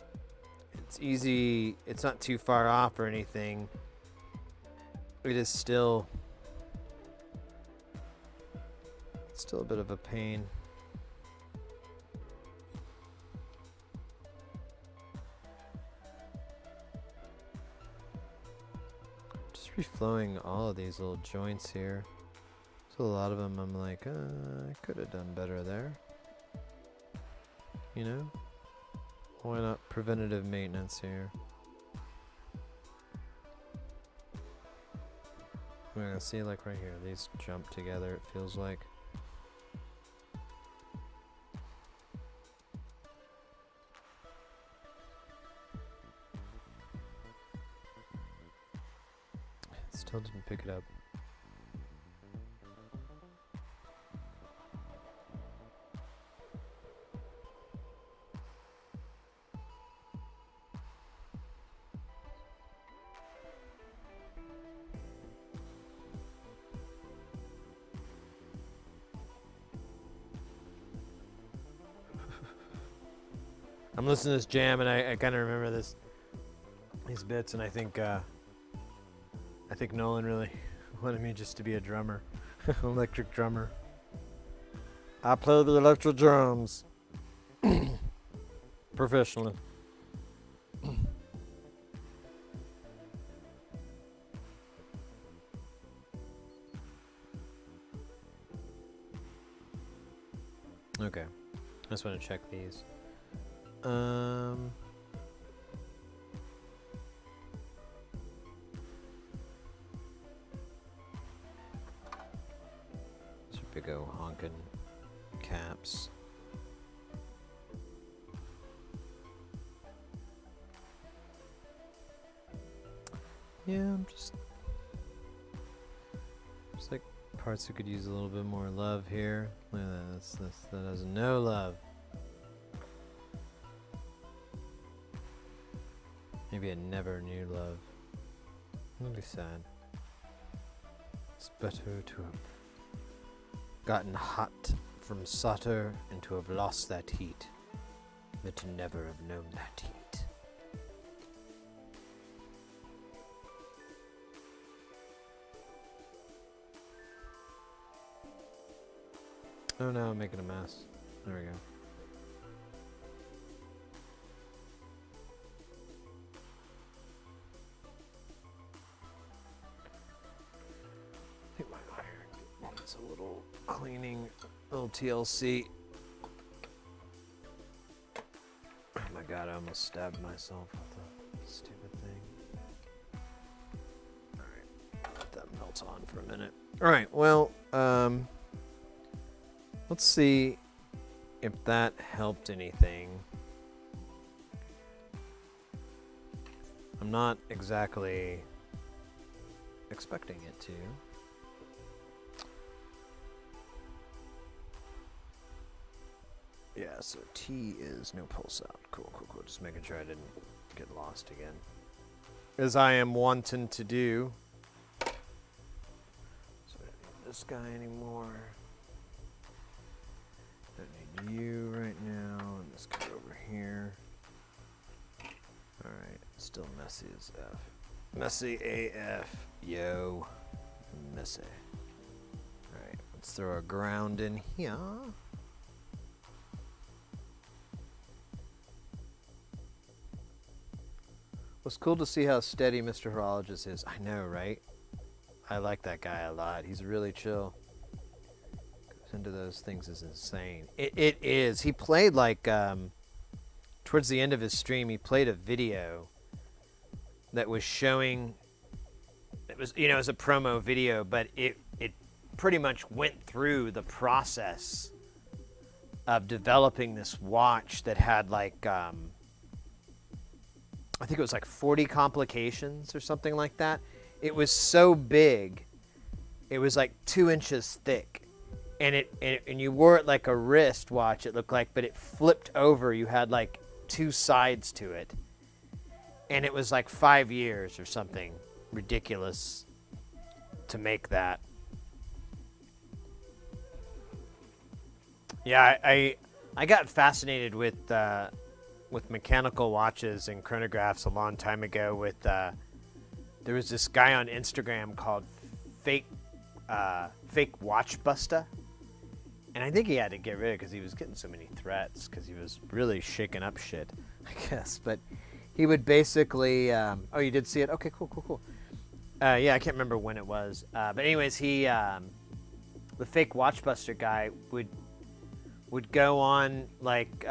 too far off or anything, it is still a bit of a pain. Reflowing all of these little joints here. So a lot of them I'm like, I could have done better there. You know? Why not preventative maintenance here? We're gonna see, like right here, these jump together, it feels like. Still didn't pick it up. I'm listening to this jam and I kind of remember these bits, and I think Nolan really wanted me just to be a drummer, electric drummer. I play the electric drums. Professionally. Okay, I just want to check these. Big O honkin' caps. Yeah, I'm just like parts that could use a little bit more love here. Look at that, that has no love. Maybe it never knew love. That'd be sad. It's better to have gotten hot from solder and to have lost that heat, but to never have known that heat. Oh no, I'm making a mess. There we go. I think my iron needs a little cleaning, a little TLC. Oh my god, I almost stabbed myself with the stupid thing. Alright, let that melt on for a minute. Alright, well, let's see if that helped anything. I'm not exactly expecting it to. Yeah, so T is no pulse out. Cool, cool, cool. Just making sure I didn't get lost again, as I am wanting to do. So I don't need this guy anymore. Don't need you right now. And this guy over here. Alright, still messy as F. Messy AF. Yo. Messy. Alright, let's throw a ground in here. It's cool to see how steady Mr. Horologist is. I know, right? I like that guy a lot. He's really chill. Goes into those things is insane. It is. He played like, towards the end of his stream, he played a video that was showing, it was, you know, it was a promo video, but it pretty much went through the process of developing this watch that had like, I think it was like 40 complications or something like that. It was so big, it was like 2 inches thick, and and you wore it like a wrist watch. It looked like, but it flipped over. You had like 2 sides to it, and it was like 5 years or something ridiculous to make that. Yeah, I got fascinated with mechanical watches and chronographs a long time ago. With there was this guy on Instagram called Fake Watch Busta, and I think he had to get rid of it because he was getting so many threats because he was really shaking up shit, I guess. But he would basically oh, you did see it? Okay, cool. Yeah, I can't remember when it was, but anyways, he the Fake Watch Buster guy would go on like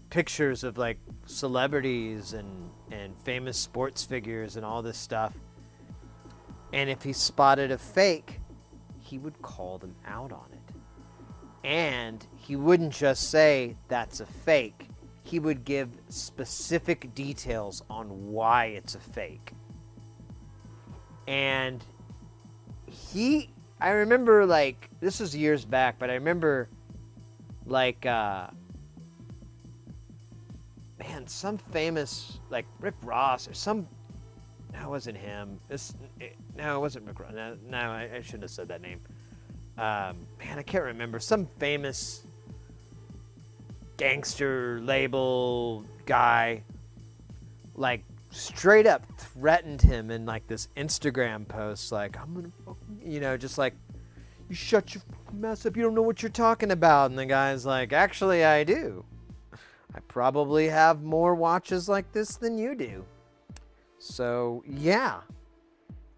pictures of like celebrities and famous sports figures and all this stuff. And if he spotted a fake, he would call them out on it. And he wouldn't just say that's a fake. He would give specific details on why it's a fake. And I remember, like, this was years back, but I remember, like, man, some famous, like, Rick Ross or some, no, it wasn't him. No, it wasn't Rick Ross. No, I shouldn't have said that name. Man, I can't remember. Some famous gangster label guy, like, straight up threatened him in, like, this Instagram post, like, I'm gonna fucking, you know, just like, you shut your mess up, you don't know what you're talking about. And the guy's like, actually, I do. I probably have more watches like this than you do. So, yeah.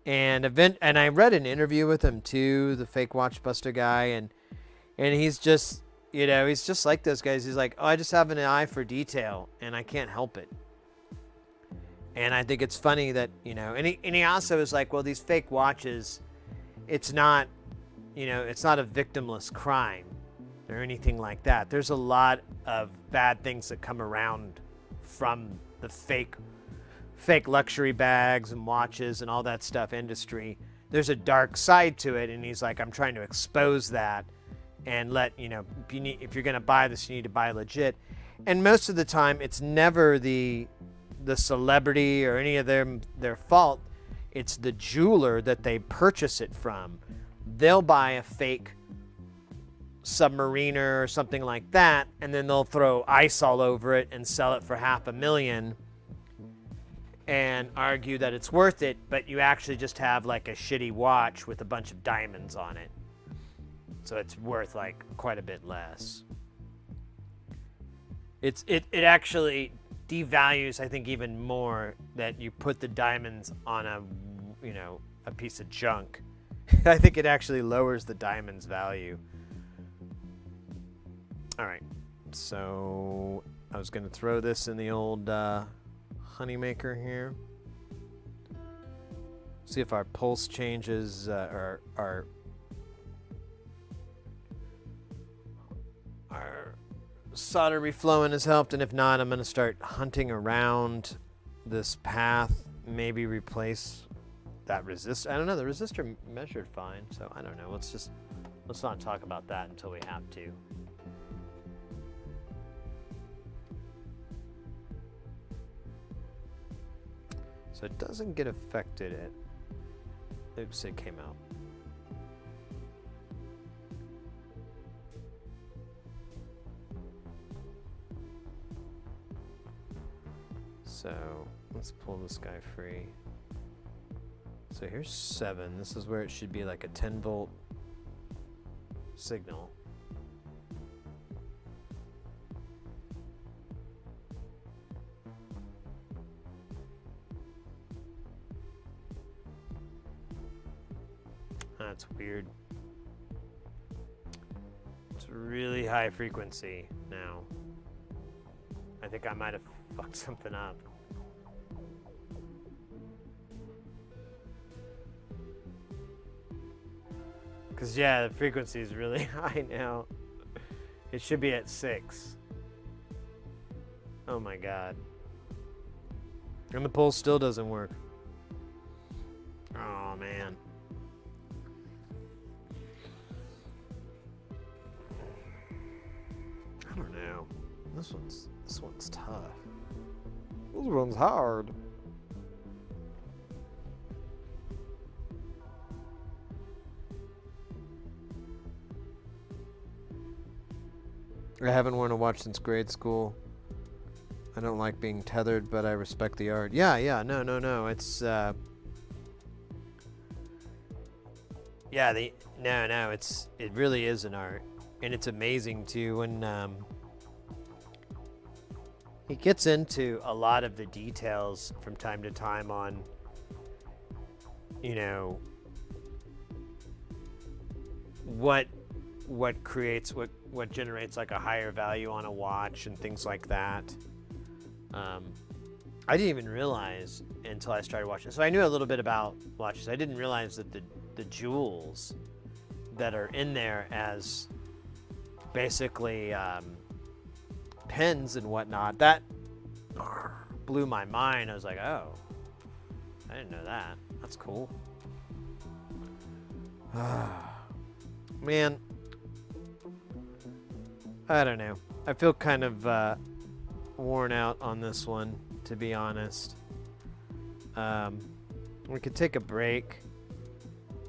And I read an interview with him too, the fake watch buster guy, and he's just, you know, he's just like those guys. He's like, oh, I just have an eye for detail, and I can't help it. And I think it's funny that, you know, and he also is like, well, these fake watches, it's not, you know, it's not a victimless crime or anything like that. There's a lot of bad things that come around from the fake luxury bags and watches and all that stuff industry. There's a dark side to it, and he's like, I'm trying to expose that and let, you know, if you're going to buy this, you need to buy legit. And most of the time, it's never the celebrity or any of their fault. It's the jeweler that they purchase it from. They'll buy a fake Submariner or something like that, and then they'll throw ice all over it and sell it for $500,000 and argue that it's worth it, but you actually just have like a shitty watch with a bunch of diamonds on it. So it's worth like quite a bit less. It actually devalues, I think, even more that you put the diamonds on a, you know, a piece of junk. I think it actually lowers the diamond's value. All right, so I was going to throw this in the old honey maker here. See if our pulse changes, our solder reflowing has helped, and if not, I'm going to start hunting around this path, maybe replace that resistor. I don't know, the resistor measured fine, so I don't know. Let's not talk about that until we have to. So it doesn't get affected. Oops, it came out. So let's pull this guy free. So here's 7. This is where it should be like a 10-volt signal. That's weird. It's really high frequency now. I think I might have fucked something up. Because, yeah, the frequency is really high now. It should be at 6. Oh my god. And the pulse still doesn't work. Oh, man. I don't know. This one's tough. This one's hard. I haven't worn a watch since grade school. I don't like being tethered, but I respect the art. Yeah, no. It's, it really is an art. And it's amazing, too, when, he gets into a lot of the details from time to time on, you know, what what generates like a higher value on a watch and things like that. I didn't even realize until I started watching. So I knew a little bit about watches. I didn't realize that the jewels that are in there as basically pins and whatnot, that blew my mind. I was like, oh, I didn't know that. That's cool. Man, I don't know. I feel kind of worn out on this one, to be honest. We could take a break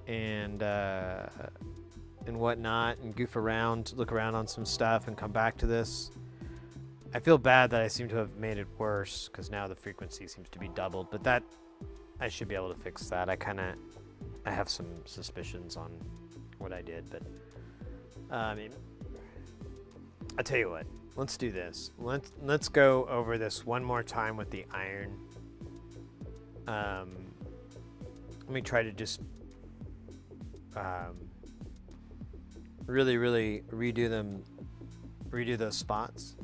and whatnot and goof around, look around on some stuff and come back to this. I feel bad that I seem to have made it worse because now the frequency seems to be doubled, but that I should be able to fix that. I have some suspicions on what I did, but I tell you what, let's do this. Let's go over this one more time with the iron. Let me try to just really redo those spots,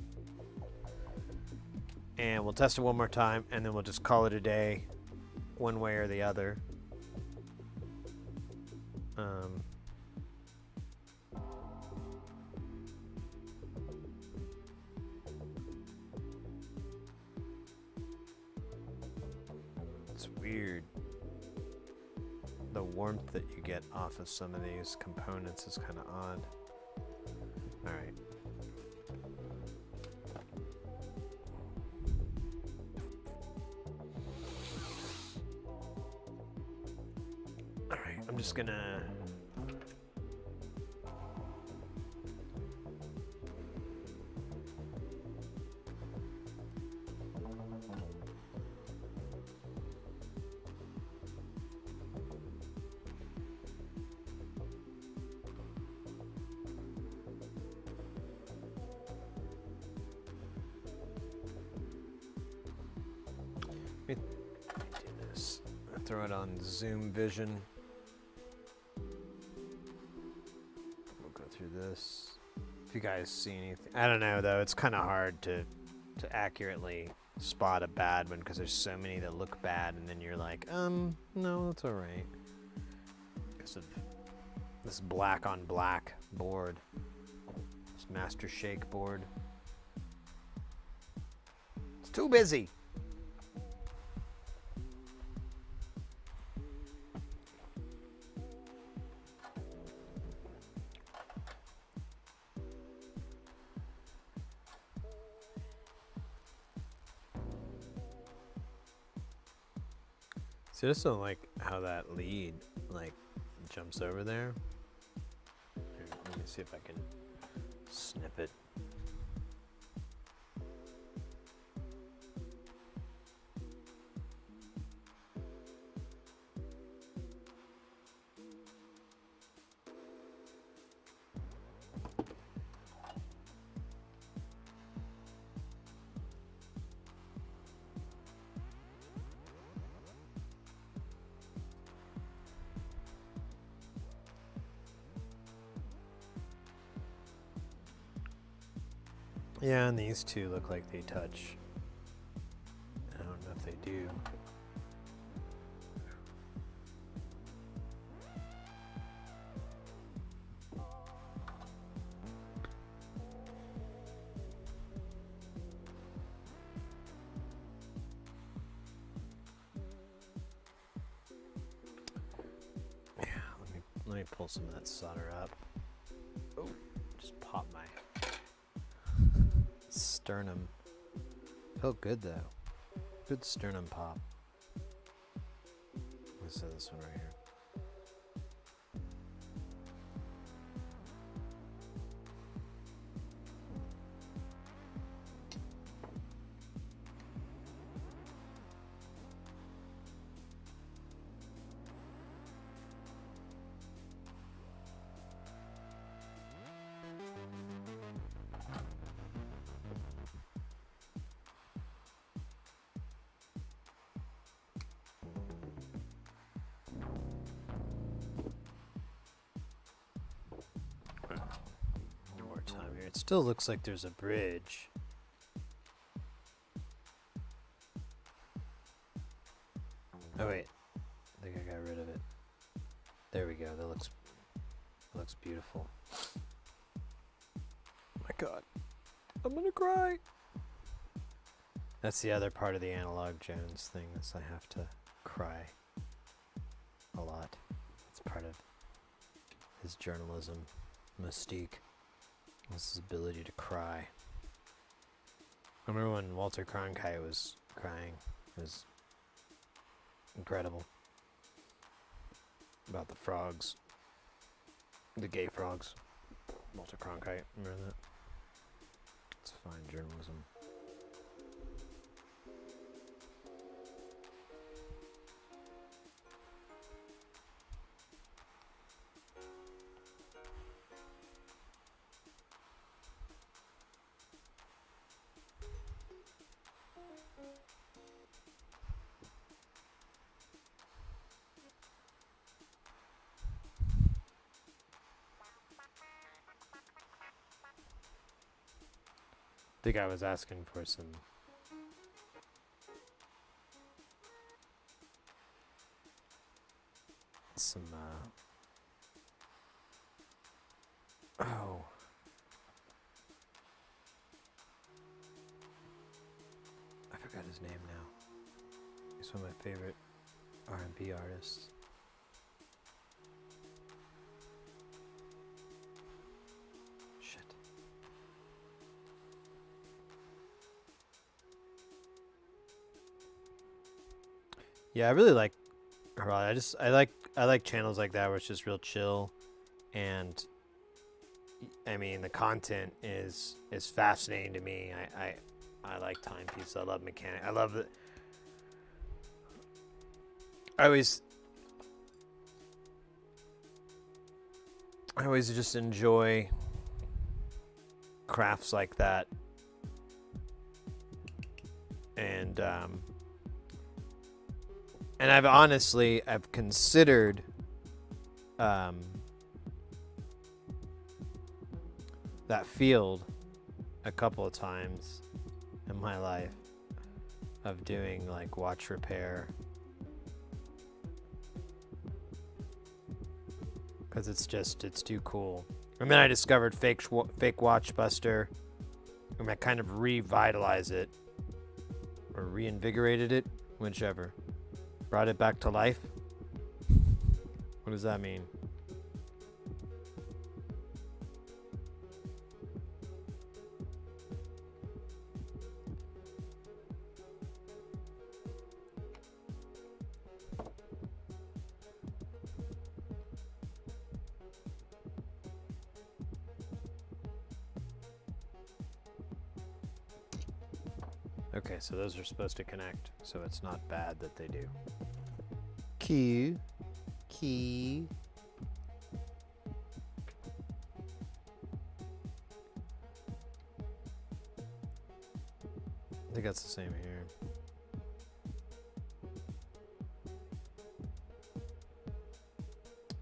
and we'll test it one more time, and then we'll just call it a day, one way or the other. It's weird. The warmth that you get off of some of these components is kind of odd. All right. All right, I'm just gonna do this. Throw it on Zoom Vision. We'll go through this. If you guys see anything, I don't know though. It's kind of hard to accurately spot a bad one because there's so many that look bad, and then you're like, no, that's all right. Because of this black on black board, this Master Shake board. It's too busy. See, I just don't like how that lead like jumps over there. Here, let me see if I can snip it. Yeah, and these two look like they touch. I don't know if they do. Yeah, let me pull some of that solder up. Oh, just pop my sternum. Felt good though. Good sternum pop. Let's say this one right here. It still looks like there's a bridge. Oh wait, I think I got rid of it. There we go. That looks beautiful. Oh my god. I'm gonna cry. That's the other part of the Analog Jones thing, is I have to cry a lot. It's part of his journalism mystique. This his ability to cry. I remember when Walter Cronkite was crying. It was incredible. About the frogs. The gay frogs. Walter Cronkite, remember that? It's fine journalism. I think I was asking for some oh, I forgot his name now. He's one of my favorite R&B artists. Shit. Yeah, I really like her. I like channels like that where it's just real chill, and I mean the content is fascinating to me. I like timepieces. I love mechanic. I love it. I always just enjoy crafts like that, and I've considered that field a couple of times in my life, of doing like watch repair, because it's too cool. And then I discovered fake watch buster, and I kind of revitalized it or reinvigorated it, whichever. Brought it back to life. What does that mean? Okay, so those are supposed to connect, so it's not bad that they do. Key. I think that's the same here.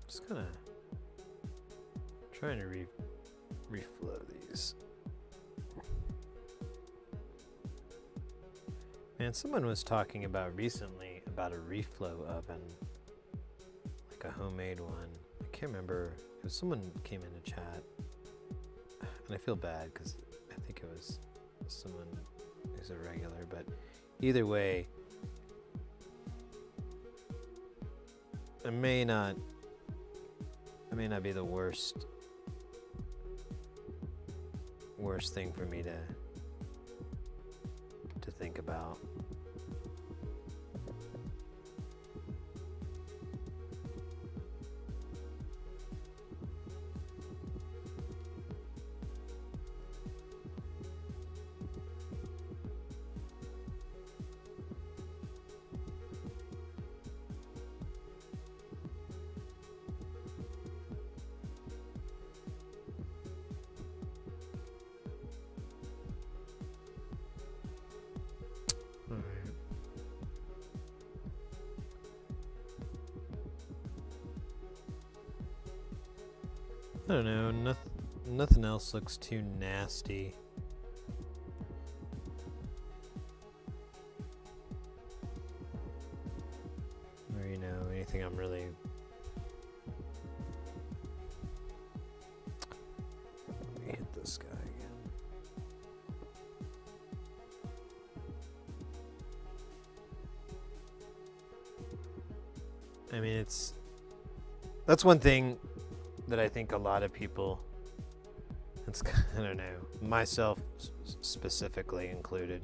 Just kind of trying to reflow these. Man, someone was talking about recently about a reflow oven, like a homemade one. I can't remember. It was someone came into chat, and I feel bad because I think it was someone who's a regular. But either way, it may not be the worst thing for me to think about. I don't know, Nothing else looks too nasty. Or, you know, anything I'm really... Let me hit this guy again. I mean, that's one thing that I think a lot of people, I don't know, myself specifically included,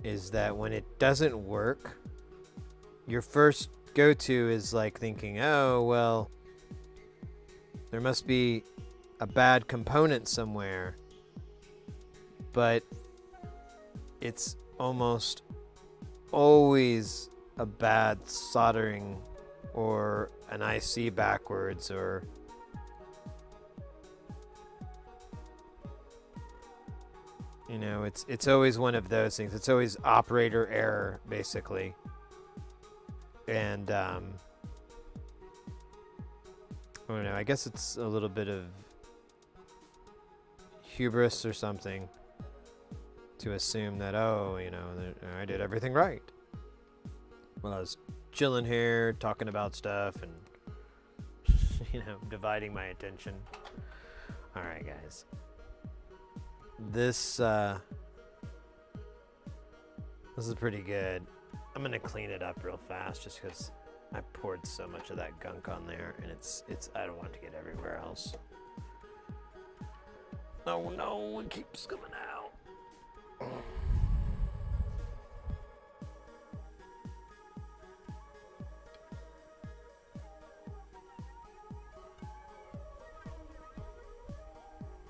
is that when it doesn't work, your first go-to is like thinking, oh, well, there must be a bad component somewhere. But it's almost always a bad soldering or an IC backwards, or you know, it's always one of those things. It's always operator error, basically. And I don't know, I guess it's a little bit of hubris or something to assume that, oh, you know, I did everything right when I was chilling here talking about stuff and you know, dividing my attention. All right, guys, this is pretty good. I'm gonna clean it up real fast just because I poured so much of that gunk on there, and it's I don't want it to get everywhere else. Oh no, it keeps coming out.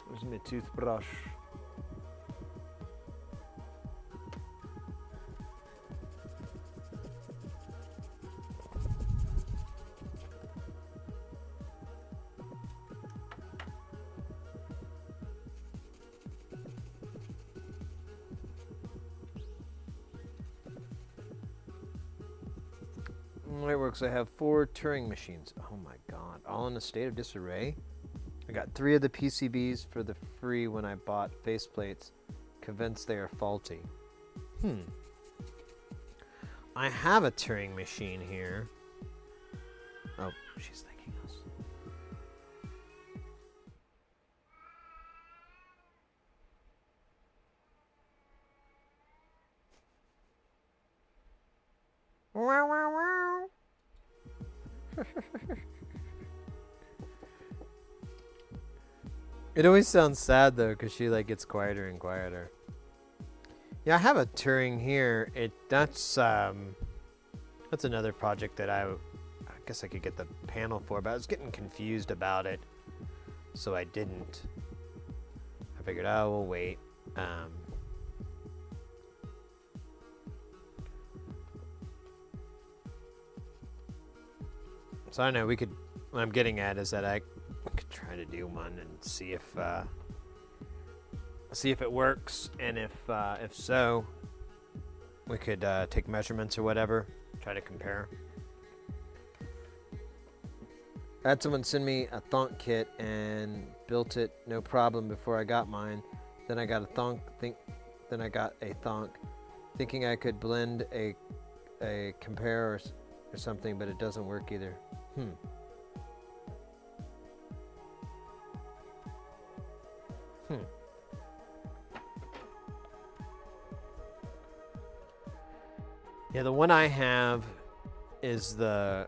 Where's my toothbrush? Lightworks, I have 4 Turing machines. Oh my god, all in a state of disarray? I got 3 of the PCBs for the free when I bought faceplates, convinced they are faulty. I have a Turing machine here. Oh, she's thanking us. Wow, wow, wow. It always sounds sad though, because she like gets quieter and quieter. Yeah, I have a Turing here. That's another project that I guess I could get the panel for, but I was getting confused about it, so I didn't. I figured, oh, we'll wait. So I don't know. What I'm getting at is that I could try to do one and see if it works, and if so, we could take measurements or whatever, try to compare. I had someone send me a thonk kit and built it no problem before I got mine. Then I got a thonk. Then I got a thonk, thinking I could blend a compare or something, but it doesn't work either. Yeah, the one I have is the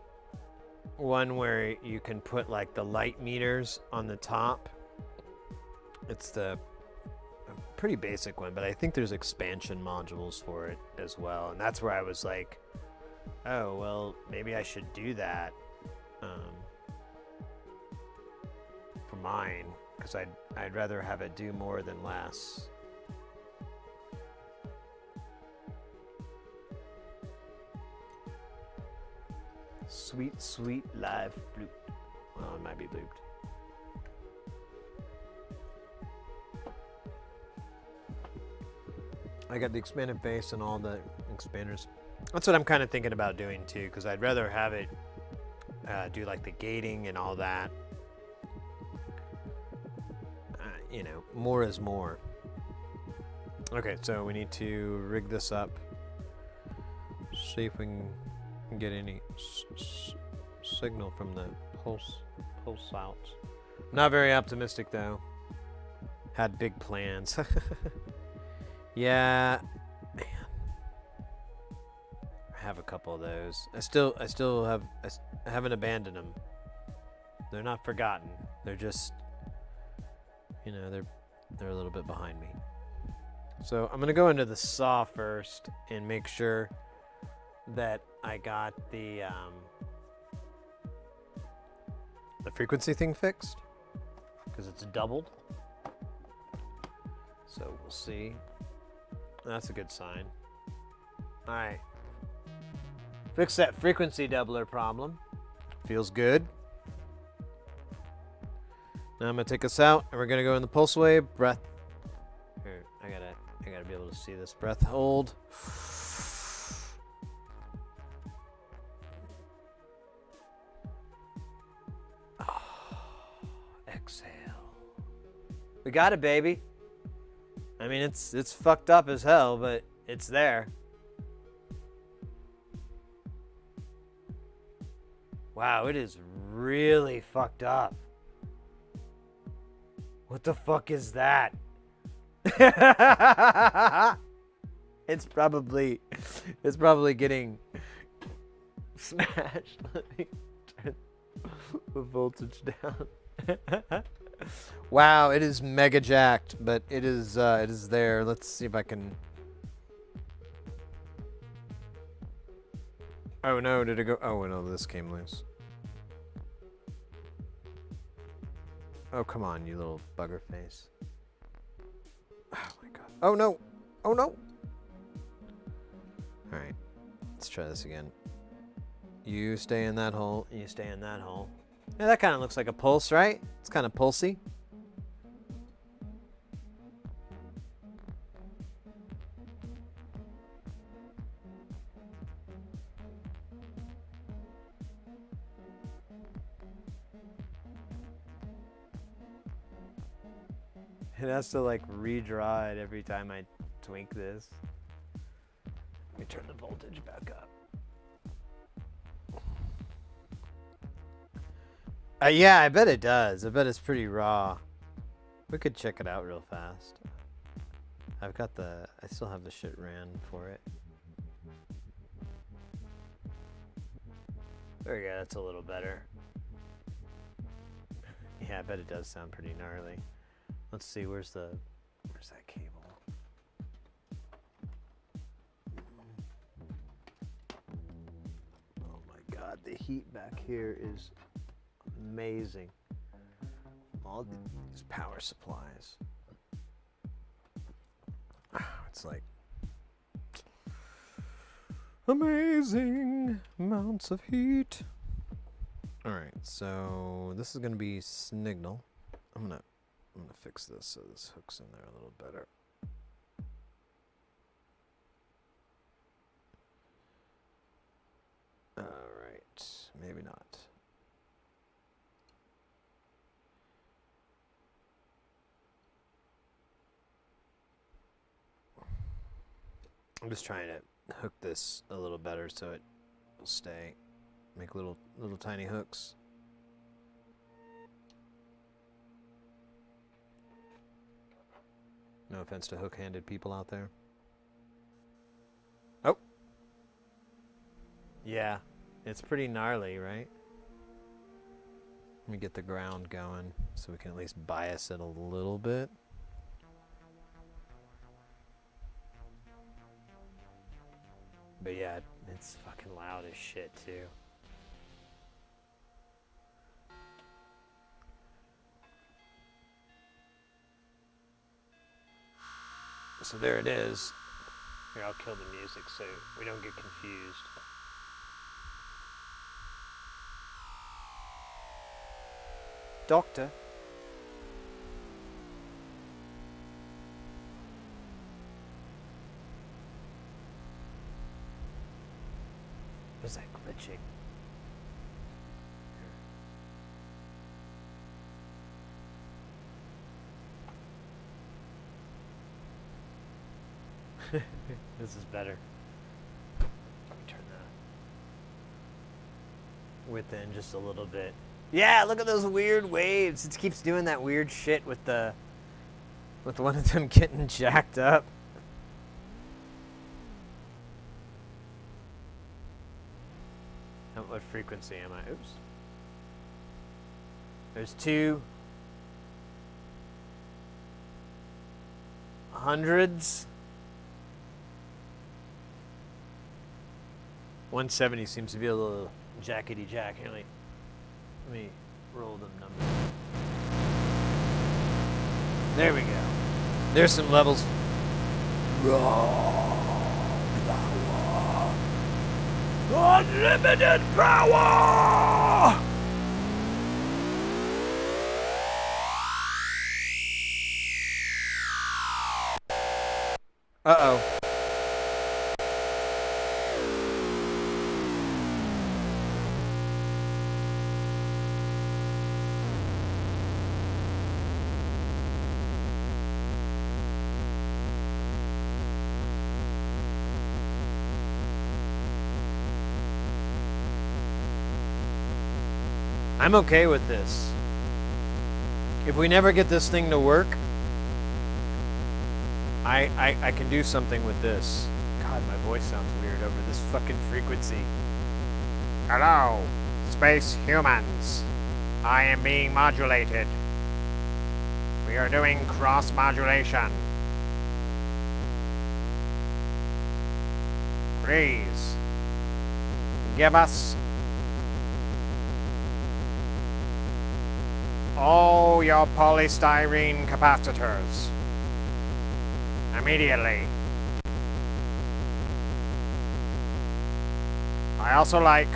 one where you can put like the light meters on the top. It's a pretty basic one, but I think there's expansion modules for it as well. And that's where I was like, oh, well, maybe I should do that for mine, because I'd rather have it do more than less. Sweet, sweet live flute. Well, it might be looped. I got the expanded bass and all the expanders. That's what I'm kind of thinking about doing too, because I'd rather have it do like the gating and all that. you know, more is more. Okay, so we need to rig this up. See if we can get any signal from the pulse out. Not very optimistic though. Had big plans. Yeah, man. I have a couple of those. I haven't abandoned them. They're not forgotten. They're just, you know, they're a little bit behind me. So I'm gonna go into the saw first and make sure that I got the frequency thing fixed, because it's doubled. So we'll see. That's a good sign. All right. Fix that frequency doubler problem. Feels good. Now I'm gonna take us out, and we're gonna go in the pulse wave. Breath. Here, I gotta be able to see this. Breath hold. Exhale. We got it, baby. I mean, it's fucked up as hell, but it's there. Wow, it is really fucked up. What the fuck is that? It's probably getting smashed. Let me turn the voltage down. Wow, it is mega jacked, but it is there. Let's see if I can. Oh no, did it go? Oh no, this came loose. Oh come on, you little bugger face. Oh my god. Oh no. Oh no. All right, let's try this again. You stay in that hole. You stay in that hole. Yeah, that kind of looks like a pulse, right? It's kind of pulsy. It has to like redraw it every time I twink this. Let me turn the voltage back up. Yeah, I bet it does. I bet it's pretty raw. We could check it out real fast. I still have the shit ran for it. There we go, that's a little better. Yeah, I bet it does sound pretty gnarly. Let's see, where's that cable? Oh my god, the heat back here is amazing. All these power supplies. It's like amazing amounts of heat. All right, so this is gonna be Snignal. I'm gonna fix this so this hooks in there a little better. All right, maybe not. I'm just trying to hook this a little better so it will stay. Make little tiny hooks. No offense to hook-handed people out there. Oh. Yeah, it's pretty gnarly, right? Let me get the ground going so we can at least bias it a little bit. But yeah, it's fucking loud as shit too. So there it is. Here, I'll kill the music so we don't get confused. Doctor? What is that glitching? This is better. Let me turn the width in just a little bit. Yeah, look at those weird waves. It keeps doing that weird shit with one of them getting jacked up. At what frequency am I? Oops. There's 200s. 170 seems to be a little jackety jack. Here, let me roll them numbers. There we go. There's some levels. Unlimited power! Uh-oh. I'm okay with this. If we never get this thing to work, I can do something with this. God, my voice sounds weird over this fucking frequency. Hello, space humans. I am being modulated. We are doing cross modulation. Please, give us all your polystyrene capacitors. Immediately. I also like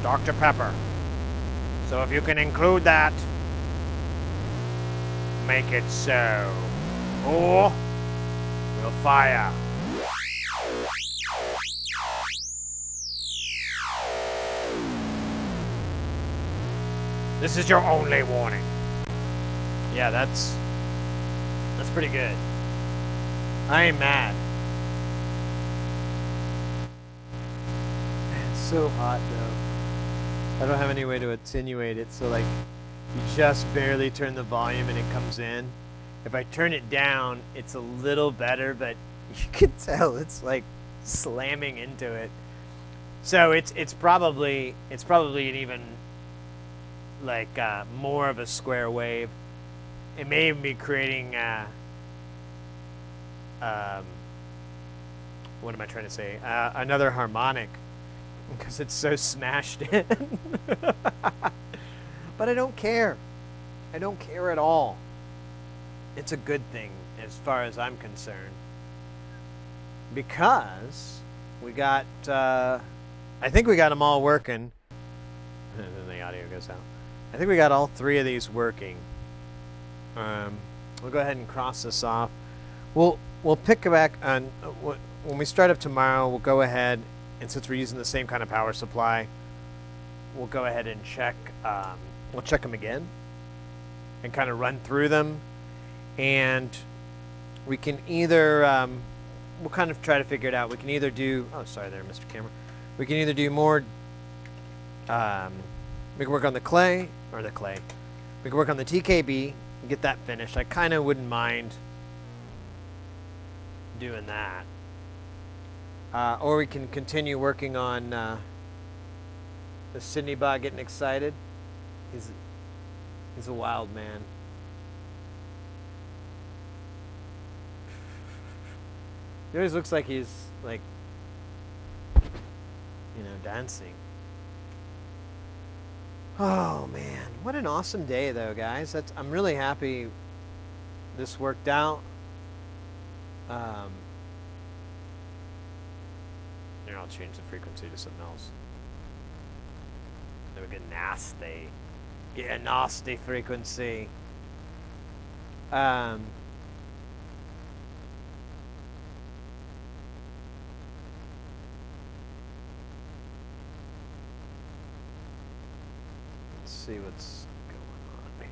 Dr. Pepper. So if you can include that, make it so. Or we'll fire. This is your only warning. Yeah, that's pretty good. I ain't mad. It's so hot though. I don't have any way to attenuate it, so like you just barely turn the volume and it comes in. If I turn it down, it's a little better, but you can tell it's like slamming into it. So it's probably an even like more of a square wave. It may even be creating what am I trying to say? Another harmonic, because it's so smashed in. But I don't care. I don't care at all. It's a good thing as far as I'm concerned, because we got I think we got them all working. And then the audio goes out. I think we got all three of these working. We'll go ahead and cross this off. We'll pick back on when we start up tomorrow. We'll go ahead, and since we're using the same kind of power supply, we'll go ahead and check. We'll check them again and kind of run through them, and we can either we'll kind of try to figure it out. We can either do. Oh, sorry there, Mr. Camera. We can either do more. We can work on the clay. We can work on the TKB and get that finished. I kind of wouldn't mind doing that. Or we can continue working on the Sydney bot getting excited. He's a wild man. He always looks like he's like, dancing. Oh man, what an awesome day though, guys. I'm really happy this worked out. Here, I'll change the frequency to something else. Then we get nasty. Get a nasty frequency. Let's see what's going on here.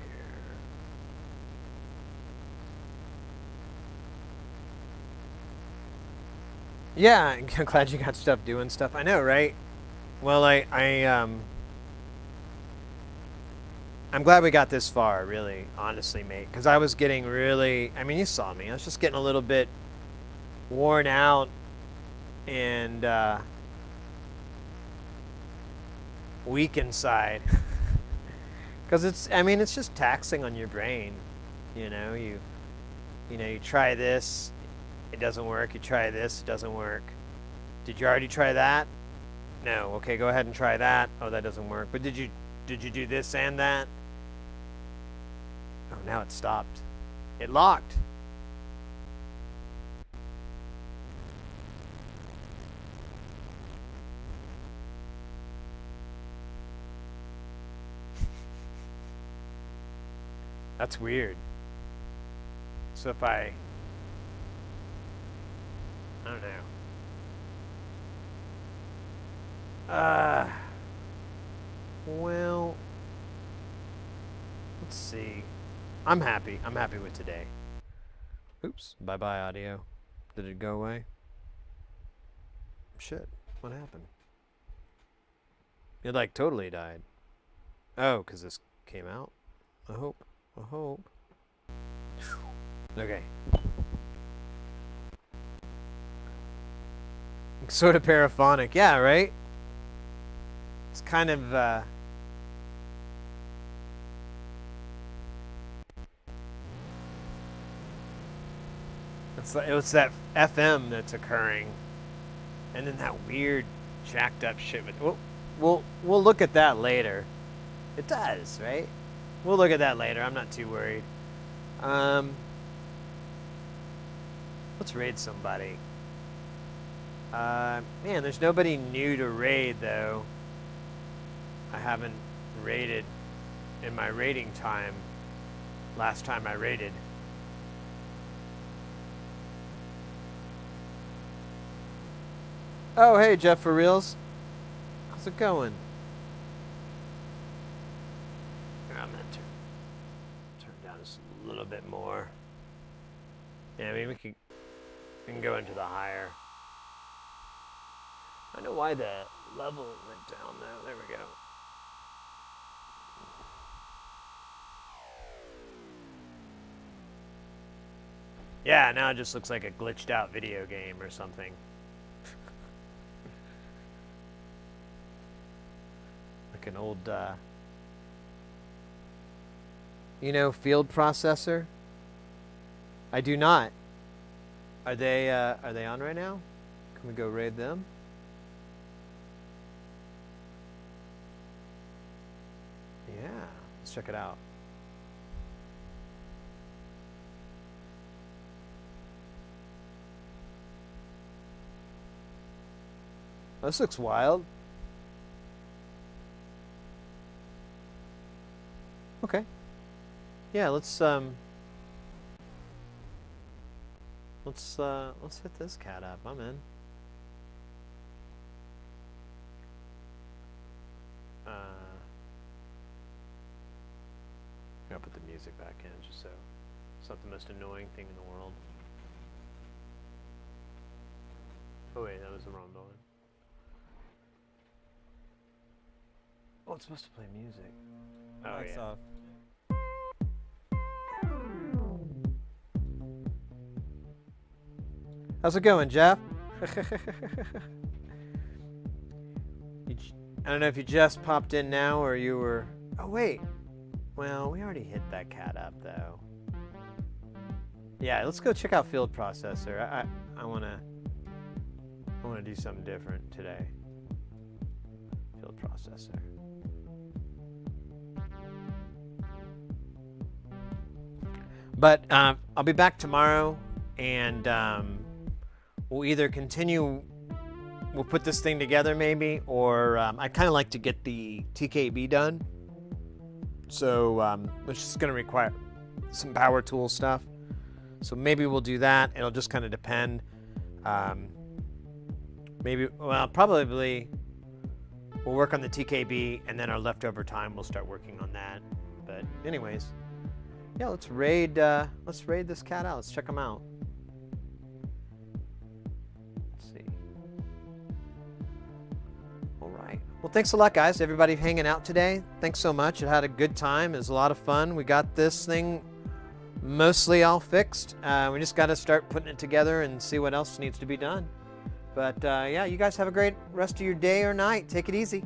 Yeah, I'm glad you got stuff doing stuff. I know, right? Well, I'm glad we got this far, really, honestly, mate. Because I was getting really, I mean, you saw me. I was just getting a little bit worn out and weak inside. Because it's just taxing on your brain. You know, you try this, it doesn't work. You try this, it doesn't work. Did you already try that? No. Okay, go ahead and try that. Oh, that doesn't work. But did you do this and that? Oh, now it stopped. It locked. That's weird. So if I don't know. Well, let's see. I'm happy. I'm happy with today. Oops. Bye-bye, audio. Did it go away? Shit. What happened? It like totally died. Oh, because this came out? I hope. Okay. Sort of paraphonic. Yeah, right? It's kind of, it's that FM that's occurring. And then that weird jacked up shit with, we'll look at that later. It does, right? We'll look at that later. I'm not too worried. Let's raid somebody. Man, there's nobody new to raid, though. I haven't raided in my raiding time. Last time I raided. Oh, hey, Jeff for reals. How's it going? I'm gonna turn down just a little bit more. Yeah, I mean we can go into the higher. I know why the level went down though. There we go. Yeah, now it just looks like a glitched out video game or something. Like an old, field processor. I do not. Are they on right now? Can we go raid them? Yeah, let's check it out. This looks wild. Okay. Yeah, let's hit this cat up. I'm in. I'll put the music back in just so it's not the most annoying thing in the world. Oh wait, that was the wrong building. Oh, it's supposed to play music. Oh, Lights yeah. off. How's it going, Jeff? I don't know if you just popped in now or you were... Oh, wait. Well, we already hit that cat up, though. Yeah, let's go check out Field Processor. I want to do something different today. Field Processor. But I'll be back tomorrow, and we'll either continue, we'll put this thing together maybe, or I'd kind of like to get the TKB done. So which is going to require some power tool stuff. So maybe we'll do that. It'll just kind of depend. Probably we'll work on the TKB, and then our leftover time we'll start working on that. But anyways, yeah, let's raid this cat out. Let's check him out. Let's see. Well, thanks a lot, guys. Everybody hanging out today. Thanks so much. I had a good time. It was a lot of fun. We got this thing mostly all fixed. We just got to start putting it together and see what else needs to be done. But yeah, you guys have a great rest of your day or night. Take it easy.